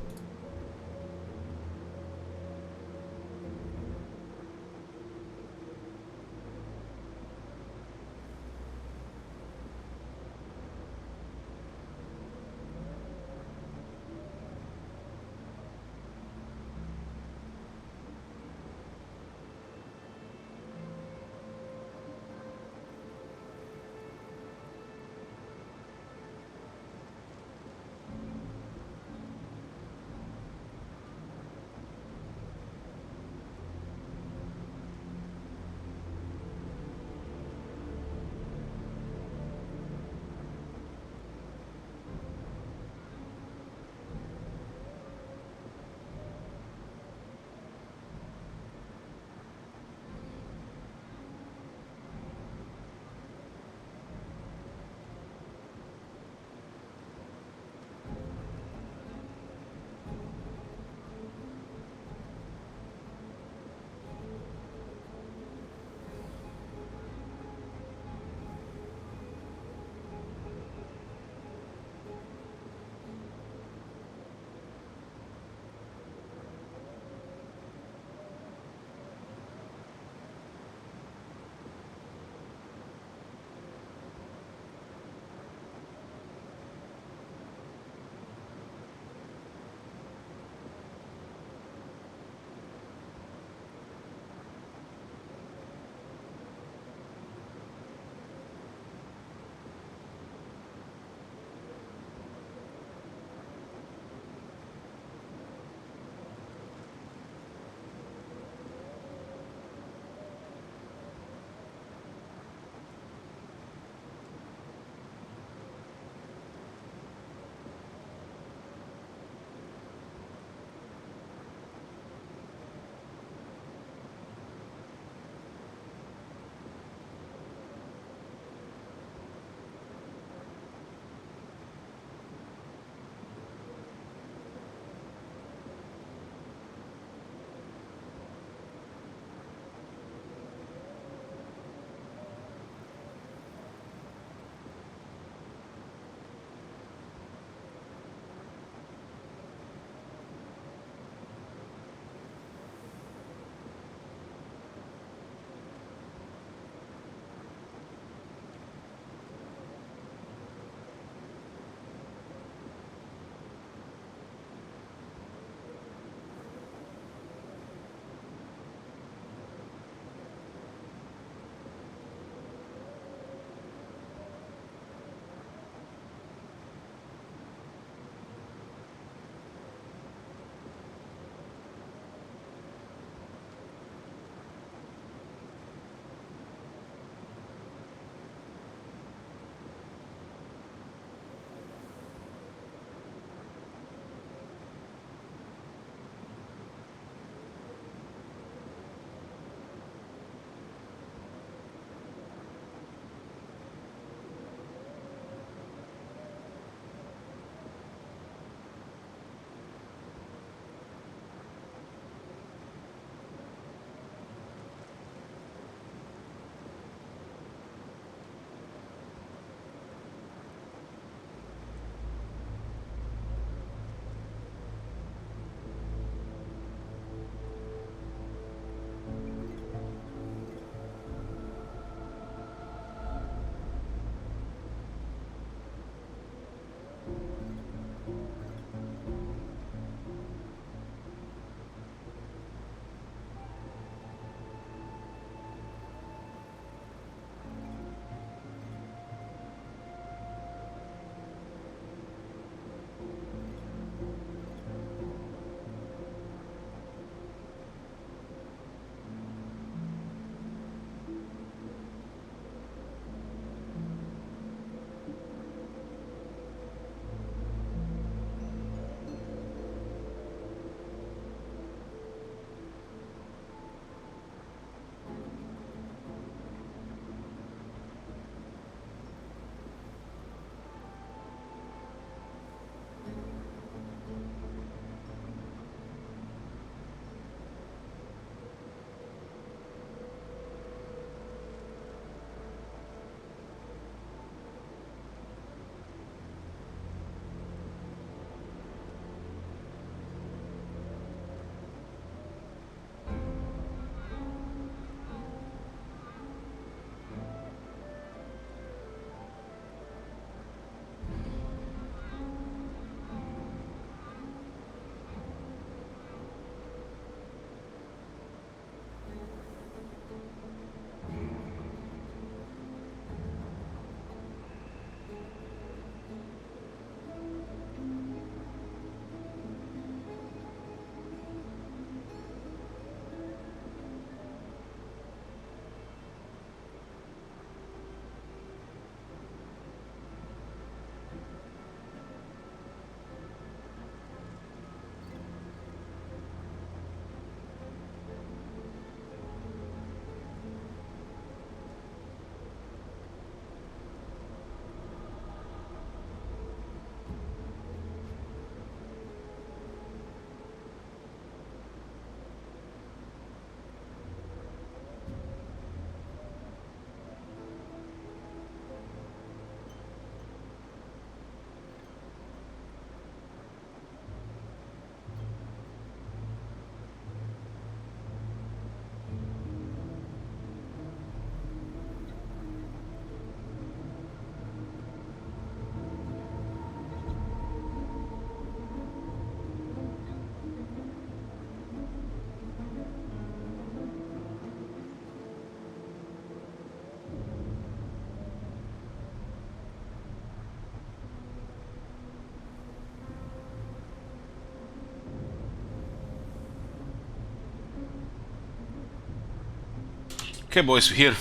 Okay, boys, we're here.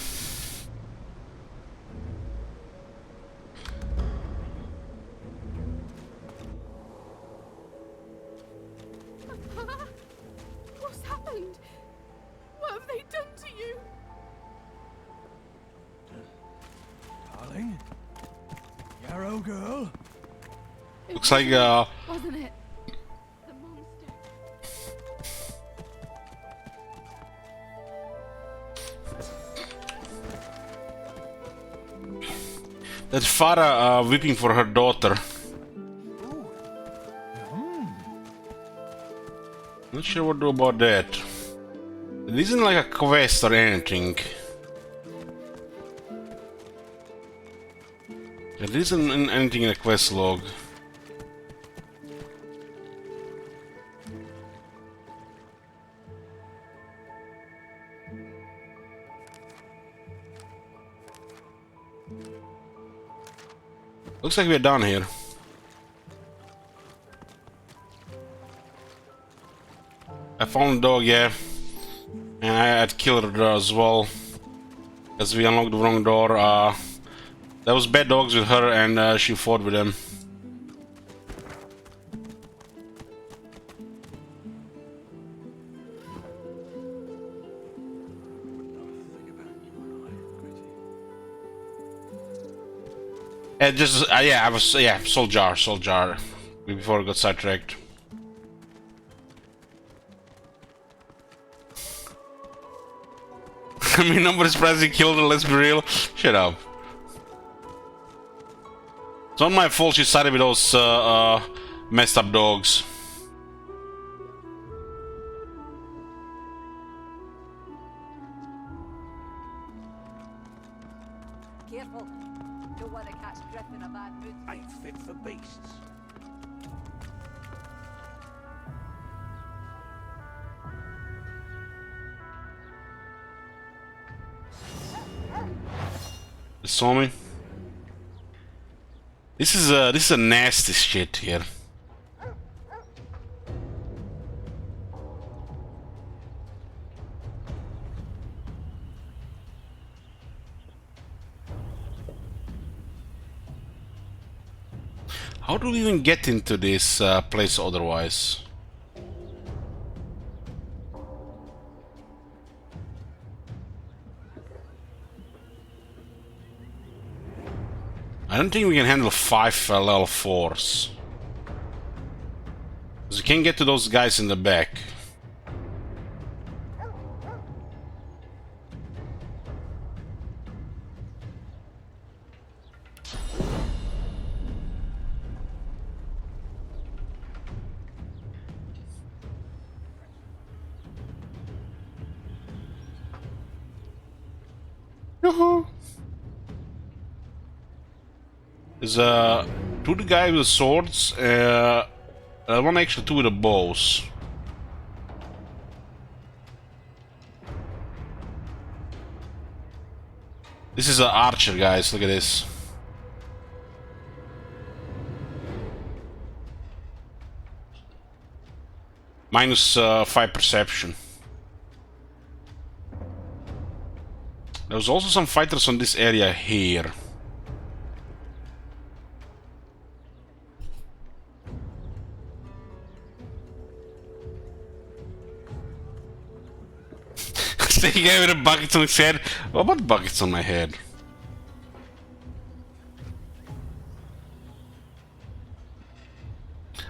What's happened? What have they done to you? Darling? Yarrow girl? Looks like Wasn't it? that Farah weeping for her daughter. Not sure what to do about that. It isn't like a quest or anything. It isn't anything in the quest log. Looks like we're done here. I found the dog, yeah. And I had killed her as well. As we unlocked the wrong door. There was bad dogs with her and she fought with them. Yeah, I was, yeah, Soul Jar. Before I got sidetracked. I mean, nobody's surprised he killed her, let's be real. Shut up. It's not my fault she sided with those messed up dogs. Careful. Don't want to catch Griff in a bad mood. Ain't fit for beasts. They saw me. This is a nasty shit here. How do we even get into this place otherwise? I don't think we can handle 5 level 4s. Because we can't get to those guys in the back. There's two the guy with the swords, one actually two with the bows. This is an archer, guys, look at this. Minus 5 perception. There was also some fighters on this area here. He gave it a bucket on his head. What about buckets on my head?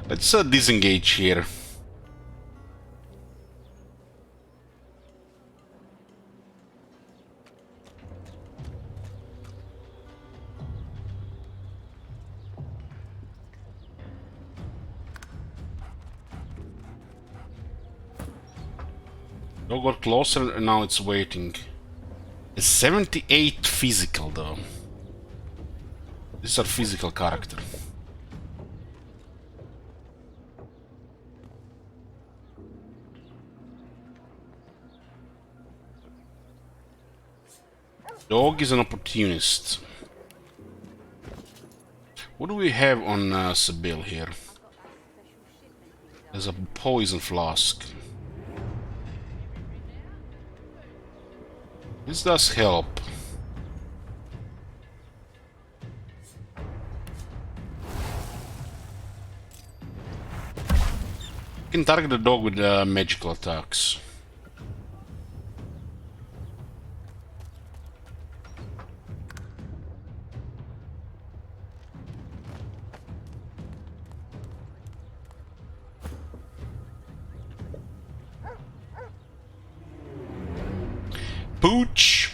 Let's disengage here. Dog got closer and now it's waiting. It's 78 physical though. This is our physical character. Dog is an opportunist. What do we have on Sibyl here? There's a poison flask. This does help. You can target the dog with magical attacks. Pooch!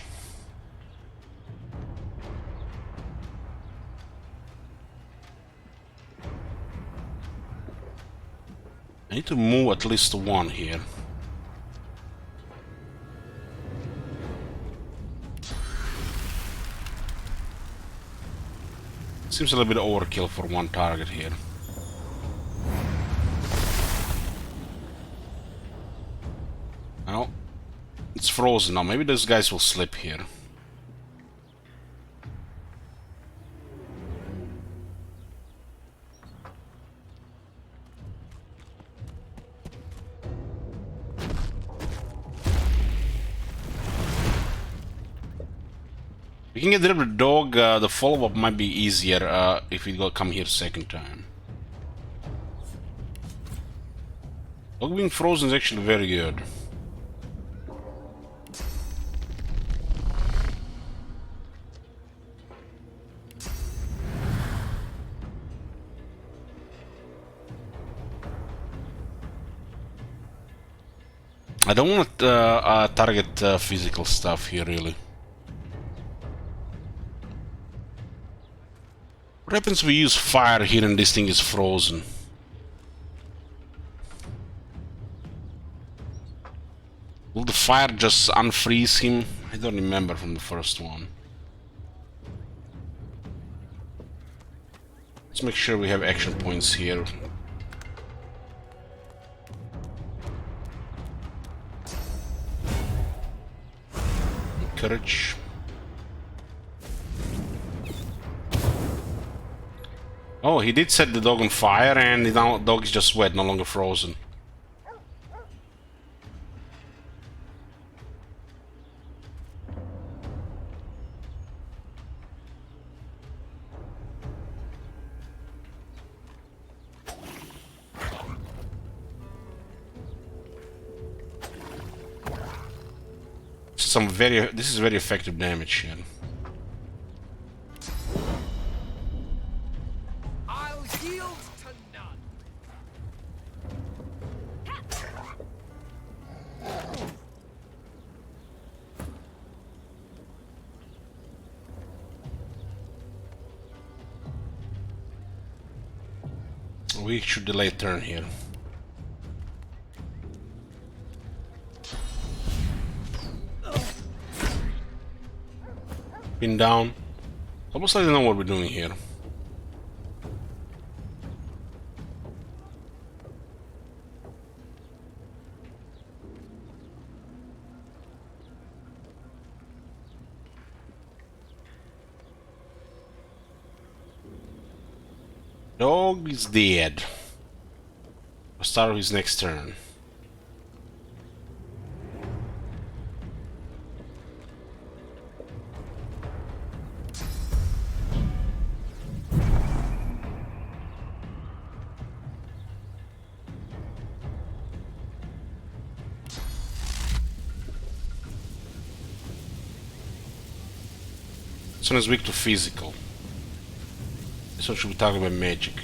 I need to move at least one here. Seems a little bit overkill for one target here. Well, it's frozen now. Maybe those guys will slip here. We can get rid of the dog. The follow-up might be easier if we go come here second time. Dog being frozen is actually very good. I don't want to target physical stuff here, really. What happens if we use fire here and this thing is frozen? Will the fire just unfreeze him? I don't remember from the first one. Let's make sure we have action points here. Courage. Oh, he did set the dog on fire and the dog is just wet, no longer frozen. This is very effective damage here. I'll yield to none. We should delay a turn here. Pin down. Almost like I don't know what we're doing here. Dog is dead. I'll start his next turn. This one is weak to physical. This one should be talking about magic.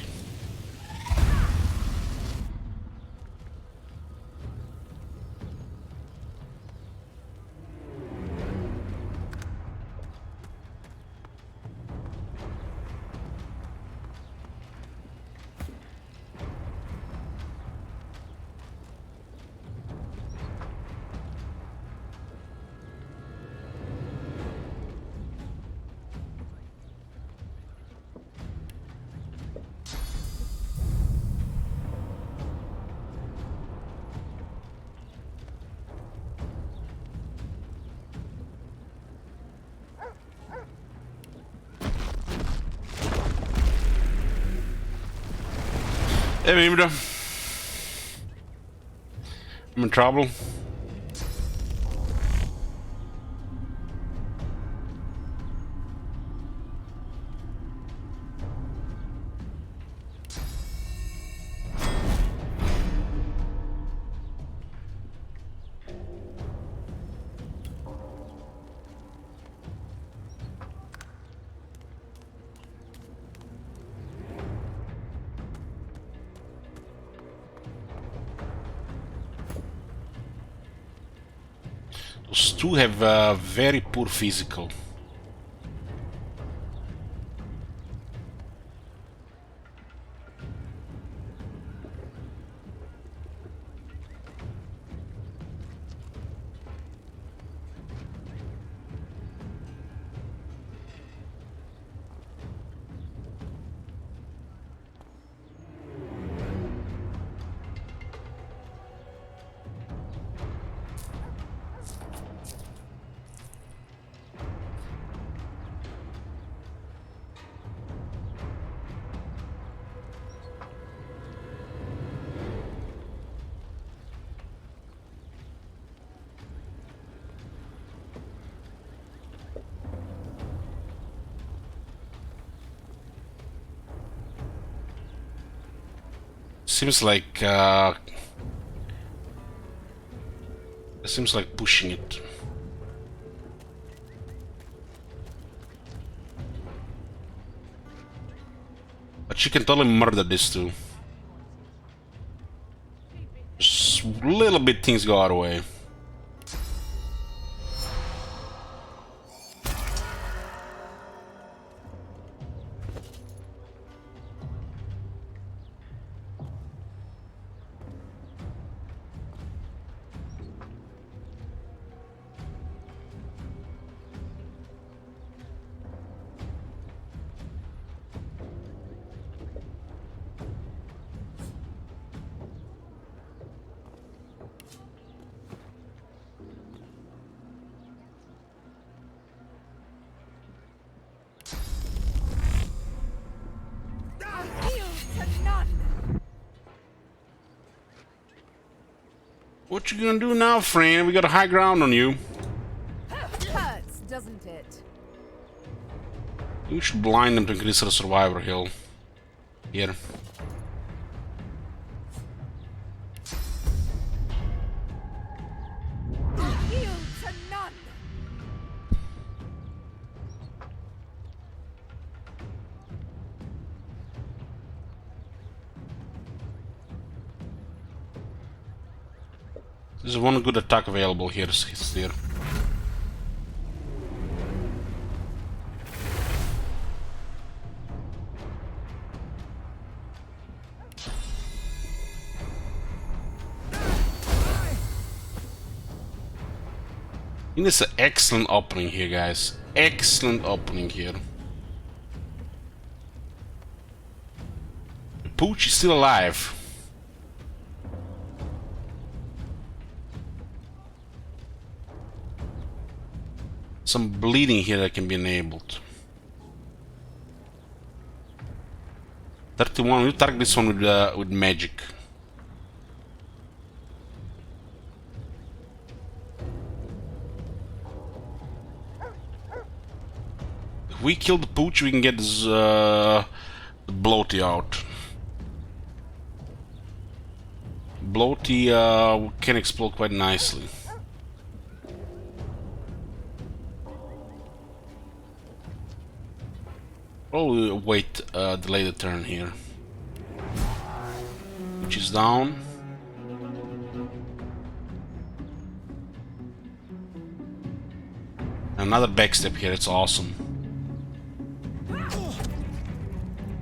Hey, Mimra. I'm in trouble. Those two have very poor physical. Seems like pushing it. But she can totally murder this too. Just a little bit things go our way. What you gonna do now, friend? We got a high ground on you. Hurts, doesn't it? You should blind them to increase the survivor hill. Here. There's one good attack available here. It's there. I think it's an excellent opening here, guys. Excellent opening here. The Pooch is still alive. Some bleeding here that can be enabled. 31. We'll target this one with magic. If we kill the Pooch, we can get this the Bloaty out. Bloaty can explode quite nicely. Probably wait, delay the turn here. Which is down. Another backstep here, it's awesome.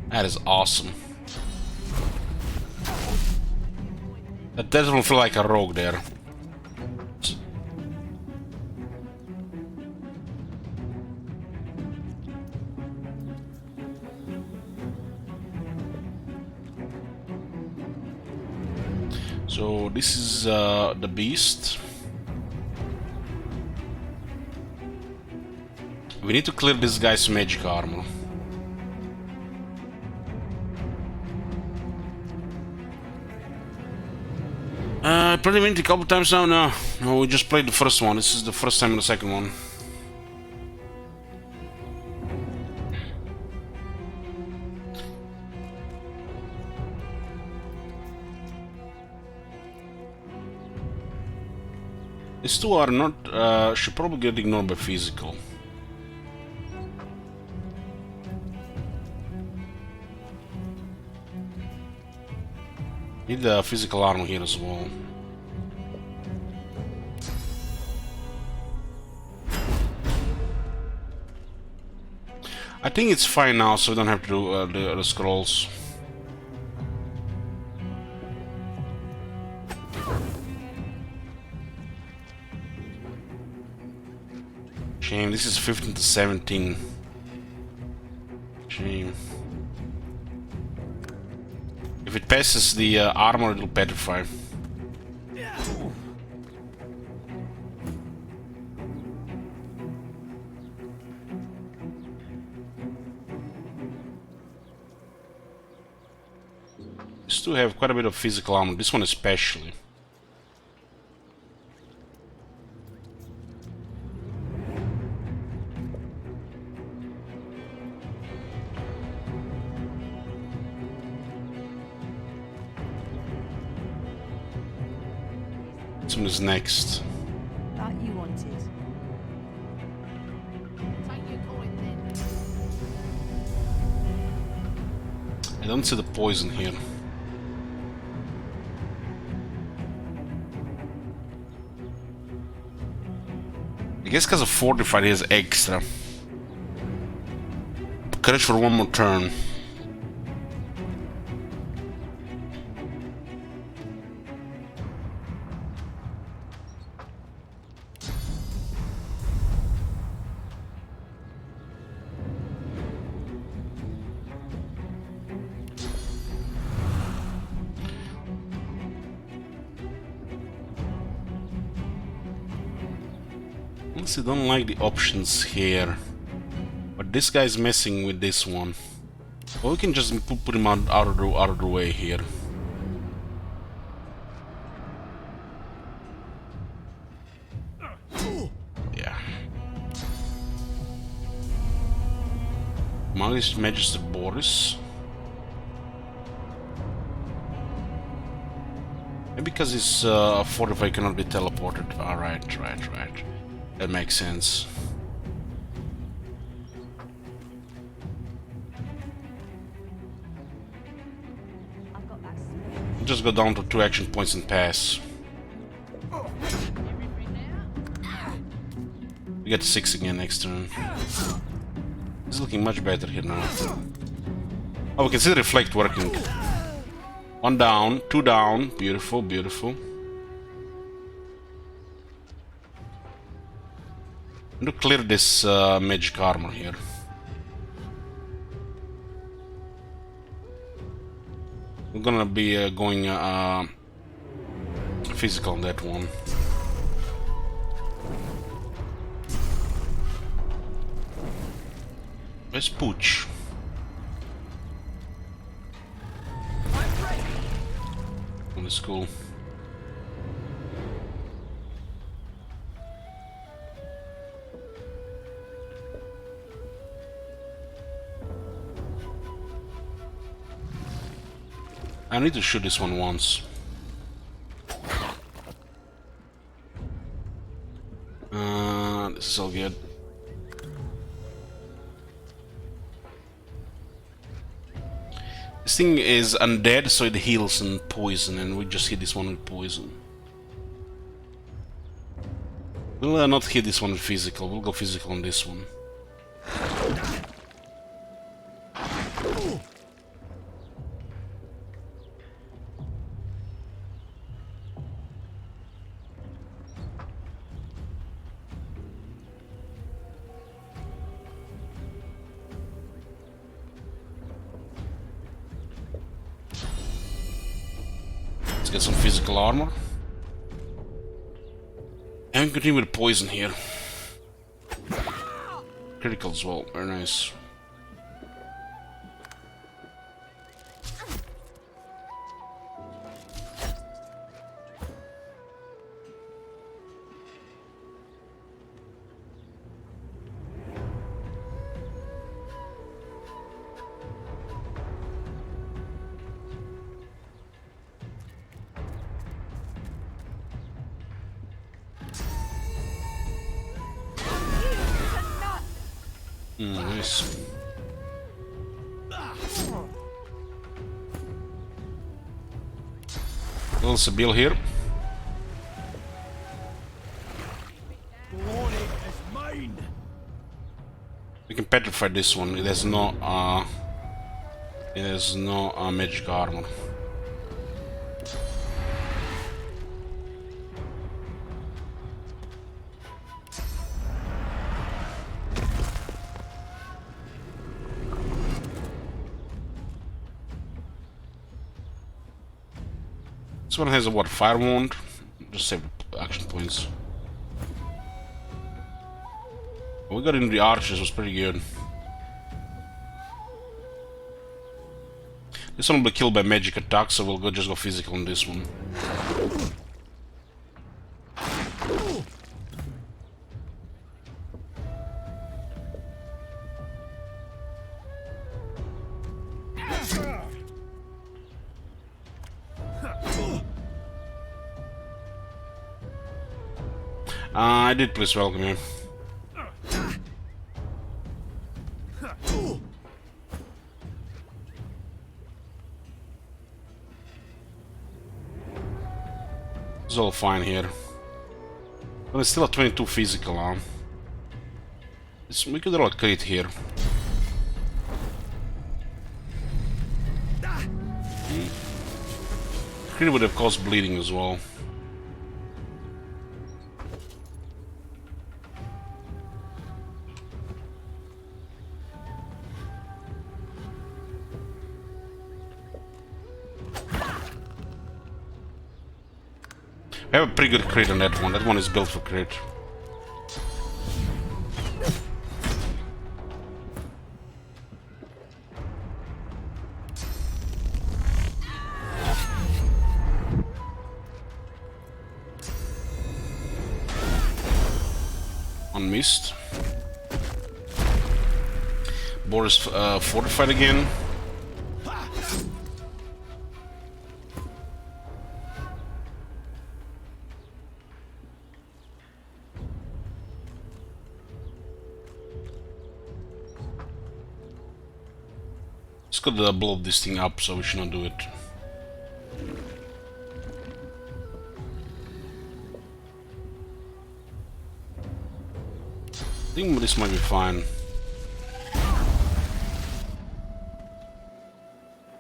That is awesome. That doesn't feel like a rogue there. So this is the beast. We need to clear this guy's magic armor. I played Divinity a couple times now. No, we just played the first one. This is the first time in the second one. These two are not, should probably get ignored by physical. Need the physical armor here as well. I think it's fine now, so we don't have to do the scrolls. Shame, this is 15 to 17. Shame. If it passes the armor, it'll petrify. These two have quite a bit of physical armor, this one especially. This one is next. That you wanted. Take your coin then. I don't see the poison here. I guess because of fortified he has extra. Courage for one more turn. I don't like the options here, but this guy's messing with this one. Well, we can just put him out of the way here. Yeah. Magister Boris. Maybe because he's fortified, cannot be teleported. Alright, right. That makes sense. Just go down to 2 action points and pass. We get 6 again next turn. It's looking much better here now. Oh, we can see the reflect working. 1 down, 2 down. Beautiful, beautiful. I'm going to clear this magic armor here. We're gonna be going physical on that one. Where's Pooch? On the school. I need to shoot this one once. This is all good. This thing is undead, so it heals and poison, and we just hit this one with poison. We'll not hit this one with physical, we'll go physical on this one. Let's get some physical armor. And continue with poison here. Critical as well, very nice. Nice. Little Sibyl here. Warning is mine. We can petrify this one. It has no magic armor. This one has a what, fire wound? Just save the action points. We got in the archers, was pretty good. This one will be killed by magic attack, so we'll just go physical on this one. I did please welcome you. It's all fine here. But it's still a 22 physical, huh? We could roll a crit here. Crit would have caused bleeding as well. I have a pretty good crit on that one. That one is built for crit. One missed. Boris fortified again. Just gotta blow this thing up, so we should not do it. I think this might be fine.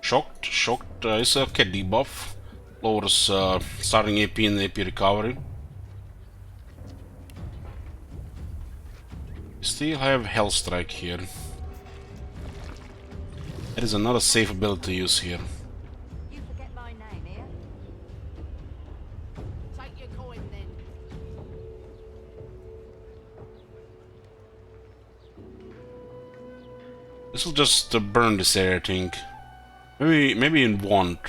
Shocked is a cat debuff. Lowers starting AP and AP recovery. Still have Hell Strike here. That is another safe ability to use here. You forget my name here? Take your coin then. This will just burn this area, I think. Maybe in want.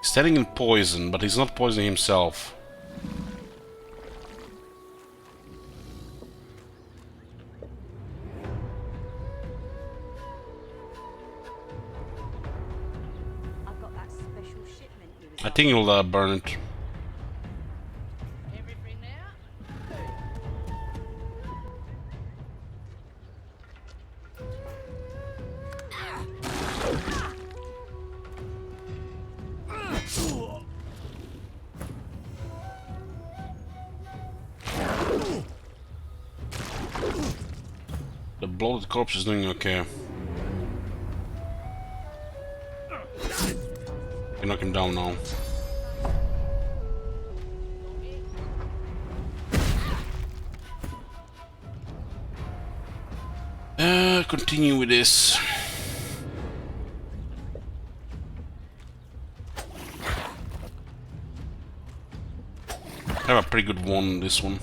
He's standing in poison, but he's not poisoning himself. I think he'll burn it. The bloated corpse is doing okay. You knock him down now. Continue with this. I have a pretty good one on this one.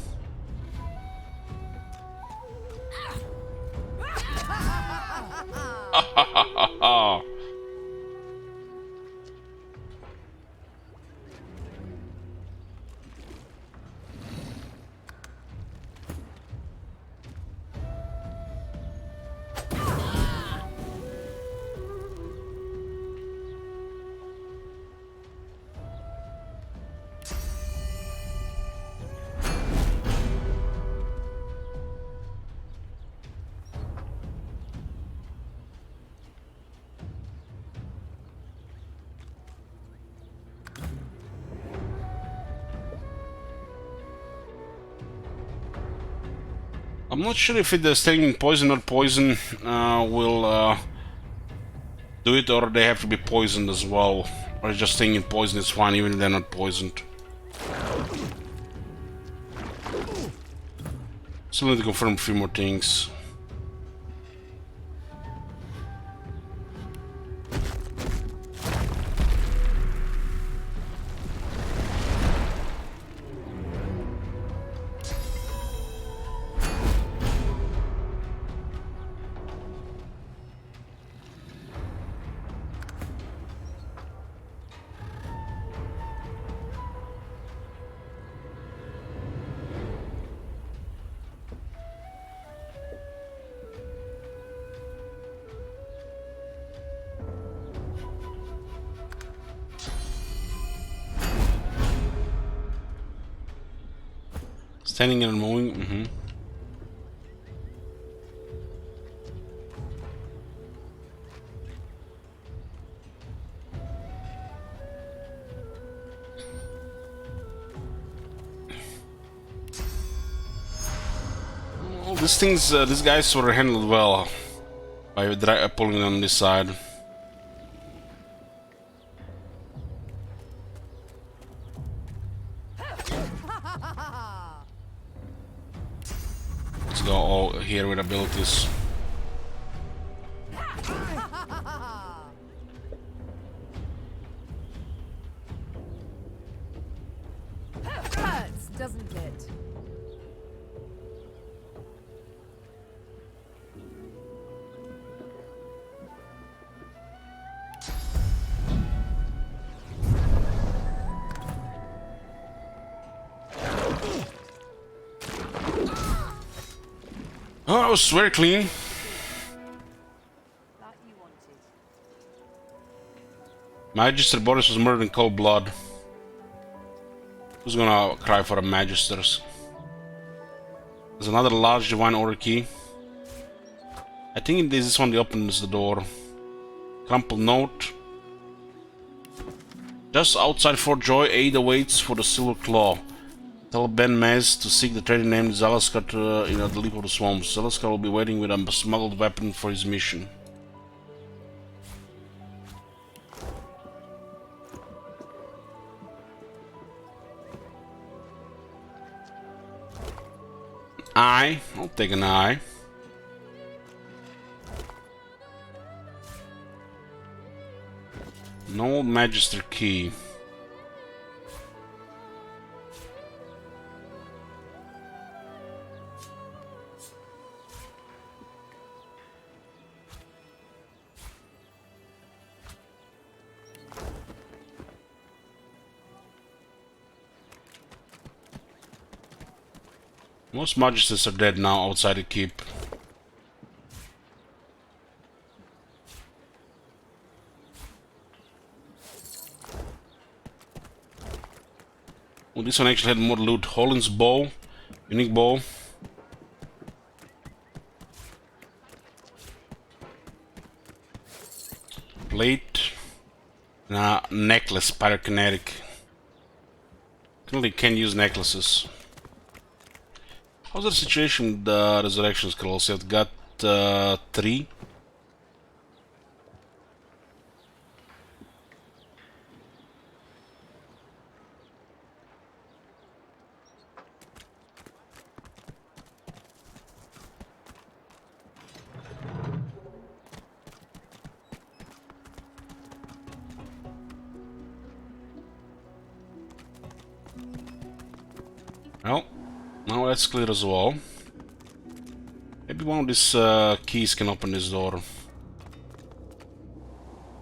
I'm not sure if it staying in poison or poison will do it, or they have to be poisoned as well. Or just staying in poison is fine even if they're not poisoned. Still need to confirm a few more things. Standing and moving. Well, these guys were handled well by pulling them on this side. Let's go all here with abilities. Hurts, doesn't it? Oh, that was very clean. Magister Boris was murdered in cold blood. Who's gonna cry for a Magisters? There's another large divine order key. I think this one that opens the door. Crumpled note. Just outside Fort Joy, aid awaits for the Silver Claw. Tell Ben Mez to seek the trader named Zalaskar in the Leap of the Swamps. Zalaskar will be waiting with a smuggled weapon for his mission. Eye. I'll take an eye. No Magister key. Most Magisters are dead now outside the keep. Well, this one actually had more loot. Holland's bow, unique bow. Plate. Necklace, pyrokinetic. Currently can't use necklaces. How's the situation with the resurrection scrolls? I've got 3. Well, now that's clear as well. Maybe one of these keys can open this door.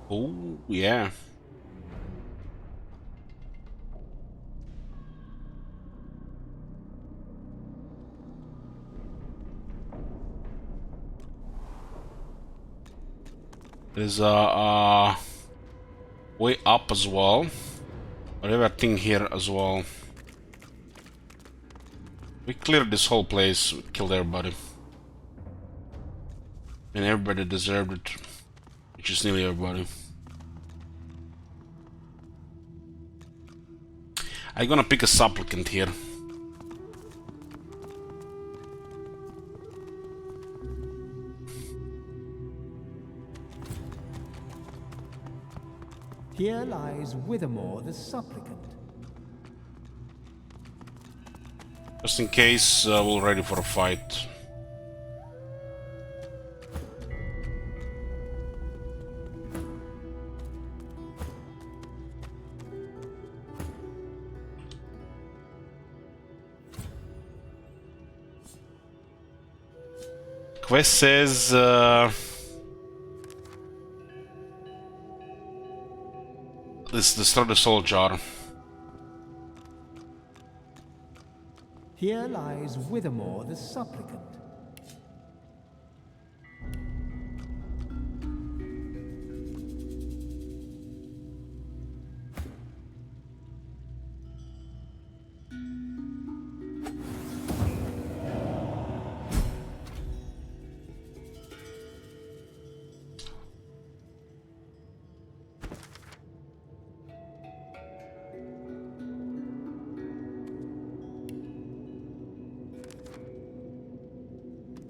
Oh, yeah. There's a way up as well. I have a thing here as well. We cleared this whole place, we killed everybody. And everybody deserved it. Which is nearly everybody. I'm gonna pick a supplicant here. Here lies Withermore the Supplicant. Just in case we're ready for a fight. Quest says destroy the soul jar. Here lies Withermore the Supplicant.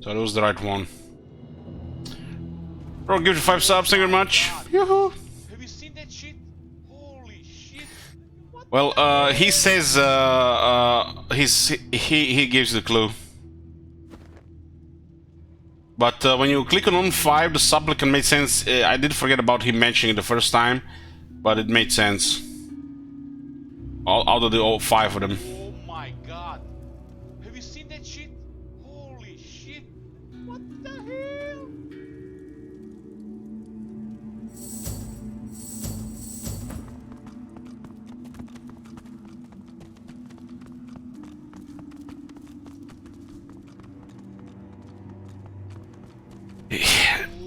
So that was the right one. Bro, give you 5 subs, thank you very much. Yoo-hoo. Have you seen that shit? Holy shit! Well, he says he gives the clue. But when you click on 5, the supplicant made sense. I did forget about him mentioning it the first time, but it made sense. Out of the all 5 of them. Oh my god! Have you seen that shit? Holy shit! What the hell?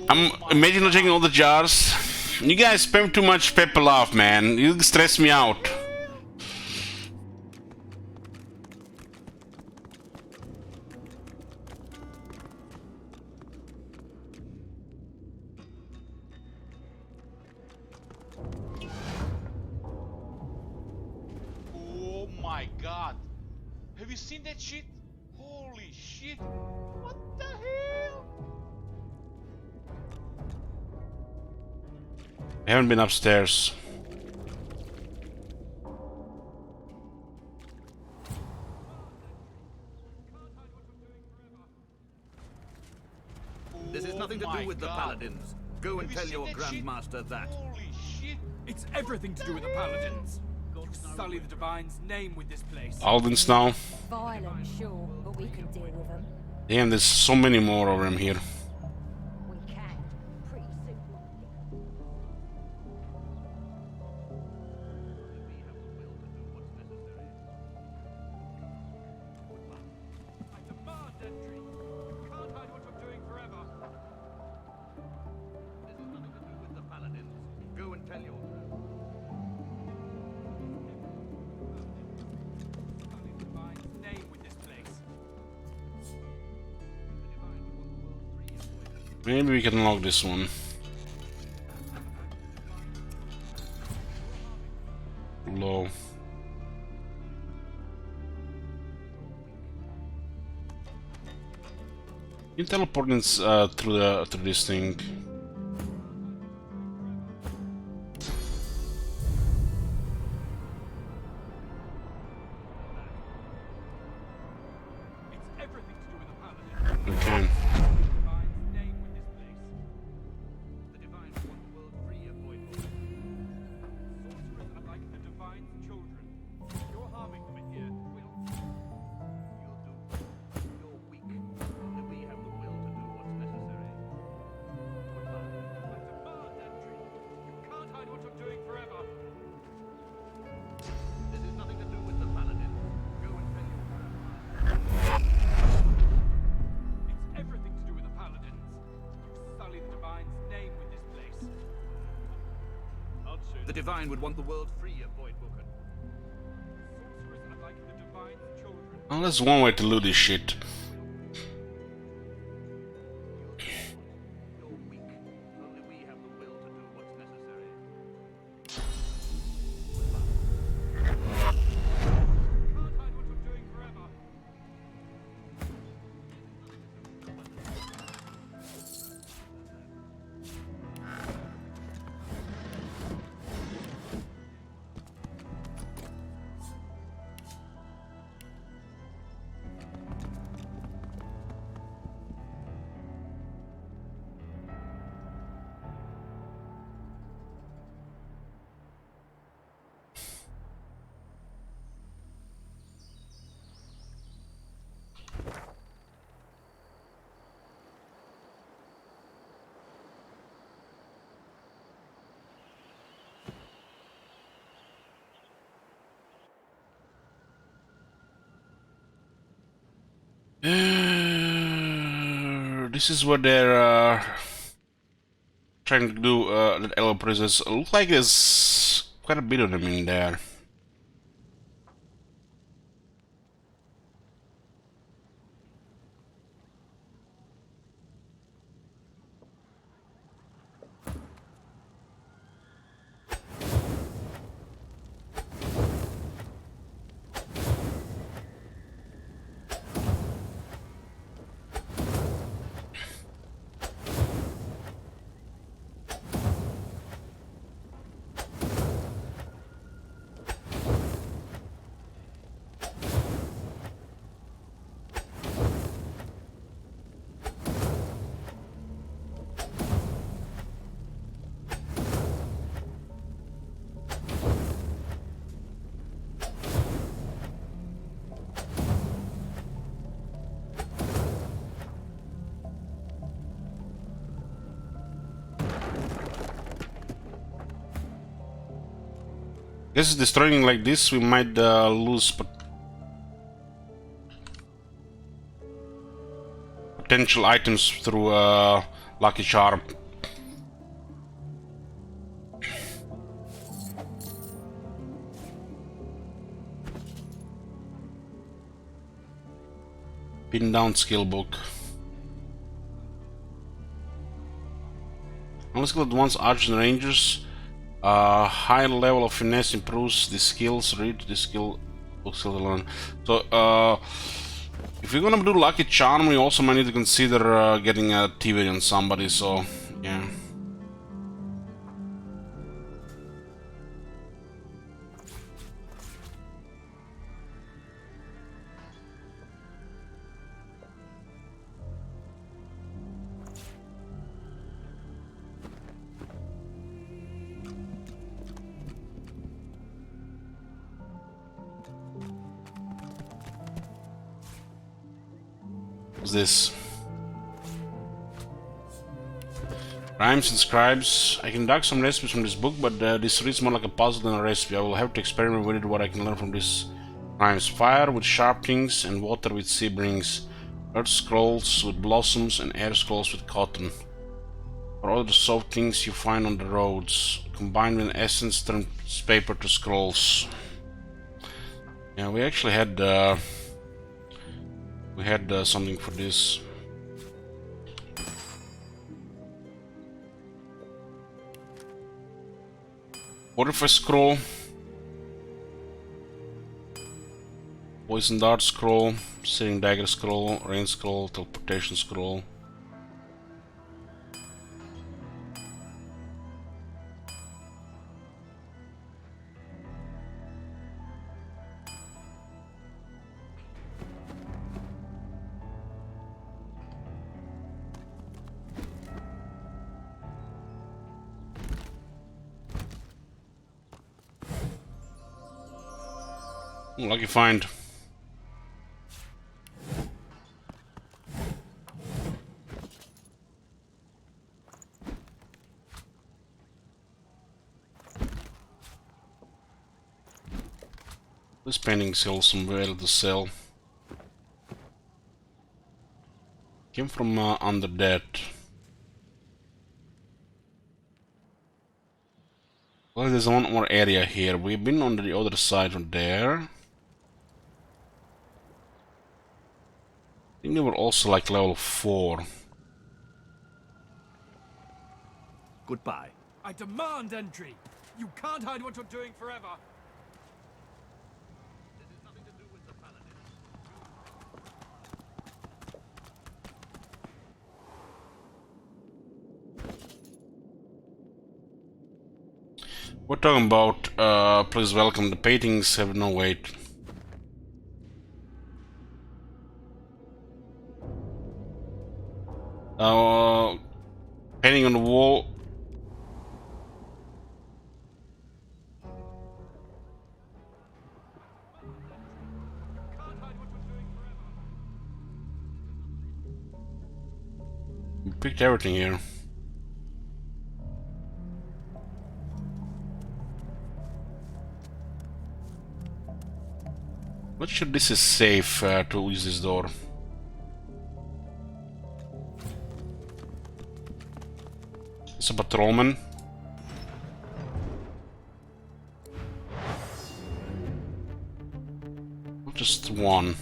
I'm imagining taking all the jars. You guys spam too much pepper off, man. You stress me out. Oh my god! Have you seen that shit? Holy shit! What the hell? I haven't been upstairs. This is nothing to do with the Paladins. Go and tell your Grandmaster that. Holy shit! It's everything to do with the Paladins. You sully the Divine's name with this place. Aldens now. Violent, sure, but we can deal with them. Damn, there's so many more of them here. We can. Pretty simple. Go and tell your Maybe we can unlock this one. Low. You teleport through this thing. Okay. The Divine would want the world free of Void Booker. Well, that's one way to loot this shit. This is what they're trying to do. The Elo prisoners look like there's quite a bit of them in there. This is destroying like this, we might lose potential items through Lucky Charm. Pin down skill book. Let's go at once archers and rangers. Higher level of finesse improves the skills. Read the skill book skill to learn. So if you're gonna do Lucky Charm, we also might need to consider getting a TV on somebody. So yeah. What's this? Rhymes and scribes. I can deduct some recipes from this book, but this reads more like a puzzle than a recipe. I will have to experiment with it, what I can learn from this rhymes. Fire with sharp things and water with sea brings. Earth scrolls with blossoms and air scrolls with cotton. Or other soft things you find on the roads. Combined with essence turns paper to scrolls. Yeah, we actually had something for this. What if I scroll? Poison dart scroll, searing dagger scroll, rain scroll, teleportation scroll. Lucky find. This painting sells somewhere to sell. Came from under that. Well, there's one more area here. We've been on the other side from there. I think they were also like level 4. Goodbye. I demand entry. You can't hide what you're doing forever. We're talking about, please welcome, the paintings have no weight. Painting on the wall. We picked everything here. Not sure this is safe to use this door. It's a patrolman. Just one.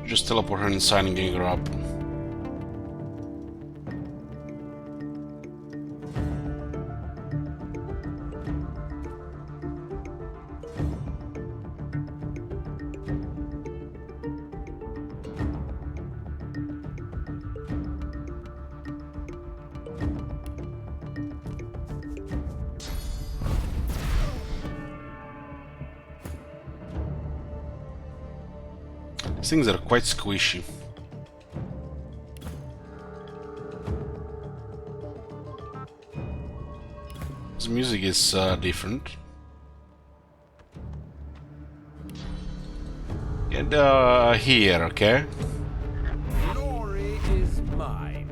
Just teleport her inside and gang her up. These things are quite squishy. This music is different. Get here, okay? Glory is mine.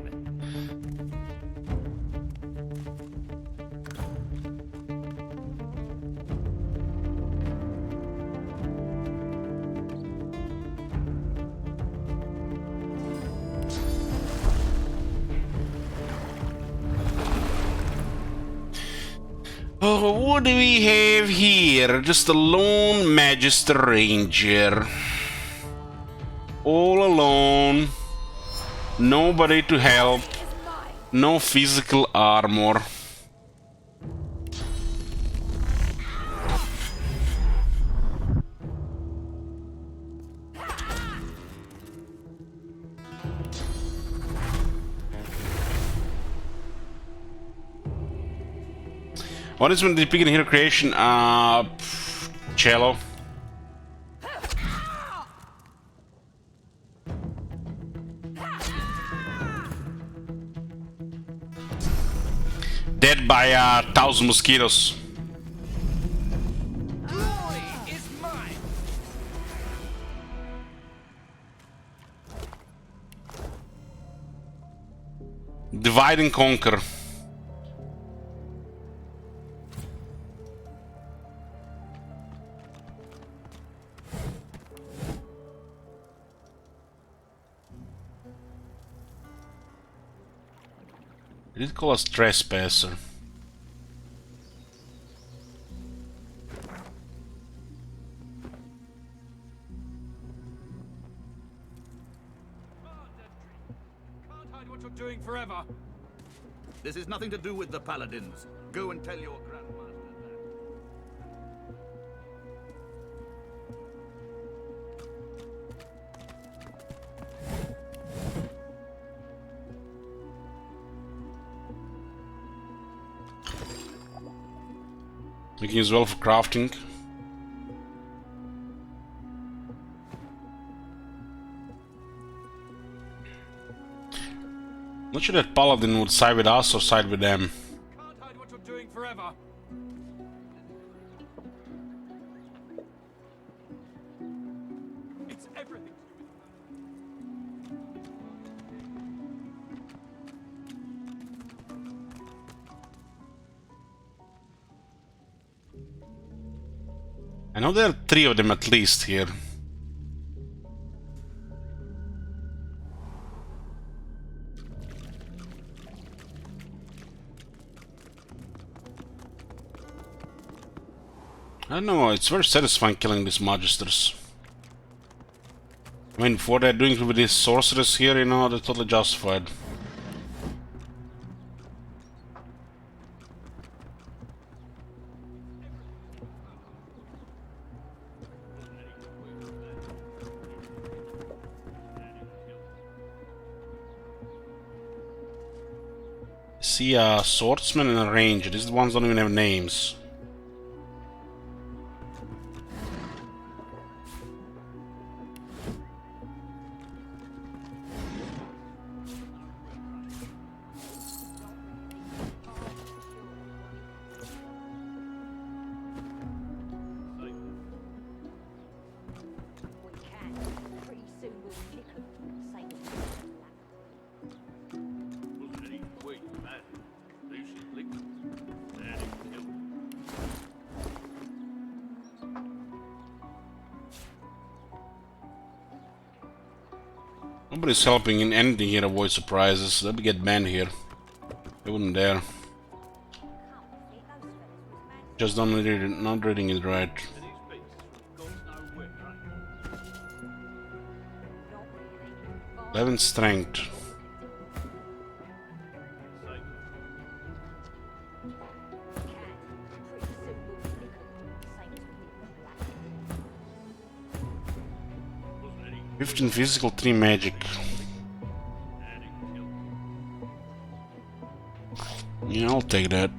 Oh, what do we have here? Just a lone Magister Ranger. All alone. Nobody to help. No physical armor. What is when they begin hero creation? Cello. Dead by 1,000 mosquitoes. Glory is mine. Divide and conquer. It did call us trespasser. Can't hide what you're doing forever. This is nothing to do with the paladins. Go and tell your grandmaster that. We can use well for crafting. Not sure that Paladin would side with us or side with them. Can't hide what you're doing forever. It's everything to do with I know there are 3 of them at least here. I don't know, it's very satisfying killing these Magisters. I mean, for what they're doing with these sorcerers here, you know, they're totally justified. See a swordsman and a ranger. These ones don't even have names. Nobody's helping in anything here. Avoid surprises. They'll get banned here. They wouldn't dare. Just not reading it right. 11 strength. "15 physical, 3 magic." Yeah, I'll take that.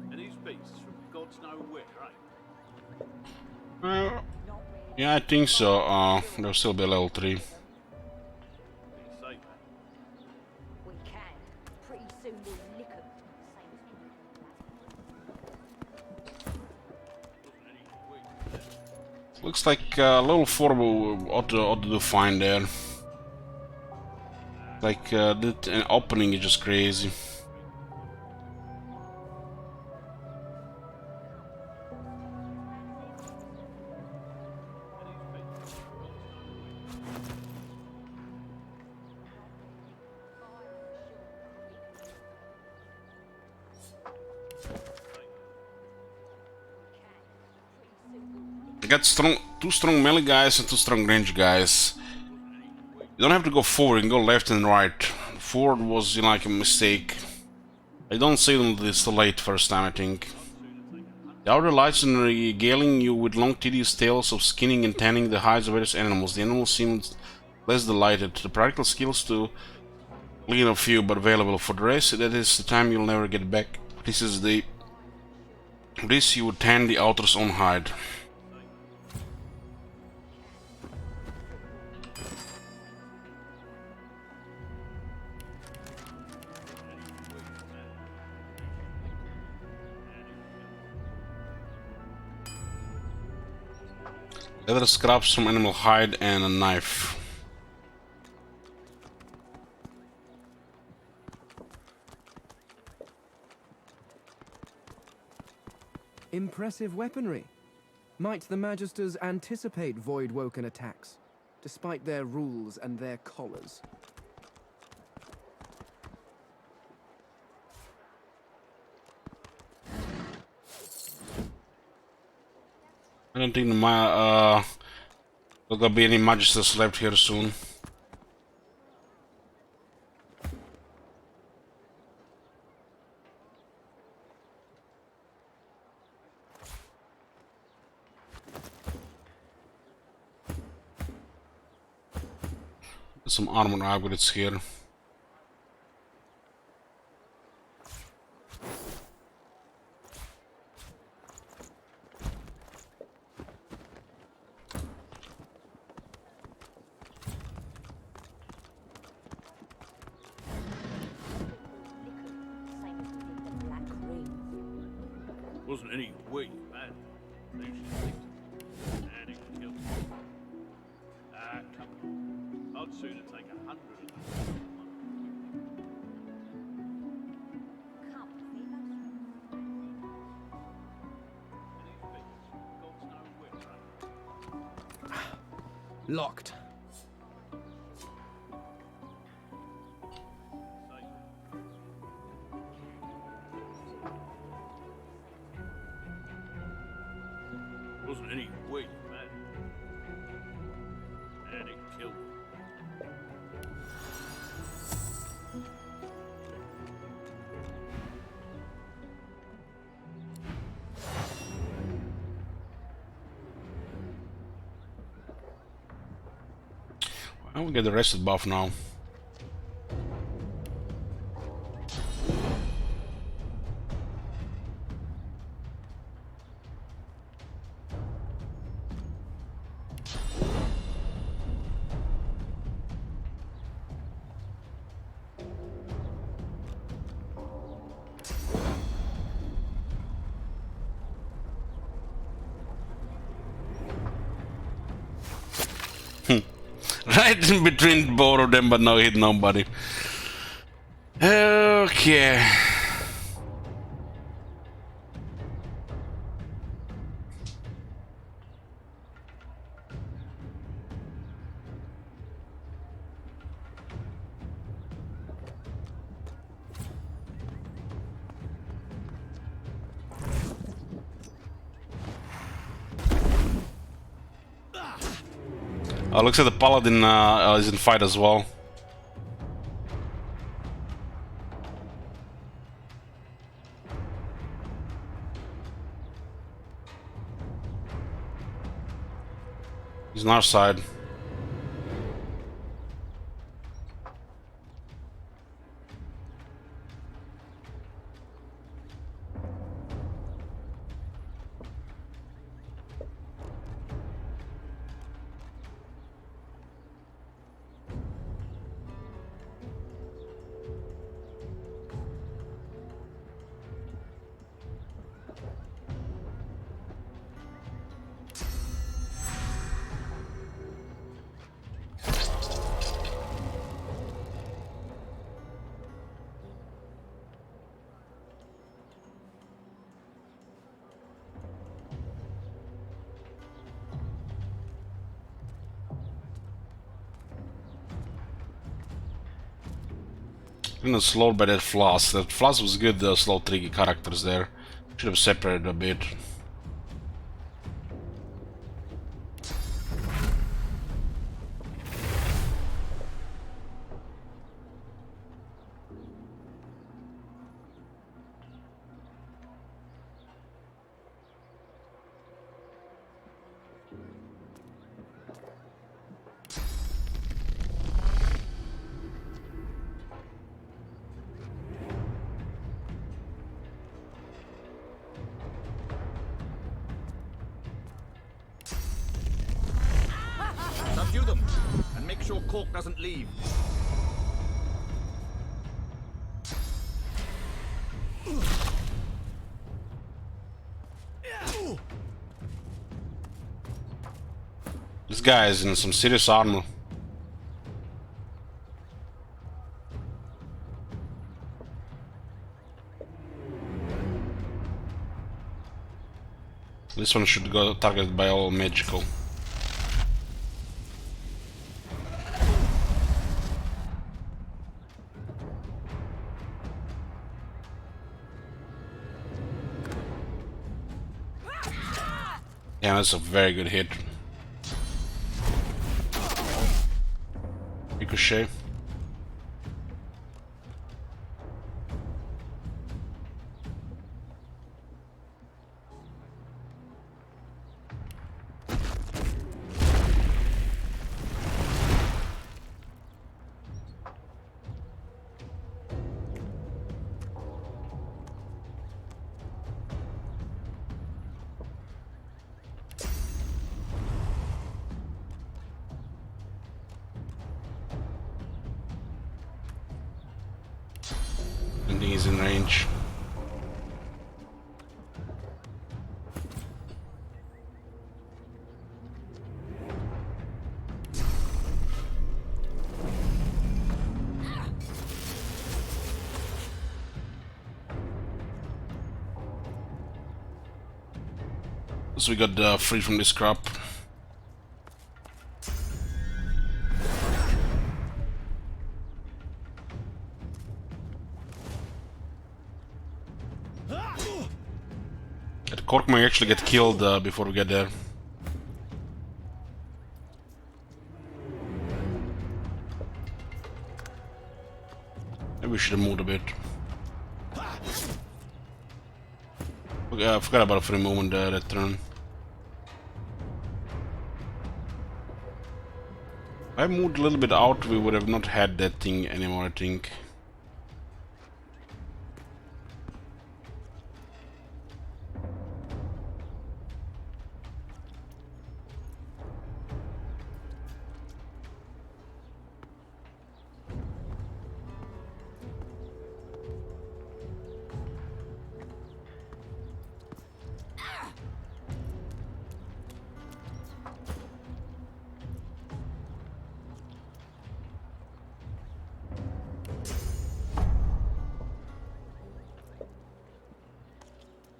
And these beasts from God's nowhere, Yeah, I think so. They'll still be level 3. Looks like level 4 ought to do fine there. Like that opening is just crazy. I got two strong melee guys and 2 strong range guys. You don't have to go forward, you can go left and right. Forward was, you know, like a mistake. I don't say them this too late first time, I think. The outer lights are regaling you with long tedious tales of skinning and tanning the hides of various animals. The animals seem less delighted. The practical skills to clean a few but available. For the rest, that is the time you'll never get back. This you would tan the outer's own hide. Leather scraps from animal hide and a knife. Impressive weaponry. Might the Magisters anticipate Voidwoken attacks, despite their rules and their collars? I don't think there'll be any Magisters left here soon. Some armor upgrades here. Wasn't any way bad. They should and it killed. Come on. I'd sooner take 100 of them. Locked. Wasn't any way bad. And it killed. I will get the rested buff now. Right in between both of them, but no hit nobody. Okay. Oh, looks like the paladin is in fight as well. He's on our side. I'm slowed by that floss. That floss was good, the slow tricky characters there. Should have separated a bit. Subdue them, and make sure Cork doesn't leave. This guy is in some serious armor. This one should go targeted by all magical. Yeah, that's a very good hit. Ricochet. I think he's in range. So we got free from this crop. The Cork might actually get killed before we get there. Maybe we should have moved a bit. I forgot about a free movement that turn. If I moved a little bit out, we would have not had that thing anymore, I think.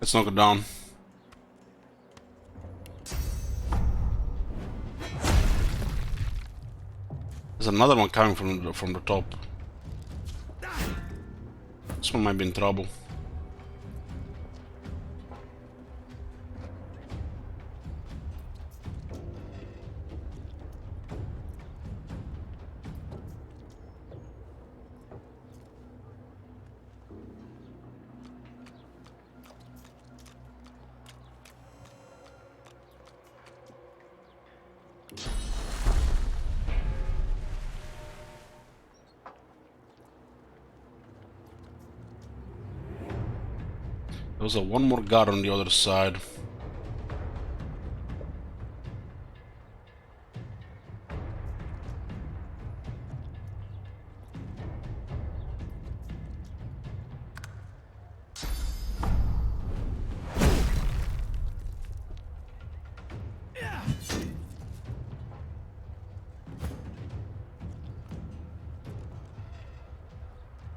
Let's knock it down. There's another one coming from the top. This one might be in trouble. There was one more guard on the other side.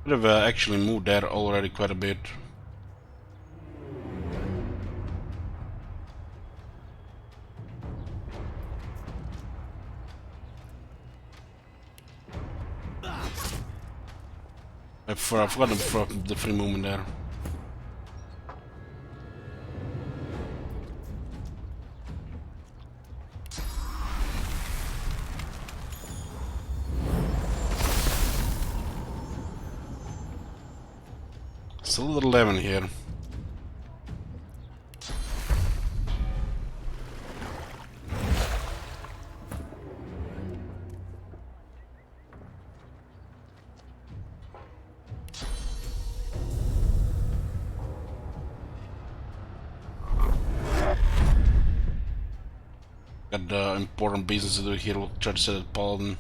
Could have actually moved there already quite a bit. I forgot the free movement there. Still a little 11 here. Got important business to do here. We'll try to set a paladin.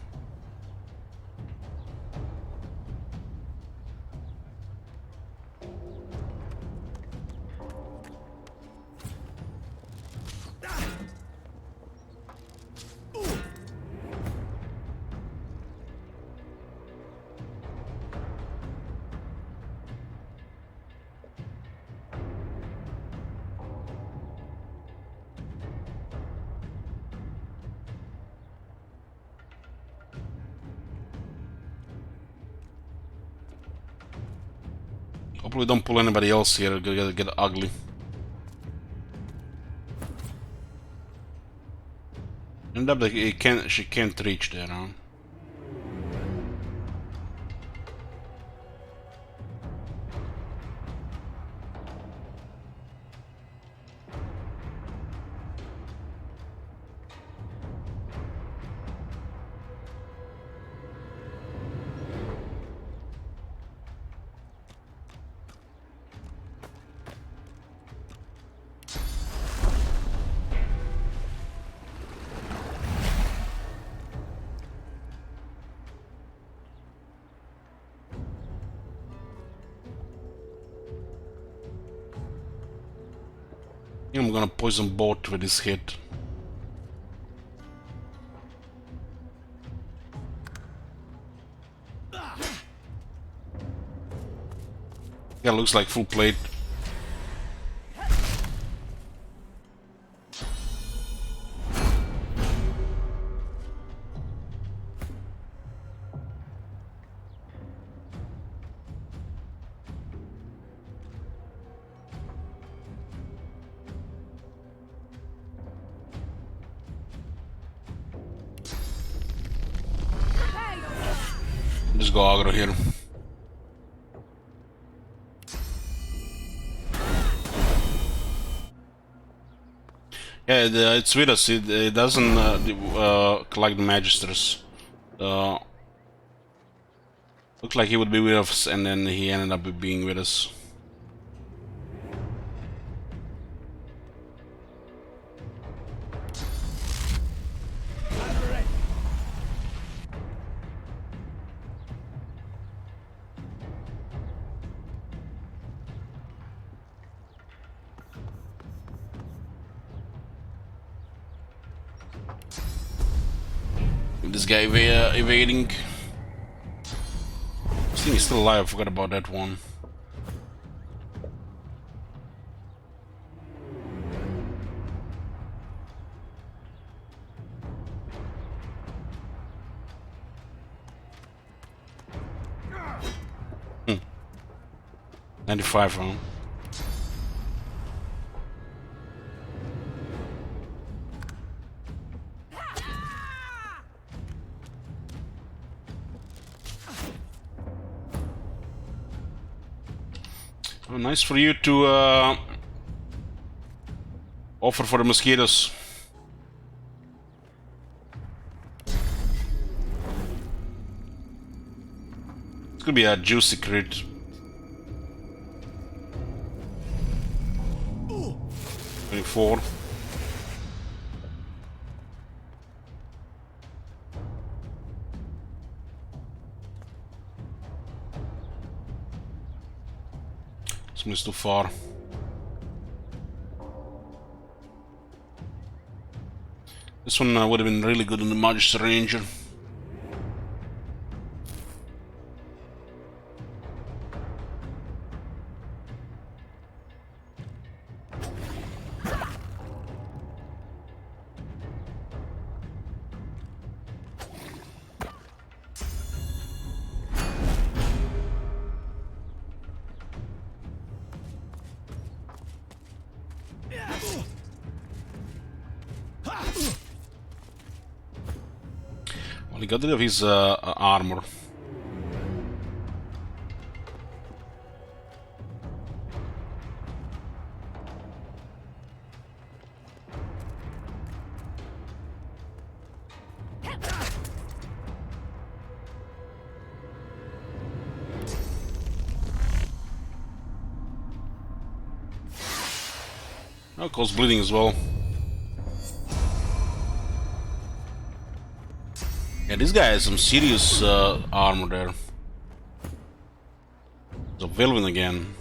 Hopefully don't pull anybody else here, it's gonna get ugly. End up that she can't reach there, huh? I'm gonna poison both with this hit. Yeah, looks like full plate. Just go aggro here. Yeah, it's with us. It doesn't collect the Magisters. Looked like he would be with us, and then he ended up being with us. This guy evading. This thing is still alive, I forgot about that one. 95 round. Oh, nice for you to offer for the mosquitoes. It's gonna be a juicy crit. Oh. 24. This one is too far. This one would have been really good in the Magister Ranger. Well, he got rid of his armor. Oh, cause bleeding as well. Yeah, this guy has some serious armor there. So Velvin again.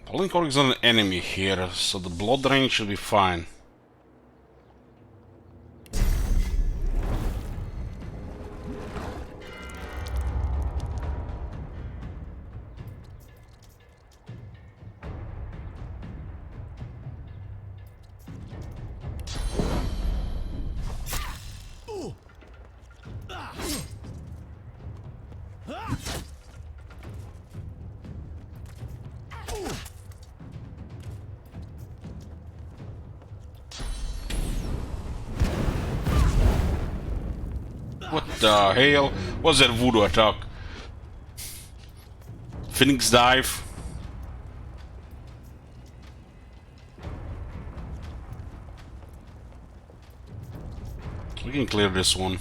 Palincork is not an enemy here, so the blood drain should be fine. What the hell? What's that voodoo attack? Phoenix dive. We can clear this one.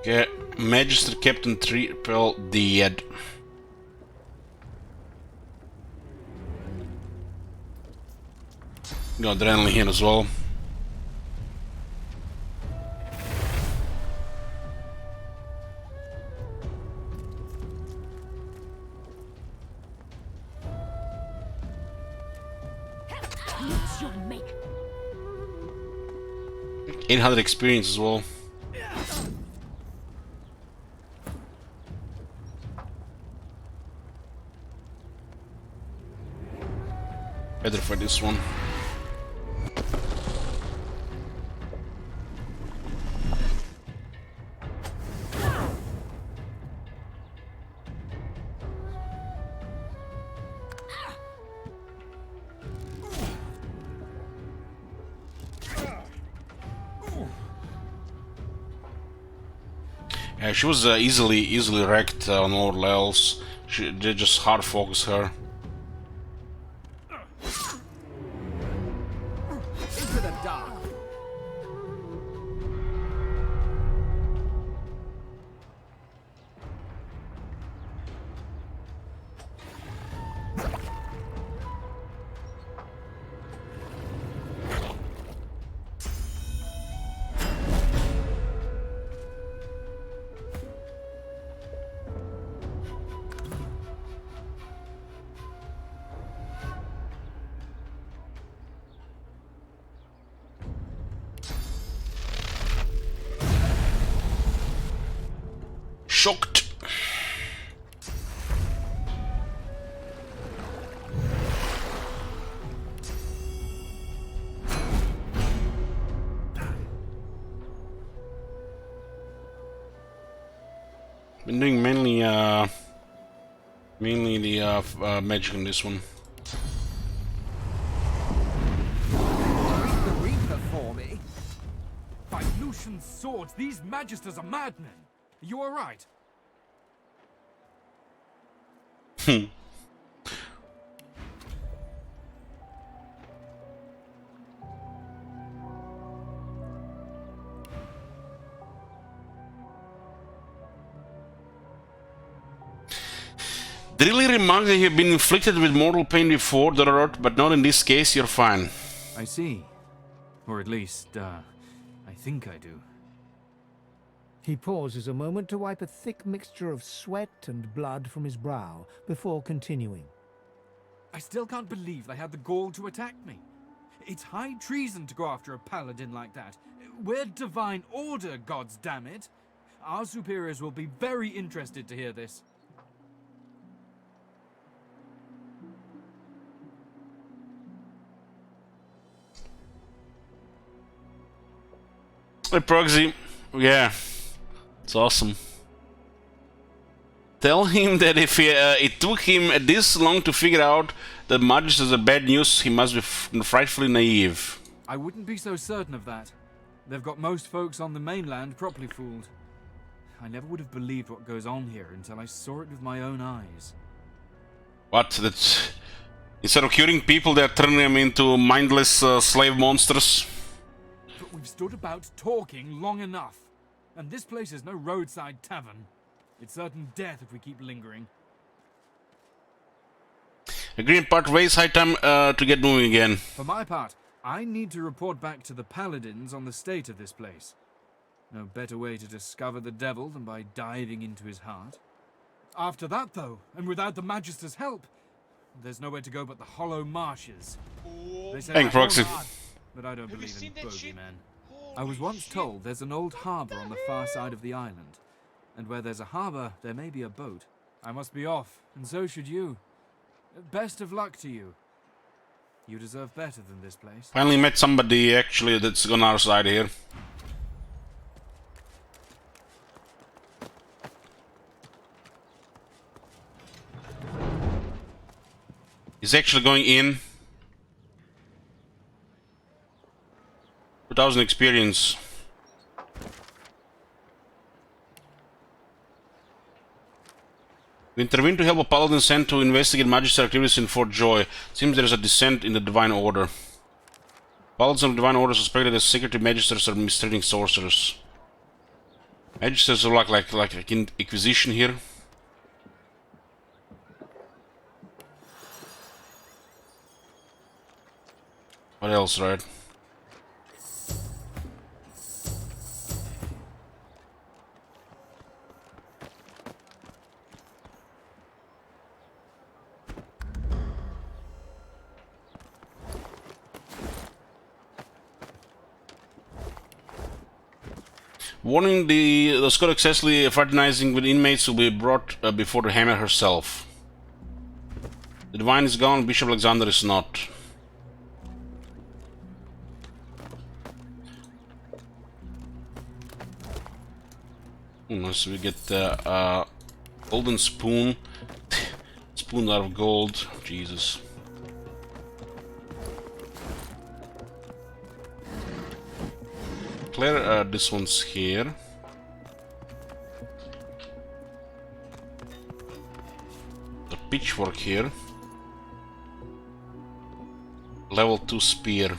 Okay, Magister Captain Triple dead. Got adrenaline here as well. It's your make. 800 experience as well. Better for this one. She was easily wrecked on lower levels. They just hard focus her. Into the dark. Shocked. Been doing mainly the magic in this one. The Reaper for me. By Lucian's swords, these magisters are madmen. You are right. They really remark that you have been inflicted with mortal pain before, but not in this case, you're fine. I see. Or at least, I think I do. He pauses a moment to wipe a thick mixture of sweat and blood from his brow before continuing. I still can't believe they had the gall to attack me. It's high treason to go after a paladin like that. We're Divine Order, gods damn it. Our superiors will be very interested to hear this. Hey Proxy, yeah, it's awesome. Tell him that if it took him this long to figure out that magisters are bad news, he must be frightfully naive. I wouldn't be so certain of that. They've got most folks on the mainland properly fooled. I never would have believed what goes on here until I saw it with my own eyes. What? That's... Instead of curing people, they're turning them into mindless slave monsters? But we've stood about talking long enough. And this place is no roadside tavern. It's certain death if we keep lingering. Agree in part ways, high time to get moving again. For my part, I need to report back to the paladins on the state of this place. No better way to discover the devil than by diving into his heart. After that, though, and without the Magister's help, there's nowhere to go but the hollow marshes. They say Thank Proxy. But I don't believe in bogeymen. I was once told there's an old harbour on the far side of the island. And where there's a harbour, there may be a boat. I must be off, and so should you. Best of luck to you. You deserve better than this place. Finally met somebody actually that's on our side here. He's actually going in. 2000 experience. We intervene to help a paladin sent to investigate magister activities in Fort Joy. Seems there is a dissent in the Divine Order. Paladins of the Divine Order suspected that secretive magisters are mistreating sorcerers. Magisters are like Inquisition here. What else, right? Warning, the Scott excessively fraternizing with inmates will be brought before the Hammer herself. The Divine is gone, Bishop Alexander is not. So we get the golden spoon. Spoon out of gold. Jesus. Claire, this one's here. pitchfork here. Level 2 spear.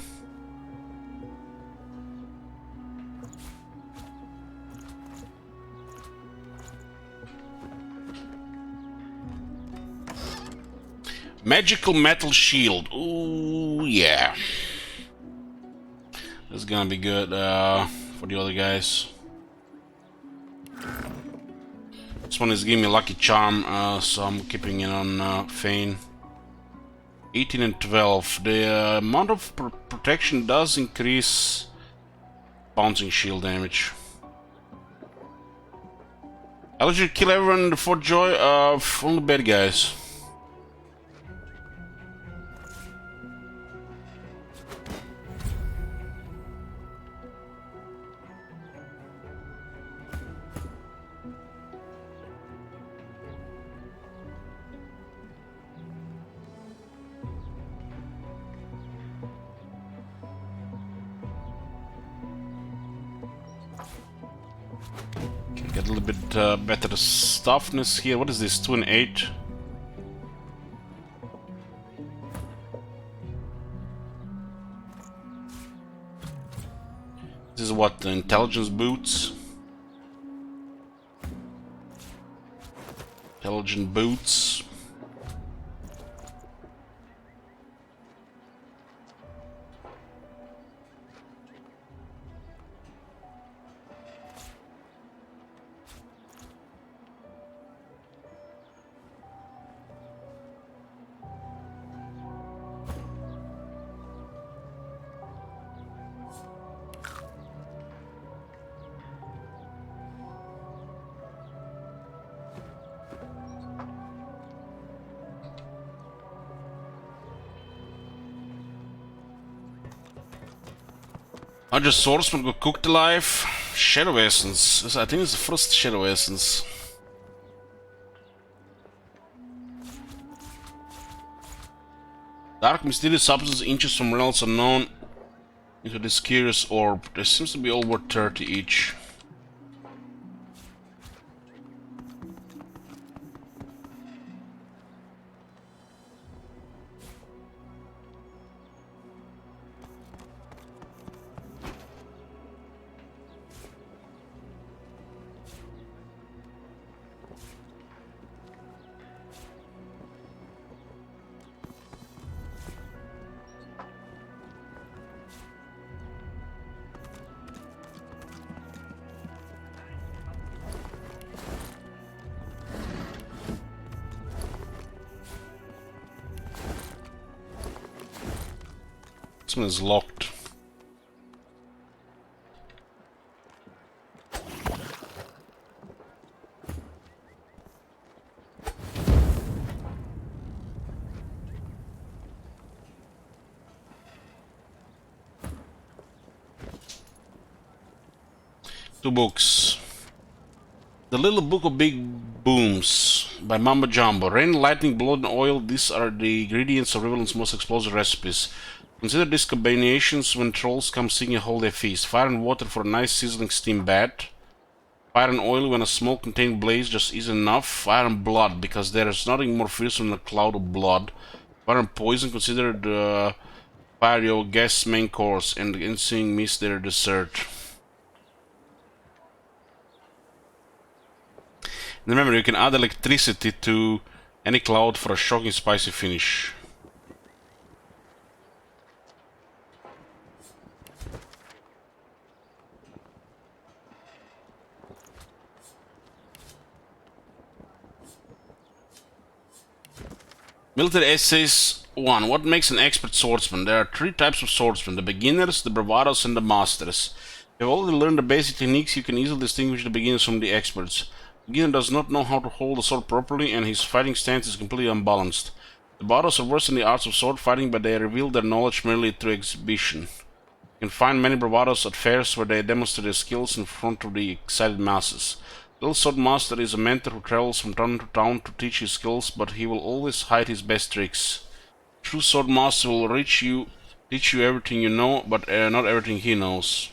Magical metal shield. Ooh, yeah. This is gonna be good for the other guys. This one is giving me lucky charm, so I'm keeping it on Feign. 18 and 12. The amount of protection does increase bouncing shield damage. I'll let you kill everyone in the Fort Joy, only bad guys. Get a little bit better toughness here. What is this? 2 and 8. This is what, the intelligence boots? Intelligent boots. Hundred swordsmen got cooked alive. Shadow essence. I think it's the first shadow essence. Dark mysterious substance inches from realms unknown into this curious orb. There seems to be all worth 30 each. This one is locked. Two books. The Little Book of Big Booms by Mamba Jumbo. Rain, lightning, blood, and oil. These are the ingredients of Riverland's most explosive recipes. Consider these combinations when trolls come seeking a holiday feast. Fire and water for a nice sizzling steam bath. Fire and oil when a smoke-contained blaze just isn't enough. Fire and blood, because there is nothing more fearsome than a cloud of blood. Fire and poison, consider the fire your guest's main course, and the ensuing mist their dessert. And remember, you can add electricity to any cloud for a shocking spicy finish. Military Essays 1. What makes an expert swordsman? There are 3 types of swordsmen: the beginners, the bravados, and the masters. If you've already learned the basic techniques, you can easily distinguish the beginners from the experts. The beginner does not know how to hold a sword properly, and his fighting stance is completely unbalanced. The bravados are versed in the arts of sword fighting, but they reveal their knowledge merely through exhibition. You can find many bravados at fairs where they demonstrate their skills in front of the excited masses. Little Sword Master is a mentor who travels from town to town to teach his skills, but he will always hide his best tricks. True Sword Master will teach you everything you know, but not everything he knows.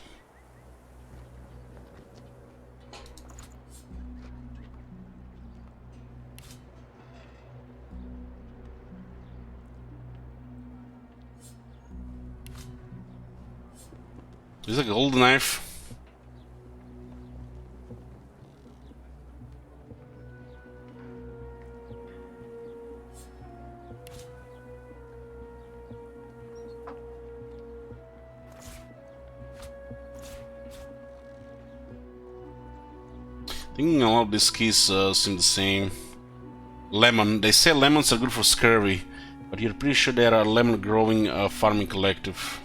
Is it a gold knife? I think a lot of these keys seem the same. Lemon. They say lemons are good for scurvy, but you're pretty sure they are a lemon growing farming collective.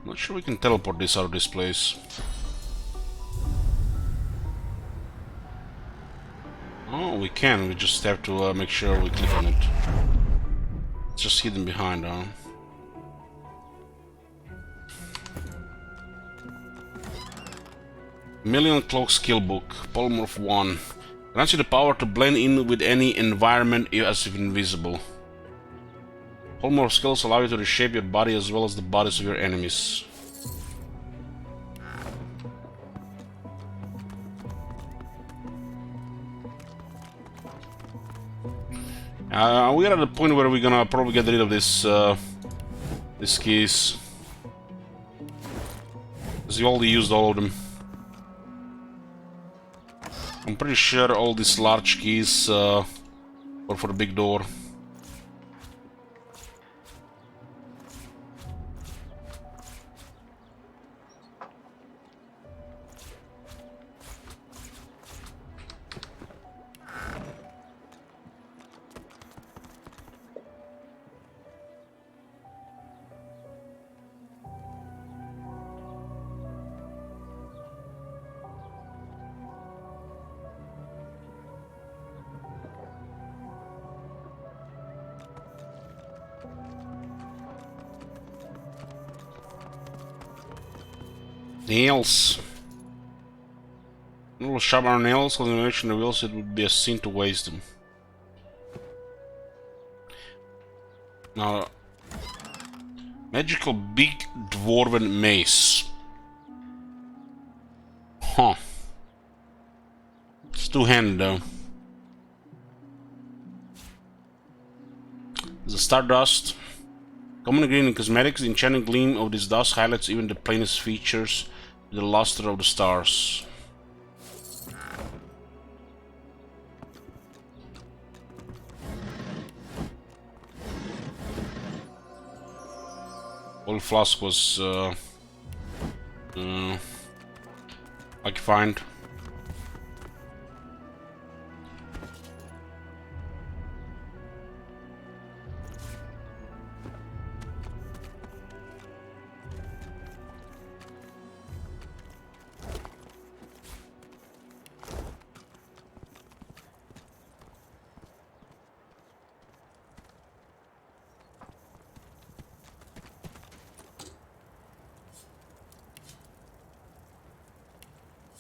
Not sure we can teleport this out of this place. Oh, we can. We just have to make sure we click on it. It's just hidden behind, huh? Million Cloak Skill Book, Polymorph 1. Grants you the power to blend in with any environment as if invisible. Polymorph skills allow you to reshape your body as well as the bodies of your enemies. We are at the point where we're gonna probably get rid of this these keys, because we already used all of them. I'm pretty sure all these large keys are for the big door. Nails. Little sharp our nails, because in the wheels it would be a sin to waste them. Now, magical big dwarven mace. Huh. It's two-handed though. There's a stardust. Common ingredient in cosmetics, the enchanting gleam of this dust highlights even the plainest features with the luster of the stars. Oil flask was I can find.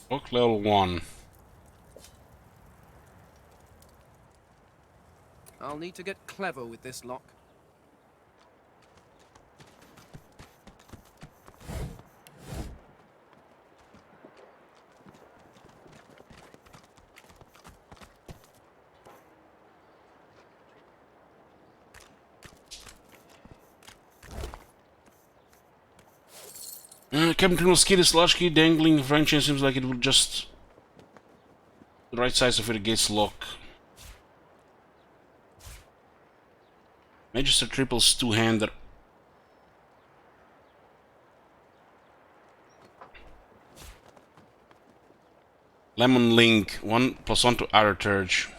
Book level 1. I'll need to get clever with this lock. Captain will skid this large key dangling French and seems like it would just the right size of where the gates lock. Magister triples two-hander. Lemon link 1+1 to arrow turge.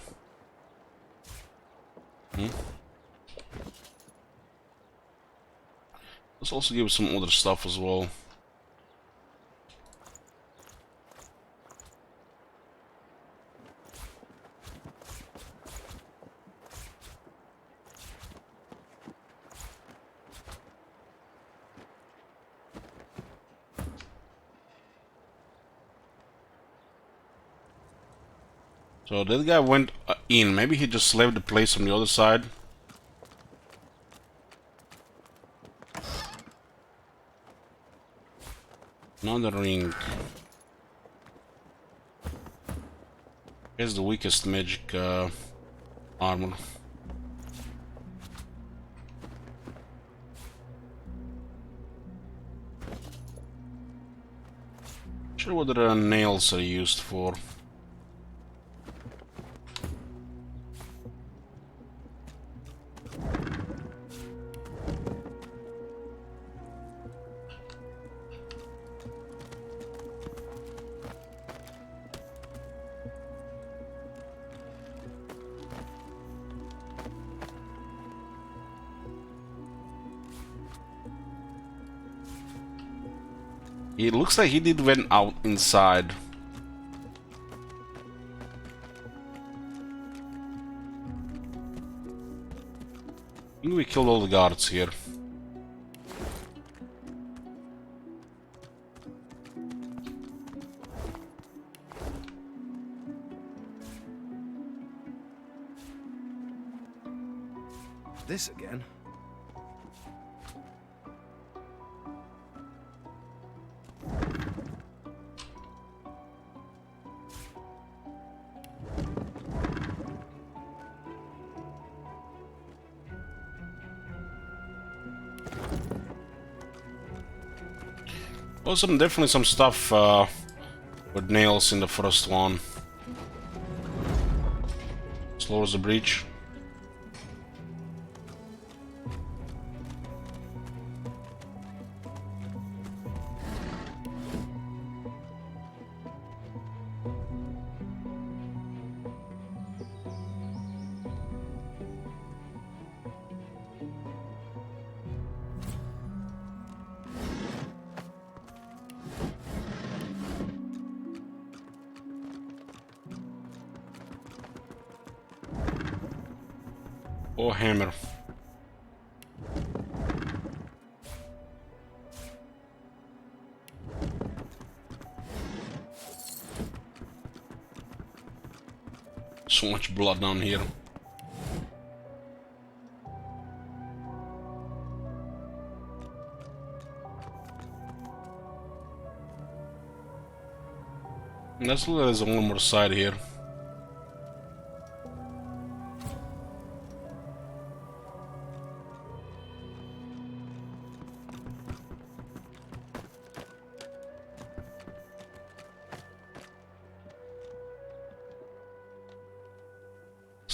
Let's also give it some other stuff as well. So that guy went in. Maybe he just left the place on the other side. Another ring. Here's the weakest magic armor. Sure what the nails are used for. It looks like he did went out inside. I think we killed all the guards here. This again. Well, definitely some stuff with nails in the first one. Slows the breach. Or hammer. So much blood down here. Let's look at one more side here.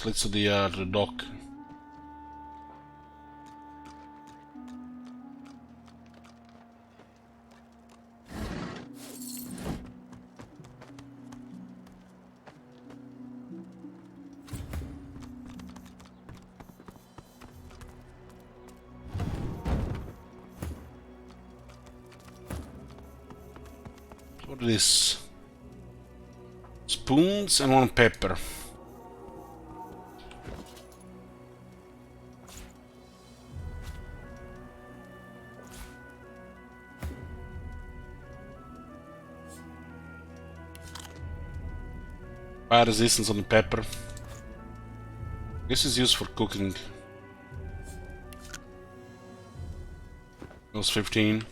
Let's to the dock. What is this? Spoons and one pepper. Fire resistance on the pepper. This is used for cooking. That was 15.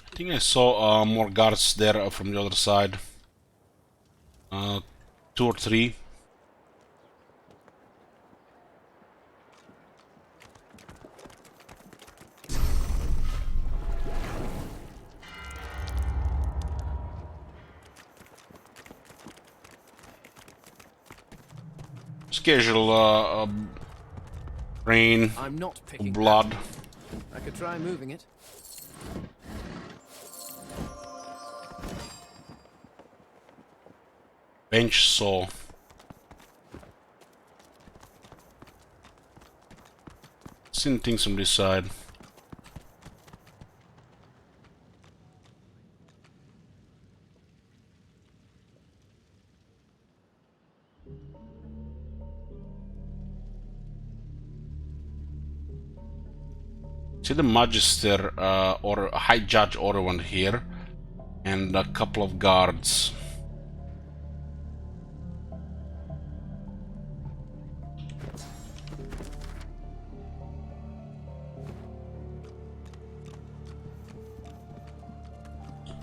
I think I saw more guards there from the other side. 2 or 3. Casual rain, I'm not picking blood. I could try moving it. Bench saw. Seen things on this side. See the Magister or High Judge order one here, and a couple of guards.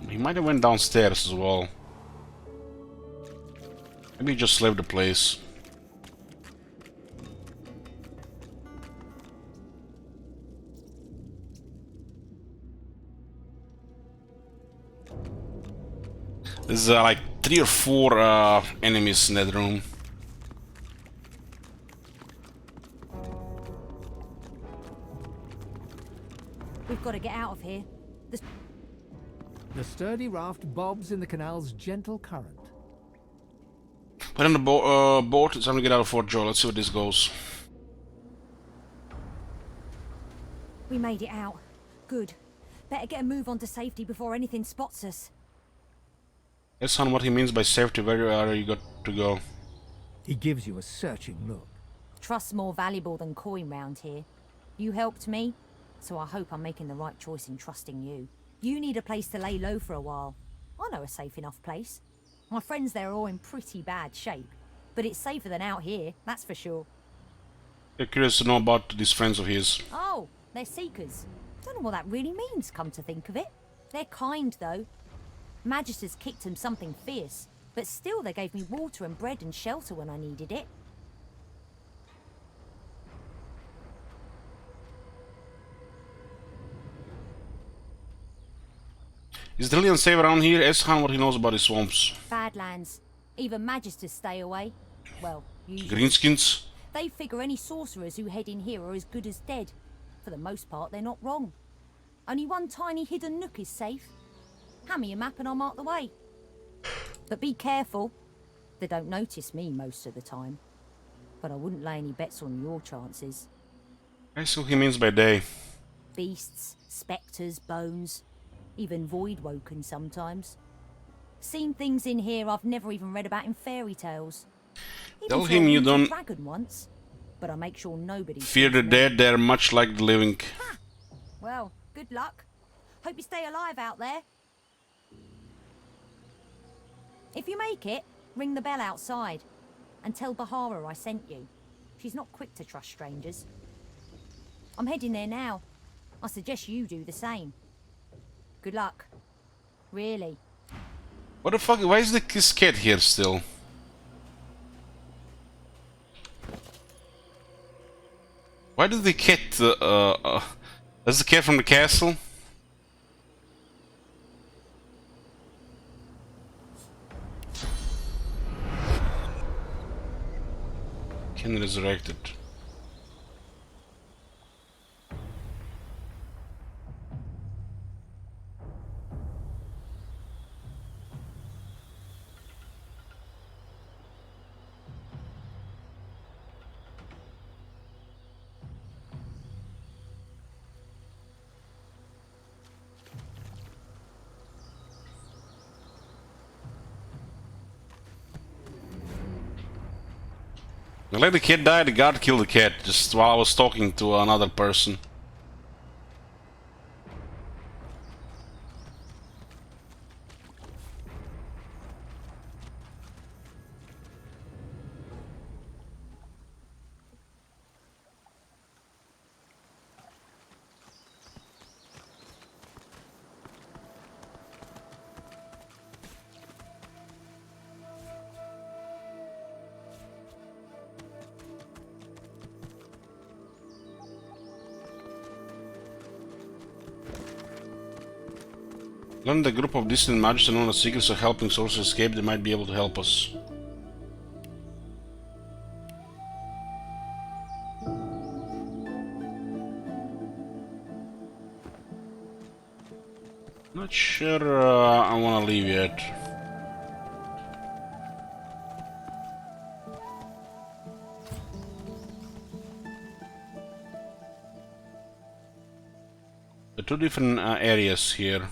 He might have went downstairs as well. Maybe he just left the place. There's like 3 or 4 enemies in that room. We've got to get out of here. The sturdy raft bobs in the canal's gentle current. Put on the boat. It's time to get out of Fort Joe. Let's see where this goes. We made it out. Good. Better get a move on to safety before anything spots us. That's on what he means by safety. Where are you got to go? He gives you a searching look. Trust's more valuable than coin round here. You helped me, so I hope I'm making the right choice in trusting you. You need a place to lay low for a while. I know a safe enough place. My friends there are all in pretty bad shape, but it's safer than out here, that's for sure. I'm curious to know about these friends of his. Oh, they're seekers. Don't know what that really means, come to think of it. They're kind, though. Magisters kicked them something fierce, but still they gave me water and bread and shelter when I needed it. Is it really unsafe around here? Ask Han what he knows about the swamps. Badlands. Even Magisters stay away. Well, usually. Greenskins? They figure any sorcerers who head in here are as good as dead. For the most part, they're not wrong. Only one tiny hidden nook is safe. Hand me a map and I'll mark the way. But be careful. They don't notice me most of the time. But I wouldn't lay any bets on your chances. I see what he means by day. Beasts, spectres, bones. Even void-woken sometimes. Seen things in here I've never even read about in fairy tales. Tell him you don't dragon once, but I make sure nobody fear the dead. They're much like the living. Ha! Well, good luck. Hope you stay alive out there. If you make it, ring the bell outside and tell Bahara I sent you. She's not quick to trust strangers. I'm heading there now. I suggest you do the same. Good luck. Really. What the fuck? Why is this cat here still? Why did the cat... that's the cat from the castle? Can resurrect it. Let the cat die, the guard killed the cat, just while I was talking to another person. Learn the group of distant magicians known as secrets are helping sorcerers escape. They might be able to help us. Not sure I want to leave yet. The two different areas here.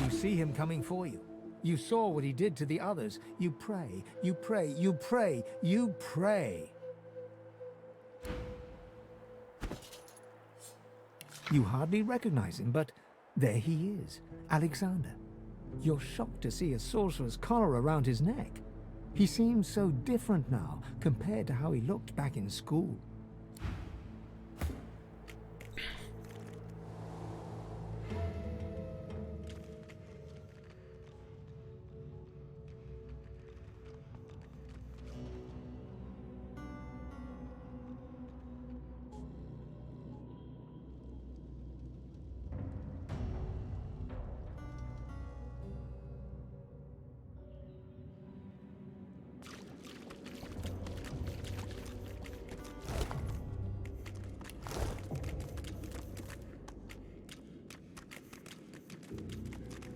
You see him coming for you. You saw what he did to the others. You pray, you pray, you pray, you pray. You hardly recognize him, but there he is, Alexander. You're shocked to see a sorcerer's collar around his neck. He seems so different now compared to how he looked back in school.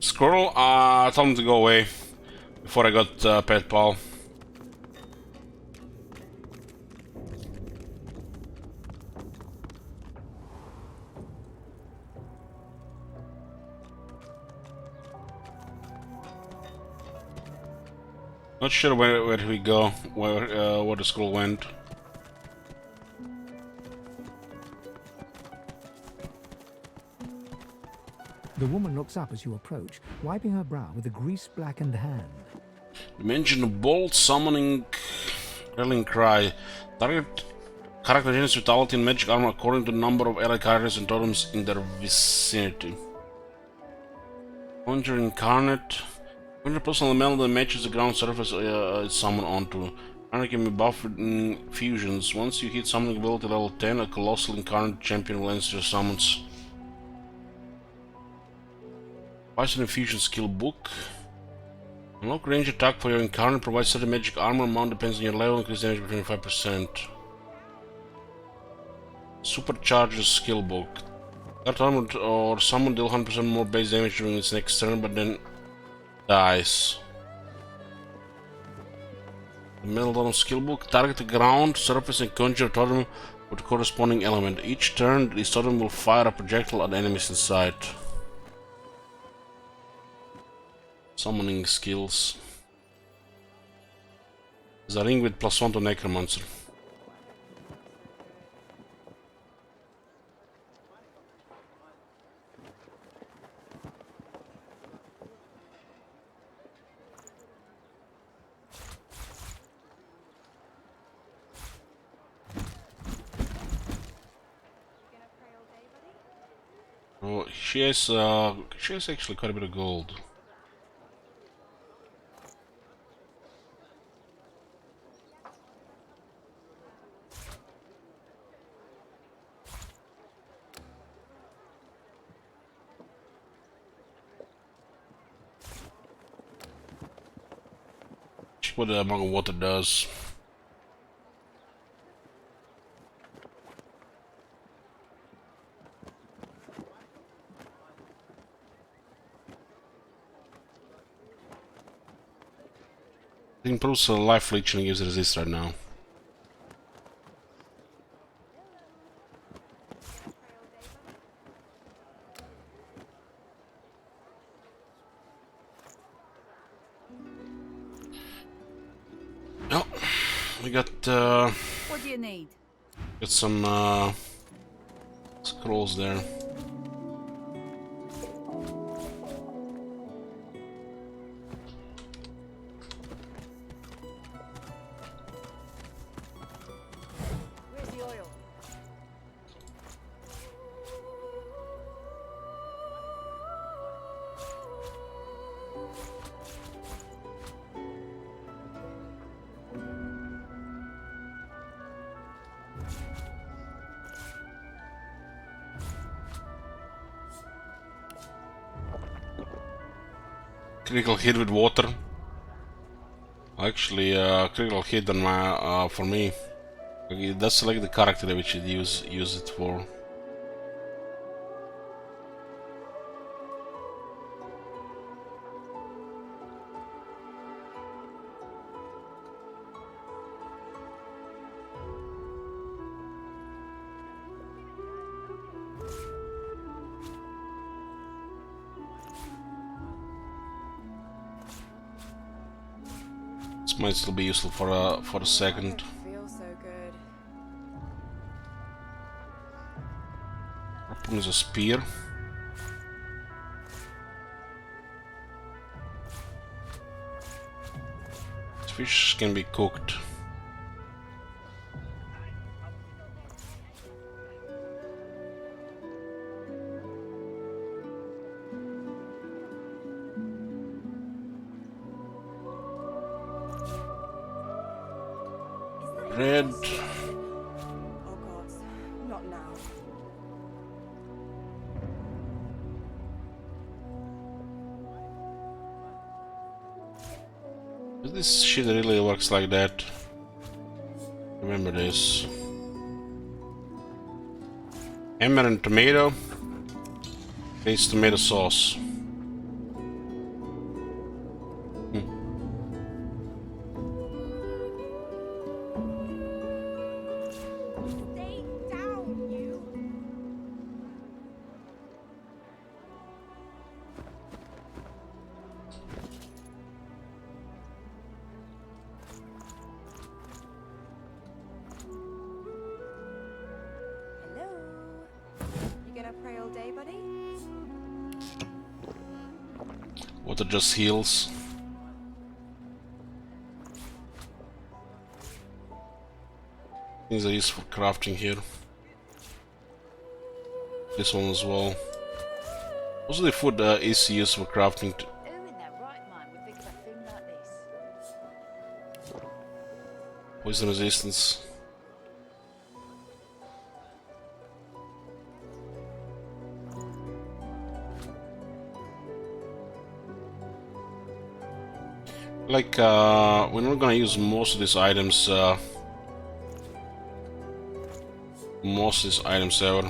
Squirrel, I told him to go away before I got pet pal. Not sure where we go, where the squirrel went. The woman looks up as you approach, wiping her brow with a grease-blackened hand. Mention bolt summoning rallying cry. Target character generates vitality and magic armor according to the number of allied characters and totems in their vicinity. Conjure incarnate. Conjure personal element that matches the ground surface it's summoned onto. Armor can be buffed in fusions. Once you hit summoning ability level 10, a colossal incarnate champion will enter your summons. Poison Infusion skill book. Unlock range attack for your incarnate, provides certain magic armor amount depends on your level, increase damage by 25%. Supercharger skill book. That armor or summon deal 100% more base damage during its next turn, but then dies. Metal Totem skill book. Target the ground, surface, and conjure a totem with the corresponding element. Each turn, this totem will fire a projectile at enemies inside. Summoning skills. There's a ring with +1 to Necromancer. Oh, she has actually quite a bit of gold. What the amount of water does. It improves life leech and gives resist right now. Oh, we got What do you need? got some scrolls there. Where's the oil? Critical hit with water. Actually, critical hit on my for me. Okay, that's like the character that we should use it for. This might still be useful for a second. Feels so good. Weapon is a spear. Fish can be cooked. Red. Oh God, not now. This shit really works like that. Remember this. Hammer and tomato. It's tomato sauce. Stay down, you. Hello. You gonna pray all day, buddy? Water just heals. Things are used for crafting here. This one as well. Also, the food is used for crafting. Who in their right mind would think of a thing like this? Poison resistance. Like, we're not gonna use most of these items. Most of these items ever.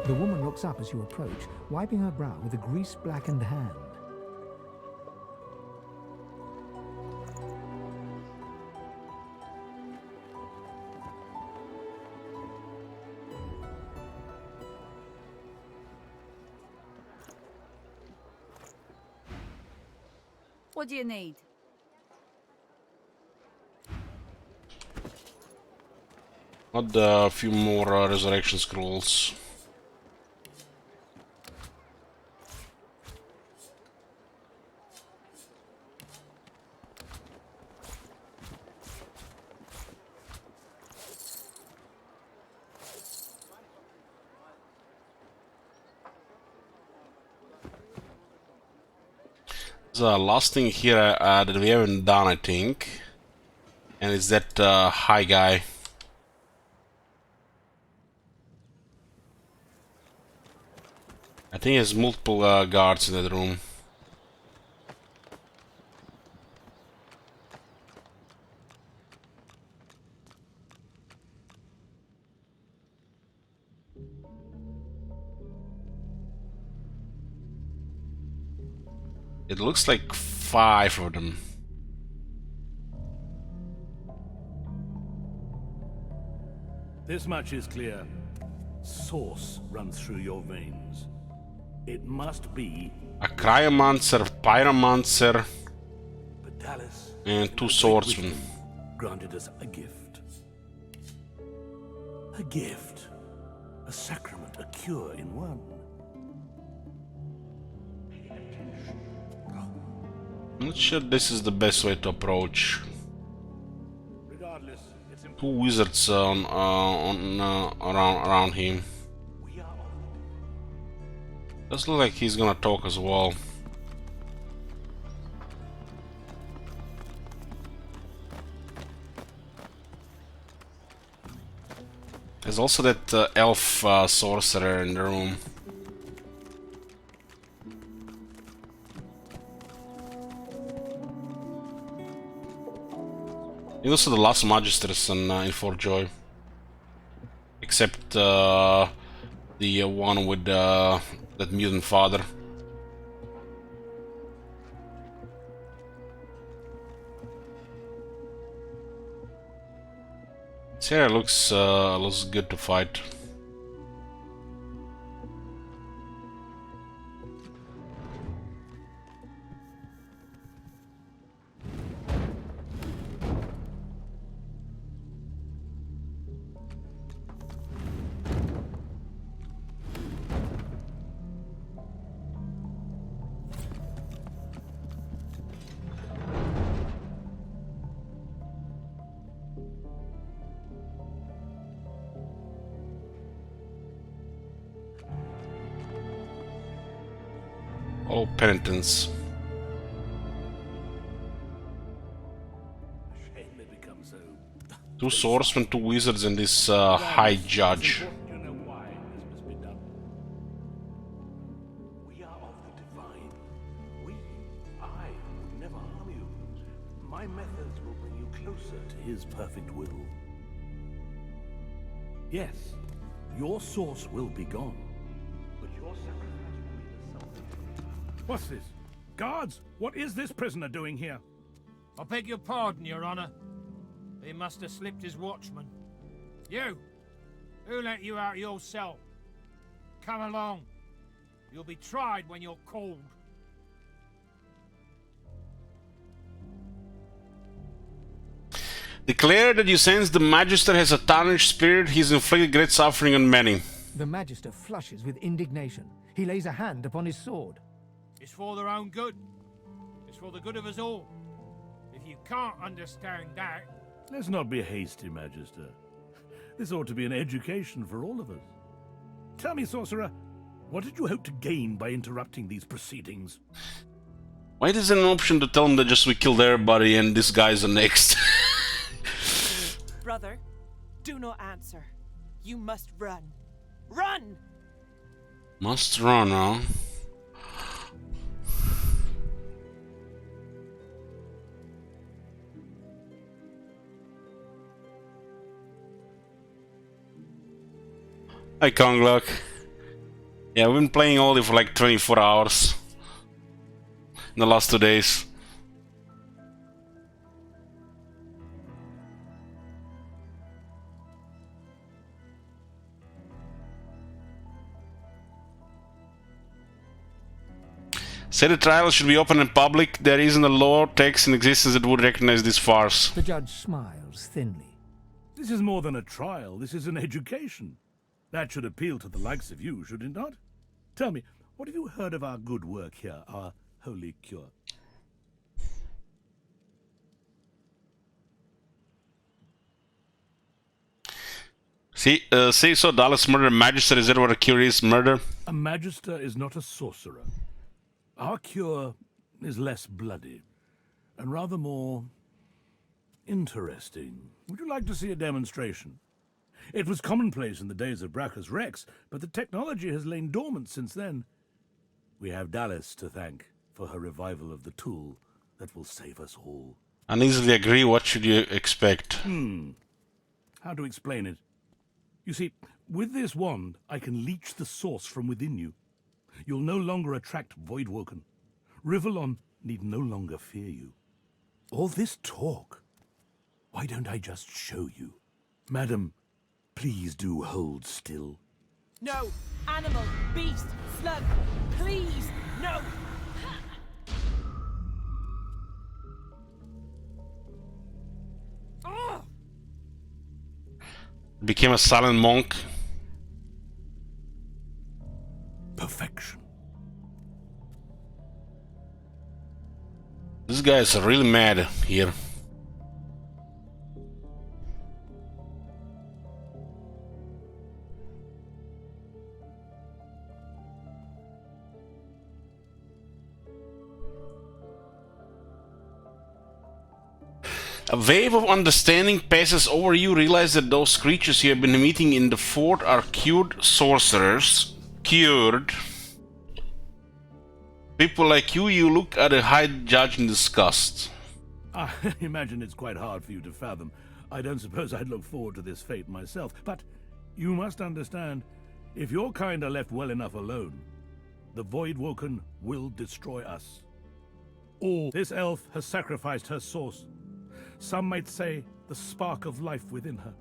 The woman looks up as you approach, wiping her brow with a grease-blackened hand. What do you need? Add a few more resurrection scrolls. The last thing here that we haven't done, I think, and it's that high guy. I think there's multiple guards in that room. It looks like 5 of them. This much is clear. Source runs through your veins. It must be A cryomancer, pyromancer, Vitalis, and 2 swordsmen. granted us a gift. A gift. A sacrament, a cure in one. I'm not sure this is the best way to approach. Regardless, it's 2 wizards around him. Does look like he's gonna talk as well. There's also that elf sorcerer in the room. And also the last magisters in Fort Joy. Except the one with that mutant father. Sarah looks good to fight. Oh, penitence. Two swordsmen, two wizards, and this high judge. We are of the divine. I would never harm you. My methods will bring you closer to his perfect will. Yes, your source will be gone, but your sacrifice will be the self. What's this? Guards, what is this prisoner doing here? I beg your pardon, Your Honor. He must have slipped his watchman. You! Who let you out of your cell? Come along. You'll be tried when you're called. Declare that you sense the Magister has a tarnished spirit. He's inflicted great suffering on many. The Magister flushes with indignation. He lays a hand upon his sword. It's for their own good. It's for the good of us all. If you can't understand that... Let's not be hasty, Magister. This ought to be an education for all of us. Tell me, Sorcerer, what did you hope to gain by interrupting these proceedings? Why is there an option to tell him that just we killed everybody and this guy's the next? Brother, do not answer. You must run. Run! Must run, huh? Hi, Konglock. Yeah, we've been playing only for like 24 hours in the last 2 days. Say the trial should be open and public. There isn't a law text in existence that would recognize this farce. The judge smiles thinly. This is more than a trial. This is an education. That should appeal to the likes of you, should it not? Tell me, what have you heard of our good work here, our holy cure? See, say so, Dallas murder Magister. Is that what a cure is? Murder? A Magister is not a sorcerer. Our cure is less bloody, and rather more interesting. Would you like to see a demonstration? It was commonplace in the days of Brachus Rex, but the technology has lain dormant since then. We have Dallas to thank for her revival of the tool that will save us all. Uneasily agree. What should you expect? How to explain it? You see, with this wand, I can leech the source from within you. You'll no longer attract Voidwoken. Rivellon need no longer fear you. All this talk, why don't I just show you? Madam, please do hold still. No! Animal! Beast! Slug! Please! No! Became a silent monk. Perfection. This guy is really mad here. A wave of understanding passes over you. Realize that those creatures you have been meeting in the fort are cured sorcerers. Cured. People like you look at a high judge in disgust. I imagine it's quite hard for you to fathom. I don't suppose I'd look forward to this fate myself, but you must understand, if your kind are left well enough alone, the Voidwoken will destroy us. All this elf has sacrificed her source. Some might say the spark of life within her.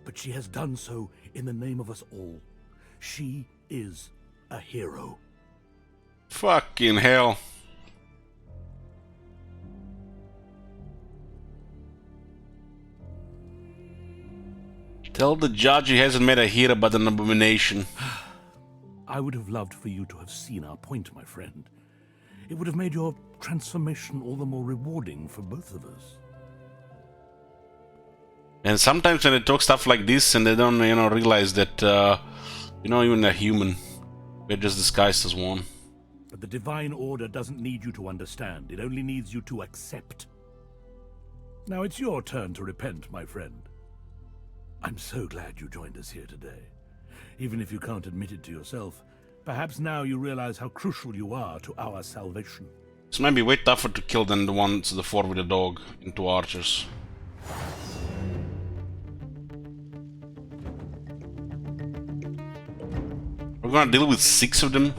But she has done so in the name of us all. She is a hero. Fucking hell. Tell the judge he hasn't met a hero but an abomination. I would have loved for you to have seen our point, my friend. It would have made your transformation all the more rewarding for both of us. And sometimes when they talk stuff like this and they don't, realize that you're not even a human. We're just disguised as one. But the Divine Order doesn't need you to understand. It only needs you to accept. Now it's your turn to repent, my friend. I'm so glad you joined us here today. Even if you can't admit it to yourself, perhaps now you realize how crucial you are to our salvation. This might be way tougher to kill than the four with the dog and two archers. We're gonna deal with 6 of them.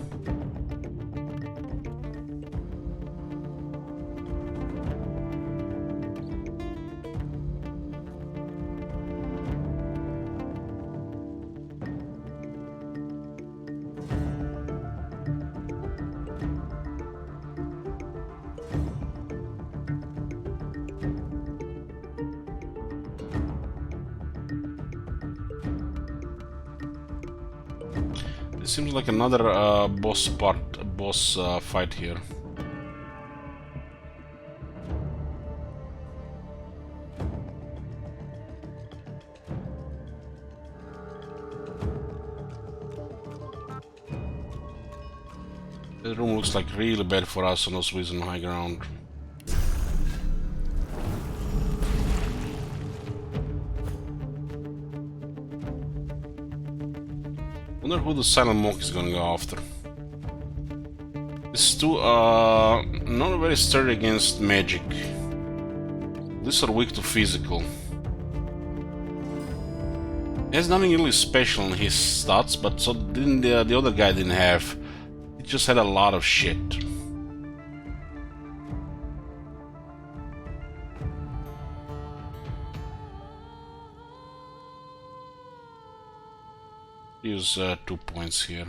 This seems like another boss fight here. This room looks like really bad for us on those reason high ground. I wonder who the silent monk is gonna go after. These two are not very sturdy against magic. These are weak to physical. He has nothing really special in his stats, but so didn't the other guy didn't have. He just had a lot of shit. Use 2 points here.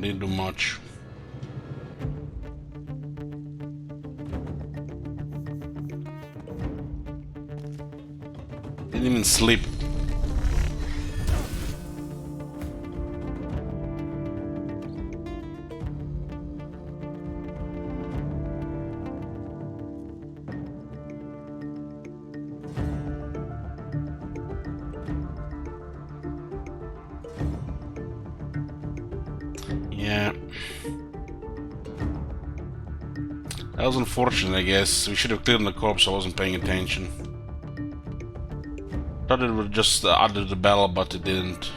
Didn't do much. Didn't even sleep. Yeah. That was unfortunate, I guess. We should have cleared the corpse, I wasn't paying attention. Thought it would just utter the bell, but it didn't.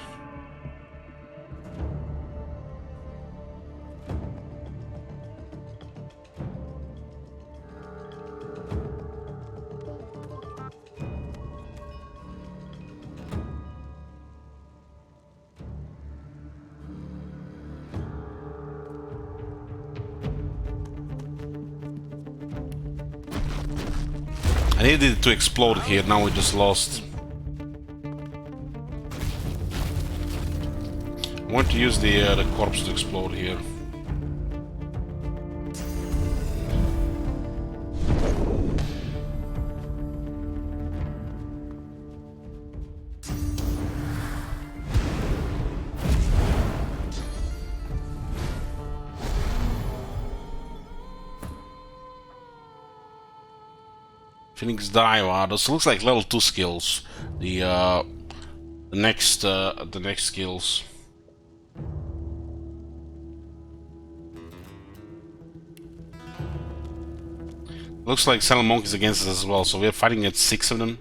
I needed it to explode here, now we just lost. want to use the corpse to explode here. Phoenix Dive. This looks like level 2 skills. The next skills. Looks like Silent Monk is against us as well, so we're fighting at 6 of them.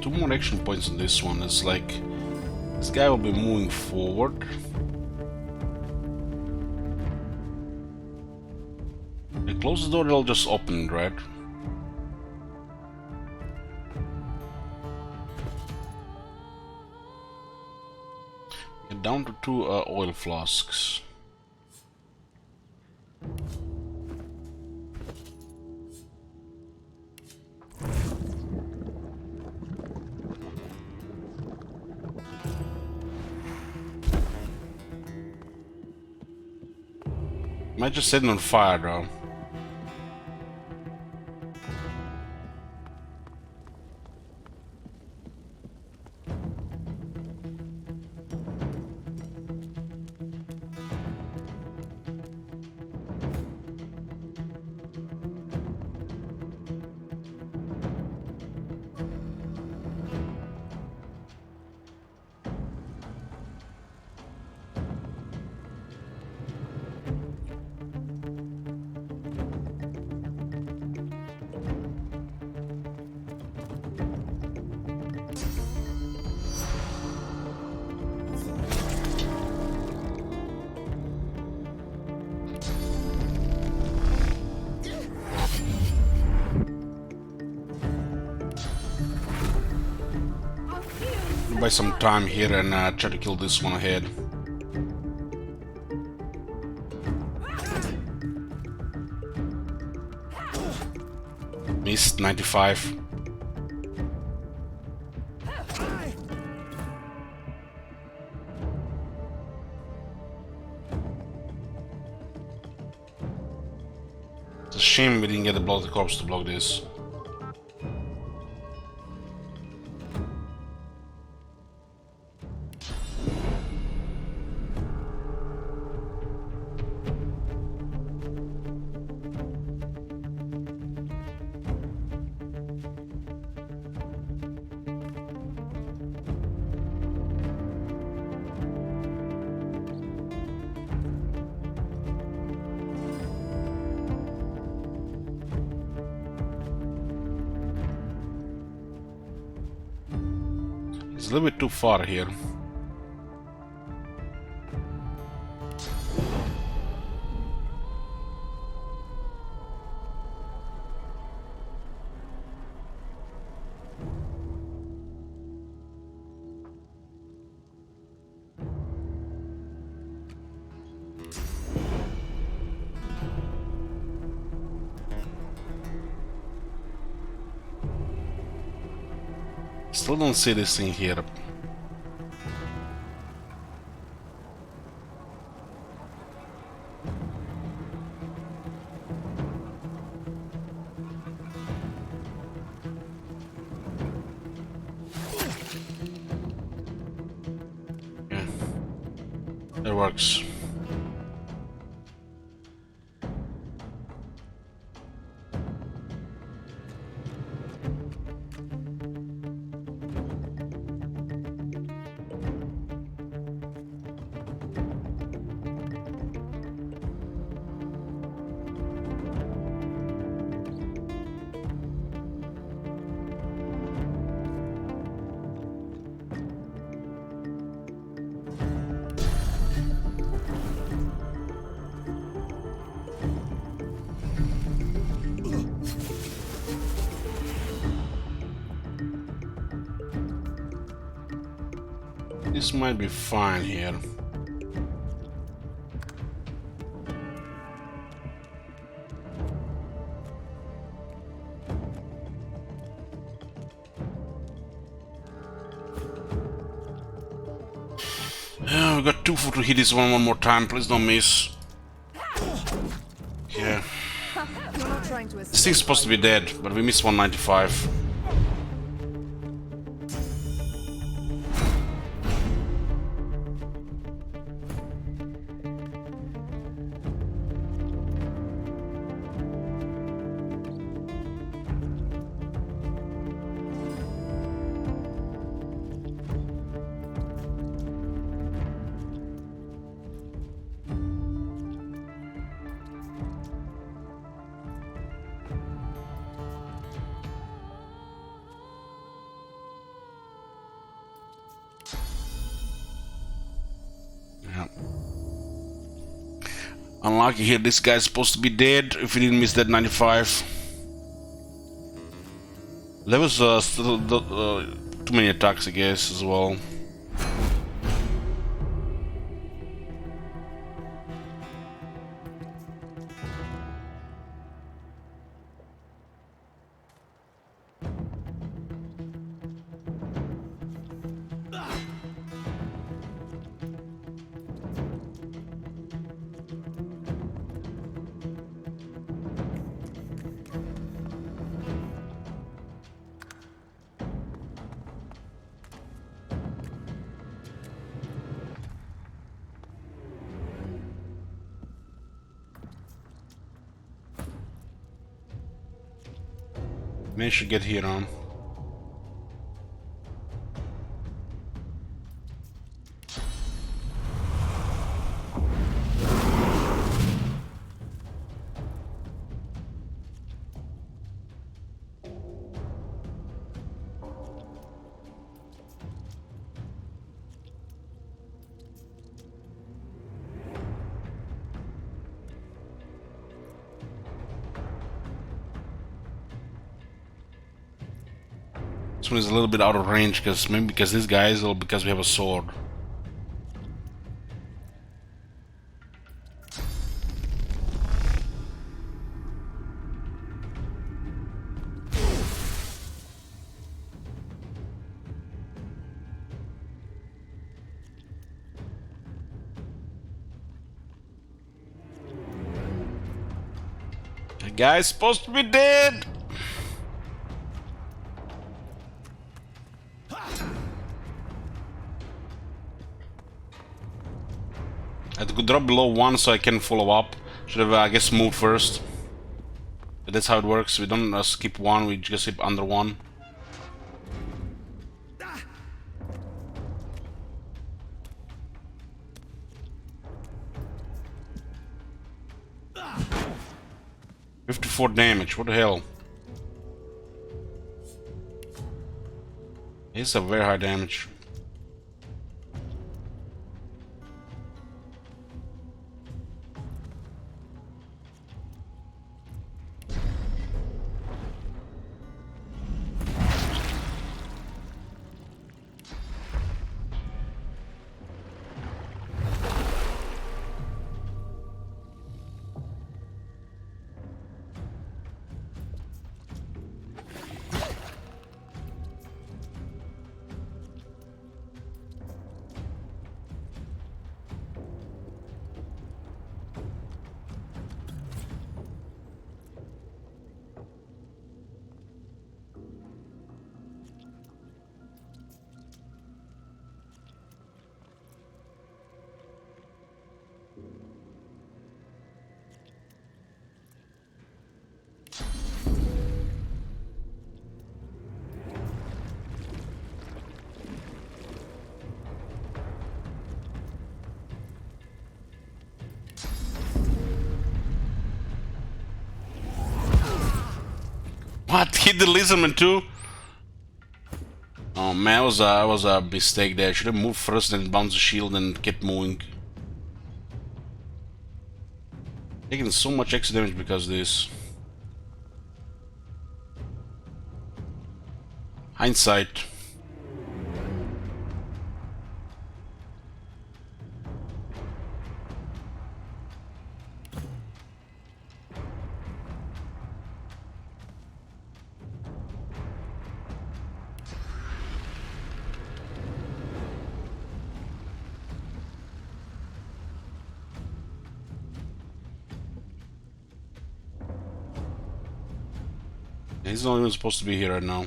Two more action points on this one. It's like this guy will be moving forward. They close the door, it'll just open, right? Get down to 2 oil flasks. Might just set it on fire though. Buy some time here and try to kill this one ahead. Missed 95. It's a shame we didn't get the bloody corpse to block this. It's a little bit too far here. Still don't see this thing here. Yeah, that works. This might be fine here. Yeah, we got 2 foot to hit this one more time. Please don't miss. Yeah. This thing's supposed to be dead, but we missed 195. Unlucky here, this guy's supposed to be dead if he didn't miss that 95. There was still too many attacks, I guess, as well. Managed to get hit on. This one is a little bit out of range because maybe because this guy is, or because we have a sword. The guy's supposed to be dead. I could drop below 1 so I can follow up. Should have, I guess, moved first. But that's how it works. We don't skip 1, we just skip under 1. $54 damage, what the hell? It's a very high damage. What? Hit the lizardman too? Oh man, that was a mistake there. I should have moved first, then bounced the shield and kept moving. Taking so much extra damage because of this. Hindsight. He's not even supposed to be here right now.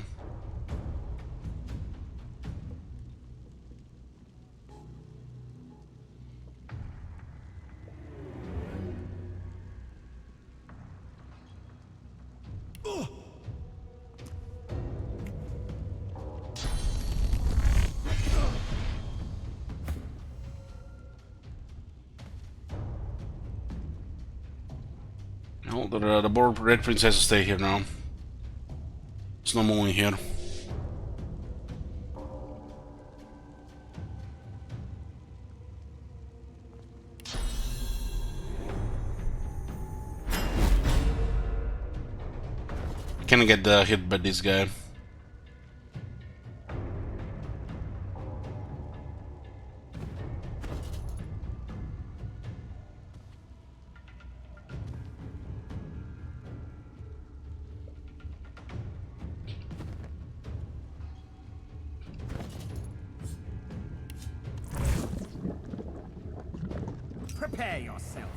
No, the board Red Prince has to stay here now. It's not moving here. I can't get hit by this guy. Prepare yourself.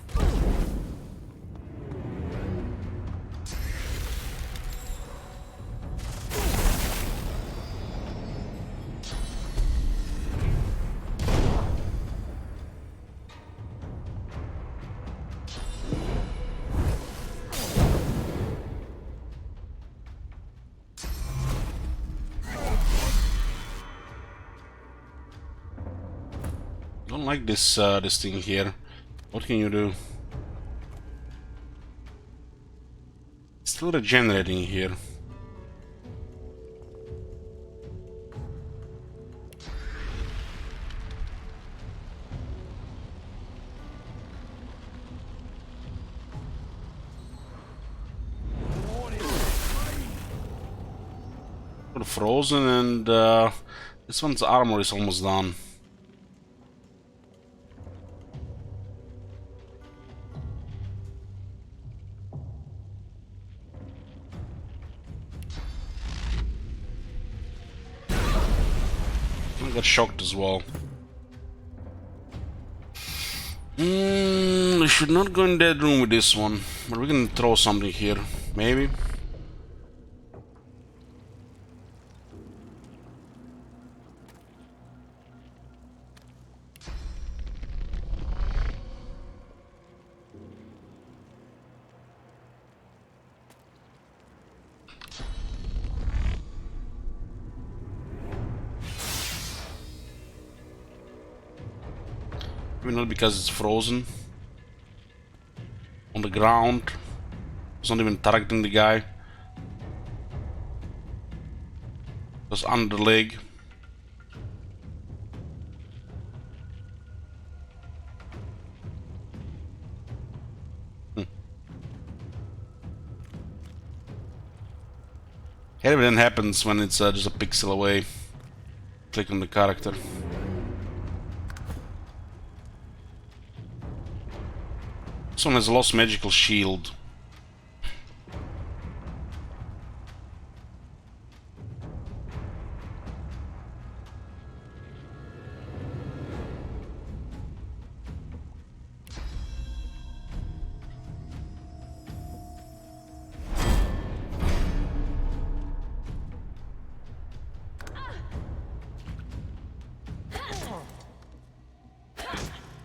Don't like this this thing here. What can you do? It's still regenerating here. Frozen, and this one's armor is almost done. I got shocked as well. We should not go in that room with this one, but we can throw something here, maybe. Maybe not because it's frozen on the ground. It's not even targeting the guy. Just under the leg. Everything happens when it's just a pixel away. Click on the character. This one has lost magical shield.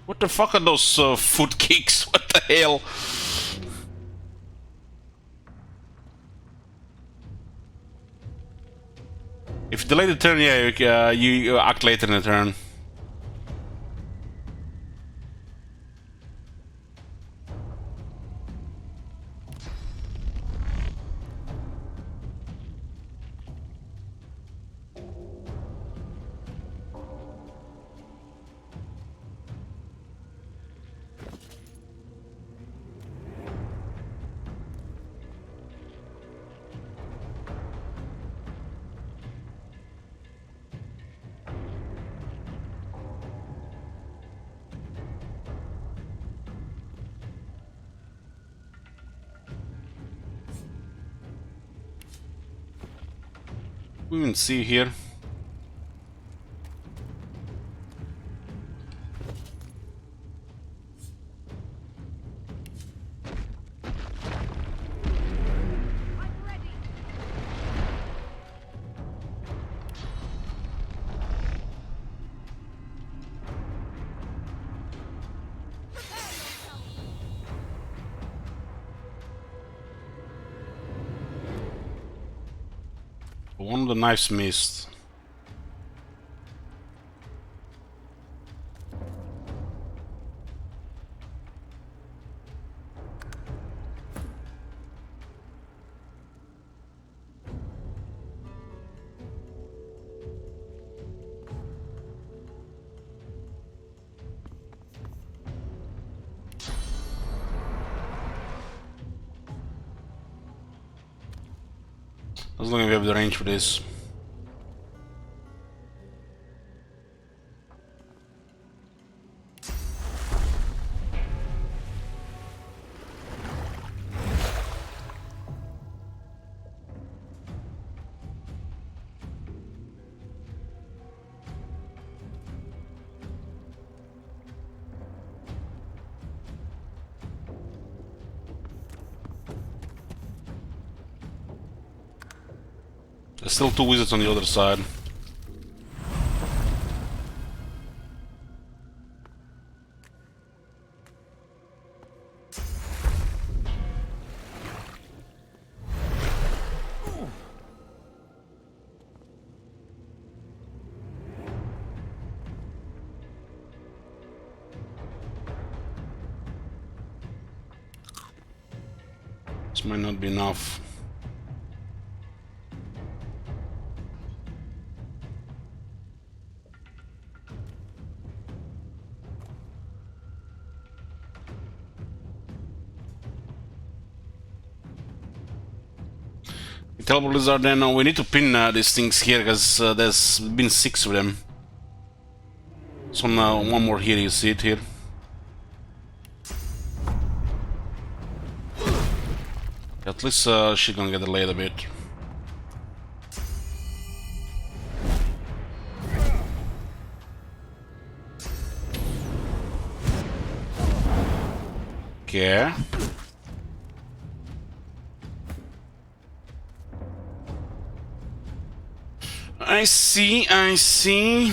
What the fuck are those foot kicks? What the hell? If you delay the turn, yeah, you act later in the turn. We can see here. One of the knives missed. As long as we have the range for this. There's still two wizards on the other side. This might not be enough. Tell Blizzard then we need to pin these things here because there's been 6 of them. So now one more here, you see it here. At least she's gonna get delayed a bit. Okay. I see, I see.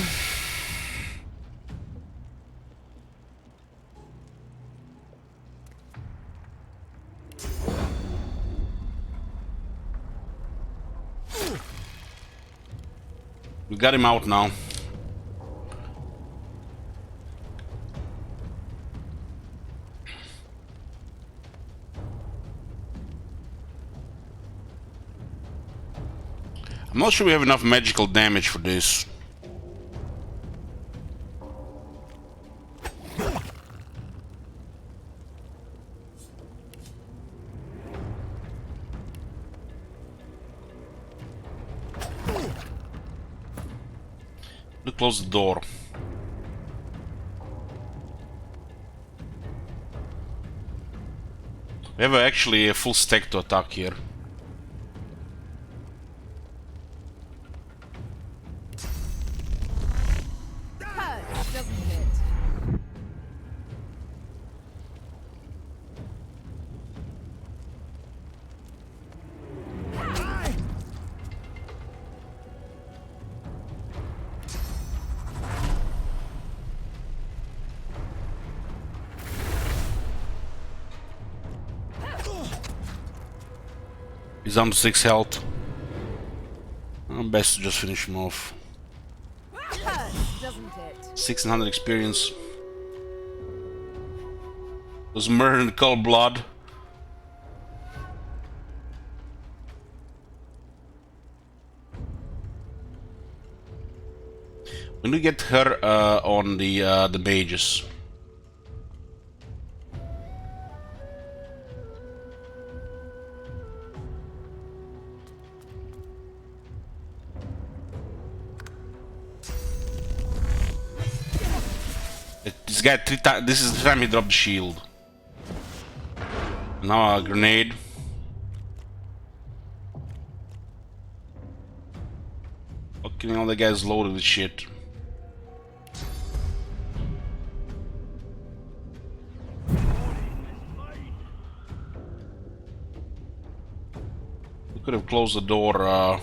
We got him out now. I'm not sure we have enough magical damage for this. Look, close the door. We have actually a full stack to attack here. He's on 6 health. Best to just finish him off. 1600 experience. Was murder in cold blood. When we get her on the mages. This guy 3 times. This is the time he dropped the shield. Now a grenade. Fucking hell, that guy's loaded with shit. We could have closed the door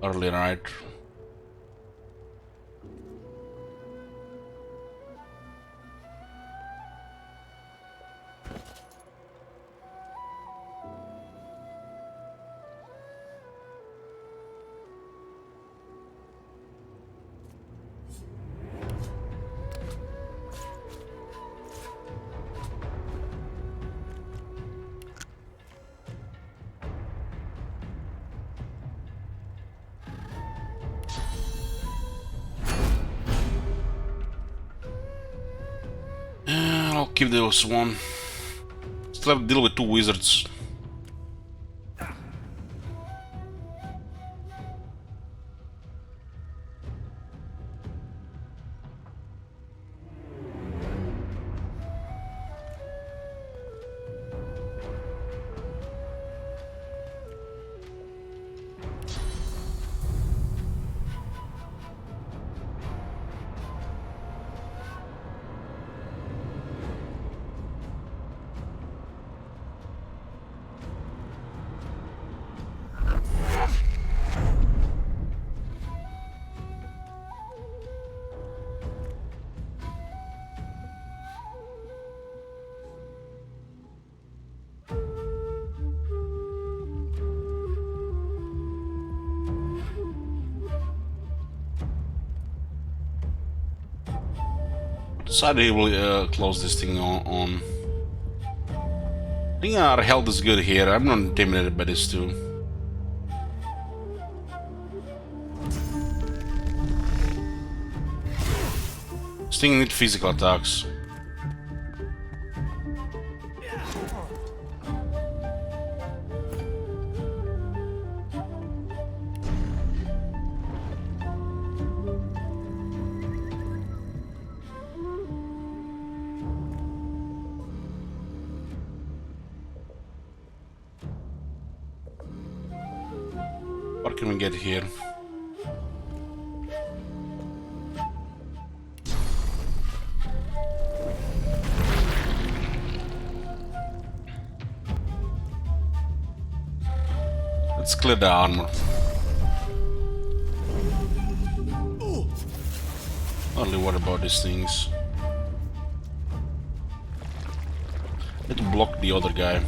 earlier, right? I'll keep those one. Still have to deal with two wizards. Decided he will close this thing on. I think our health is good here. I'm not intimidated by this too. This thing needs physical attacks. What can we get here? Let's clear the armor. Only what about these things? Need to block the other guy.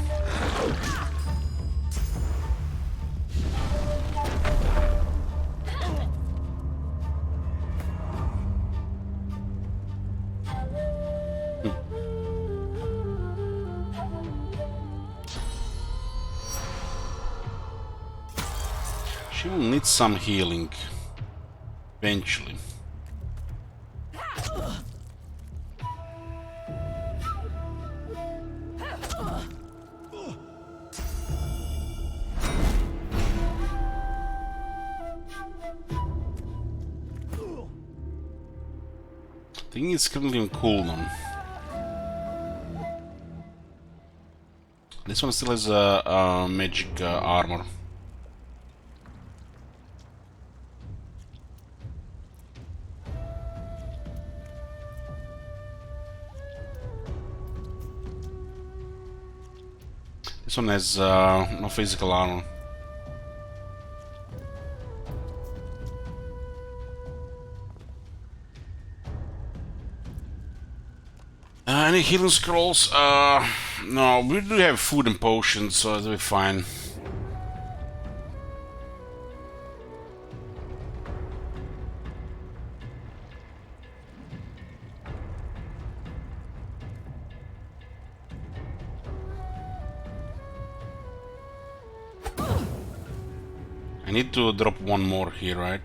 She will need some healing eventually. I think it's currently on cooldown. This one still has magic armor. This one has no physical armor. Any healing scrolls? No, we do have food and potions, so it'll be fine. I need to drop one more here, right?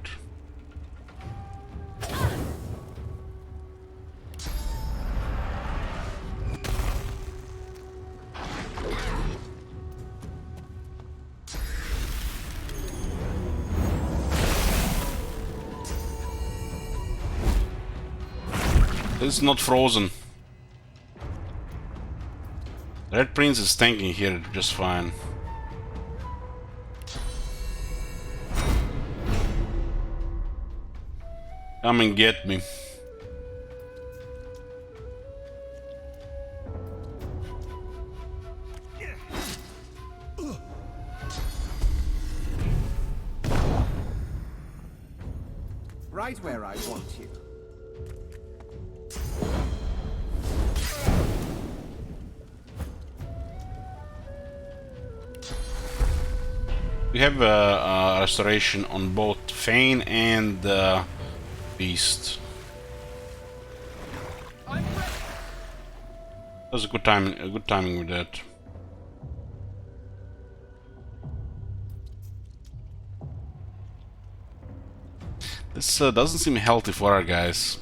It's not frozen. The Red Prince is tanking here just fine. Come and get me. Right where I want you. We have a restoration on both Fane and Beast. That was a good timing with that. This doesn't seem healthy for our guys.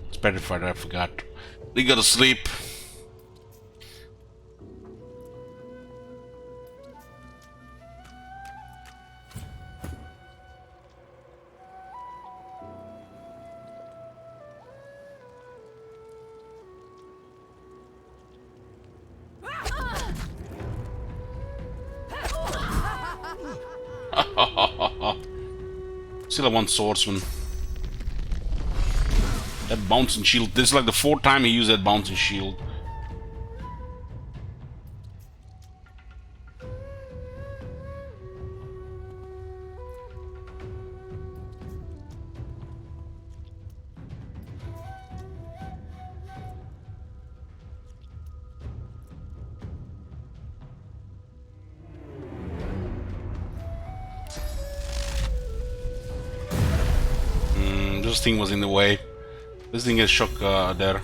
It's petrified, I forgot. They gotta sleep. Still have one swordsman. That bouncing shield. This is like the 4th time he used that bouncing shield. This thing was in the way. This thing is shock there.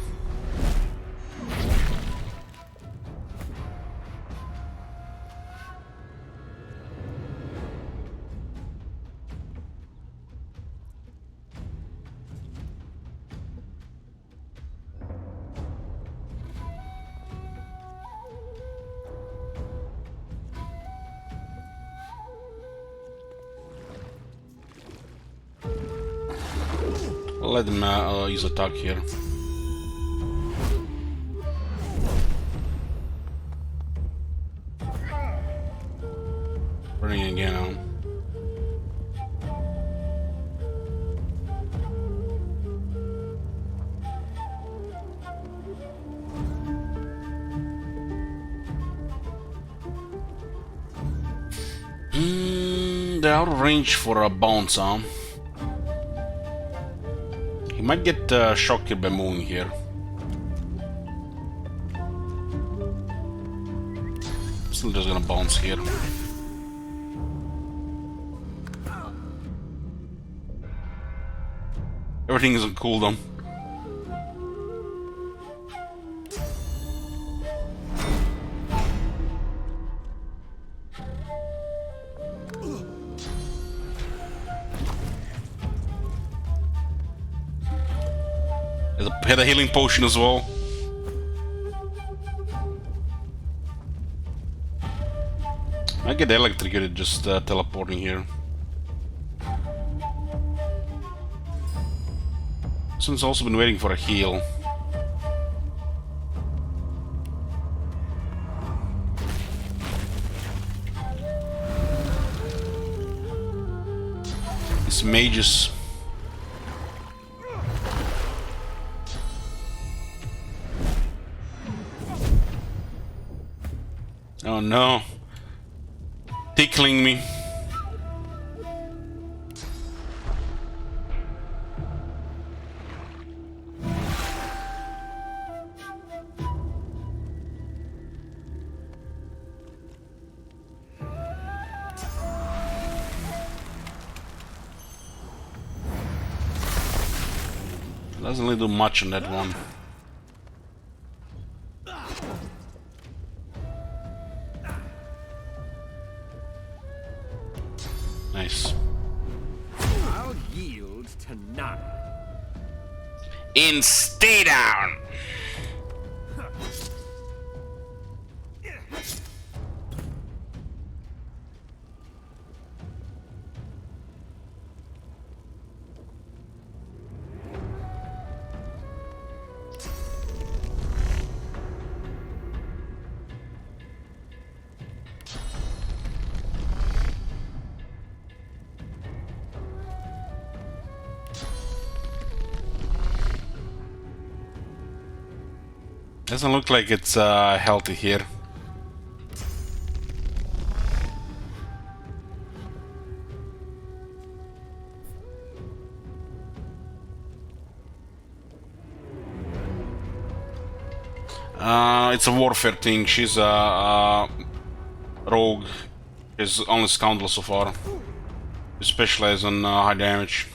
I'll let him use attack here. Running again on. They're out of range for a bounce, huh? He might get shocked by moving here. Still just gonna bounce here. Everything is on cooldown. Had a healing potion as well. I get electrocuted just teleporting here. Someone's also been waiting for a heal. These mages. Oh no. Tickling me. Doesn't really do much on that one. Nice. I'll yield to none. And stay down. Doesn't look like it's healthy here. It's a warfare thing. She's a rogue. She's only scoundrel so far. She specializes on high damage.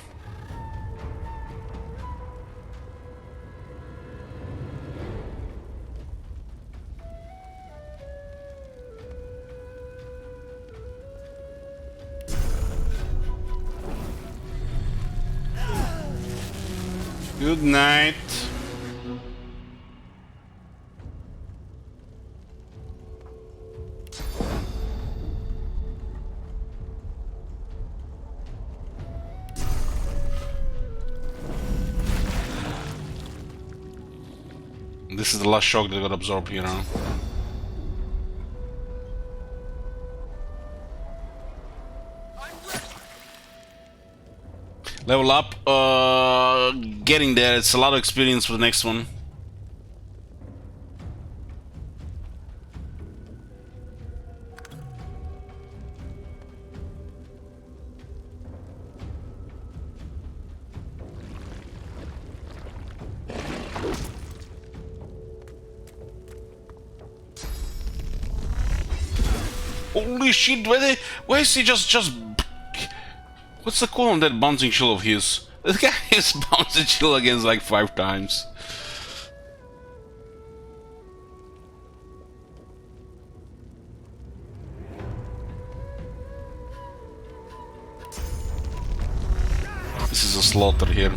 Good night. This is the last shock that got absorbed here now. Level up, getting there. It's a lot of experience for the next one. Holy shit, why is he just... What's the call on that bouncing shield of his? This guy is bouncing shield against like 5 times. This is a slaughter here.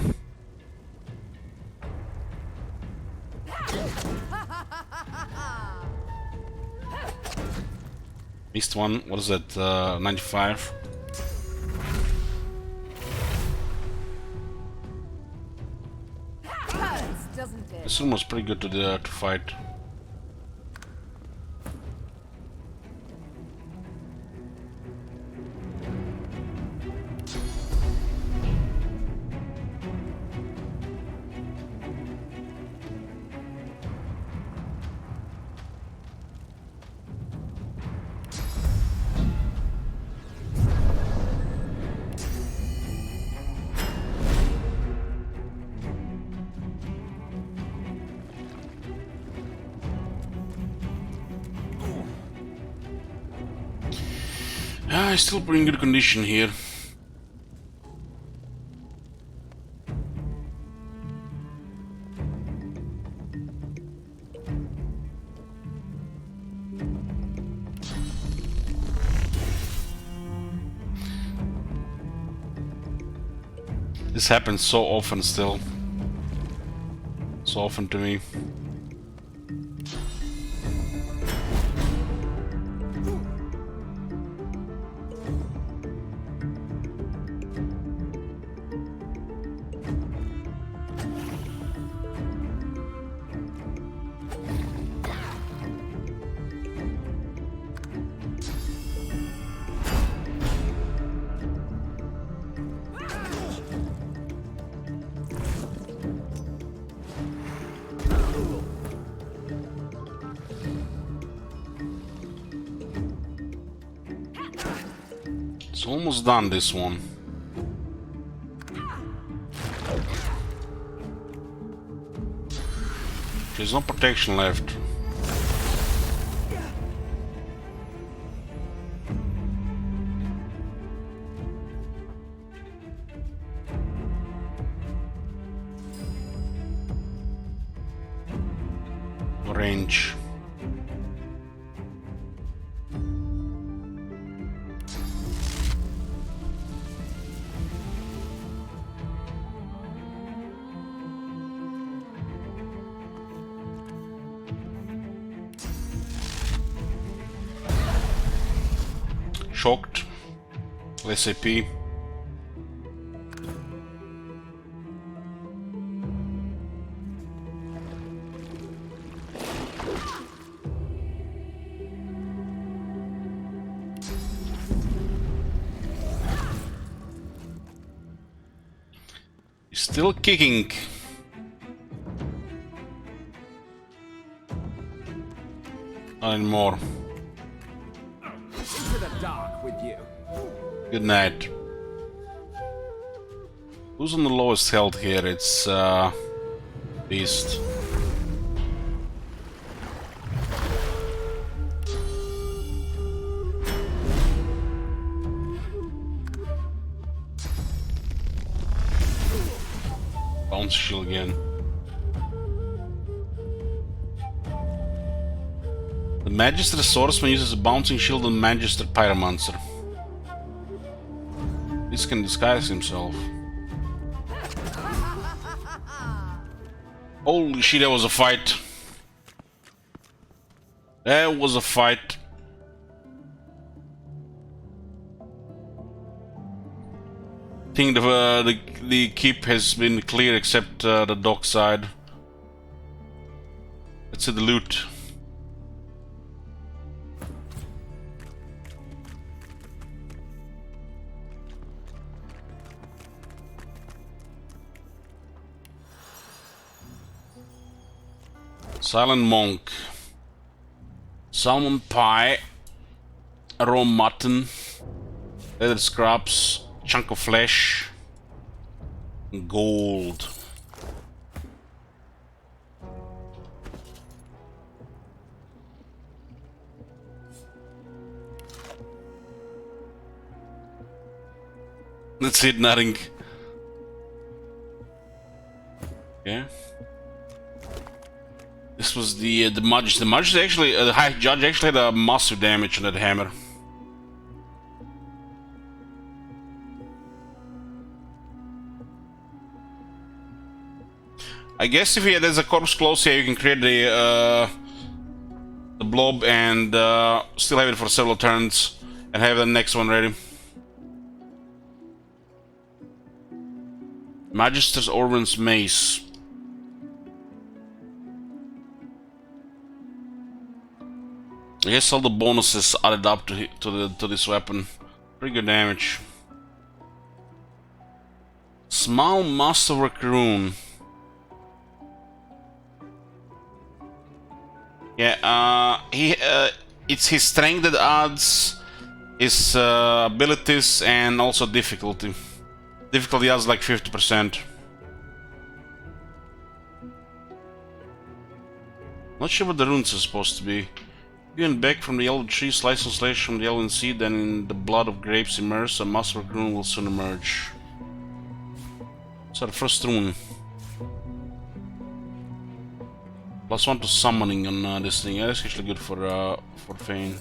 Missed one. What is that? 95. This room was pretty good to fight. It's still pretty in good condition here. This happens so often still. So often to me. It's almost done, this one. There's no protection left. Range. Shocked. SAP. Still kicking. Not anymore. Into the dark with you. Good night. Who's on the lowest health here? It's Beast. Bounce shield again. The Magister Swordsman uses a bouncing shield on Magister Pyromancer. This can disguise himself. Holy shit, that was a fight. That was a fight. I think the keep has been clear except the dock side. Let's see the loot. Silent Monk. Salmon pie. Raw mutton. Leather scraps. Chunk of flesh. Gold. That's it, nothing. Okay. This was the Mudge. The Mudge actually, the High Judge actually had a massive damage on that hammer. I guess if there's a corpse close here, you can create the blob and still have it for several turns and have the next one ready. Magister's Orban's Mace. I guess all the bonuses added up to this weapon. Pretty good damage. Small Masterwork Rune. Yeah, it's his strength that adds his abilities and also difficulty. Difficulty adds like 50%. Not sure what the runes are supposed to be. You and back from the yellow tree, slice and slash from the yellow seed, then in the blood of grapes immerse, a masterwork rune will soon emerge. So the first rune. +1 to summoning on this thing. Yeah, that's actually good for Fane.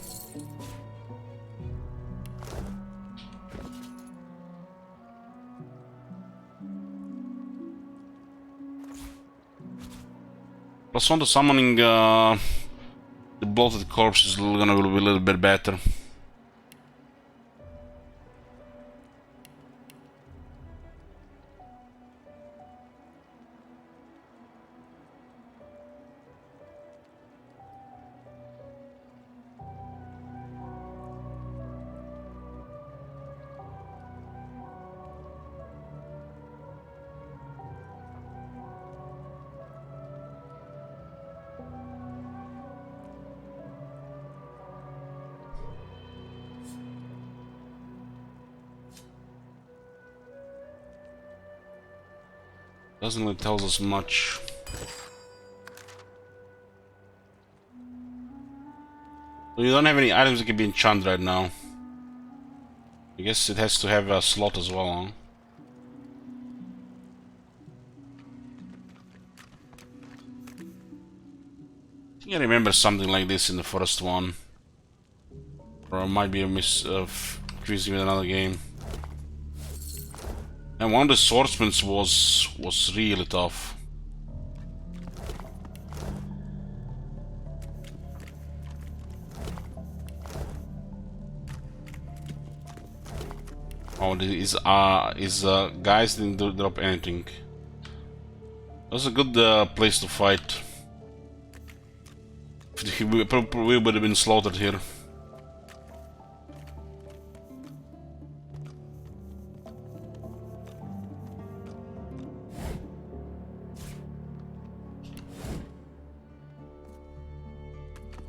+1 to summoning the bloated corpse is gonna be a little bit better. Doesn't really tell us much. So you don't have any items that can be enchanted right now. I guess it has to have a slot as well, huh? I think I remember something like this in the first one. Or it might be a miss of confusing with another game. And one of the swordsmen was really tough. Oh, his guys didn't drop anything. That was a good place to fight. We probably would have been slaughtered here.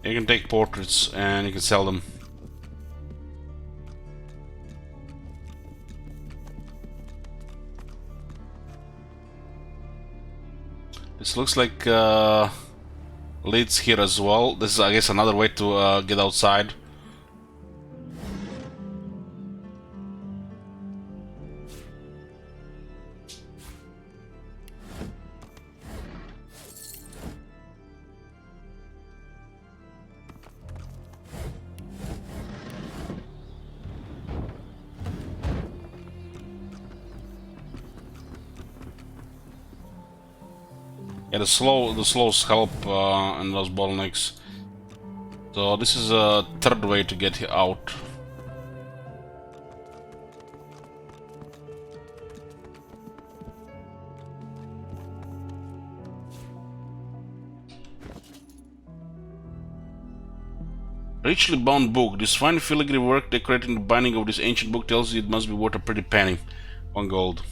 You can take portraits and you can sell them. This looks like leads here as well. This is, I guess, another way to get outside. Yeah, the slows help and those bottlenecks. So this is a third way to get out. Richly bound book. This fine filigree work decorating the binding of this ancient book tells you it must be worth a pretty penny. 1 gold.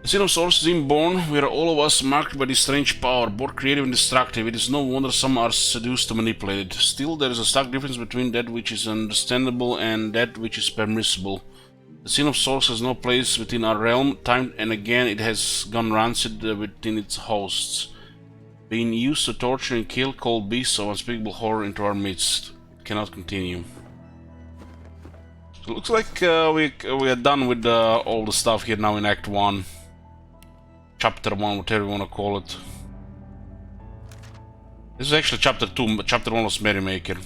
The sin of source is inborn. We are all of us marked by this strange power, both creative and destructive. It is no wonder some are seduced to manipulate it. Still, there is a stark difference between that which is understandable and that which is permissible. The sin of source has no place within our realm. Time and again it has gone rancid within its hosts, being used to torture and kill cold beasts of unspeakable horror into our midst. It cannot continue. So it looks like we are done with all the stuff here now in Act 1. Chapter 1, whatever you want to call it. This is actually Chapter 2, but Chapter 1 was Merrymaker.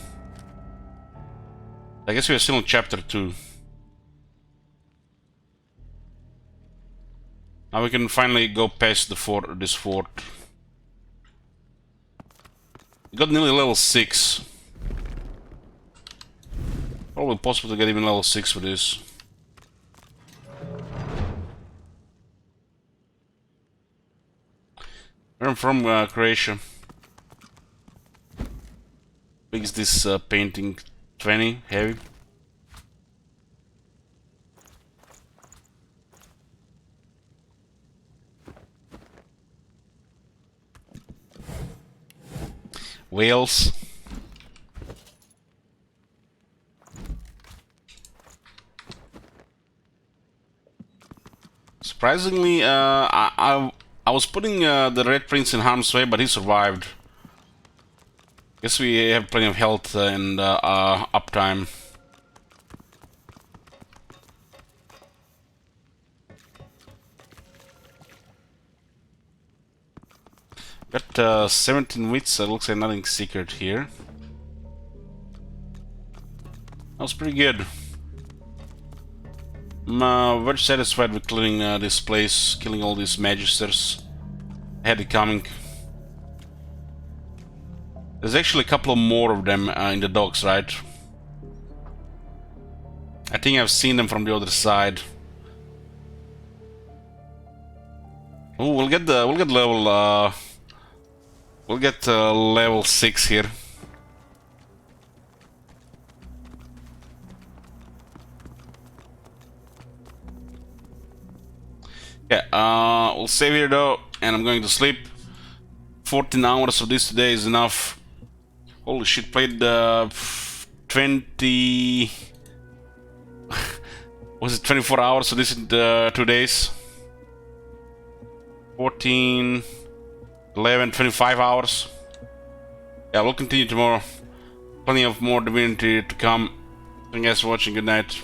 I guess we are still in Chapter 2. Now we can finally go past this fort. We got nearly level 6. Probably possible to get even level 6 for this. I'm from Croatia. Big is this painting? 20? Heavy? Wales. Surprisingly, I was putting the Red Prince in harm's way, but he survived. Guess we have plenty of health and uptime. Got 17 wits, so it looks like nothing secret here. That was pretty good. I'm very satisfied with clearing this place, killing all these magisters. I had it coming. There's actually a couple more of them in the docks, right? I think I've seen them from the other side. Oh, we'll get level 6 here. Yeah, we'll save here though, and I'm going to sleep. 14 hours of this today is enough. Holy shit, played 20... was it 24 hours, so this is 2 days. 14... 11, 25 hours. Yeah, we'll continue tomorrow. Plenty of more Divinity to come. Thank you guys for watching, good night.